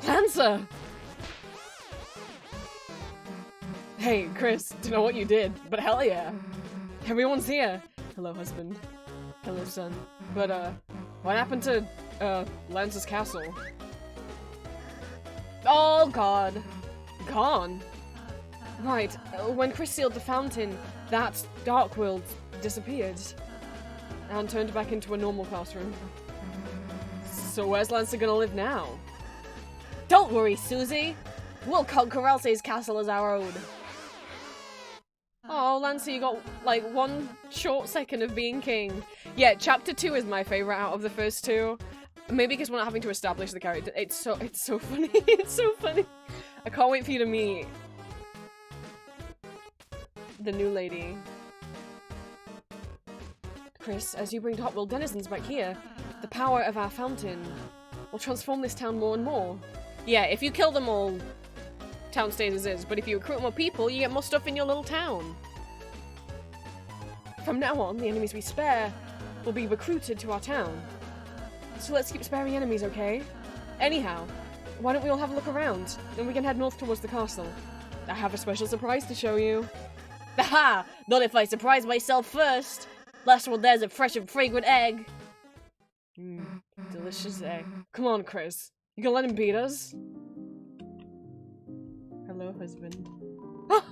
Lancer! Hey, Chris, don't know what you did, but hell yeah. Everyone's here. Hello, husband. Hello, son. But, what happened to, Lance's castle? Oh, God. Gone? Right, when Chris sealed the fountain, that dark world disappeared. And turned back into a normal classroom. So where's Lancer gonna live now? Don't worry, Susie. We'll conquer Elsie's castle as our own. Oh, Lancer, you got, like, 1 short second of being king. Yeah, chapter 2 is my favourite out of the first 2. Maybe because we're not having to establish the character. It's so funny. It's so funny. I can't wait for you to meet the new lady. Chris, as you bring Hot World denizens back here, the power of our fountain will transform this town more and more. Yeah, if you kill them all, town stays as is, but if you recruit more people, you get more stuff in your little town. From now on, the enemies we spare will be recruited to our town. So let's keep sparing enemies, okay? Anyhow, why don't we all have a look around, then we can head north towards the castle. I have a special surprise to show you. Aha! Not if I surprise myself first! Last one there's a fresh and fragrant egg. Delicious egg. Come on, Chris. You gonna let him beat us? Hello, husband. Ah!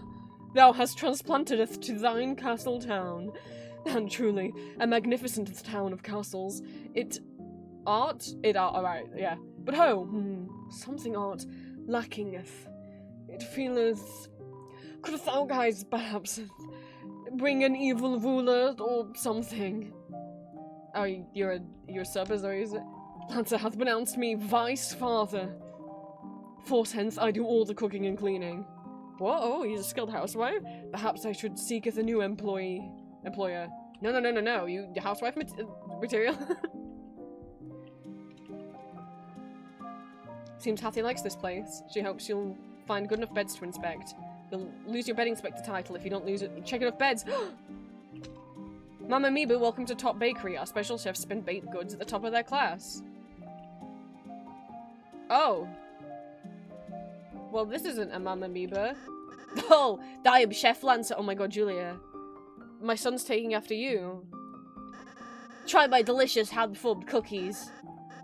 Thou hast transplanted us to thine castle town. And truly, a magnificent town of castles. Alright, yeah. But something art lackingeth. It feeleth... Could thou guys perhaps bring an evil ruler or something? Oh, you're a sub, is that what you say? Lancer hath pronounced me vice father. Force hence I do all the cooking and cleaning. What? Oh, he's a skilled housewife? Perhaps I should seeketh a new employer. No, you housewife material? Seems Hattie likes this place. She hopes you'll find good enough beds to inspect. You'll lose your bed inspector title if you don't lose it. Check enough beds. Mama Mibu, welcome to Top Bakery. Our special chefs spin baked goods at the top of their class. Oh. Well, this isn't a Mama Miba. Oh, I am Chef Lancer. Oh my god, Julia. My son's taking after you. Try my delicious hand-formed cookies.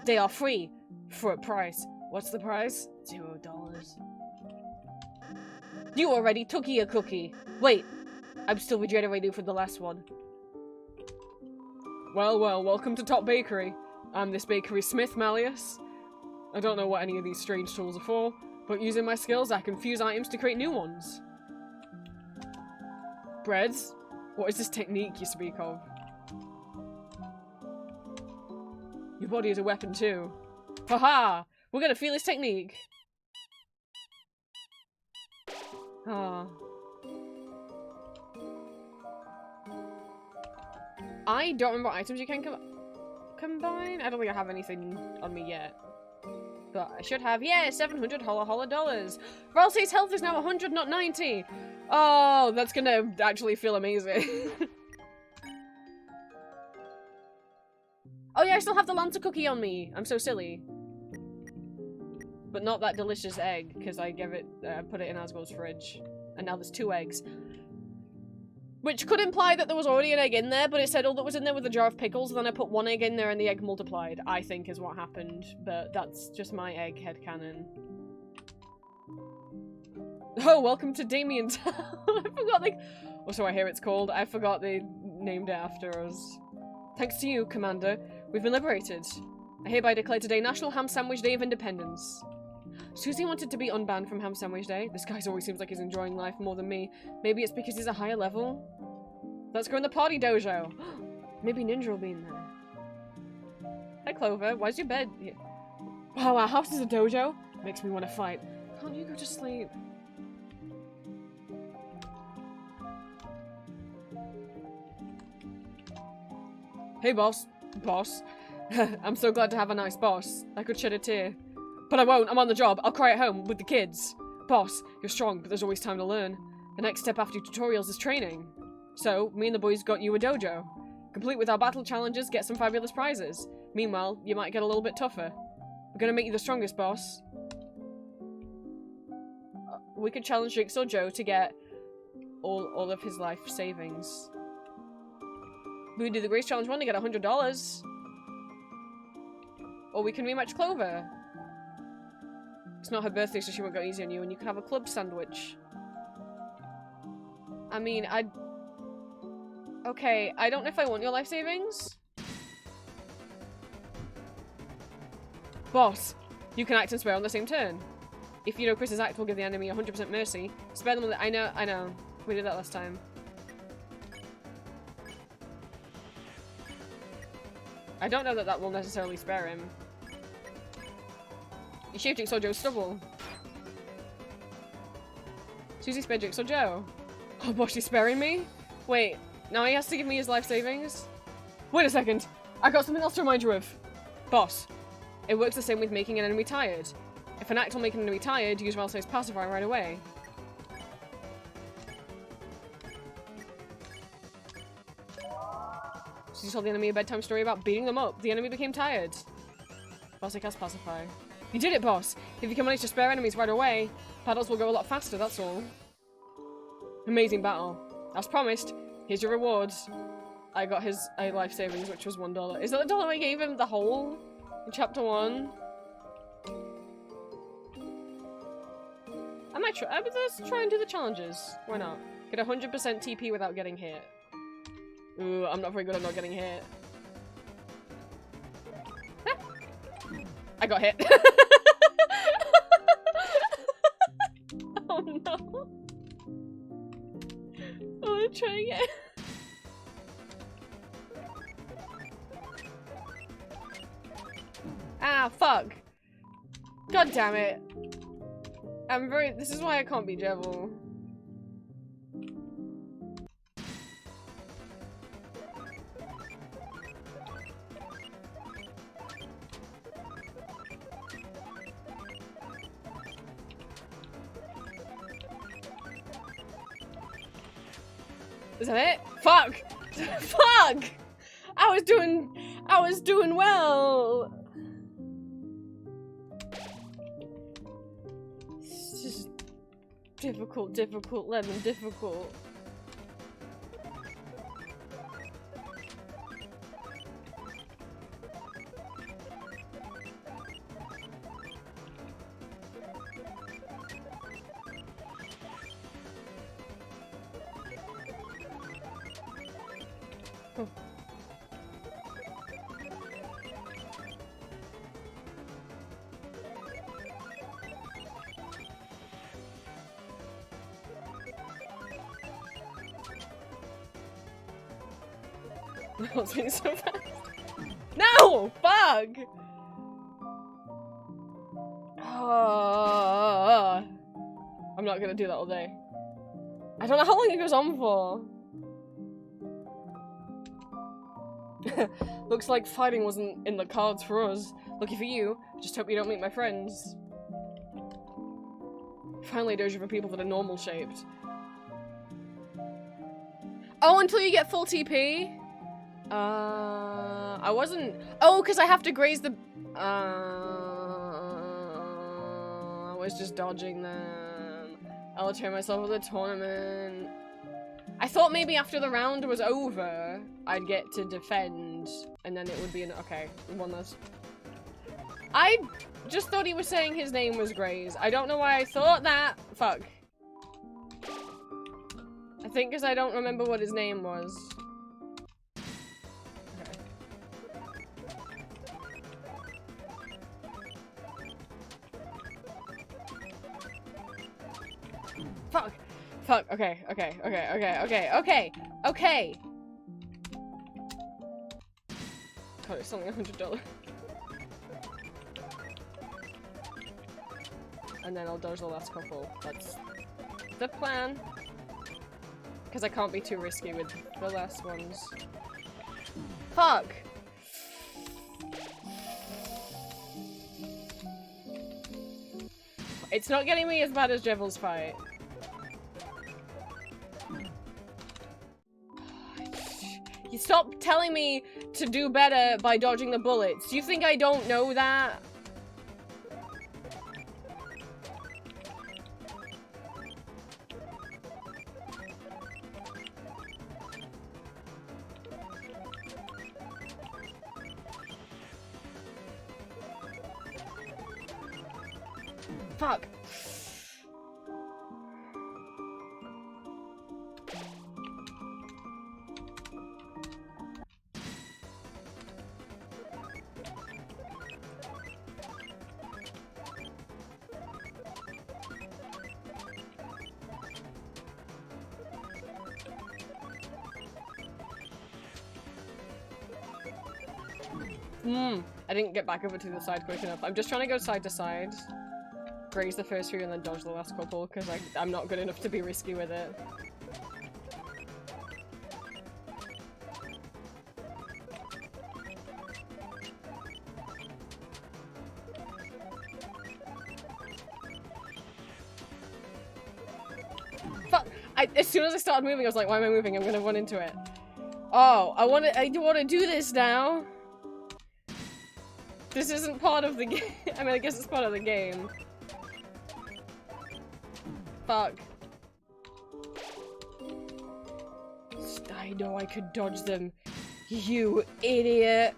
They are free for a price. What's the price? $0. You already took a cookie. Wait, I'm still regenerating from the last one. Well, welcome to Top Bakery. I'm this bakery smith, Malleus. I don't know what any of these strange tools are for, but using my skills, I can fuse items to create new ones. Breads? What is this technique you speak of? Your body is a weapon too. Haha! We're gonna feel this technique. Ah. I don't remember what items you can combine. I don't think I have anything on me yet. But I should have. Yeah, 700 holla dollars. Ralsei's health is now 100, not 90. Oh, that's gonna actually feel amazing. Oh yeah, I still have the Lancer cookie on me. I'm so silly. But not that delicious egg, because I put it in Asgo's fridge. And now there's 2 eggs. Which could imply that there was already an egg in there, but it said all that was in there was a jar of pickles, and then I put 1 egg in there and the egg multiplied, I think is what happened. But that's just my egg headcanon. Oh, welcome to Damien Town. I forgot so I hear it's called. I forgot they named it after us. Thanks to you, Commander, we've been liberated. I hereby declare today National Ham Sandwich Day of Independence. Susie wanted to be unbanned from Ham Sandwich Day. This guy always seems like he's enjoying life more than me. Maybe it's because he's a higher level? Let's go in the party dojo. Maybe Ninja will be in there. Hi, Clover. Why's your bed here? Wow, our house is a dojo? Makes me want to fight. Can't you go to sleep? Hey, boss. Boss. I'm so glad to have a nice boss. I could shed a tear. But I won't. I'm on the job. I'll cry at home with the kids. Boss, you're strong, but there's always time to learn. The next step after tutorials is training. So, me and the boys got you a dojo. Complete with our battle challenges, get some fabulous prizes. Meanwhile, you might get a little bit tougher. We're gonna make you the strongest, boss. We could challenge Jigsaw Joe to get all of his life savings. We do the Grace Challenge 1 to get $100. Or we can rematch Clover. It's not her birthday, so she won't go easy on you, and you can have a club sandwich. I mean, okay, I don't know if I want your life savings. Boss, you can act and spare on the same turn. If you know Chris's act will give the enemy 100% mercy, spare them on the— I know. We did that last time. I don't know that that will necessarily spare him. You shaved Jigsaw Joe's stubble. Susie spared Jigsaw Joe. Oh boy, she's sparing me? Wait, now he has to give me his life savings? Wait a second. I got something else to remind you of. Boss, it works the same with making an enemy tired. If an act will make an enemy tired, use Ralsei's pacifier right away. She told the enemy a bedtime story about beating them up. The enemy became tired. Boss, I cast pacify. You did it, boss! If you can manage to spare enemies right away, battles will go a lot faster, that's all. Amazing battle. As promised, here's your rewards. I got his life savings, which was $1. Is that the dollar I gave him the whole in chapter 1? I might try. Let's try and do the challenges. Why not? Get 100% TP without getting hit. Ooh, I'm not very good at not getting hit. Ah. I got hit. Oh no. Oh, I'm trying it. Ah, fuck. God damn it. This is why I can't be Jevil. Is that it? Fuck! Fuck! I was doing well! It's just difficult, lemon, difficult. I was being so fast. No! Fuck! I'm not gonna do that all day. I don't know how long it goes on for. Looks like fighting wasn't in the cards for us. Lucky for you. Just hope you don't meet my friends. Finally, dojo for people that are normal shaped. Oh, until you get full TP? I wasn't— oh, because I have to graze the— I was just dodging them. I'll train myself for the tournament. I thought maybe after the round was over, I'd get to defend, and then it would be an— okay, one less. I just thought he was saying his name was Graze. I don't know why I thought that. Fuck. I think because I don't remember what his name was. Fuck! Fuck, okay. God, it's only $100. And then I'll dodge the last couple. That's the plan. Because I can't be too risky with the last ones. Fuck! It's not getting me as bad as Jevil's fight. You stop telling me to do better by dodging the bullets. Do you think I don't know that? Fuck. I didn't get back over to the side quick enough. I'm just trying to go side to side. Graze the first few and then dodge the last couple, because I'm not good enough to be risky with it. Fuck! As soon as I started moving, I was like, why am I moving? I'm gonna run into it. Oh, I want to do this now. This isn't part of the game. I mean, I guess it's part of the game. Fuck. I know I could dodge them. You idiot.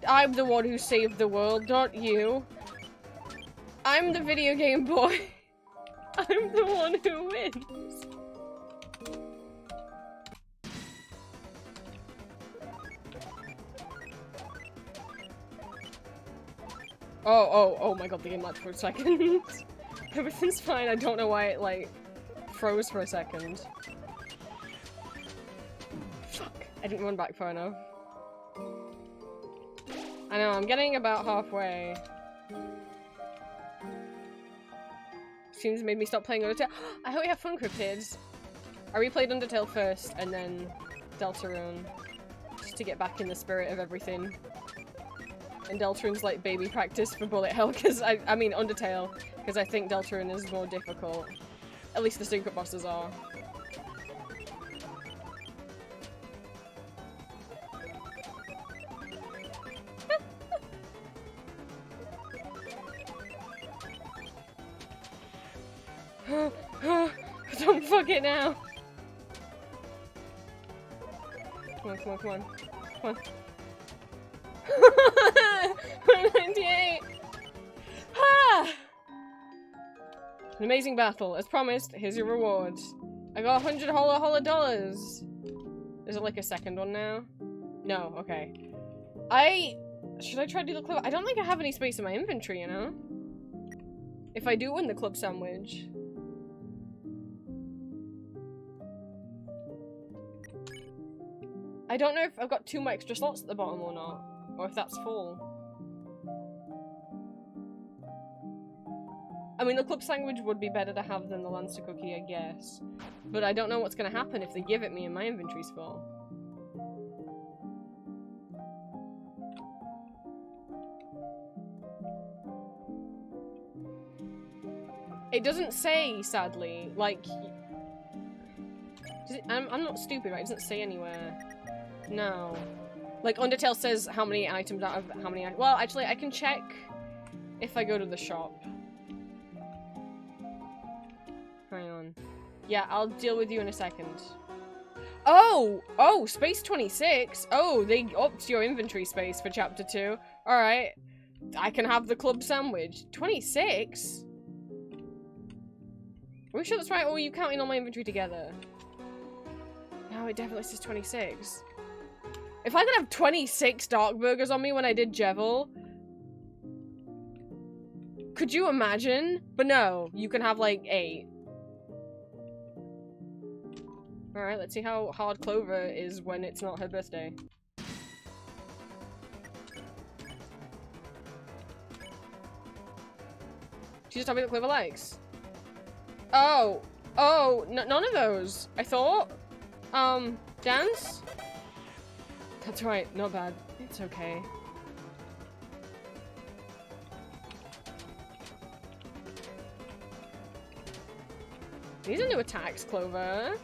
I'm the one who saved the world, not you. I'm the video game boy. I'm the one who wins. Oh my god, the game lagged for a second. Everything's fine, I don't know why it, like, froze for a second. Fuck, I didn't run back far enough. I know, I'm getting about halfway. Seems made me stop playing Undertale. I hope you have fun, Cryptids. I replayed Undertale first, and then Deltarune. Just to get back in the spirit of everything. And Deltarune's like baby practice for bullet hell, because I mean Undertale, because I think Deltarune is more difficult. At least the secret bosses are. Don't fuck it now. Come on, come on, come on. Come on. 98! Ah! An amazing battle. As promised, here's your reward. I got 100 holla dollars. Is it like a second one now? No, okay. Should I try to do the club? I don't think I have any space in my inventory, you know? If I do win the club sandwich. I don't know if I've got 2 more extra slots at the bottom or not. Or if that's full. I mean, the club sandwich would be better to have than the Lancer cookie, I guess. But I don't know what's gonna happen if they give it me and my inventory's full. It doesn't say, sadly, like... I'm not stupid, right? It doesn't say anywhere. No. Like, Undertale says how many items out of how many... Well, actually, I can check if I go to the shop. Hang on. Yeah, I'll deal with you in a second. Oh! Oh, space 26! Oh, they upped your inventory space for chapter 2. Alright. I can have the club sandwich. 26? Are we sure that's right, or are you counting all my inventory together? No, it definitely says 26. If I could have 26 dark burgers on me when I did Jevil, could you imagine? But no, you can have like 8. Alright, let's see how hard Clover is when it's not her birthday. She just told me that Clover likes. Oh! Oh! None of those! I thought? Dance? That's right, not bad. It's okay. These are new attacks, Clover.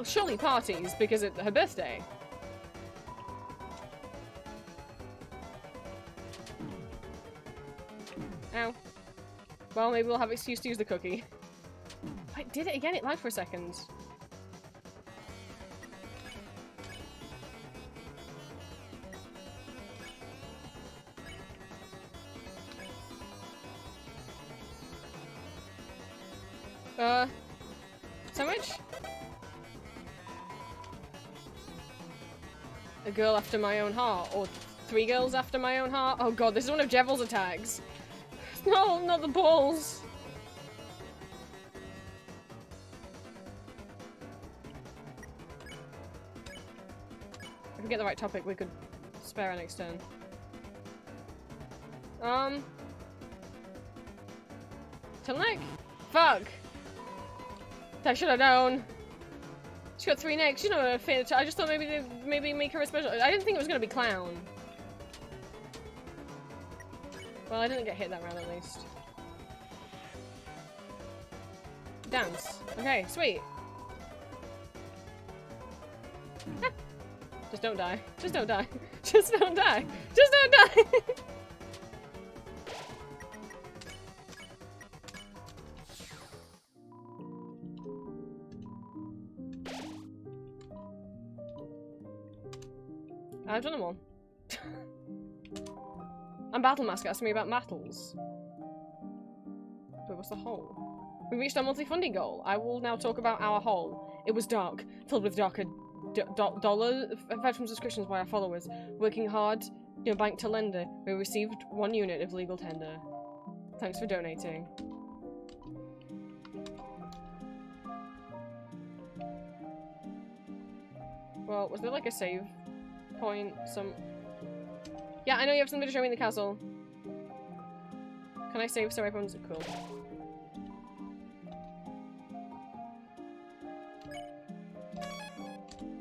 Surely parties, because it's her birthday. Ow. Well, maybe we'll have excuse to use the cookie. I did it again, it lagged for a second. Sandwich? A girl after my own heart, or 3 girls after my own heart? Oh god, this is one of Jevel's attacks. No, not the balls. If we get the right topic, we could spare our next turn. Turtleneck? Fuck! I should have known. She's got 3 necks. She's not a fit. I just thought maybe make her a special. I didn't think it was gonna be clown. Well, I didn't get hit that round at least. Dance. Okay, sweet. Just don't die. Just don't die. Just don't die. Just don't die. I've done them all. I'm Battle Mask asking me about battles. But what's the hole? We reached our monthly funding goal. I will now talk about our hole. It was dark, filled with darker fed from subscriptions by our followers. Working hard, bank to lender. We received 1 unit of legal tender. Thanks for donating. Well, was there like a save point? Yeah, I know you have something to show me in the castle. Can I save so everyone's cool?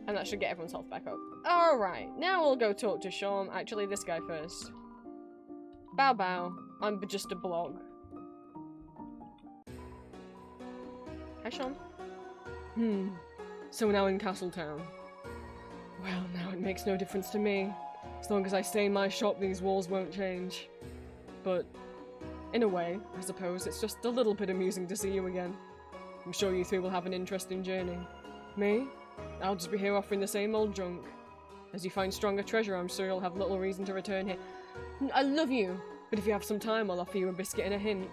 And that should get everyone's health back up. Alright, now we'll go talk to Sean. Actually, this guy first. Bow bow. I'm just a blog. Hi, Sean. So we're now in Castletown. Well, now it makes no difference to me. As long as I stay in my shop, these walls won't change. But, in a way, I suppose it's just a little bit amusing to see you again. I'm sure you 3 will have an interesting journey. Me? I'll just be here offering the same old junk. As you find stronger treasure, I'm sure you'll have little reason to return here. I love you, but if you have some time, I'll offer you a biscuit and a hint.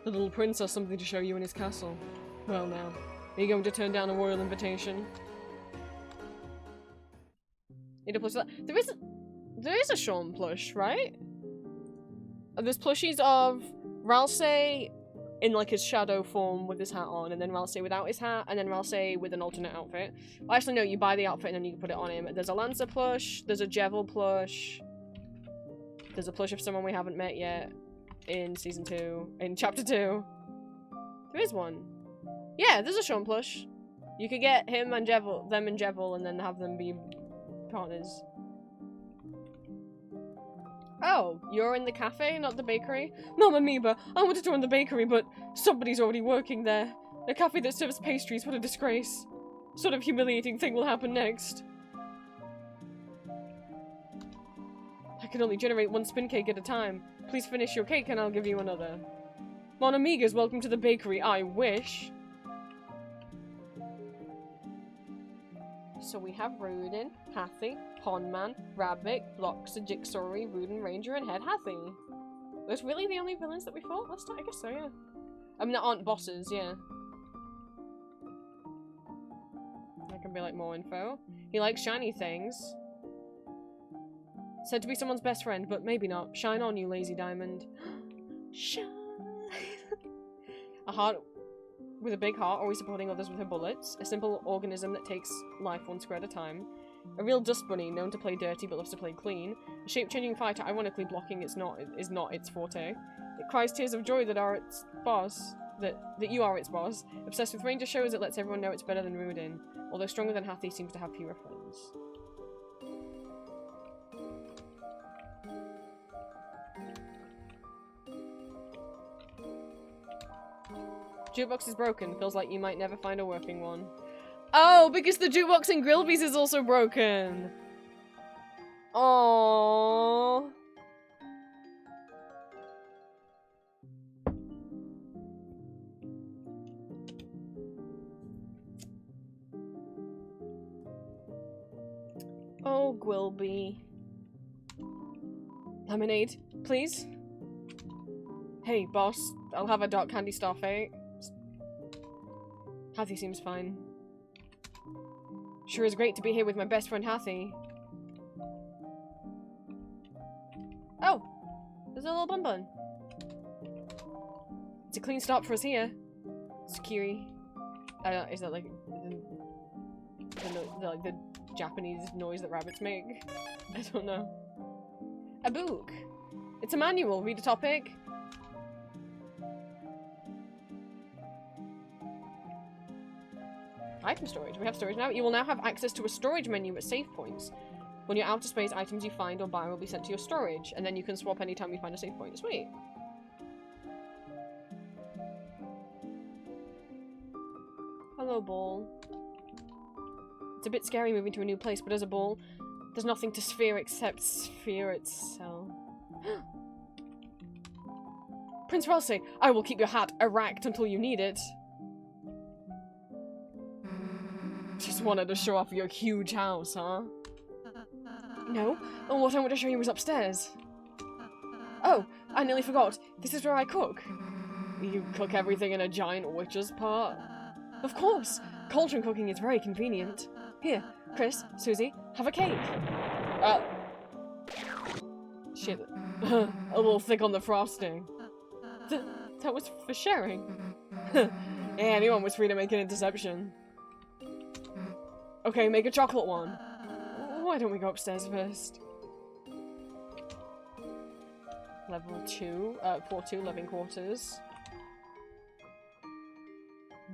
The little prince has something to show you in his castle. Well now, are you going to turn down a royal invitation? Need a plush for that. There is a Sean plush, right? There's plushies of Ralsei in like his shadow form with his hat on, and then Ralsei without his hat, and then Ralsei with an alternate outfit. Well, actually no, you buy the outfit and then you can put it on him. There's a Lancer plush, there's a Jevel plush, there's a plush of someone we haven't met yet in season 2, in chapter 2. There is one. Yeah, there's a Sean plush. You could get him and Jevel, them and Jevel, and then have them be partners. Oh, you're in the cafe, not the bakery? Mama Amoeba, I wanted to run the bakery, but somebody's already working there. A cafe that serves pastries, what a disgrace. What sort of humiliating thing will happen next? I can only generate 1 spin cake at a time. Please finish your cake and I'll give you another. Mon Amigas, welcome to the bakery. I wish. So we have Rudin, Hathy, Pondman, Rabbit, Blocks, Jigsawy, Rudin, Ranger, and Head Hathy. That's really the only villains that we fought last time? I guess so, yeah. I mean, that aren't bosses, yeah. That can be like more info. He likes shiny things. Said to be someone's best friend, but maybe not. Shine on, you lazy diamond. Shine. A heart with a big heart, always supporting others with her bullets. A simple organism that takes life 1 square at a time. A real dust bunny, known to play dirty but loves to play clean. A shape-changing fighter, ironically blocking is not its forte. It cries tears of joy that are its boss. That you are its boss. Obsessed with ranger shows, it lets everyone know it's better than Rudin. Although stronger than Hathy, seems to have fewer friends. Jukebox is broken. Feels like you might never find a working one. Oh, because the jukebox in Grillby's is also broken. Aww. bug will be... Lemonade, please? Hey, boss. I'll have a dark candy starfait. Hathy seems fine. Sure is great to be here with my best friend Hathy. Oh! There's a little bun bun. It's a clean start for us here. Sekiri. Is that like the Japanese noise that rabbits make? I don't know. A book. It's a manual. Read a topic. Item storage. We have storage now. You will now have access to a storage menu at save points. When you're out of space, items you find or buy will be sent to your storage, and then you can swap anytime you find a save point. Sweet. Hello, ball. It's a bit scary moving to a new place, but as a ball, there's nothing to sphere except sphere itself. Prince Ralsei, I will keep your hat erect until you need it. Just wanted to show off your huge house, huh? No, what I want to show you is upstairs. Oh, I nearly forgot. This is where I cook. You cook everything in a giant witch's pot? Of course! Cauldron cooking is very convenient. Here, Chris, Susie, have a cake. Shit. A little thick on the frosting. That was for sharing. Yeah, anyone was free to make an interception. Okay, make a chocolate one. Why don't we go upstairs first? Level 2, floor 2, living quarters.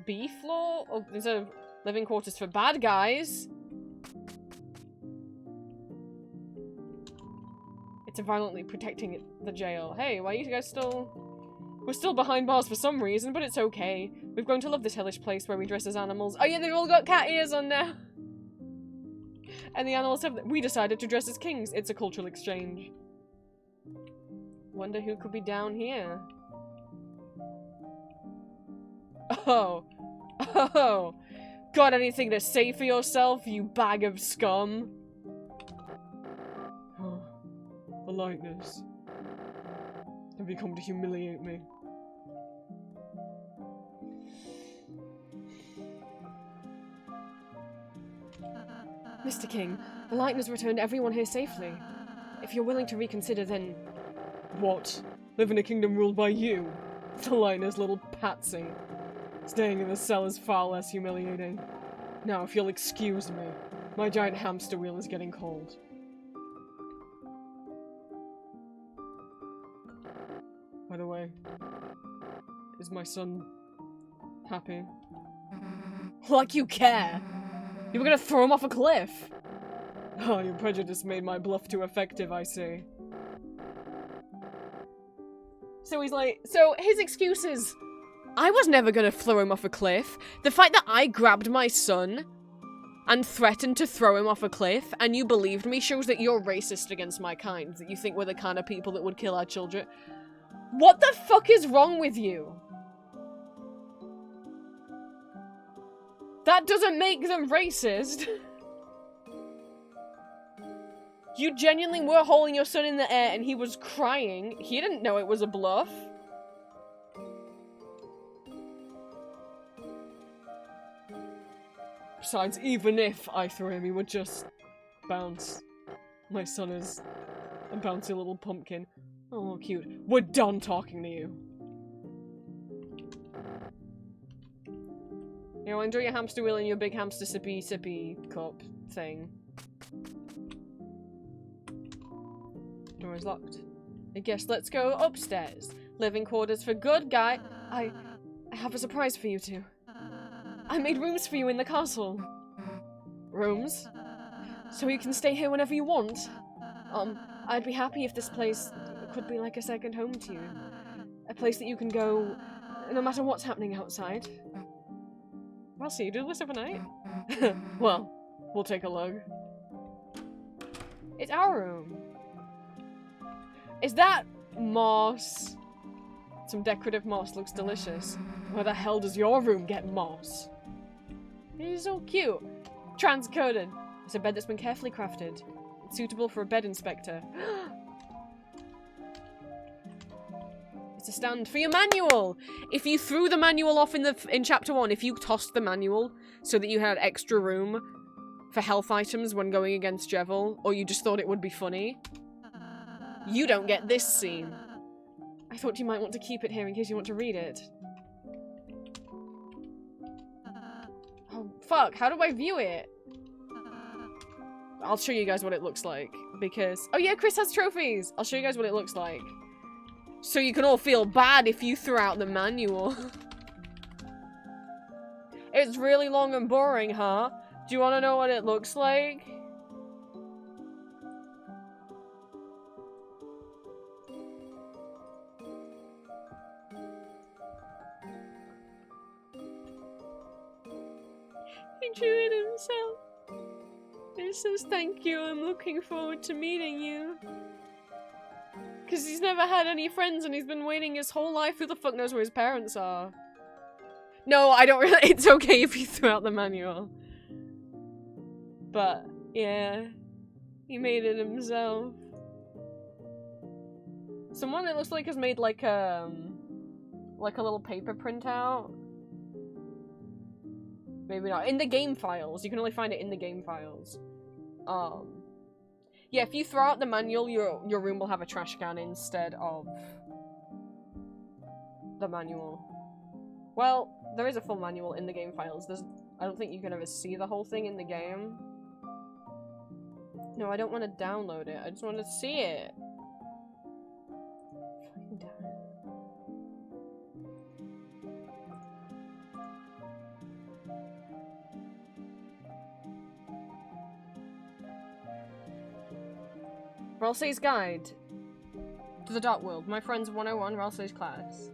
B floor? Oh, these are living quarters for bad guys. It's violently protecting the jail. Hey, why are you guys still... We're still behind bars for some reason, but it's okay. We've grown to love this hellish place where we dress as animals. Oh yeah, they've all got cat ears on now. And the animals have... We decided to dress as kings. It's a cultural exchange. Wonder who could be down here. Oh. Oh. Got anything to say for yourself, you bag of scum? Oh. The lightness. Have you come to humiliate me? Mr. King, the light has returned everyone here safely. If you're willing to reconsider, then... What? Live in a kingdom ruled by you? The lightness little patsy. Staying in the cell is far less humiliating. Now, if you'll excuse me, my giant hamster wheel is getting cold. By the way, is my son happy? Like you care! You were gonna throw him off a cliff! Oh, your prejudice made my bluff too effective, I see. So he's like, so his excuse is, I was never gonna throw him off a cliff. The fact that I grabbed my son and threatened to throw him off a cliff and you believed me shows that you're racist against my kind, that you think we're the kind of people that would kill our children. What the fuck is wrong with you? That doesn't make them racist. You genuinely were holding your son in the air and he was crying. He didn't know it was a bluff. Besides, even if I threw him, he would just bounce. My son is a bouncy little pumpkin. Oh, cute. We're done talking to you. You know, enjoy your hamster wheel and your big hamster sippy cup thing. Door is locked. I guess let's go upstairs. Living quarters for good guy. I have a surprise for you two. I made rooms for you in the castle. Rooms? So you can stay here whenever you want? I'd be happy if this place could be like a second home to you. A place that you can go no matter what's happening outside. I'll see you do this overnight. Well, we'll take a look. It's our room. Is that moss? Some decorative moss looks delicious. Where the hell does your room get moss? It is so cute. Transcoded. It's a bed that's been carefully crafted. It's suitable for a bed inspector. It's a stand for your manual! If you threw the manual off in chapter 1, if you tossed the manual so that you had extra room for health items when going against Jevil, or you just thought it would be funny, you don't get this scene. I thought you might want to keep it here in case you want to read it. Oh, fuck. How do I view it? I'll show you guys what it looks like, because... Oh yeah, Chris has trophies! I'll show you guys what it looks like. So you can all feel bad if you threw out the manual. It's really long and boring, huh? Do you want to know what it looks like? He drew it himself. It says, thank you, I'm looking forward to meeting you. Because he's never had any friends and he's been waiting his whole life. Who the fuck knows where his parents are? No, I don't really- it's okay if you threw out the manual. But, yeah. He made it himself. Someone, it looks like, has made like a little paper printout. Maybe not. In the game files. You can only find it in the game files. Yeah, if you throw out the manual, your room will have a trash can instead of the manual. Well, there is a full manual in the game files. I don't think you can ever see the whole thing in the game. No, I don't want to download it. I just want to see it. Fucking damn it. Ralsei's Guide to the Dark World. My Friends 101, Ralsei's class.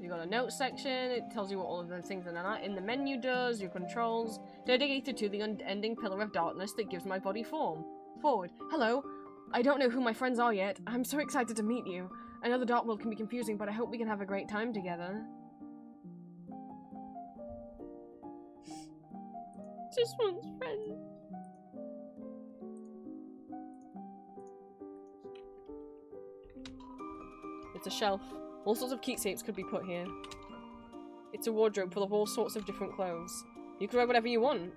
You got a notes section. It tells you what all of the things in the menu does, your controls. Dedicated to the unending pillar of darkness that gives my body form. Forward. Hello. I don't know who my friends are yet. I'm so excited to meet you. I know the Dark World can be confusing, but I hope we can have a great time together. Just wants friends. It's a shelf. All sorts of keepsakes could be put here. It's a wardrobe full of all sorts of different clothes. You can wear whatever you want.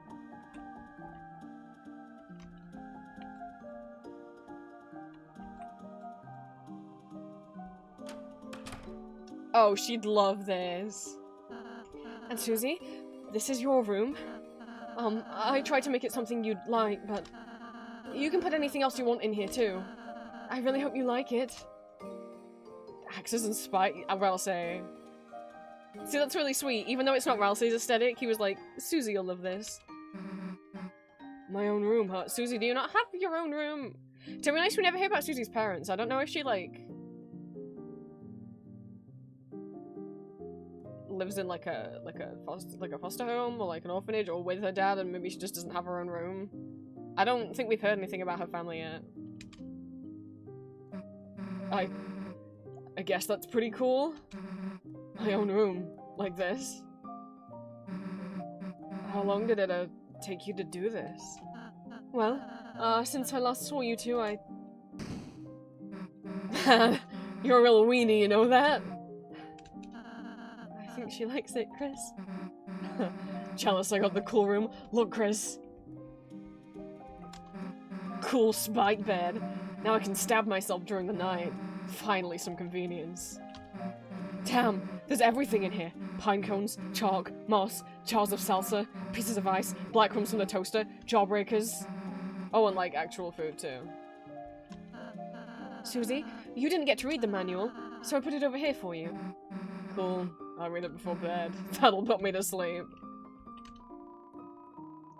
Oh, she'd love this. And Susie, this is your room. I tried to make it something you'd like, but you can put anything else you want in here too. I really hope you like it. Axes and spike, Ralsei. See, that's really sweet. Even though it's not Ralsei's aesthetic, he was like, Susie, you'll love this. My own room, huh? Susie, do you not have your own room? To be honest, we never hear about Susie's parents. I don't know if she, like, lives in, like a foster home, or, like, an orphanage, or with her dad, and maybe she just doesn't have her own room. I don't think we've heard anything about her family yet. I guess that's pretty cool. My own room, like this. How long did it take you to do this? Well, since I last saw you two, You're a real weenie, you know that? I think she likes it, Chris. Jealous I got the cool room. Look, Chris. Cool spike bed. Now I can stab myself during the night. Finally, some convenience. Damn, there's everything in here. Pine cones, chalk, moss, jars of salsa, pieces of ice, black crumbs from the toaster, jawbreakers. Oh, and like actual food too. Susie, you didn't get to read the manual, so I put it over here for you. Cool. I'll read it before bed. That'll put me to sleep.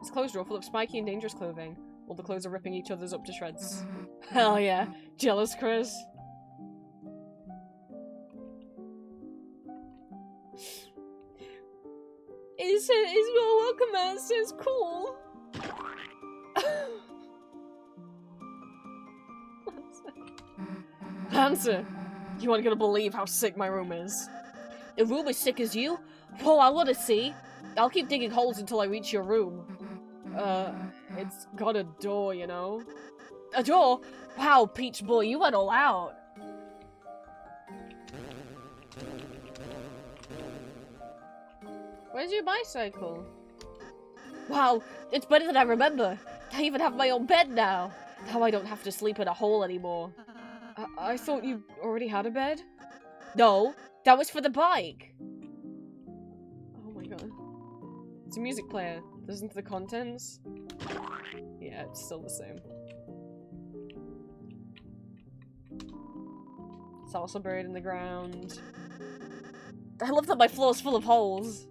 This clothes drawer full of spiky and dangerous clothing. All the clothes are ripping each other's up to shreds. Hell yeah. Jealous, Chris? It's your welcome mat says cool. Answer. You aren't gonna believe how sick my room is. A room as sick as you? Whoa, I wanna see. I'll keep digging holes until I reach your room. It's got a door, you know? A door? Wow, Peach Boy, you went all out. Where's your bicycle? Wow, it's better than I remember. I even have my own bed now. Now I don't have to sleep in a hole anymore. I thought you already had a bed? No, that was for the bike. Oh my god. It's a music player. Listen to the contents. Yeah, it's still the same. Salsa buried in the ground. I love that my floor's full of holes.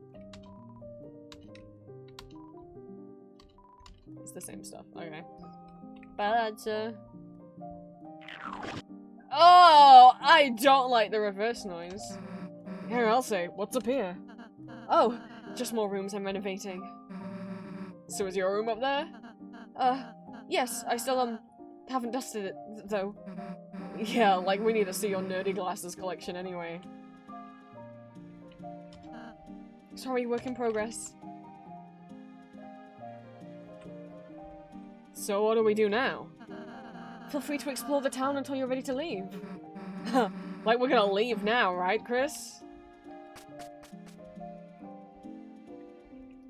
It's the same stuff. Okay. But, oh, I don't like the reverse noise. Here, I'll say, what's up here? Oh, just more rooms I'm renovating. So is your room up there? Yes, I still, haven't dusted it, though. Yeah, like, we need to see your nerdy glasses collection anyway. Sorry, work in progress. So what do we do now? Feel free to explore the town until you're ready to leave. Like we're gonna leave now, right, Chris?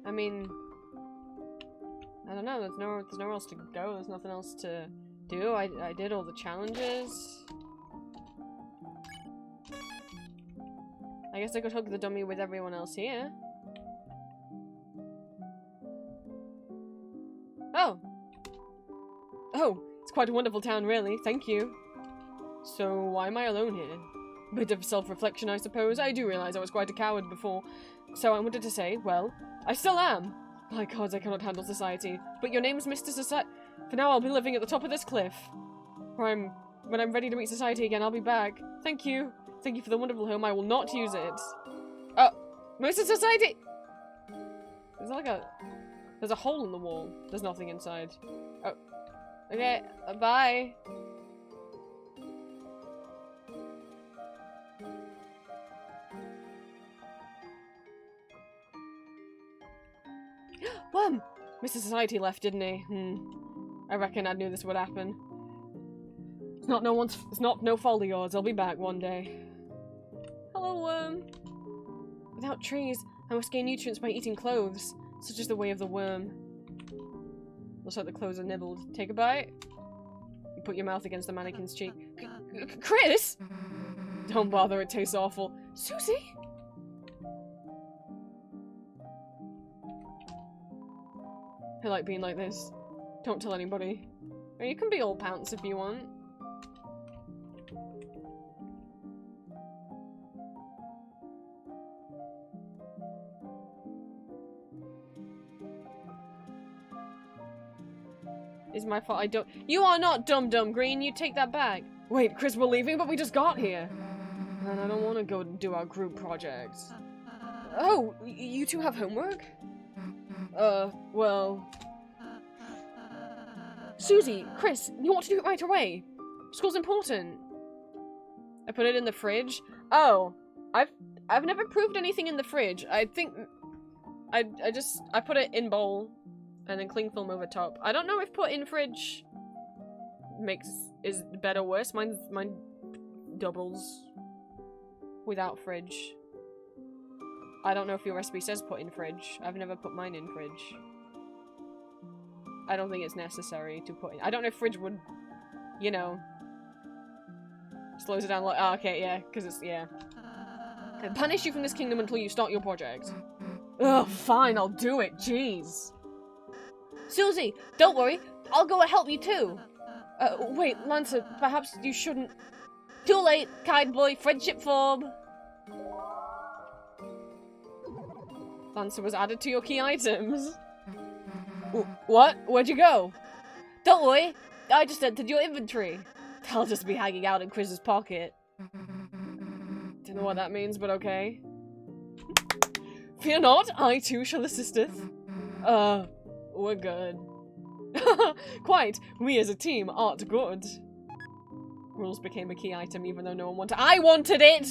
I mean, I don't know, there's nowhere else to go, there's nothing else to do. I did all the challenges. I guess I could hug the dummy with everyone else here. Oh! Oh, it's quite a wonderful town, really. Thank you. So, why am I alone here? Bit of self-reflection, I suppose. I do realize I was quite a coward before. So I wanted to say, well, I still am. My gods, I cannot handle society. But your name's Mr. Society. For now, I'll be living at the top of this cliff. When I'm ready to meet society again, I'll be back. Thank you. Thank you for the wonderful home. I will not use it. Oh, Mr. Society! Is that like a... There's a hole in the wall. There's nothing inside. Oh. Okay, bye. Worm! Mr. Society left, didn't he? I reckon I knew this would happen. It's not no fault of yours. I'll be back one day. Hello, Worm. Without trees, I must gain nutrients by eating clothes. Such is the way of the worm. Looks like the clothes are nibbled. Take a bite. You put your mouth against the mannequin's cheek. Chris! Don't bother, it tastes awful. Susie? I like being like this. Don't tell anybody. Or you can be all pants if you want. It's my fault I don't- You are not dumb Green, you take that back. Wait, Chris, we're leaving, but we just got here. And I don't want to go and do our group project. Oh, you two have homework? Well... Susie, Chris, you want to do it right away. School's important. I put it in the fridge. Oh, I've never proved anything in the fridge. I think... I put it in bowl. And then cling film over top. I don't know if put in fridge is better or worse. Mine doubles without fridge. I don't know if your recipe says put in fridge. I've never put mine in fridge. I don't think it's necessary to put in. I don't know if fridge would, you know, slows it down like. Oh, okay, yeah, because it's yeah. And banish you from this kingdom until you start your project. Ugh, fine, I'll do it. Jeez. Susie, don't worry. I'll go and help you too. Wait, Lancer, perhaps you shouldn't... Too late, kind boy. Friendship form. Lancer was added to your key items. What? Where'd you go? Don't worry. I just entered your inventory. I'll just be hanging out in Chris's pocket. Don't know what that means, but okay. Fear not, I too shall assisteth. We're good. Quite. We as a team art good. Rules became a key item even though no one wanted- I wanted it!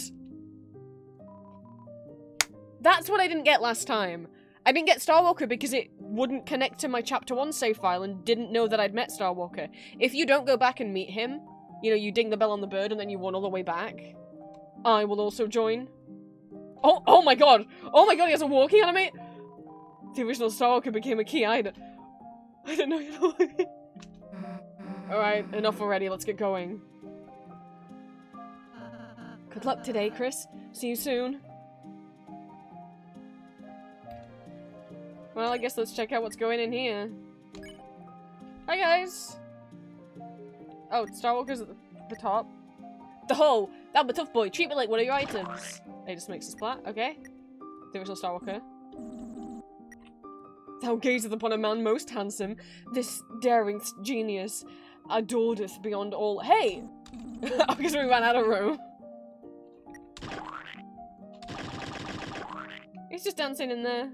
That's what I didn't get last time. I didn't get Star Walker because it wouldn't connect to my chapter 1 save file and didn't know that I'd met Starwalker. If you don't go back and meet him, you know, you ding the bell on the bird and then you run all the way back, I will also join. Oh my god! Oh my god, he has a walking anime! The original Starwalker became a key. I didn't know you know. Alright, enough already, let's get going. Good luck today, Chris. See you soon. Well, I guess let's check out what's going in here. Hi, guys! Oh, Starwalker's at the top. The hole! That'll be tough, boy. Treat me like one of your items. He just makes a splat. Okay. The original Starwalker. Thou gazeth upon a man most handsome. This daring genius adoredeth beyond all. Hey! I guess we ran out of room. He's just dancing in there.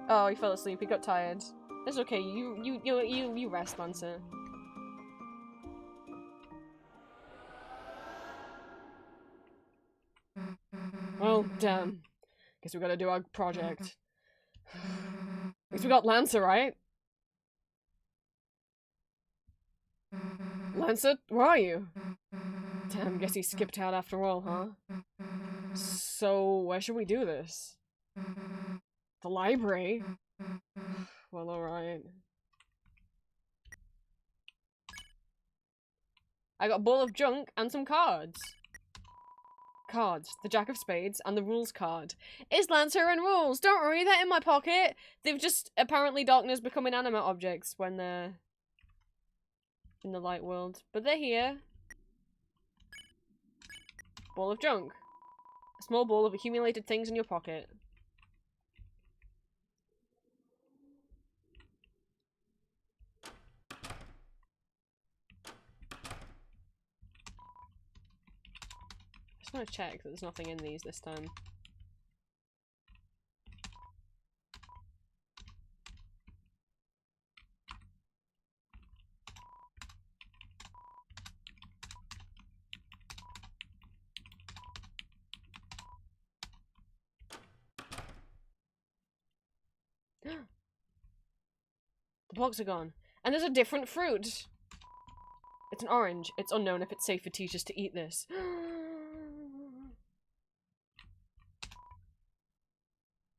Oh, he fell asleep. He got tired. It's okay. You rest, Lancer. Well, damn. Guess we gotta do our project. At least we got Lancer, right? Lancer, where are you? Damn, guess he skipped out after all, huh? So, where should we do this? The library? Well, alright. I got a ball of junk and some cards. Cards. The Jack of Spades and the Rules card. Is Lancer and Rules? Don't worry, they're in my pocket. They've just, apparently darkness become inanimate objects when they're in the light world. But they're here. Ball of junk. A small ball of accumulated things in your pocket. Just want to check that there's nothing in these this time. The blocks are gone. And there's a different fruit! It's an orange. It's unknown if it's safe for teachers to eat this.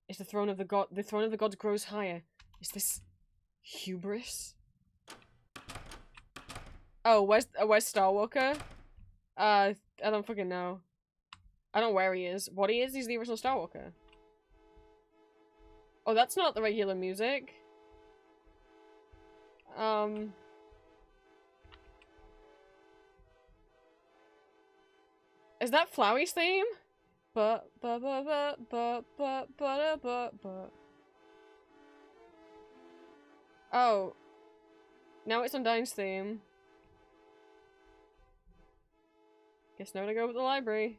Is the throne of the gods grows higher. Is this hubris? Oh, where's Starwalker? I don't fucking know. I don't know where he is. What he is? He's the original Starwalker. Oh, that's not the regular music. Is that Flowey's theme? Oh. Now it's Undyne's theme. Guess now to go with the library.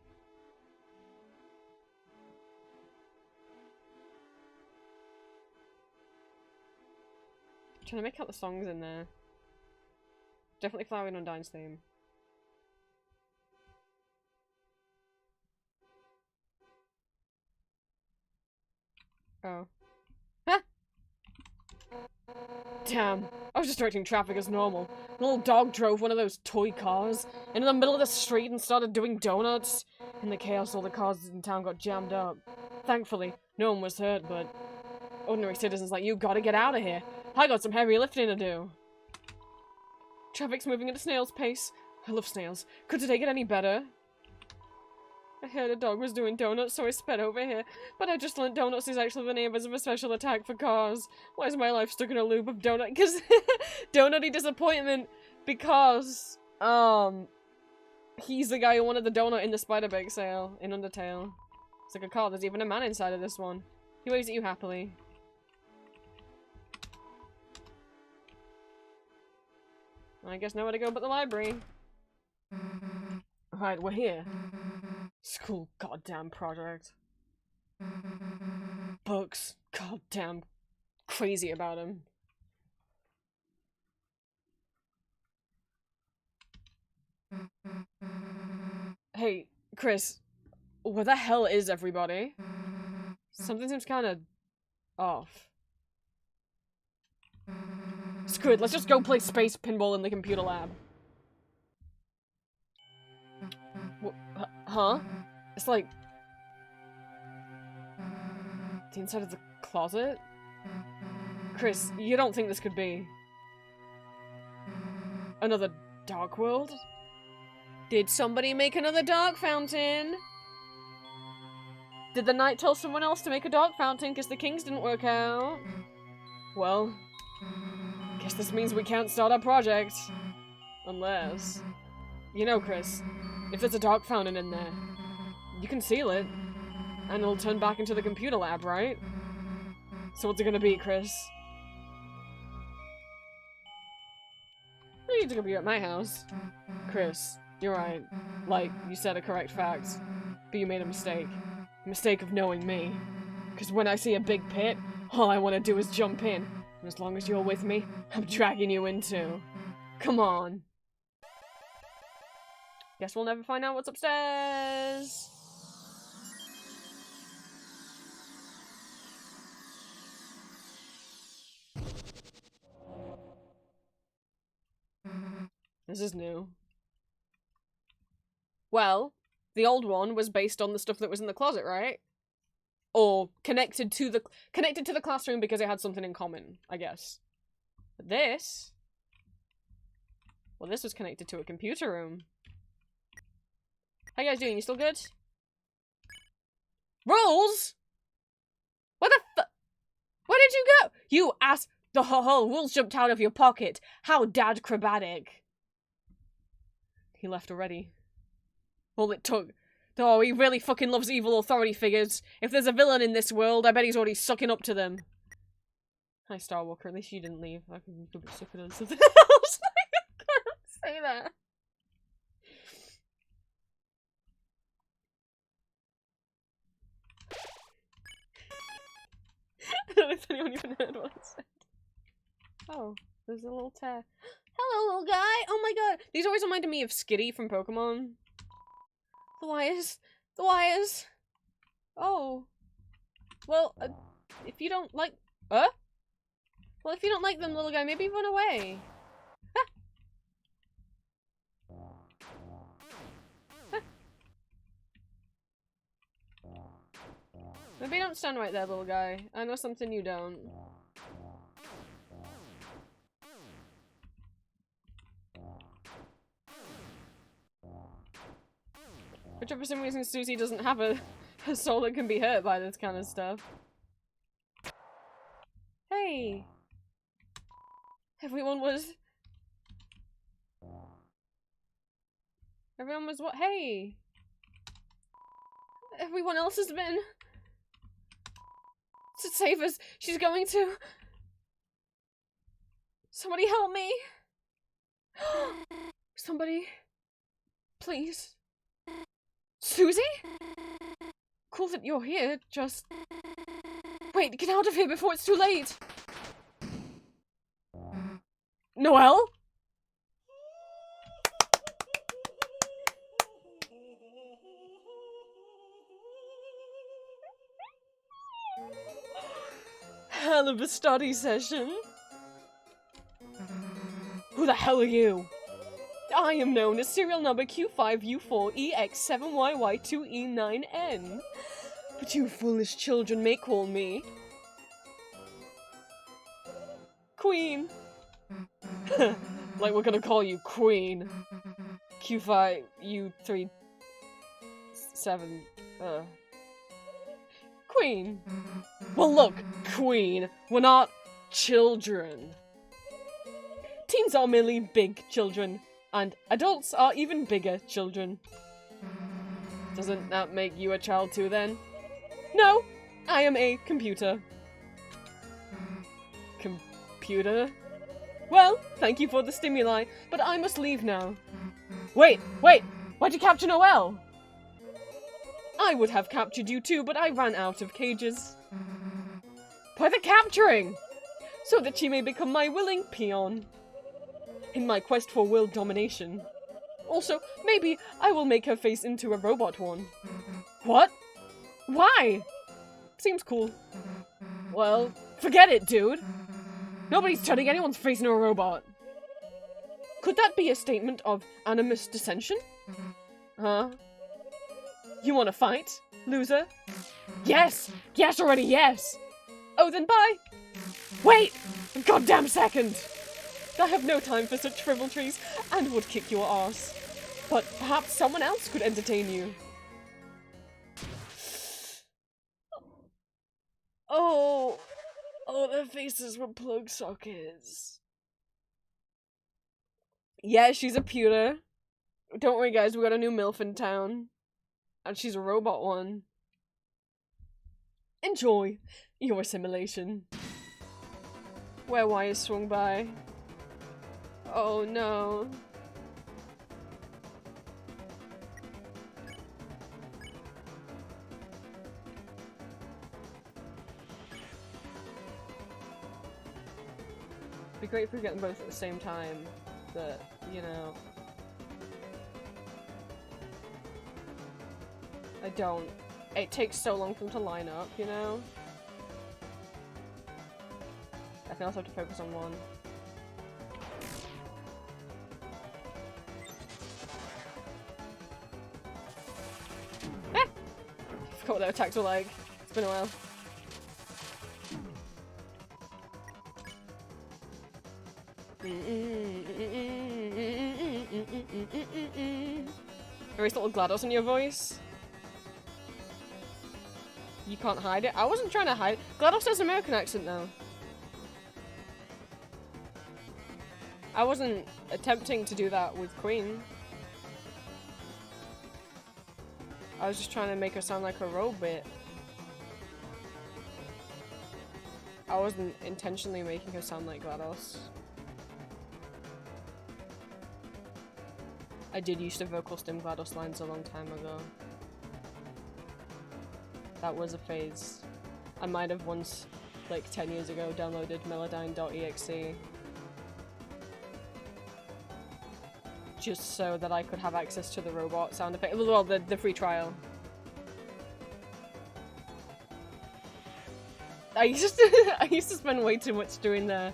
I'm trying to make out the songs in there. Definitely Flowery and Undyne's theme. Oh. Huh? Damn. I was just directing traffic as normal. The little dog drove one of those toy cars into the middle of the street and started doing donuts. In the chaos, all the cars in town got jammed up. Thankfully, no one was hurt, but ordinary citizens like you gotta get out of here. I got some heavy lifting to do. Traffic's moving at a snail's pace. I love snails. Could today get any better? I heard a dog was doing donuts, so I sped over here. But I just learned donuts is actually the name of a special attack for cars. Why is my life stuck in a loop of donut? Because donutty disappointment. Because he's the guy who wanted the donut in the spider bake sale in Undertale. It's like a car. There's even a man inside of this one. He waves at you happily. I guess nowhere to go but the library. Alright, we're here. School goddamn project. Books. Goddamn crazy about him. Hey, Chris. Where the hell is everybody? Something seems kind of off. Screw it, let's just go play space pinball in the computer lab. Huh? It's like... the inside of the closet? Chris, you don't think this could be... another dark world? Did somebody make another dark fountain? Did the knight tell someone else to make a dark fountain because the kings didn't work out? Well, guess this means we can't start our project. Unless... You know, Chris, if there's a dark fountain in there, you can seal it, and it'll turn back into the computer lab, right? So what's it gonna be, Chris? It's gonna be at my house. Chris, you're right. Like, you said a correct fact, but you made a mistake. A mistake of knowing me. Because when I see a big pit, all I want to do is jump in. And as long as you're with me, I'm dragging you in too. Come on. Guess we'll never find out what's upstairs. This is new. Well, the old one was based on the stuff that was in the closet, right? Or connected to the classroom because it had something in common, I guess. But this... well, this was connected to a computer room. How you guys doing? You still good? Rules? What the fu- Where did you go? You ass- the whole rules jumped out of your pocket. How dad-crabatic. He left already. All it took. Oh, he really fucking loves evil authority figures. If there's a villain in this world, I bet he's already sucking up to them. Hi, Starwalker. At least you didn't leave. I could be sucking on something else. I can't say that. I don't know if anyone even heard what I said. Oh, there's a little tear. Hello, little guy! Oh my god! These always reminded me of Skitty from Pokemon. The wires. The wires. Oh. Well, if you don't like... Well, if you don't like them, little guy, maybe run away. Ah. Ah. Maybe don't stand right there, little guy. I know something you don't. Which for some reason Susie doesn't have a soul that can be hurt by this kind of stuff. Hey! Everyone was what? Hey! Everyone else has been to save us. She's going to. Somebody help me! Somebody. Please. Susie? Cool that you're here, just... Wait, get out of here before it's too late! Noelle? Hell of a study session. Who the hell are you? I am known as serial number Q5U4EX7YY2E9N. But you foolish children may call me Queen. Like we're gonna call you Queen. Q5U37 Queen. Well look, Queen, we're not children. Teens are merely big children. And adults are even bigger children. Doesn't that make you a child too, then? No, I am a computer. Computer? Well, thank you for the stimuli, but I must leave now. Wait! Why'd you capture Noelle? I would have captured you too, but I ran out of cages. By the capturing! So that she may become my willing peon. In my quest for world domination. Also, maybe I will make her face into a robot one. What? Why? Seems cool. Well, forget it, dude. Nobody's turning anyone's face into a robot. Could that be a statement of animus dissension? Huh? You wanna fight, loser? Yes! Yes already, yes! Oh, then bye! Wait! A goddamn second! I have no time for such frivolries, and would kick your ass. But perhaps someone else could entertain you. Oh, their faces were plug sockets. Yeah, she's a pewter. Don't worry, guys, we got a new MILF in town. And she's a robot one. Enjoy your assimilation. Where wires swung by. Oh no. It'd be great if we get them both at the same time, but, you know. I don't. It takes so long for them to line up, you know? I think I'll have to focus on one. Ah! I forgot what their attacks were like. It's been a while. Erase little GLaDOS in your voice. You can't hide it. I wasn't trying to hide it. GLaDOS has an American accent now. I wasn't attempting to do that with Queen. I was just trying to make her sound like a robot. I wasn't intentionally making her sound like GLaDOS. I did used to vocal stim GLaDOS lines a long time ago. That was a phase. I might have once, like 10 years ago, downloaded melodyne.exe. Just so that I could have access to the robot sound effect. Well, the free trial. I used to spend way too much doing the,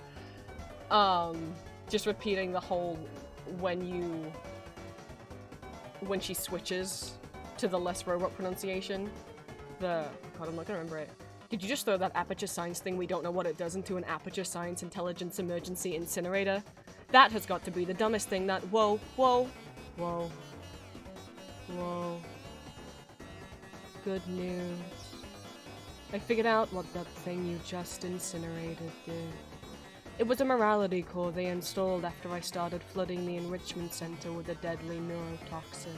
just repeating the whole when she switches to the less robot pronunciation. God, I'm not gonna remember it. Did you just throw that aperture science thing we don't know what it does into an aperture science intelligence emergency incinerator? That has got to be the dumbest thing that- whoa, whoa, whoa, whoa. Good news. I figured out what that thing you just incinerated did. It was a morality core they installed after I started flooding the enrichment center with a deadly neurotoxin.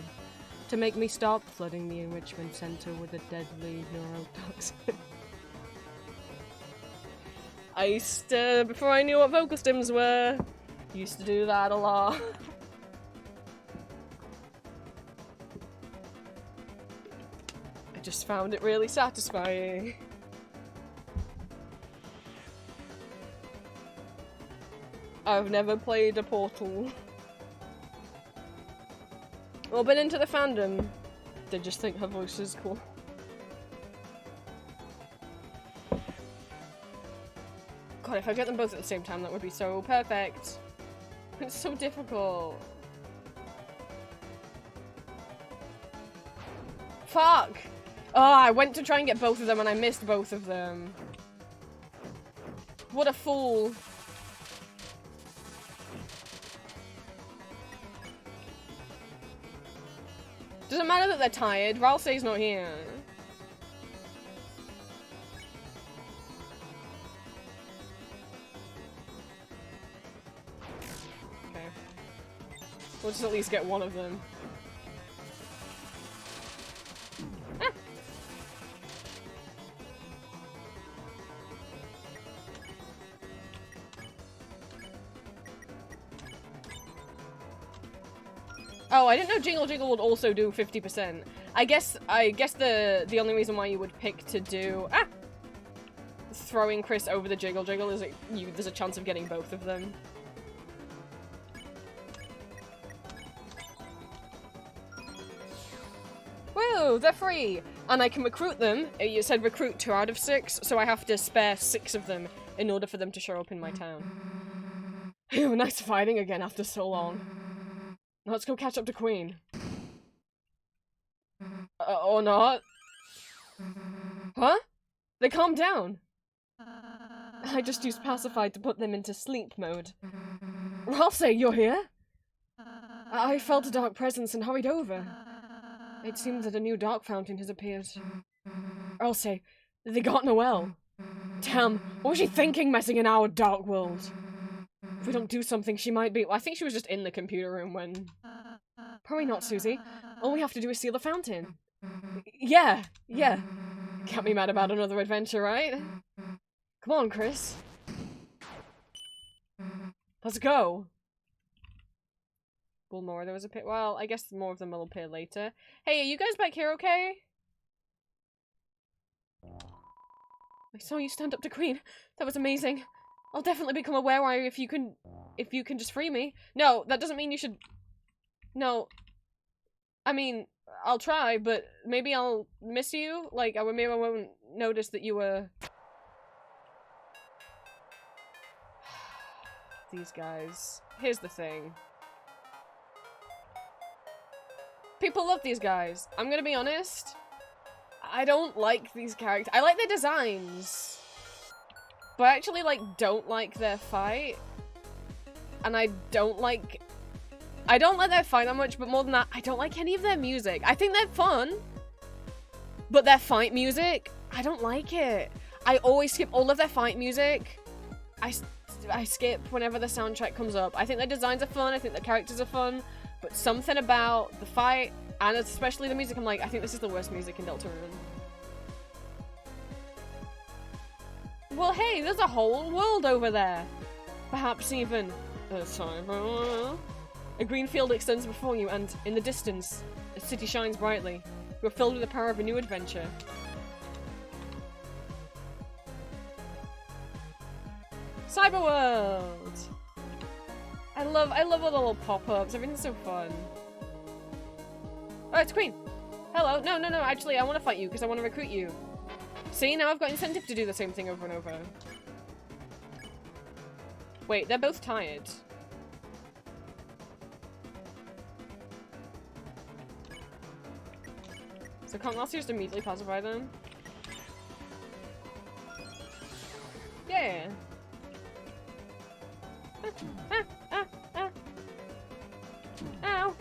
To make me stop flooding the enrichment center with a deadly neurotoxin. I used to, before I knew what vocal stims were, used to do that a lot. I just found it really satisfying. I've never played a Portal. Or been into the fandom. They just think her voice is cool. God, if I get them both at the same time, that would be so perfect. It's so difficult. Fuck! Oh, I went to try and get both of them and I missed both of them. What a fool. Doesn't matter that they're tired. Ralsei's not here. Okay. We'll just at least get one of them. Ah. Oh, I didn't know Jingle Jiggle would also do 50%. I guess the only reason why you would pick to do throwing Chris over the Jiggle Jiggle is there's a chance of getting both of them. Woo! They're free! And I can recruit them. You said recruit 2 out of 6, so I have to spare 6 of them in order for them to show up in my town. Phew, nice fighting again after so long. Let's go catch up to Queen. Or not. Huh? They calmed down. I just used pacified to put them into sleep mode. Ralsei, you're here? I felt a dark presence and hurried over. It seems that a new dark fountain has appeared. Ralsei, they got Noelle. Damn, what was she thinking messing in our dark world? If we don't do something, she might be— I think she was just in the computer room when— Probably not, Susie. All we have to do is seal the fountain. Yeah. Can't be mad about another adventure, right? Come on, Chris. Let's go. Bullmore, there was a pit. Well, I guess more of them will appear later. Hey, are you guys back here okay? I saw you stand up to Queen. That was amazing. I'll definitely become a were-warrior if you can just free me. No, that doesn't mean you should— No. I mean, I'll try, but maybe I'll miss you? Like, maybe I won't notice that you were— These guys. Here's the thing. People love these guys. I'm gonna be honest. I don't like these characters. I like their designs. But I actually, like, don't like their fight. And I don't like their fight that much, but more than that, I don't like any of their music. I think they're fun. But their fight music, I don't like it. I always skip all of their fight music. I skip whenever the soundtrack comes up. I think their designs are fun, I think the characters are fun, but something about the fight, and especially the music, I'm like, I think this is the worst music in Deltarune. Well, hey, there's a whole world over there. Perhaps even a green field extends before you, and in the distance, a city shines brightly. You're filled with the power of a new adventure. Cyberworld! I love all the little pop-ups. Everything's so fun. Oh, it's Queen! Hello. No, actually, I want to fight you because I want to recruit you. See, now I've got incentive to do the same thing over and over. Wait, they're both tired. So can't Lassie just immediately pacify them? Yeah! Ow!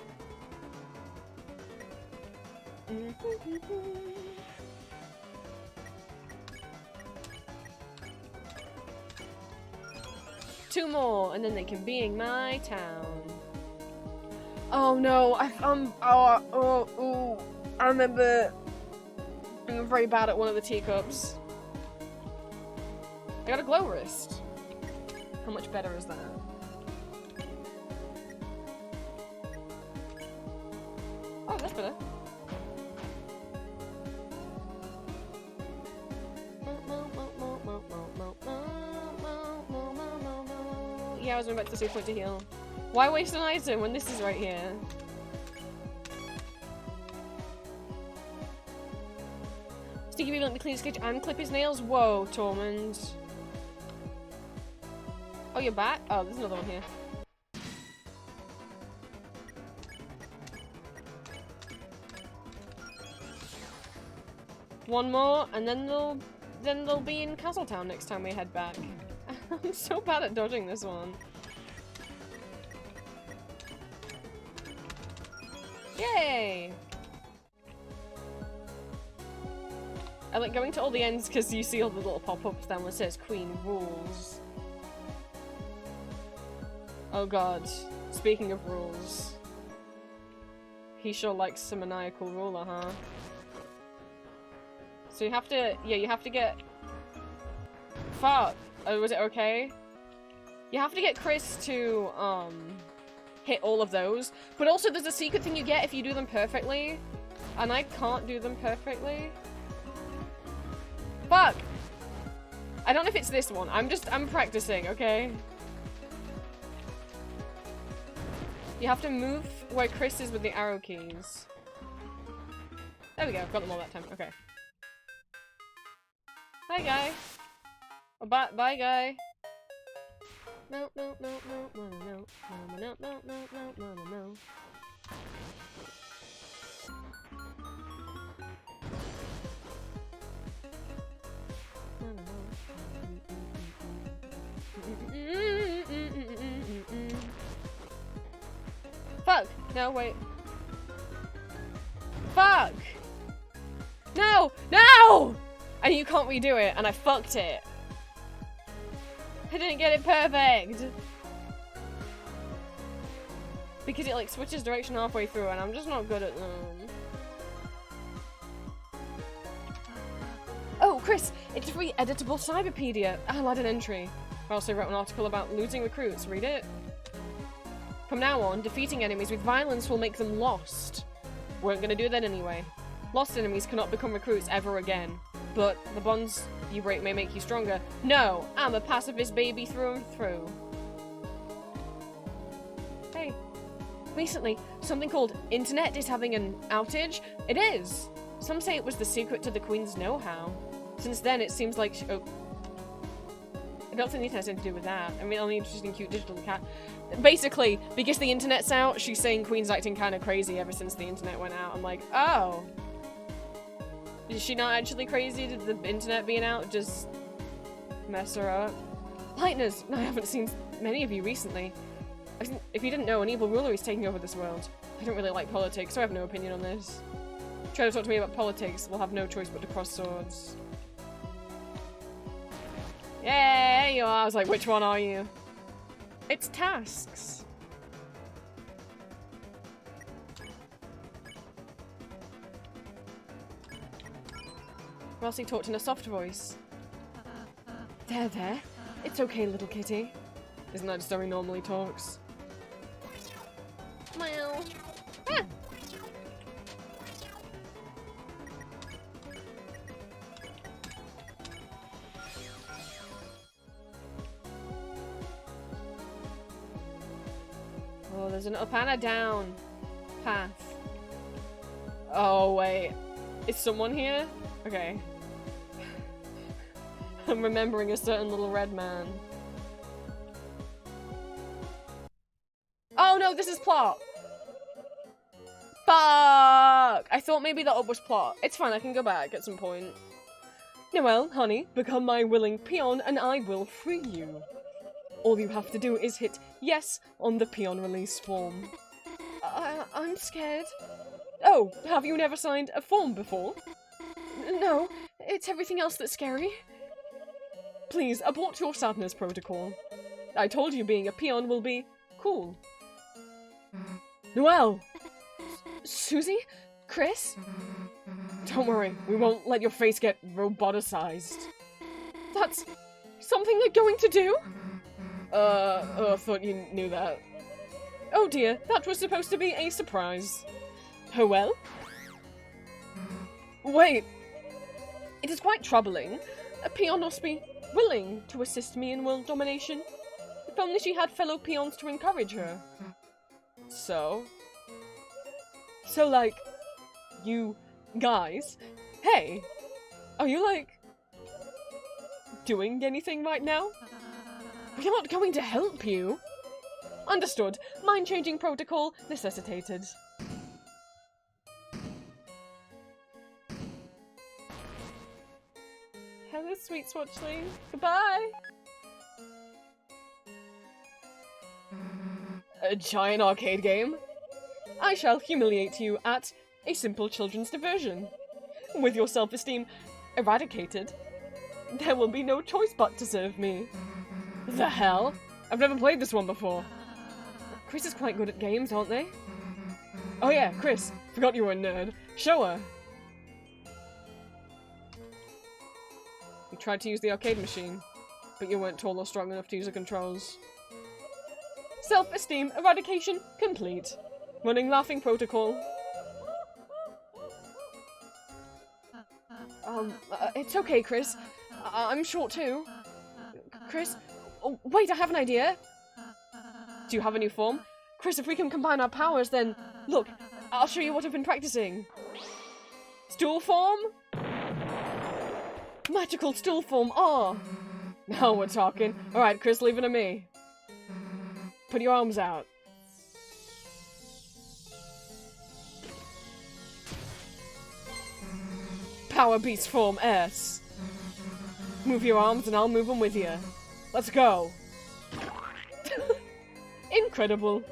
Two more, and then they can be in my town. Oh no, I remember being very bad at one of the teacups. I got a glow wrist. How much better is that? Oh, that's better. Yeah, I was about to say point to heal. Why waste an item when this is right here? Sticky Beaver let me clean his sketch and clip his nails? Whoa, Tormund. Oh, you're back? Oh, there's another one here. One more, and then they'll be in Castletown next time we head back. I'm so bad at dodging this one. Yay! I like going to all the ends because you see all the little pop-ups down where it says Queen rules. Oh god. Speaking of rules. He sure likes some maniacal ruler, huh? So you have to, yeah, you have to get... Fuck! Oh, was it okay? You have to get Chris to, hit all of those. But also there's a secret thing you get if you do them perfectly. And I can't do them perfectly. Fuck! I don't know if it's this one. I'm practicing, okay? You have to move where Chris is with the arrow keys. There we go, got them all that time. Okay. Hi, guy. Oh, bye, guy. No, no, no, no, no, no, no, no, no, no, no, no, no, no. Fuck! No, wait. Fuck! No! No! And you can't redo it, and I fucked it. I didn't get it perfect! Because it like switches direction halfway through, and I'm just not good at them. Oh, Chris! It's a free editable Cyberpedia! I'll add an entry. I also wrote an article about losing recruits. Read it? From now on, defeating enemies with violence will make them lost. Weren't gonna do that anyway. Lost enemies cannot become recruits ever again. But the bonds you break may make you stronger. No! I'm a pacifist baby through and through. Hey. Recently, something called Internet is having an outage. It is! Some say it was the secret to the Queen's know-how. Since then, it seems like oh. I don't think the internet has anything to do with that. I mean, only interesting cute digital cat. Basically, because the internet's out, she's saying Queen's acting kind of crazy ever since the internet went out. I'm like, oh. Is she not actually crazy? Did the internet being out just mess her up? Lightners, I haven't seen many of you recently. If you didn't know, an evil ruler is taking over this world. I don't really like politics, so I have no opinion on this. Try to talk to me about politics, we'll have no choice but to cross swords. Yeah, there you are. I was like, which one are you? It's tasks. Rossi talked in a soft voice. There. It's okay, little kitty. Isn't that just how he normally talks? Meow. Ah. Oh, there's an up and a down path. Oh, wait. Is someone here? Okay. I'm remembering a certain little red man. Oh no, this is plot! Fuck! I thought maybe the up was plot. It's fine, I can go back at some point. Noelle, honey, become my willing peon and I will free you. All you have to do is hit yes on the peon release form. I'm scared. Oh, have you never signed a form before? No, it's everything else that's scary. Please, abort your sadness protocol. I told you being a peon will be cool. Noelle! Susie? Chris? Don't worry, we won't let your face get roboticized. That's something they're going to do? I thought you knew that. Oh dear, that was supposed to be a surprise. Oh well? Wait. It is quite troubling. A peon must be willing to assist me in world domination. If only she had fellow peons to encourage her. So, like, you guys, hey, are you, like, doing anything right now? We're not going to help you. Understood. Mind-changing protocol necessitated. Hello, sweet Swatchling. Goodbye. A giant arcade game? I shall humiliate you at a simple children's diversion. With your self-esteem eradicated, there will be no choice but to serve me. The hell? I've never played this one before. Chris is quite good at games, aren't they? Oh yeah, Chris. Forgot you were a nerd. Show her. You tried to use the arcade machine, but you weren't tall or strong enough to use the controls. Self-esteem eradication complete. Running laughing protocol. It's okay, Chris. I'm short too. Chris? Oh, wait, I have an idea. Do you have a new form? Chris, if we can combine our powers, then... Look, I'll show you what I've been practicing. Stool form? Magical stool form, oh! Now we're talking. Alright, Chris, leave it to me. Put your arms out. Power Beast form S. Move your arms and I'll move them with you. Let's go. Incredible.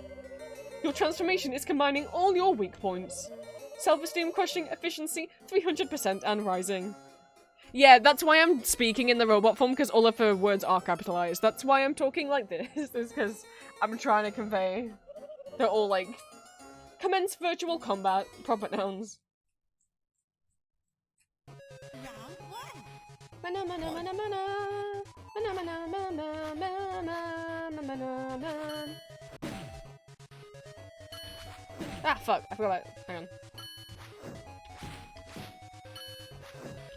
Your transformation is combining all your weak points. Self-esteem crushing, efficiency 300% and rising. Yeah, that's why I'm speaking in the robot form, because all of her words are capitalized. That's why I'm talking like this, is because I'm trying to convey. They're all like, commence virtual combat, proper nouns. Ah, fuck, I forgot about it. Hang on.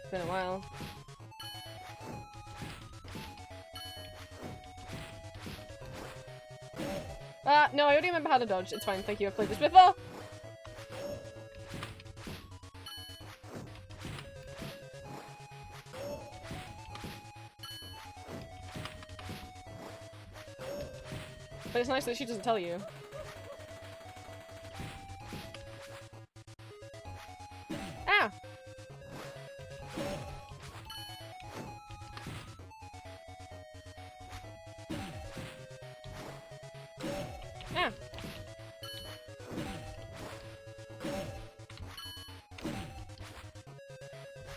It's been a while. No, I already remember how to dodge. It's fine, thank you, I've played this before! But it's nice that she doesn't tell you. Ah! Ah!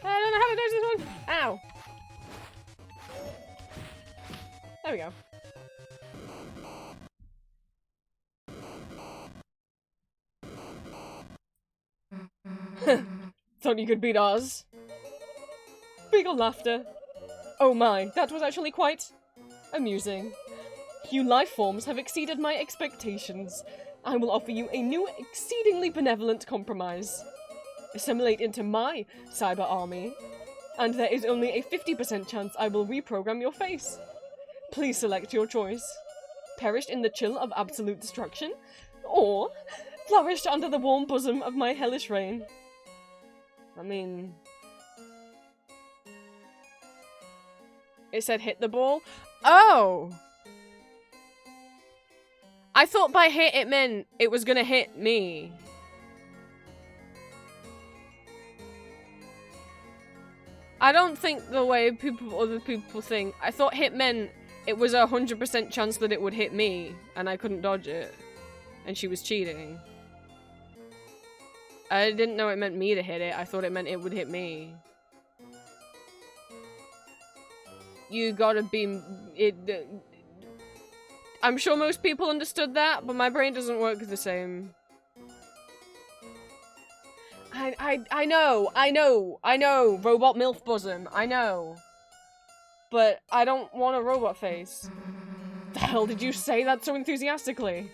I don't know how to dodge this one! Ow! There we go. Thought you could beat Oz. Beagle laughter. Oh my, that was actually quite amusing. You life forms have exceeded my expectations. I will offer you a new, exceedingly benevolent compromise. Assimilate into my cyber army, and there is only a 50% chance I will reprogram your face. Please select your choice. Perished in the chill of absolute destruction, or flourished under the warm bosom of my hellish reign. I mean... It said hit the ball? Oh! I thought by hit it meant it was gonna hit me. I don't think the way other people think. I thought hit meant it was a 100% chance that it would hit me, and I couldn't dodge it. And she was cheating. I didn't know it meant me to hit it, I thought it meant it would hit me. You gotta be... I'm sure most people understood that, but my brain doesn't work the same. I know, robot MILF bosom, I know. But I don't want a robot face. The hell did you say that so enthusiastically?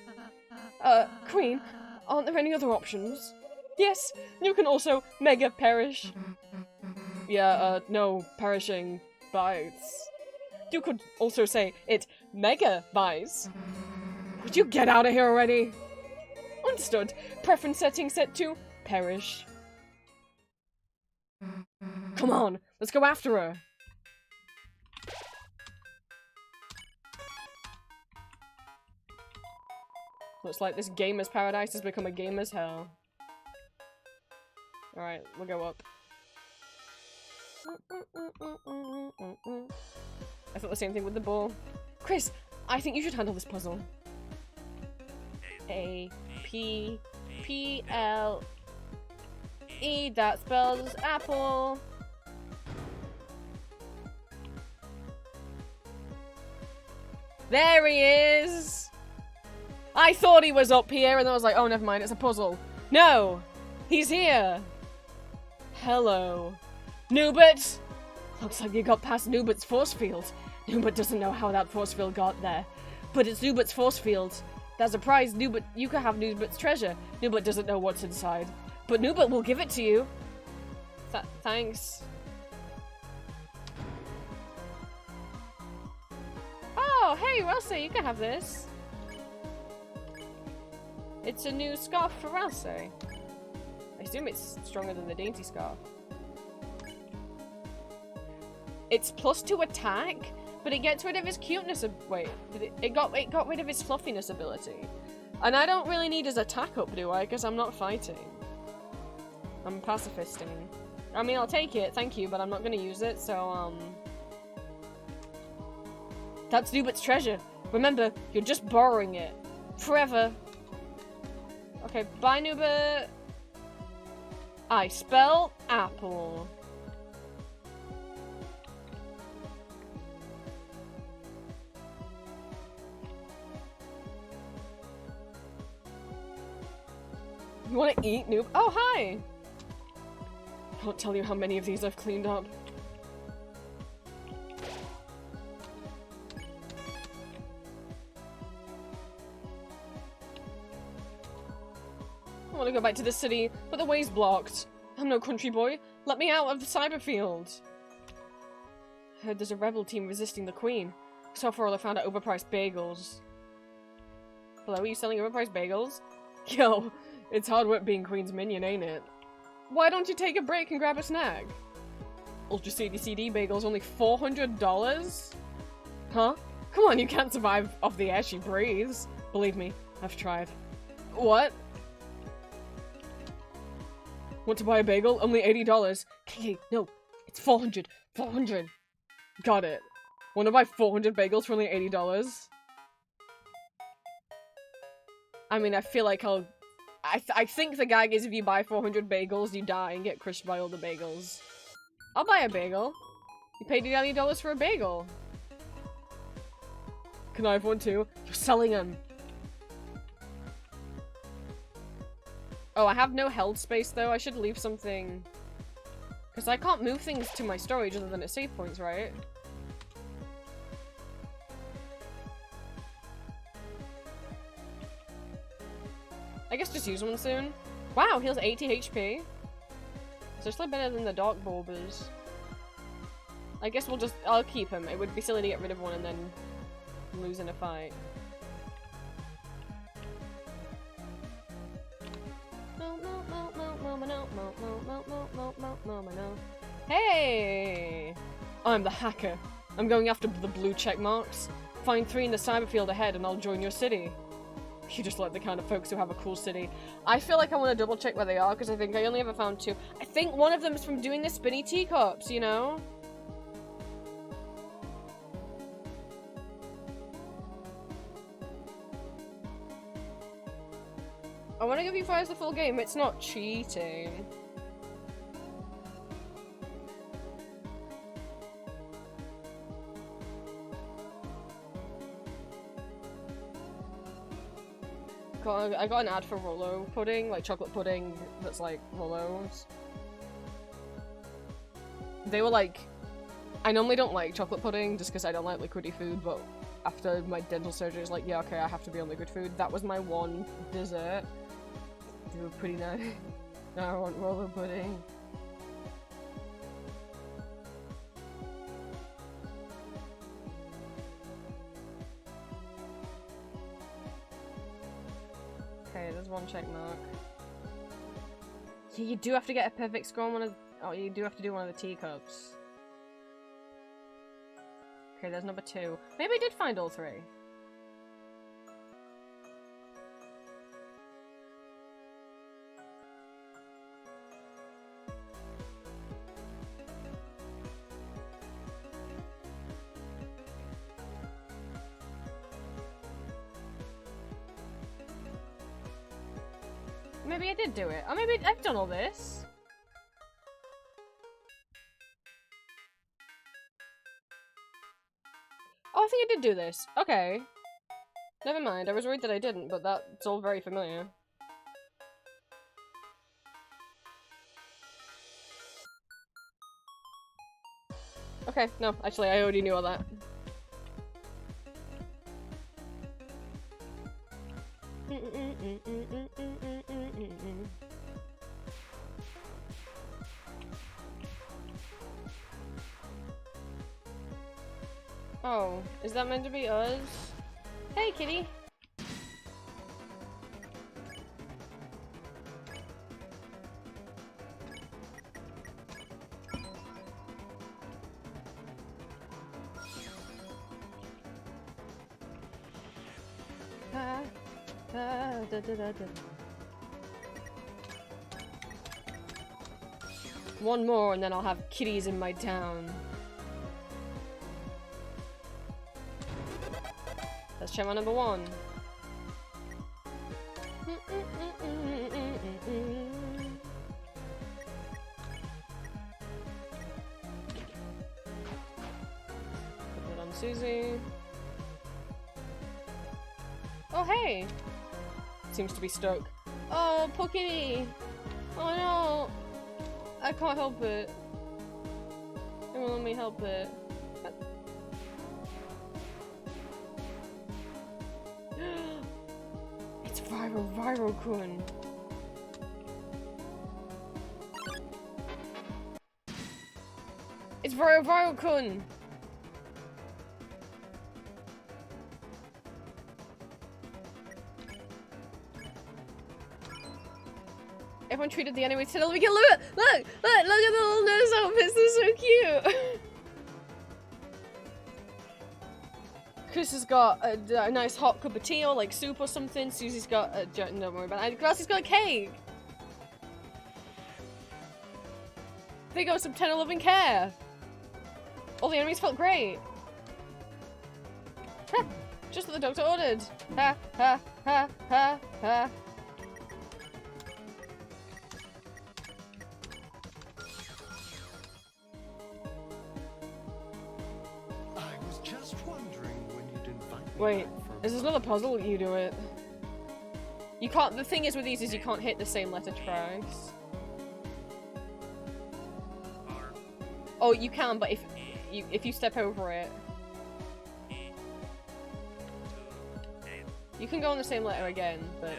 Queen, aren't there any other options? Yes, you can also mega perish. Yeah, no, perishing bites. You could also say it mega bites. Would you get out of here already? Understood. Preference setting set to perish. Come on, let's go after her. Looks like this gamer's paradise has become a gamer's hell. Alright, we'll go up. I thought the same thing with the ball. Chris, I think you should handle this puzzle. A, P, P, L, E, that spells apple. There he is! I thought he was up here and I was like, oh, never mind, it's a puzzle. No! He's here! Hello. Newbert! Looks like you got past Newbert's force field. Newbert doesn't know how that force field got there. But it's Newbert's force field. There's a prize, Newbert. You can have Newbert's treasure. Newbert doesn't know what's inside. But Newbert will give it to you. Thanks. Oh, hey, Ralsei, you can have this. It's a new scarf for Ralsei. I assume it's stronger than the dainty scarf. It's +2 attack, but it gets rid of his cuteness. Wait, it got rid of his fluffiness ability, and I don't really need his attack up, do I? Because I'm not fighting. I'm pacifisting. I mean, I'll take it, thank you, but I'm not gonna use it. So that's Zubat's treasure. Remember, you're just borrowing it forever. Okay, bye, Nuba. I spell apple. You want to eat, noob? Oh, hi! I can't tell you how many of these I've cleaned up. I want to go back to the city, but the way's blocked. I'm no country boy. Let me out of the cyberfield. I heard there's a rebel team resisting the queen. So far all I found are overpriced bagels. Hello, are you selling overpriced bagels? Yo, it's hard work being queen's minion, ain't it? Why don't you take a break and grab a snack? Ultra CD bagels only $400? Huh? Come on, you can't survive off the air she breathes. Believe me, I've tried. What? Want to buy a bagel? Only $80. Okay, no, it's 400. 400. Got it. Want to buy 400 bagels for only $80? I mean, I feel like I think the gag is if you buy 400 bagels, you die and get crushed by all the bagels. I'll buy a bagel. You paid $80 for a bagel. Can I have one too? You're selling them. Oh, I have no held space though. I should leave something. Because I can't move things to my storage other than at save points, right? I guess just use one soon. Wow, heals 80 HP. So it's like better than the Dark Bulbers. I guess I'll keep him. It would be silly to get rid of one and then lose in a fight. Hey! I'm the hacker. I'm going after the blue check marks. Find 3 in the cyberfield ahead and I'll join your city. You just like the kind of folks who have a cool city. I feel like I want to double check where they are because I think I only ever found 2. I think one of them is from doing the spinny teacups, you know? I want to give you guys the full game. It's not cheating. I got an ad for Rolo pudding, like chocolate pudding that's like Rolos. They were like, I normally don't like chocolate pudding just because I don't like liquidy food, but after my dental surgery, it's like, yeah, okay, I have to be on liquid food. That was my one dessert. They were pretty nice. Now I want Rolo pudding. Okay, there's one check mark. Yeah, you do have to get a perfect score on one of— oh, you do have to do one of the teacups. Okay, there's number 2. Maybe I did find all 3. Maybe I did do it. Or maybe I've done all this. Oh, I think I did do this. Okay. Never mind. I was worried that I didn't, but that's all very familiar. Okay, no, actually, I already knew all that. Oh, is that meant to be us? Hey, kitty! ha, da, da, da, da. One more and then I'll have kitties in my town. Let's check my number 1. Put it on Susie. Oh hey! Seems to be stuck. Oh, poor kitty! Oh no! I can't help it. It won't let me help it. It's Viral-Kun. It's Viral-Kun. Everyone treated the enemy till we can look at look at the little nose outfits, they're so cute. Chris has got a nice hot cup of tea or like soup or something. Susie's got a don't worry about it. Grassy's got a cake. They got some tender loving care. All the enemies felt great. Ha! Just what the doctor ordered. Ha ha ha ha ha. Wait, is this another puzzle? You do it. You can't- the thing is with these is you can't hit the same letter twice. Oh, you can, but if you step over it. You can go on the same letter again, but...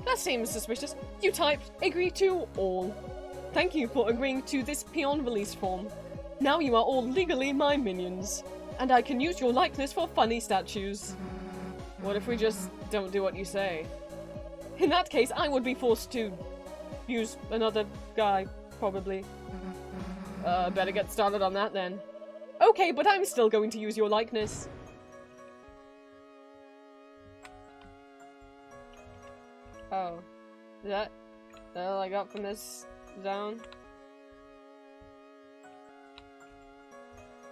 That seems suspicious. You typed, agree to all. Thank you for agreeing to this peon release form. Now you are all legally my minions, and I can use your likeness for funny statues. What if we just don't do what you say? In that case, I would be forced to use another guy, probably. Better get started on that then. Okay, but I'm still going to use your likeness. Oh. Is that all I got from this zone?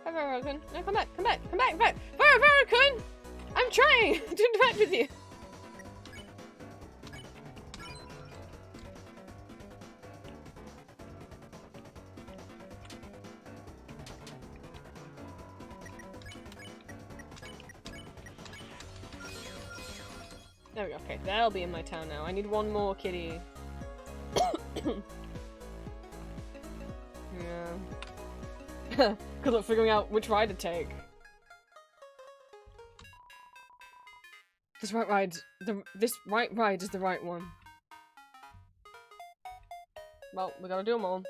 Hi, Viral-Kun. No, come back, come back, come back, come back! Viral-Kun! I'm trying to interact with you! There we go, okay, that'll be in my town now. I need one more kitty. Yeah. Good luck figuring out which ride to take. This right ride is the right one. Well, we gotta do them all.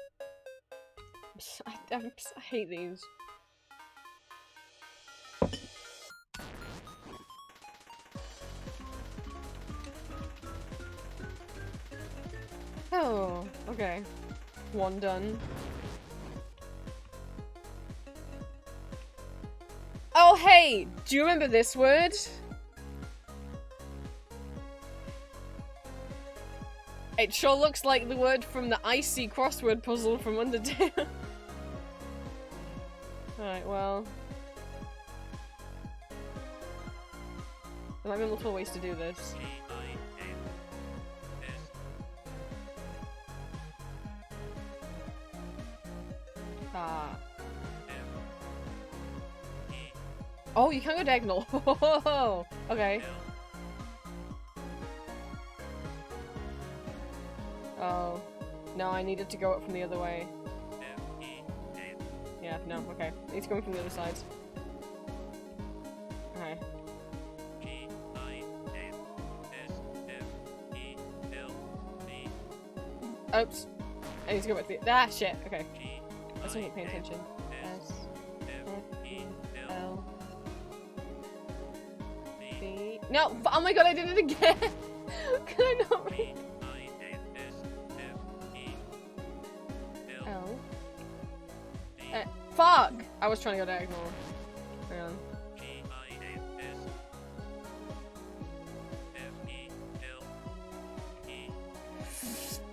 I hate these. Oh, okay. One done. Oh, hey! Do you remember this word? It sure looks like the word from the icy crossword puzzle from Undertale. Alright, well. There might be multiple ways to do this. Ah. Oh, you can go diagonal. Okay. Oh. No, I needed to go up from the other way. Yeah, no, okay. It's going from the other side. Okay. Oops. I need to go back to the- ah, shit. Okay. I still ain't paying attention. S, F, E, L, B. No! Oh my god, I did it again! Can I not read? L. Fuck! I was trying to go diagonal. Hang on.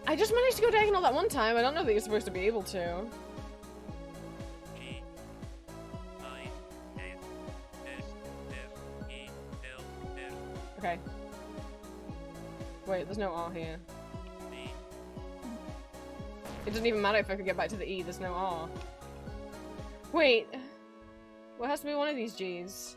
I just managed to go diagonal that one time. I don't know that you're supposed to be able to. Okay. Wait, there's no R here. It doesn't even matter if I could get back to the E, there's no R. Wait. What has to be one of these G's?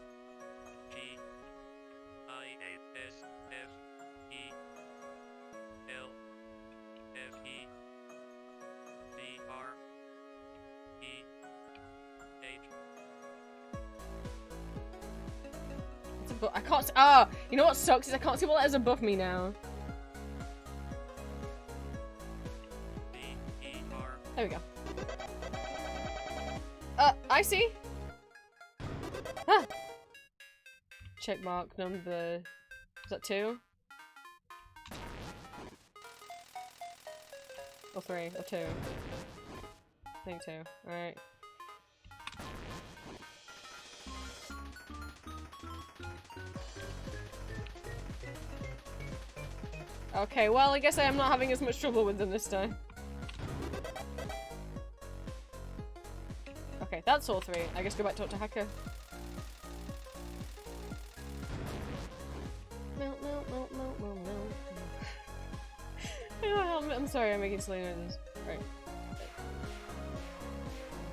I can't see. Ah! You know what sucks is I can't see what letters above me now. There we go. I see. Ah! Check mark number. Is that 2? Or 3? Or 2? I think 2. Alright. Okay, well, I guess I am not having as much trouble with them this time. Okay, that's all 3. I guess go back to talk to Hacker. No. I'm sorry, I'm making silly noises. Right.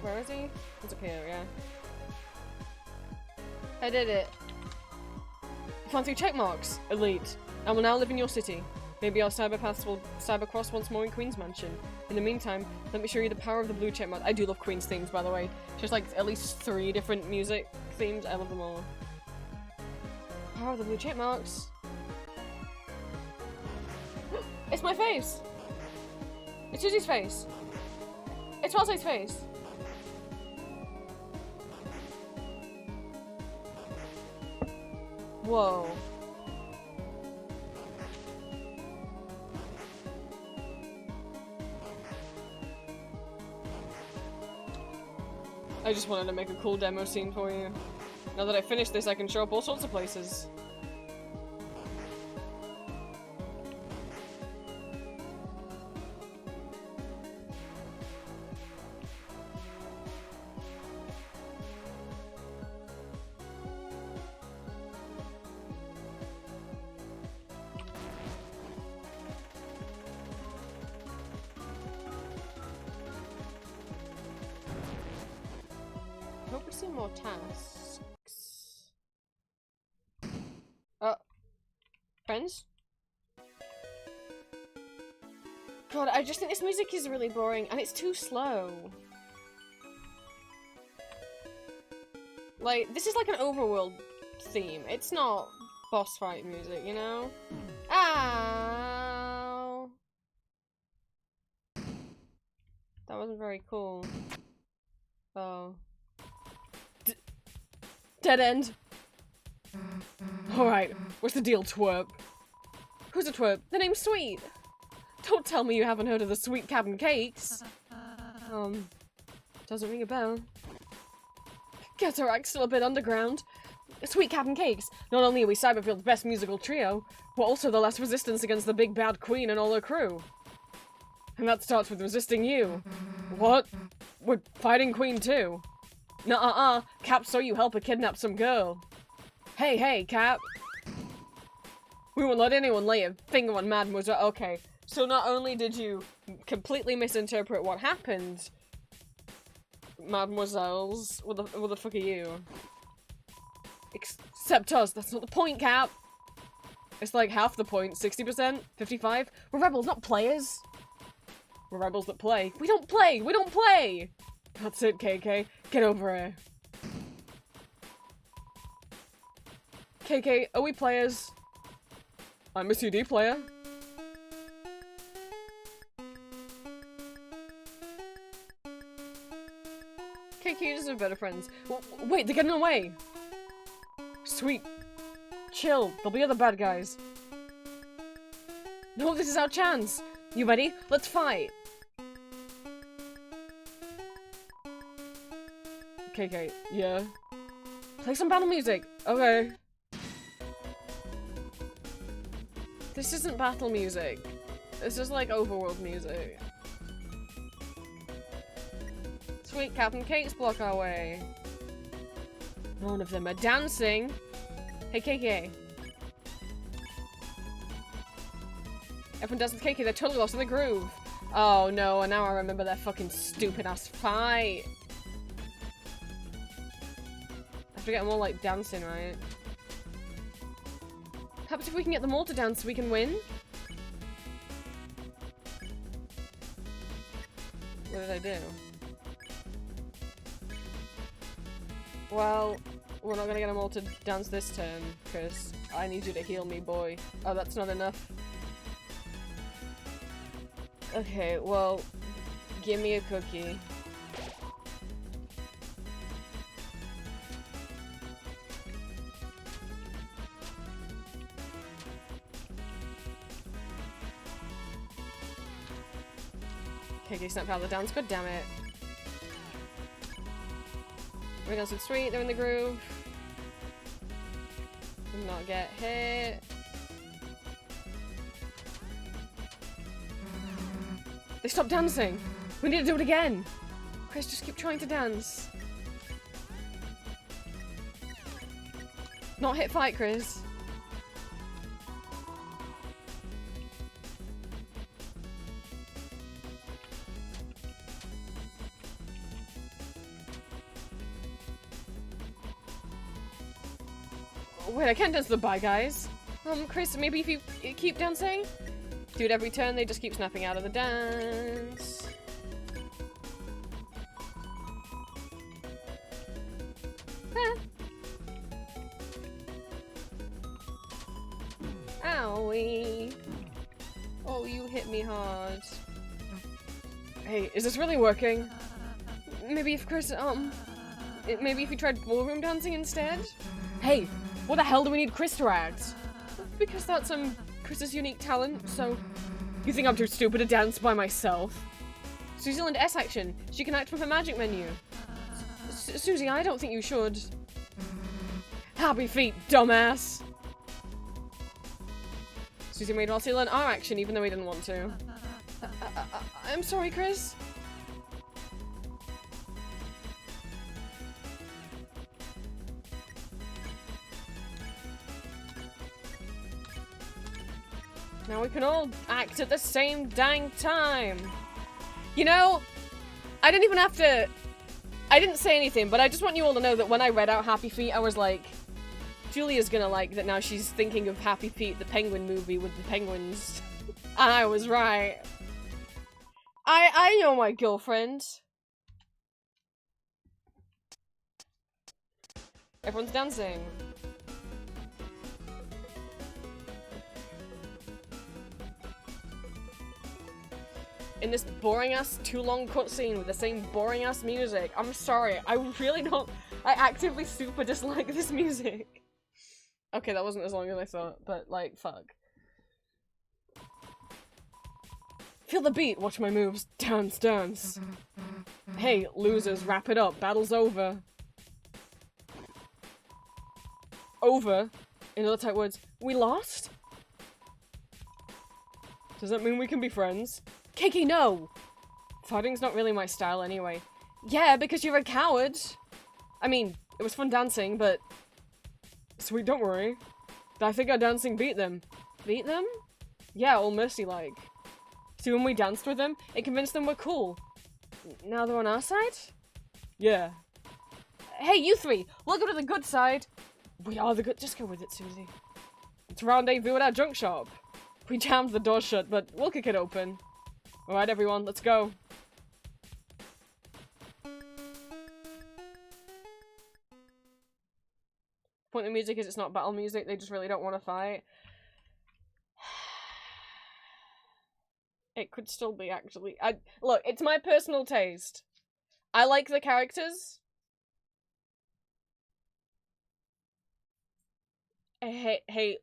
Where is he? He's up here, yeah. I did it. Found 3 check marks. Elite. I will now live in your city. Maybe our cyber paths will cybercross once more in Queen's Mansion. In the meantime, let me show you the power of the blue checkmark. I do love Queen's themes, by the way. Just like at least 3 different music themes. I love them all. Power of the blue checkmarks. It's my face! It's Susie's face! It's False's face! Whoa. I just wanted to make a cool demo scene for you. Now that I finished this, I can show up all sorts of places. Hope we see more tasks. Friends? God, I just think this music is really boring and it's too slow. Like, this is like an overworld theme. It's not boss fight music, you know? Ow! That wasn't very cool. Oh. Dead end. Alright, what's the deal, twerp? Who's a twerp? The name's Sweet. Don't tell me you haven't heard of the Sweet Cabin Cakes. Doesn't ring a bell. Guess our act's still a bit underground. Sweet Cabin Cakes. Not only are we Cyberfield's best musical trio, we're also the last resistance against the big bad queen and all her crew. And that starts with resisting you. What? We're fighting Queen too. Nuh-uh-uh. Cap saw you help her kidnap some girl. Hey, Cap. We won't let anyone lay a finger on Mademoiselle. Okay, so not only did you completely misinterpret what happened, Mademoiselles, what the fuck are you? Except us, that's not the point, Cap. It's like half the point, 60%, 55. We're rebels, not players. We're rebels that play. We don't play! We don't play! That's it, KK. Get over here. KK, are we players? I'm a CD player. KK, you deserve better friends. Wait, they're getting away! Sweet. Chill, there'll be other bad guys. No, this is our chance! You ready? Let's fight! KK, yeah? Play some battle music! Okay. This isn't battle music. It's just like overworld music. Sweet, Captain Cakes block our way. None of them are dancing. Hey, KK. Everyone dances with KK, they're totally lost in the groove. Oh no, and now I remember that fucking stupid ass fight. I have to get them all like dancing, right? How about if we can get them all to dance, we can win? What did I do? Well, we're not gonna get them all to dance this turn, because I need you to heal me, boy. Oh, that's not enough. Okay, well, give me a cookie. Okay, snap out of the dance. God damn it. We're dancing sweet, they're in the groove. Did not get hit. They stopped dancing! We need to do it again! Chris, just keep trying to dance. Not hit fight, Chris. Wait, I can't dance the bye guys. Chris, maybe if you keep dancing? Dude, every turn they just keep snapping out of the dance. Ah. Owie. Oh, you hit me hard. Hey, is this really working? Maybe if Chris, maybe if you tried ballroom dancing instead? Hey, what the hell do we need Chris to act? Because that's, Chris's unique talent, so... You think I'm too stupid to dance by myself? Susie Land S action. She can act from her magic menu. Susie, I don't think you should. Happy feet, dumbass! Susie made Rossi learn R action even though he didn't want to. I'm sorry, Chris. Now we can all act at the same dang time. You know, I didn't even have to... I didn't say anything, but I just want you all to know that when I read out Happy Feet, I was like, Julia's gonna like that now she's thinking of Happy Feet, the penguin movie with the penguins. And I was right. I know my girlfriend. Everyone's dancing. In this boring-ass, too-long cutscene with the same boring-ass music. I'm sorry, I really don't- I actively super dislike this music. Okay, that wasn't as long as I thought, but, like, fuck. Feel the beat, watch my moves, dance, dance. Hey, losers, wrap it up, battle's over. Over? In other tight words, we lost? Does that mean we can be friends? KK, no! Fighting's not really my style anyway. Yeah, because you're a coward! I mean, it was fun dancing, but... Sweet, don't worry. I think our dancing beat them. Beat them? Yeah, all mercy-like. See, when we danced with them, it convinced them we're cool. Now they're on our side? Yeah. Hey, you three! Welcome to the good side! We are the good- just go with it, Susie. It's rendezvous at our junk shop. We jammed the door shut, but we'll kick it open. Alright everyone, let's go. Point of music is it's not battle music, they just really don't want to fight. It could still be, actually. Look, it's my personal taste. I like the characters. I hate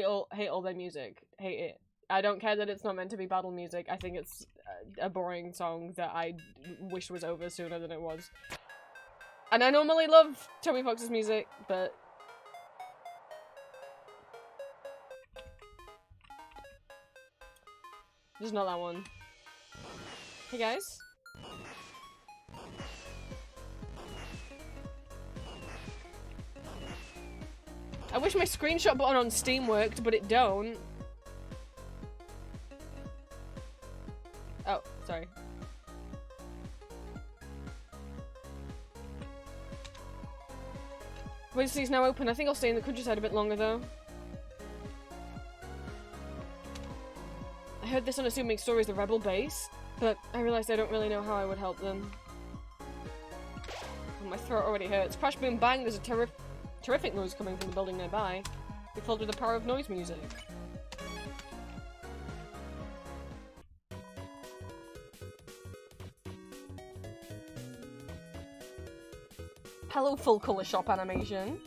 all their music. Hate it. I don't care that it's not meant to be battle music. I think it's a boring song that I wish was over sooner than it was. And I normally love Toby Fox's music, but... Just not that one. Hey guys. I wish my screenshot button on Steam worked, but it don't. Oh, sorry. Wednesday's now open. I think I'll stay in the countryside a bit longer though. I heard this unassuming story is the rebel base, but I realized I don't really know how I would help them. My throat already hurts. Crash, boom, bang, there's a terrific noise coming from the building nearby. We're filled with the power of noise music. Hello, full colour shop animation.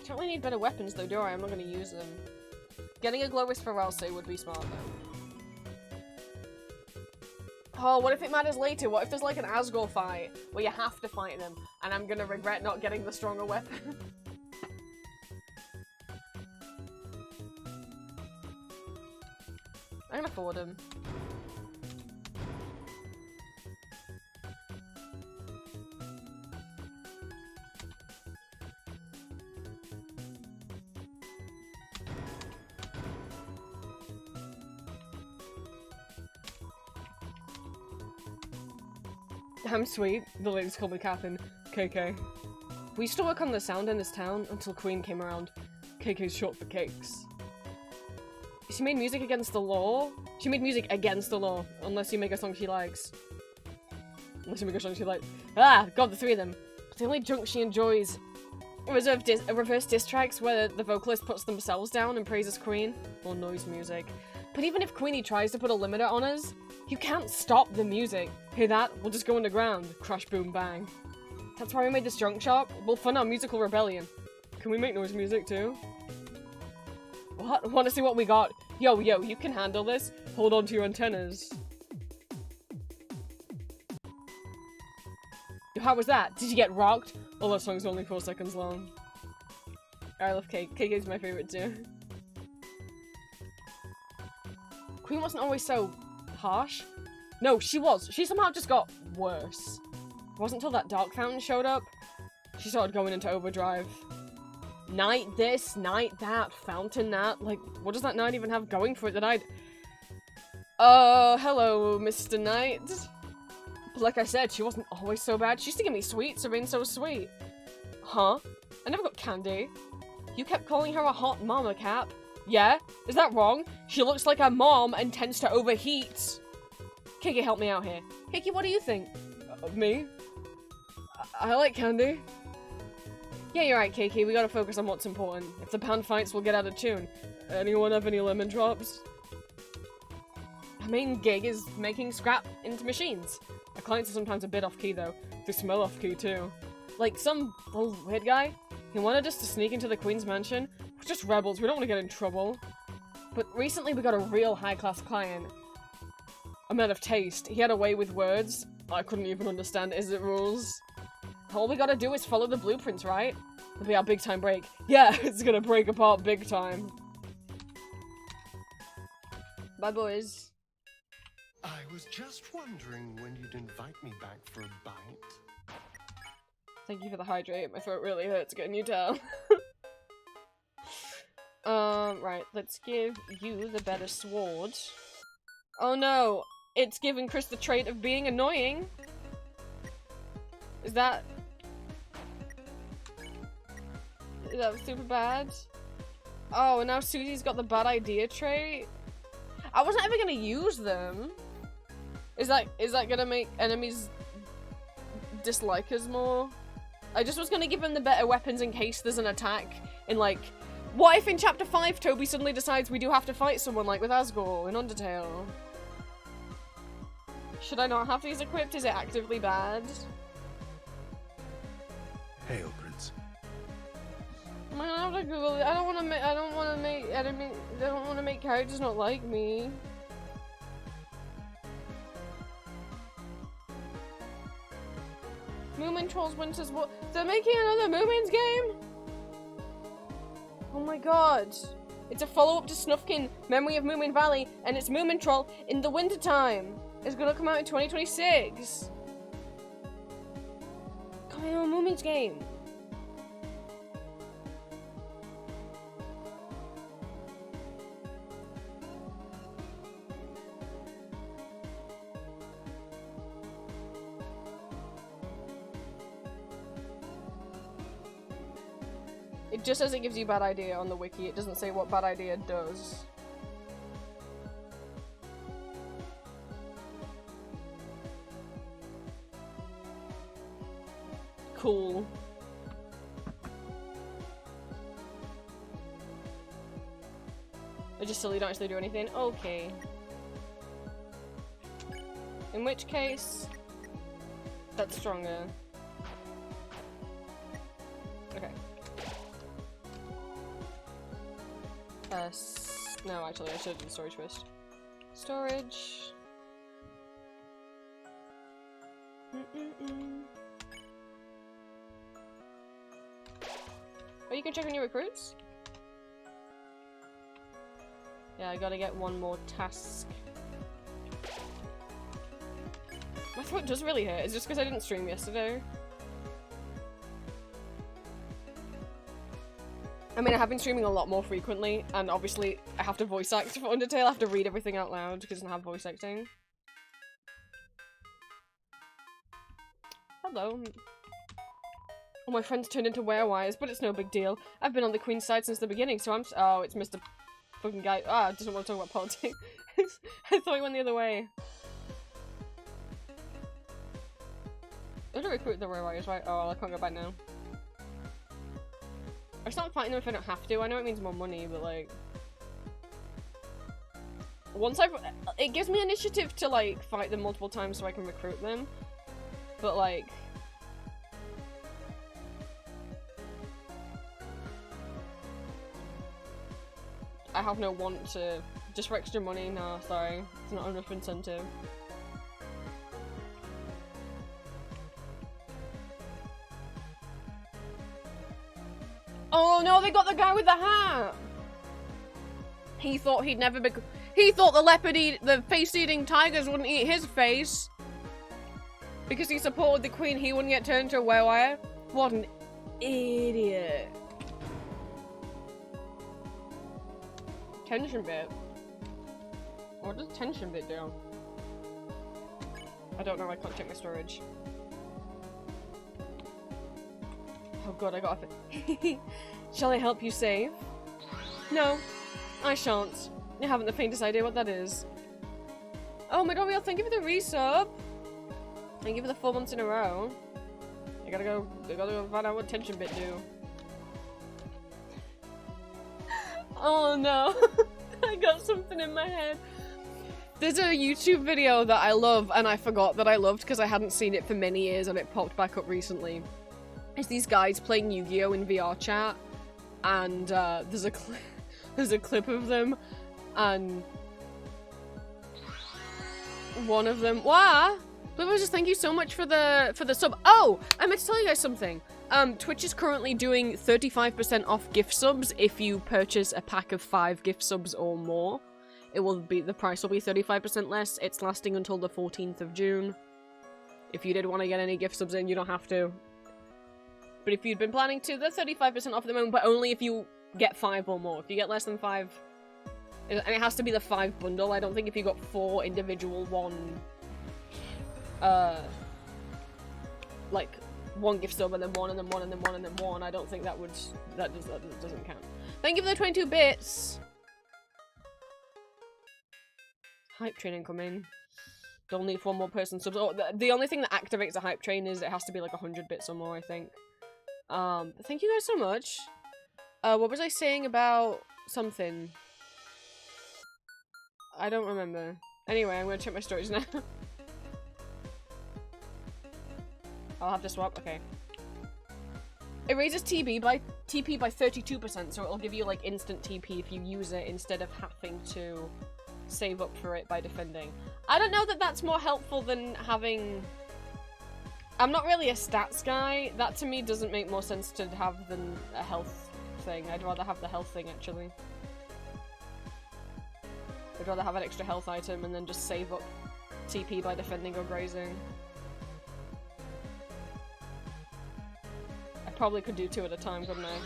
Don't really need better weapons though, do I? I'm not gonna use them. Getting a Glowis for Ralsei would be smart though. Oh, what if it matters later? What if there's like an Asgore fight where you have to fight them and I'm gonna regret not getting the stronger weapon? I can afford him. I'm sweet. The ladies call me Captain. KK. We used to work on the sound in this town until Queen came around. KK's short for cakes. She made music against the law? She made music against the law, unless you make a song she likes. Unless you make a song she likes. Ah! God, the three of them. The only junk she enjoys reverse diss tracks where the vocalist puts themselves down and praises Queen, or noise music. But even if Queenie tries to put a limiter on us, you can't stop the music. Hear that? We'll just go underground. Crash, boom, bang. That's why we made this junk shop. We'll fund our musical rebellion. Can we make noise music too? What? Want to see what we got? Yo, you can handle this. Hold on to your antennas. How was that? Did you get rocked? Oh, that song's only 4 seconds long. I love Cake. Cake is my favorite too. Queen wasn't always so harsh. No, she was. She somehow just got worse. It wasn't until that dark fountain showed up, she started going into overdrive. Night this, night that, fountain that. Like, what does that night even have going for it that I'd... hello, Mr. Knight. But like I said, she wasn't always so bad. She used to give me sweets for being so sweet. Huh? I never got candy. You kept calling her a hot mama, Cap. Yeah? Is that wrong? She looks like her mom and tends to overheat. Kiki, help me out here. Kiki, what do you think? Me? I like candy. Yeah, you're right, Kiki. We gotta focus on what's important. If the pound fights, we'll get out of tune. Anyone have any lemon drops? Our main gig is making scrap into machines. Our clients are sometimes a bit off-key, though. They smell off-key, too. Like, some old weird guy. He wanted us to sneak into the Queen's mansion. We're just rebels. We don't want to get in trouble. But recently we got a real high-class client. A man of taste. He had a way with words. I couldn't even understand his rules. All we gotta do is follow the blueprints, right? It'll be our big-time break. Yeah, it's gonna break apart big time. Bye, boys. I was just wondering when you'd invite me back for a bite. Thank you for the hydrate. My throat really hurts getting you down. Right. Let's give you the better sword. Oh no! It's giving Chris the trait of being annoying! Is that super bad? Oh, and now Susie's got the bad idea trait? I wasn't ever gonna use them. Is that gonna make enemies dislike us more? I just was gonna give him the better weapons in case there's an attack in, like... What if in Chapter 5 Toby suddenly decides we do have to fight someone, like with Asgore in Undertale? Should I not have these equipped? Is it actively bad? Hail, Prince. I have to Google it. I don't want to make characters not like me. Moomin Trolls Winters War. They're making another Moomins game? Oh my god. It's a follow-up to Snufkin, Memory of Moomin Valley, and it's Moomin Troll in the wintertime. It's gonna come out in 2026. Coming on Moomins game. It just says it gives you bad idea on the wiki. It doesn't say what bad idea does. Cool. It's just silly, don't actually do anything. Okay. In which case, that's stronger. Okay. No, actually, I should have done storage first. Storage. Oh, you can check on your recruits? Yeah, I gotta get one more task. My throat does really hurt. It's just because I didn't stream yesterday. I mean, I have been streaming a lot more frequently, and obviously I have to voice act for Undertale. I have to read everything out loud because I don't have voice acting. Hello. All my friends turned into werewires, but it's no big deal. I've been on the Queen's side since the beginning, so I'm oh, it's Mr. fucking guy. Ah, doesn't want to talk about politics. I thought he went the other way. I'm gonna recruit the werewires, right? Oh, I can't go back now. I start fighting them if I don't have to. I know it means more money, but like... Once I've... It gives me initiative to like fight them multiple times so I can recruit them. But like... I have no want to... Just for extra money? No, sorry. It's not enough incentive. Oh no, they got the guy with the hat! He thought he'd never be- He thought the face-eating tigers wouldn't eat his face! Because he supported the queen, he wouldn't get turned into a werewire? What an idiot. Tension bit? What does tension bit do? I don't know, I can't check my storage. Oh god, I got it. Shall I help you save? No, I shan't. You haven't the faintest idea what that is. Oh my god, Real, thank you for the resub. Thank you for the 4 months in a row. I gotta go find out what tension bit do. Oh no. I got something in my head. There's a YouTube video that I love and I forgot that I loved because I hadn't seen it for many years and it popped back up recently. It's these guys playing Yu-Gi-Oh! In VR chat, and there's a clip of them, and one of them. Wow! Just thank you so much for the sub. Oh, I meant to tell you guys something. Twitch is currently doing 35% off gift subs if you purchase a pack of 5 gift subs or more. The price will be 35% less. It's lasting until the 14th of June. If you did want to get any gift subs in, you don't have to. But if you'd been planning to, they're 35% off at the moment, but only if you get 5 or more. If you get less than 5, and it has to be the 5 bundle. I don't think if you got 4 individual like one gift sub and then one and then one and then one and then one, I don't think that doesn't count. Thank you for the 22 bits. Hype train incoming. Don't need 4 more person subs. Oh, the only thing that activates a hype train is it has to be like 100 bits or more, I think. Thank you guys so much. What was I saying about something? I don't remember. Anyway, I'm gonna check my storage now. I'll have to swap, okay. It raises TP by 32%, so it'll give you like instant TP if you use it instead of having to save up for it by defending. I don't know that that's more helpful than having I'm not really a stats guy. That to me doesn't make more sense to have than a health thing. I'd rather have the health thing, actually. I'd rather have an extra health item and then just save up TP by defending or grazing. I probably could do 2 at a time, couldn't I?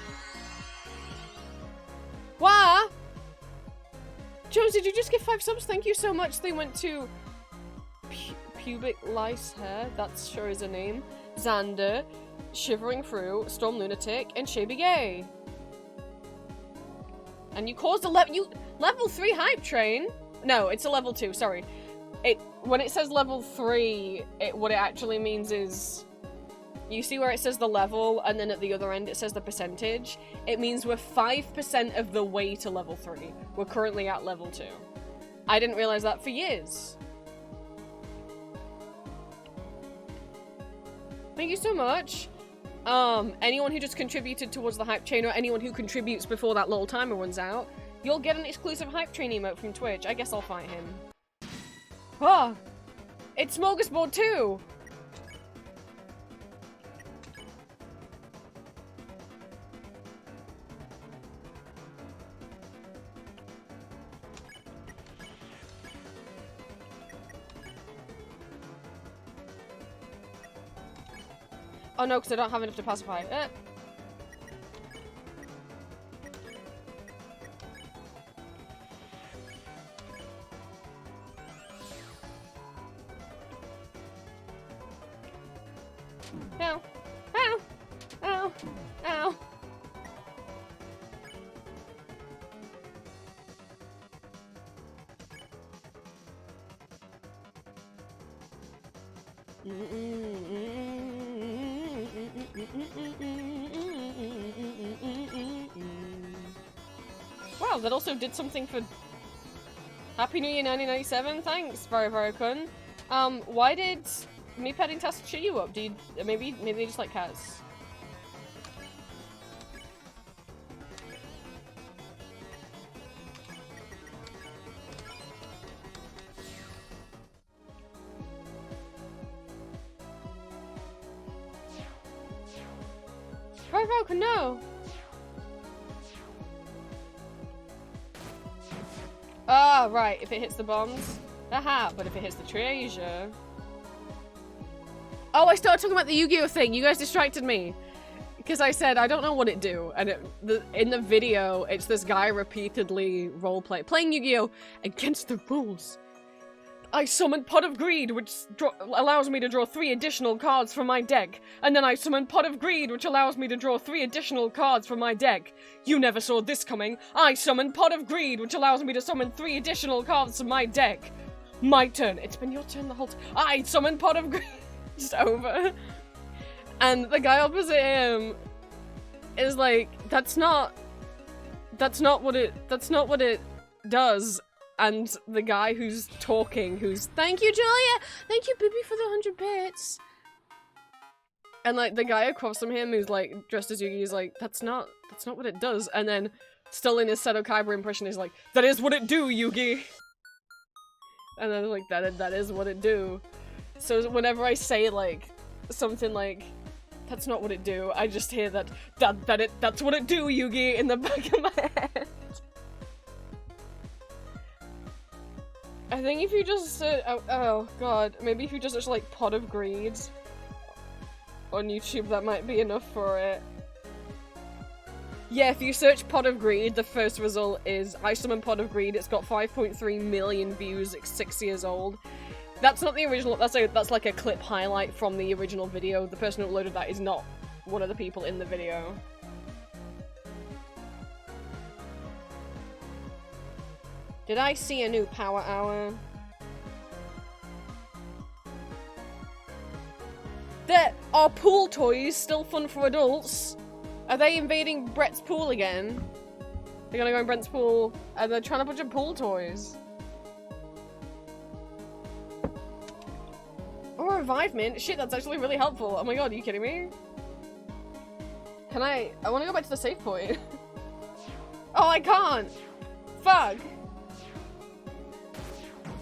What? Jones, did you just get 5 subs? Thank you so much. They went to Pubic Lice Hair, that sure is a name. Xander, Shivering Through, Storm Lunatic, and Shaby Gay. And you caused a level 3 hype train? No, it's a level 2, sorry. When it says level 3, what it actually means is... You see where it says the level, and then at the other end it says the percentage? It means we're 5% of the way to level 3. We're currently at level 2. I didn't realize that for years. Thank you so much. Anyone who just contributed towards the hype chain, or anyone who contributes before that little timer runs out, you'll get an exclusive hype train emote from Twitch. I guess I'll fight him. Oh! It's Smorgasbord too! Oh no, because I don't have enough to pacify. Ow. Ow. Ow. Ow. Wow, that also did something for Happy New Year 1997. Thanks, very, very kun. Why did me petting Task cheer you up? Do you, maybe they just like cats. Very, very kun, no. Ah, right, if it hits the bombs. Aha, but if it hits the treasure... Oh, I started talking about the Yu-Gi-Oh thing. You guys distracted me. Because I said, I don't know what it do. And in the video, it's this guy repeatedly playing Yu-Gi-Oh against the rules. I summoned Pot of Greed, which allows me to draw 3 additional cards from my deck. And then I summoned Pot of Greed, which allows me to draw 3 additional cards from my deck. You never saw this coming. I summoned Pot of Greed, which allows me to summon 3 additional cards from my deck. My turn. It's been your turn the whole time. I summoned Pot of Greed. Just over. And the guy opposite him is like, that's not what it does. And the guy who's talking, thank you, Julia! Thank you, Bibi, for the 100 bits! And, like, the guy across from him who's, like, dressed as Yugi is like, that's not what it does. And then, still in his Seto Kaiba impression, is like, that is what it do, Yugi! And then, like, that is what it do. So whenever I say, like, something like, that's not what it do, I just hear that's what it do, Yugi, in the back of my head. I think if you just oh god, maybe if you just search like Pot of Greed on YouTube, that might be enough for it. Yeah, if you search Pot of Greed, the first result is I summon Pot of Greed. It's got 5.3 million views. It's 6 years old. That's not the original. That's like a clip highlight from the original video. The person who uploaded that is not one of the people in the video. Did I see a new Power Hour? Are pool toys still fun for adults? Are they invading Brett's pool again? They're gonna go in Brett's pool and they're trying to bunch of pool toys. Oh, revivement? Shit, that's actually really helpful. Oh my god, are you kidding me? Can I wanna go back to the save point. Oh, I can't! Fuck!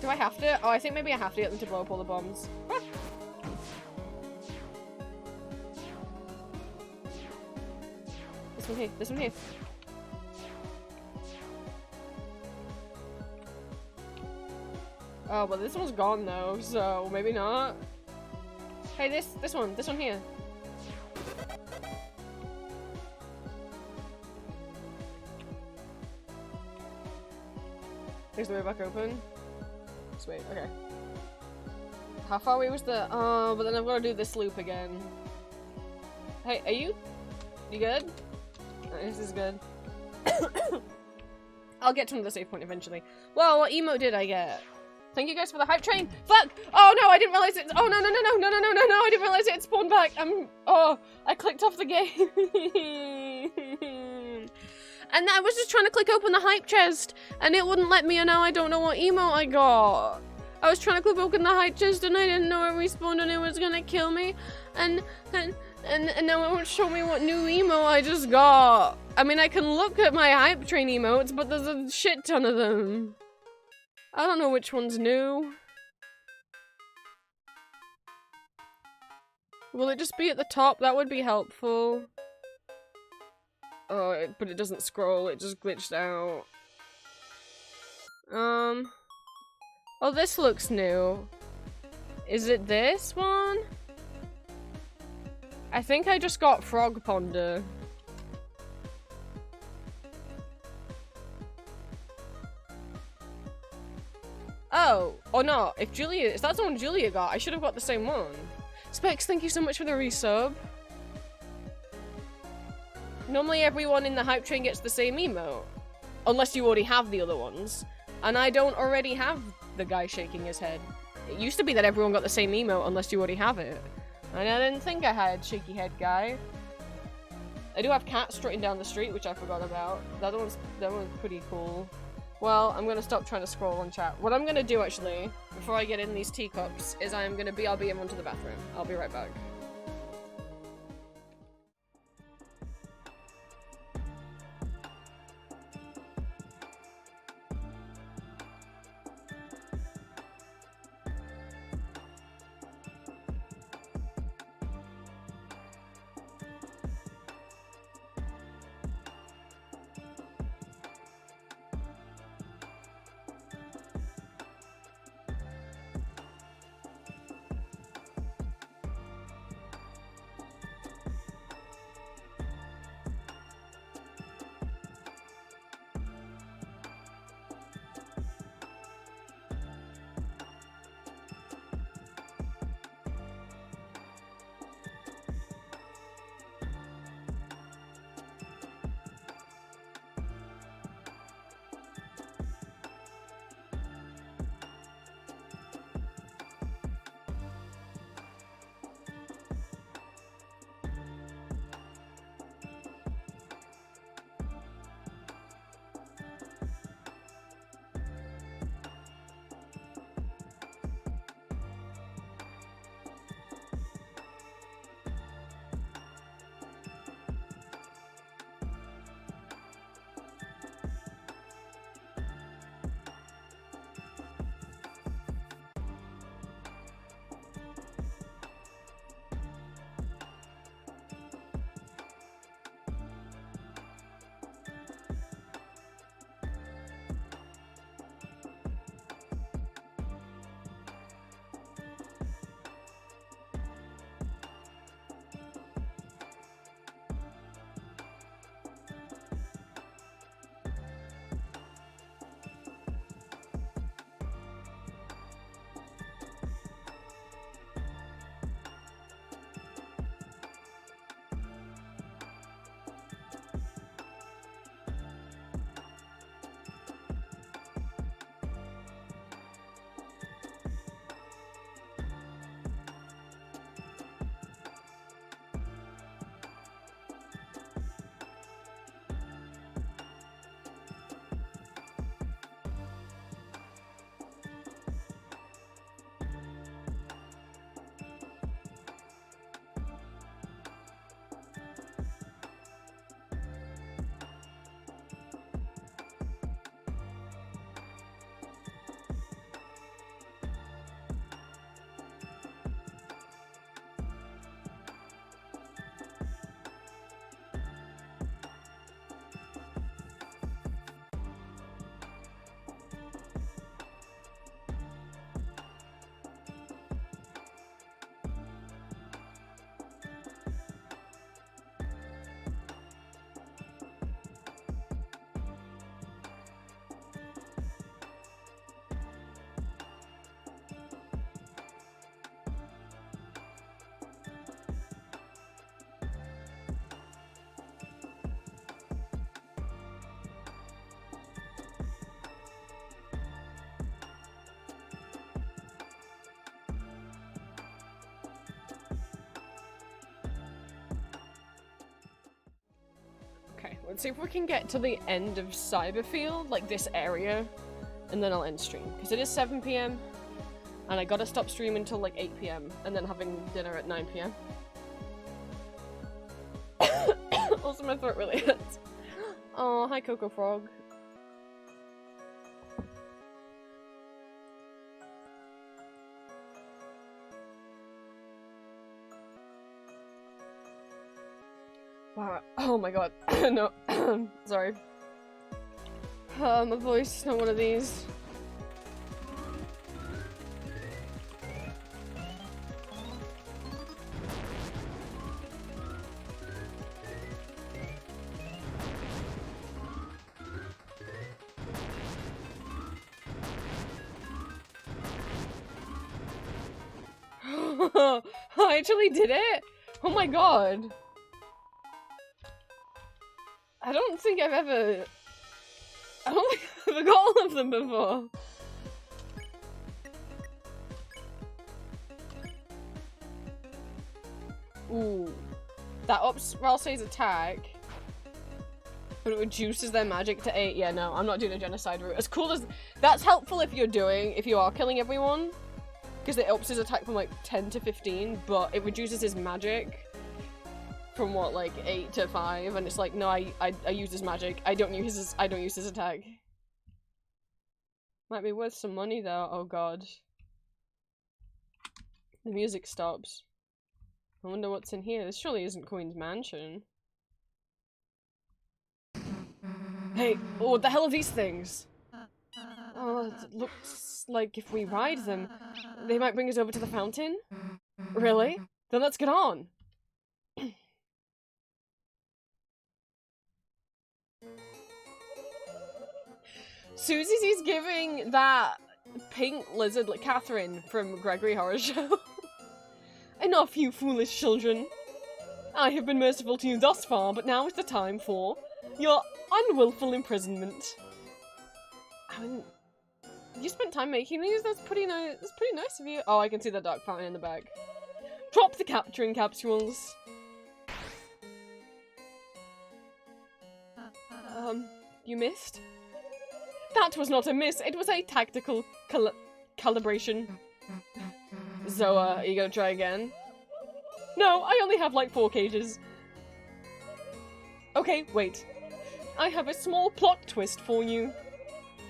Do I have to? Oh, I think maybe I have to get them to blow up all the bombs. one here. This one here. Oh, but this one's gone though, so maybe not. Hey, this one here. Is the way back open? Sweet, okay. How far away was the— oh, but then I've got to do this loop again. Hey, are you good? This is good. I'll get to another save point eventually. Well, what emote did I get? Thank you guys for the hype train. Fuck! Oh no, I didn't realize it. Oh no, I didn't realize it had spawned back. Oh, I clicked off the game. And I was just trying to click open the hype chest and it wouldn't let me, and now I don't know what emote I got. I was trying to click open the hype chest and I didn't know it respawned and it was gonna kill me. And now it won't show me what new emote I just got. I mean, I can look at my hype train emotes, but there's a shit ton of them. I don't know which one's new. Will it just be at the top? That would be helpful. Oh, but it doesn't scroll, it just glitched out. Oh, this looks new. Is it this one? I think I just got Frog Ponder. Oh, or not. If that's the one Julia got, I should have got the same one. Specs, thank you so much for the resub. Normally everyone in the hype train gets the same emote. Unless you already have the other ones. And I don't already have the guy shaking his head. It used to be that everyone got the same emote unless you already have it. And I didn't think I had shaky head guy. I do have cats strutting down the street, which I forgot about. That one's pretty cool. Well, I'm gonna stop trying to scroll on chat. What I'm gonna do actually, before I get in these teacups, is I'm gonna BRB everyone to the bathroom. I'll be right back. let's see if we can get to the end of Cyberfield, like this area, and then I'll end stream. Because it is 7 PM, and I gotta stop streaming until like 8 PM, and then having dinner at 9 PM. Also, my throat really hurts. Oh, hi Coco Frog. Wow. Oh my god. No. Sorry. My voice is not one of these. I actually did it? Oh my god. I don't think I've ever got all of them before. Ooh. That ups Ralsei's attack, but it reduces their magic to 8. Yeah, no, I'm not doing a genocide route. As cool as- that's helpful if you are killing everyone, because it ups his attack from like 10 to 15, but it reduces his magic from what, like 8 to 5, and it's like, no, I use his magic. I don't use his attack. Might be worth some money though. Oh god. The music stops. I wonder what's in here. This surely isn't Queen's Mansion. Hey, oh, what the hell are these things? Oh, it looks like if we ride them, they might bring us over to the fountain? Really? Then let's get on! Susie's giving that pink lizard like Catherine from Gregory Horror Show. Enough, you foolish children. I have been merciful to you thus far, but now is the time for your unwillful imprisonment. I mean, you spent time making these? That's pretty nice. That's pretty nice of you. Oh, I can see the dark fountain in the back. Drop the capturing capsules. You missed? That was not a miss, it was a tactical calibration. Zoa, are you gonna try again? No, I only have like 4 cages. Okay, wait. I have a small plot twist for you.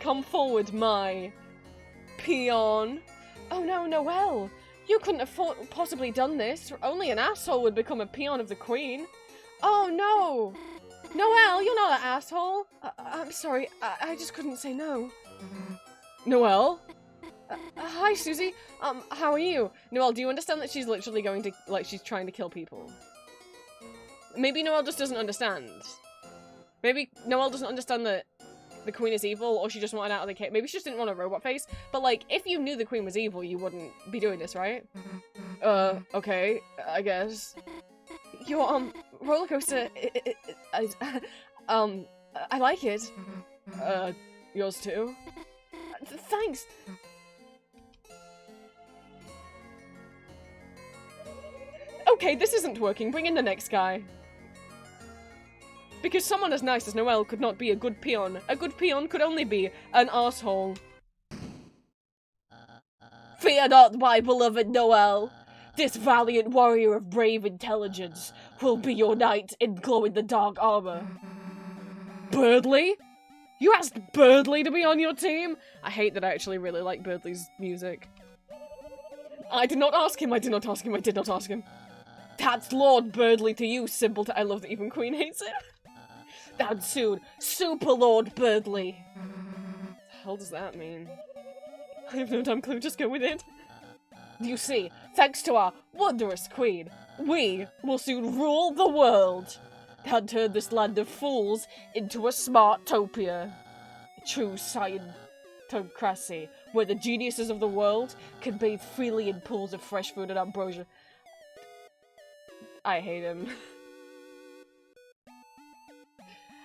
Come forward, my peon. Oh no, Noelle! You couldn't have possibly done this. Only an asshole would become a peon of the queen. Oh no! Noelle, you're not an asshole! I'm sorry, I just couldn't say no. Noelle? Hi, Susie. How are you? Noelle, do you understand that she's literally going to, like, she's trying to kill people? Maybe Noelle just doesn't understand. Maybe Noelle doesn't understand that the queen is evil, or she just wanted out of the cave. Maybe she just didn't want a robot face. But, like, if you knew the queen was evil, you wouldn't be doing this, right? Okay, I guess. Your, roller coaster, I like it. Yours too? Thanks! Okay, this isn't working. Bring in the next guy. Because someone as nice as Noelle could not be a good peon. A good peon could only be an asshole. Fear not, my beloved Noelle. This valiant warrior of brave intelligence will be your knight in glow-in-the-dark armor. Birdley? You asked Birdley to be on your team? I hate that I actually really like Birdley's music. I did not ask him, I did not ask him, I did not ask him. That's Lord Birdley to you, simpleton. I love that even Queen hates it. That's soon, Super Lord Birdley. What the hell does that mean? I have no damn clue, just go with it. You see, thanks to our wondrous queen, we will soon rule the world and turn this land of fools into a smart-topia. True scientocracy, where the geniuses of the world can bathe freely in pools of fresh food and ambrosia. I hate him.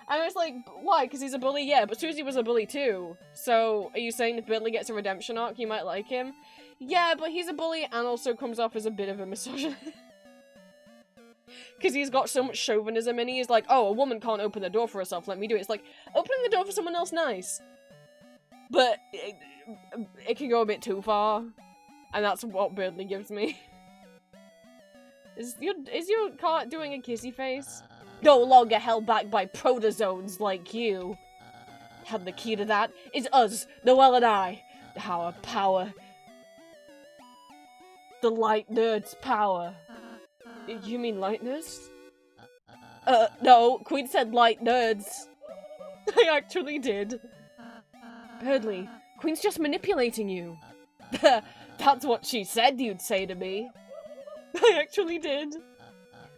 I was like, why? Because he's a bully? Yeah, but Susie was a bully too. So, are you saying if Birdley gets a redemption arc, you might like him? Yeah, but he's a bully and also comes off as a bit of a misogynist. Because he's got so much chauvinism and he's like, oh, a woman can't open the door for herself, let me do it. It's like, opening the door for someone else, nice. But it can go a bit too far. And that's what Birdly gives me. Is your cat doing a kissy face? No longer held back by protozoans like you. And the key to that is us, Noelle and I. Our power. The light nerd's power. You mean light nerds? No, Queen said light nerds. I actually did. Birdly, Queen's just manipulating you. That's what she said you'd say to me. I actually did.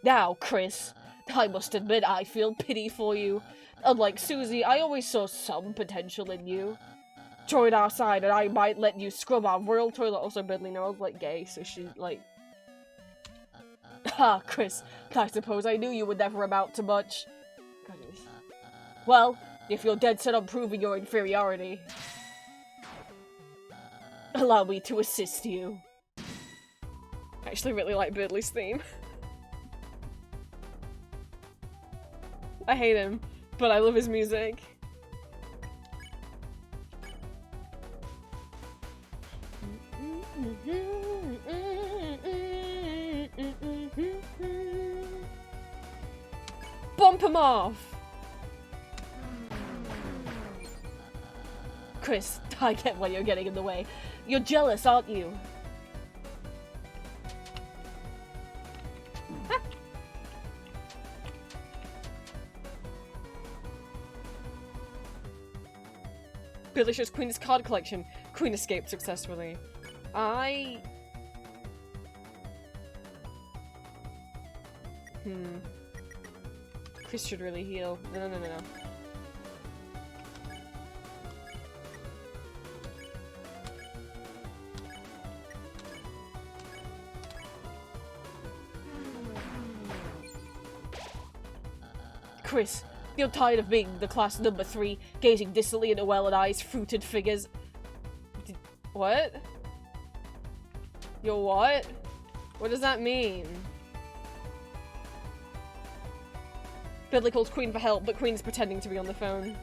Now, Chris, I must admit I feel pity for you. Unlike Susie, I always saw some potential in you. Join our side and I might let you scrub our royal toilet. Also, Birdly knows, like, gay, so she, like... Ah, Chris, I suppose I knew you would never amount to much. Goodness. Well, if you're dead set on proving your inferiority, allow me to assist you. I actually really like Birdly's theme. I hate him, but I love his music. Bump him off! Chris, I get why you're getting in the way. You're jealous, aren't you? Birdly shows Queen's card collection. Queen escaped successfully. Chris should really heal. No. Chris, you're tired of being the class number 3, gazing distantly into Noelle and I's fruited figures. What? You're what? What does that mean? Birdly calls Queen for help, but Queen's pretending to be on the phone.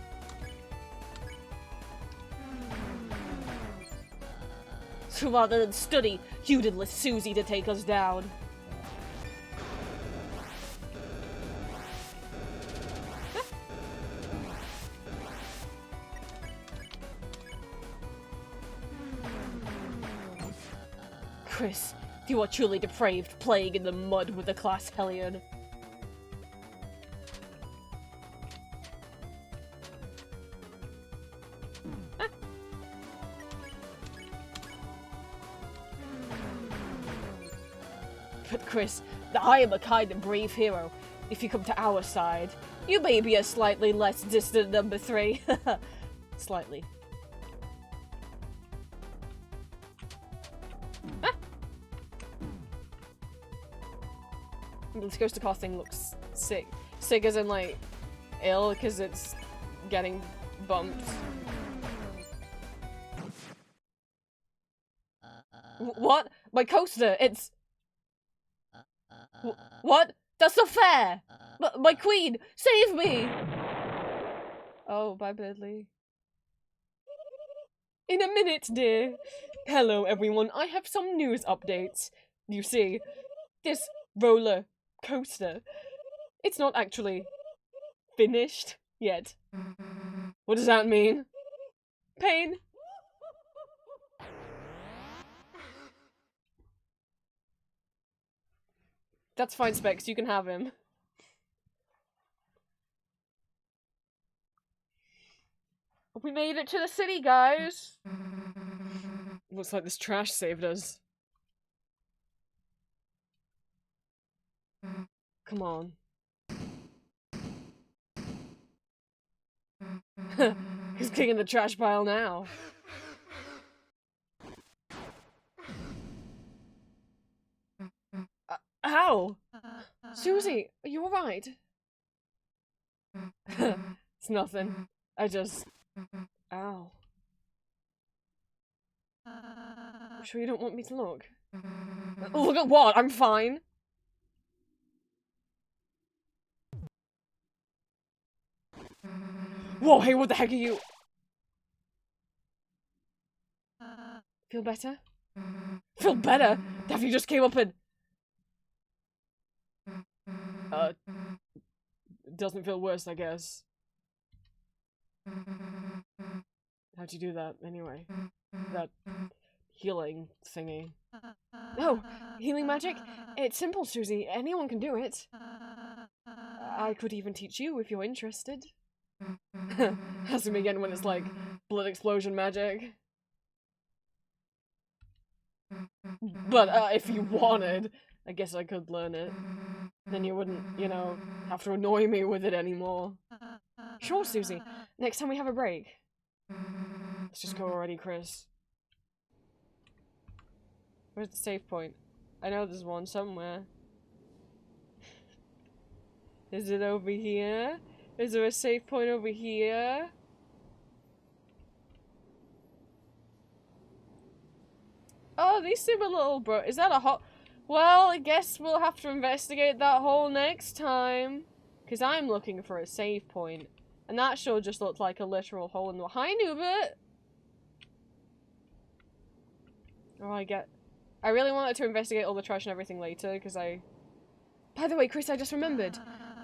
So rather than study, you'd enlist Susie to take us down. Chris, you are truly depraved, playing in the mud with the class hellion. But Chris, I am a kind and brave hero. If you come to our side, you may be a slightly less distant number 3. Slightly. This ghost of car thing looks sick. Sick as in, like, ill, because it's getting bumped. What? My coaster, it's... What? That's not fair! My queen! Save me! Oh, bye, Birdly. In a minute, dear. Hello, everyone. I have some news updates. You see, this roller coaster, it's not actually finished yet. What does that mean? Pain? That's fine, Specs. You can have him. We made it to the city, guys! Looks like this trash saved us. Come on. He's kicking the trash pile now. How? Susie, are you alright? It's nothing. I just... Ow. I'm sure you don't want me to look? Look at what? I'm fine. Whoa, hey, what the heck are you? Feel better? Feel better? Daphne just came up and... Doesn't feel worse, I guess. How'd you do that, anyway? That healing thingy. Oh, healing magic? It's simple, Susie. Anyone can do it. I could even teach you if you're interested. Has me again when it's like blood explosion magic. But if you wanted, I guess I could learn it. Then you wouldn't, you know, have to annoy me with it anymore. Sure, Susie. Next time we have a break. Let's just go already, Chris. Where's the save point? I know there's one somewhere. Is it over here? Is there a save point over here? Oh, these seem a little bro. Is that a hole? Well, I guess we'll have to investigate that hole next time. Because I'm looking for a save point. And that sure just looked like a literal hole in the- Hi, Noobert! Oh, I really wanted to investigate all the trash and everything later, because I... By the way, Chris, I just remembered.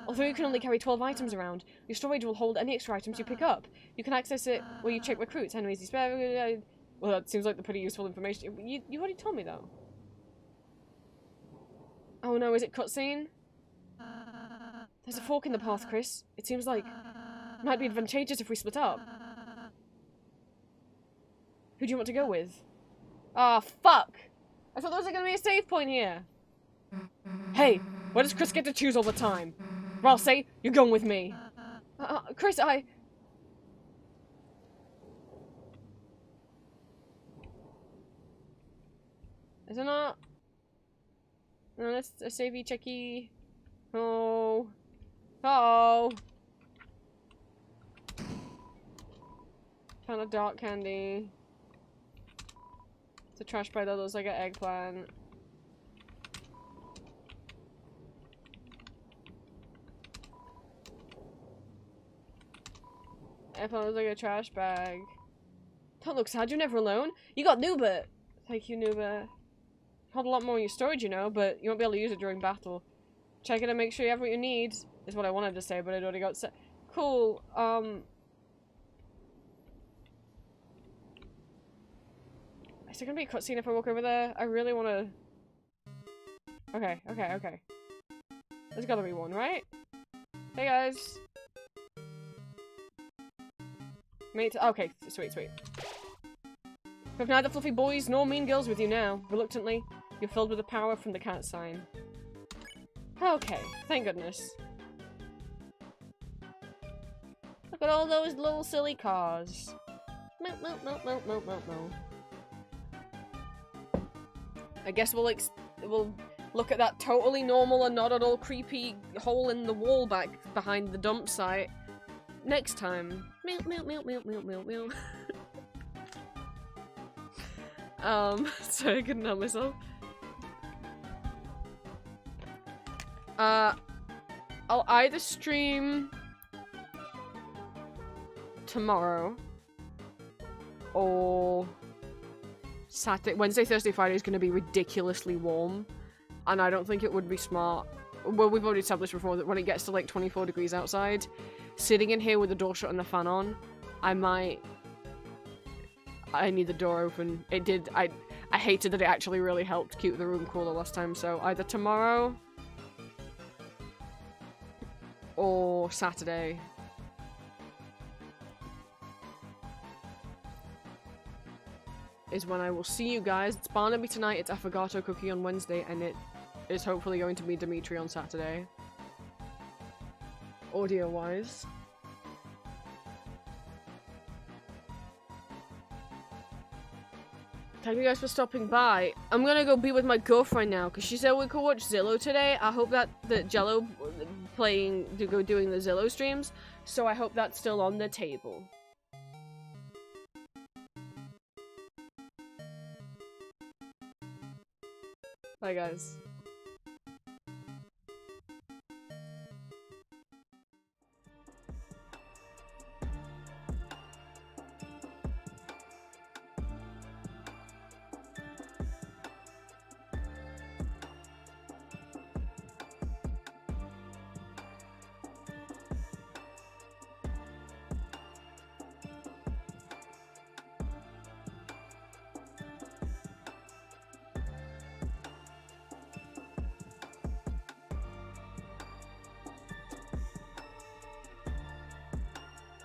Although you can only carry 12 items around, your storage will hold any extra items you pick up. You can access it where you check recruits, enemies you spare... Well, that seems like the pretty useful information. You already told me, though. Oh no, is it cutscene? There's a fork in the path, Chris. It seems like it might be advantageous if we split up. Who do you want to go with? Ah, fuck! I thought there was gonna be a save point here. Hey, why does Chris get to choose all the time? Well, say you're going with me. Chris, Is it not? No, that's a savey checky. Oh. Uh-oh. Found a dark candy. It's a trash bag that looks like an eggplant. Eggplant looks like a trash bag. Don't look sad, you're never alone. You got Noobert. Thank you, Noobert. Hold a lot more in your storage, you know, but you won't be able to use it during battle. Check it and make sure you have what you need, is what I wanted to say, but I'd already got set. Cool, is there gonna be a cutscene if I walk over there? I really wanna... Okay. There's gotta be one, right? Hey guys! Mate, okay, sweet. We have neither fluffy boys nor mean girls with you now. Reluctantly, you're filled with the power from the cat sign. Okay, thank goodness. Look at all those little silly cars. I guess we'll look at that totally normal and not at all creepy hole in the wall back behind the dump site next time. Sorry, I couldn't help myself. I'll either stream tomorrow or Saturday. Wednesday, Thursday, Friday is going to be ridiculously warm, and I don't think it would be smart. Well, we've already established before that when it gets to like 24 degrees outside, sitting in here with the door shut and the fan on, I need the door open. It did. I hated that it actually really helped keep the room cooler last time, so either tomorrow or Saturday. Is when I will see you guys. It's Barnaby tonight, it's Affogato Cookie on Wednesday, and it is hopefully going to be Dimitri on Saturday. Audio-wise. Thank you guys for stopping by. I'm gonna go be with my girlfriend now, because she said we could watch Zillow today. I hope that Jello doing the Zillow streams, so I hope that's still on the table. Bye guys.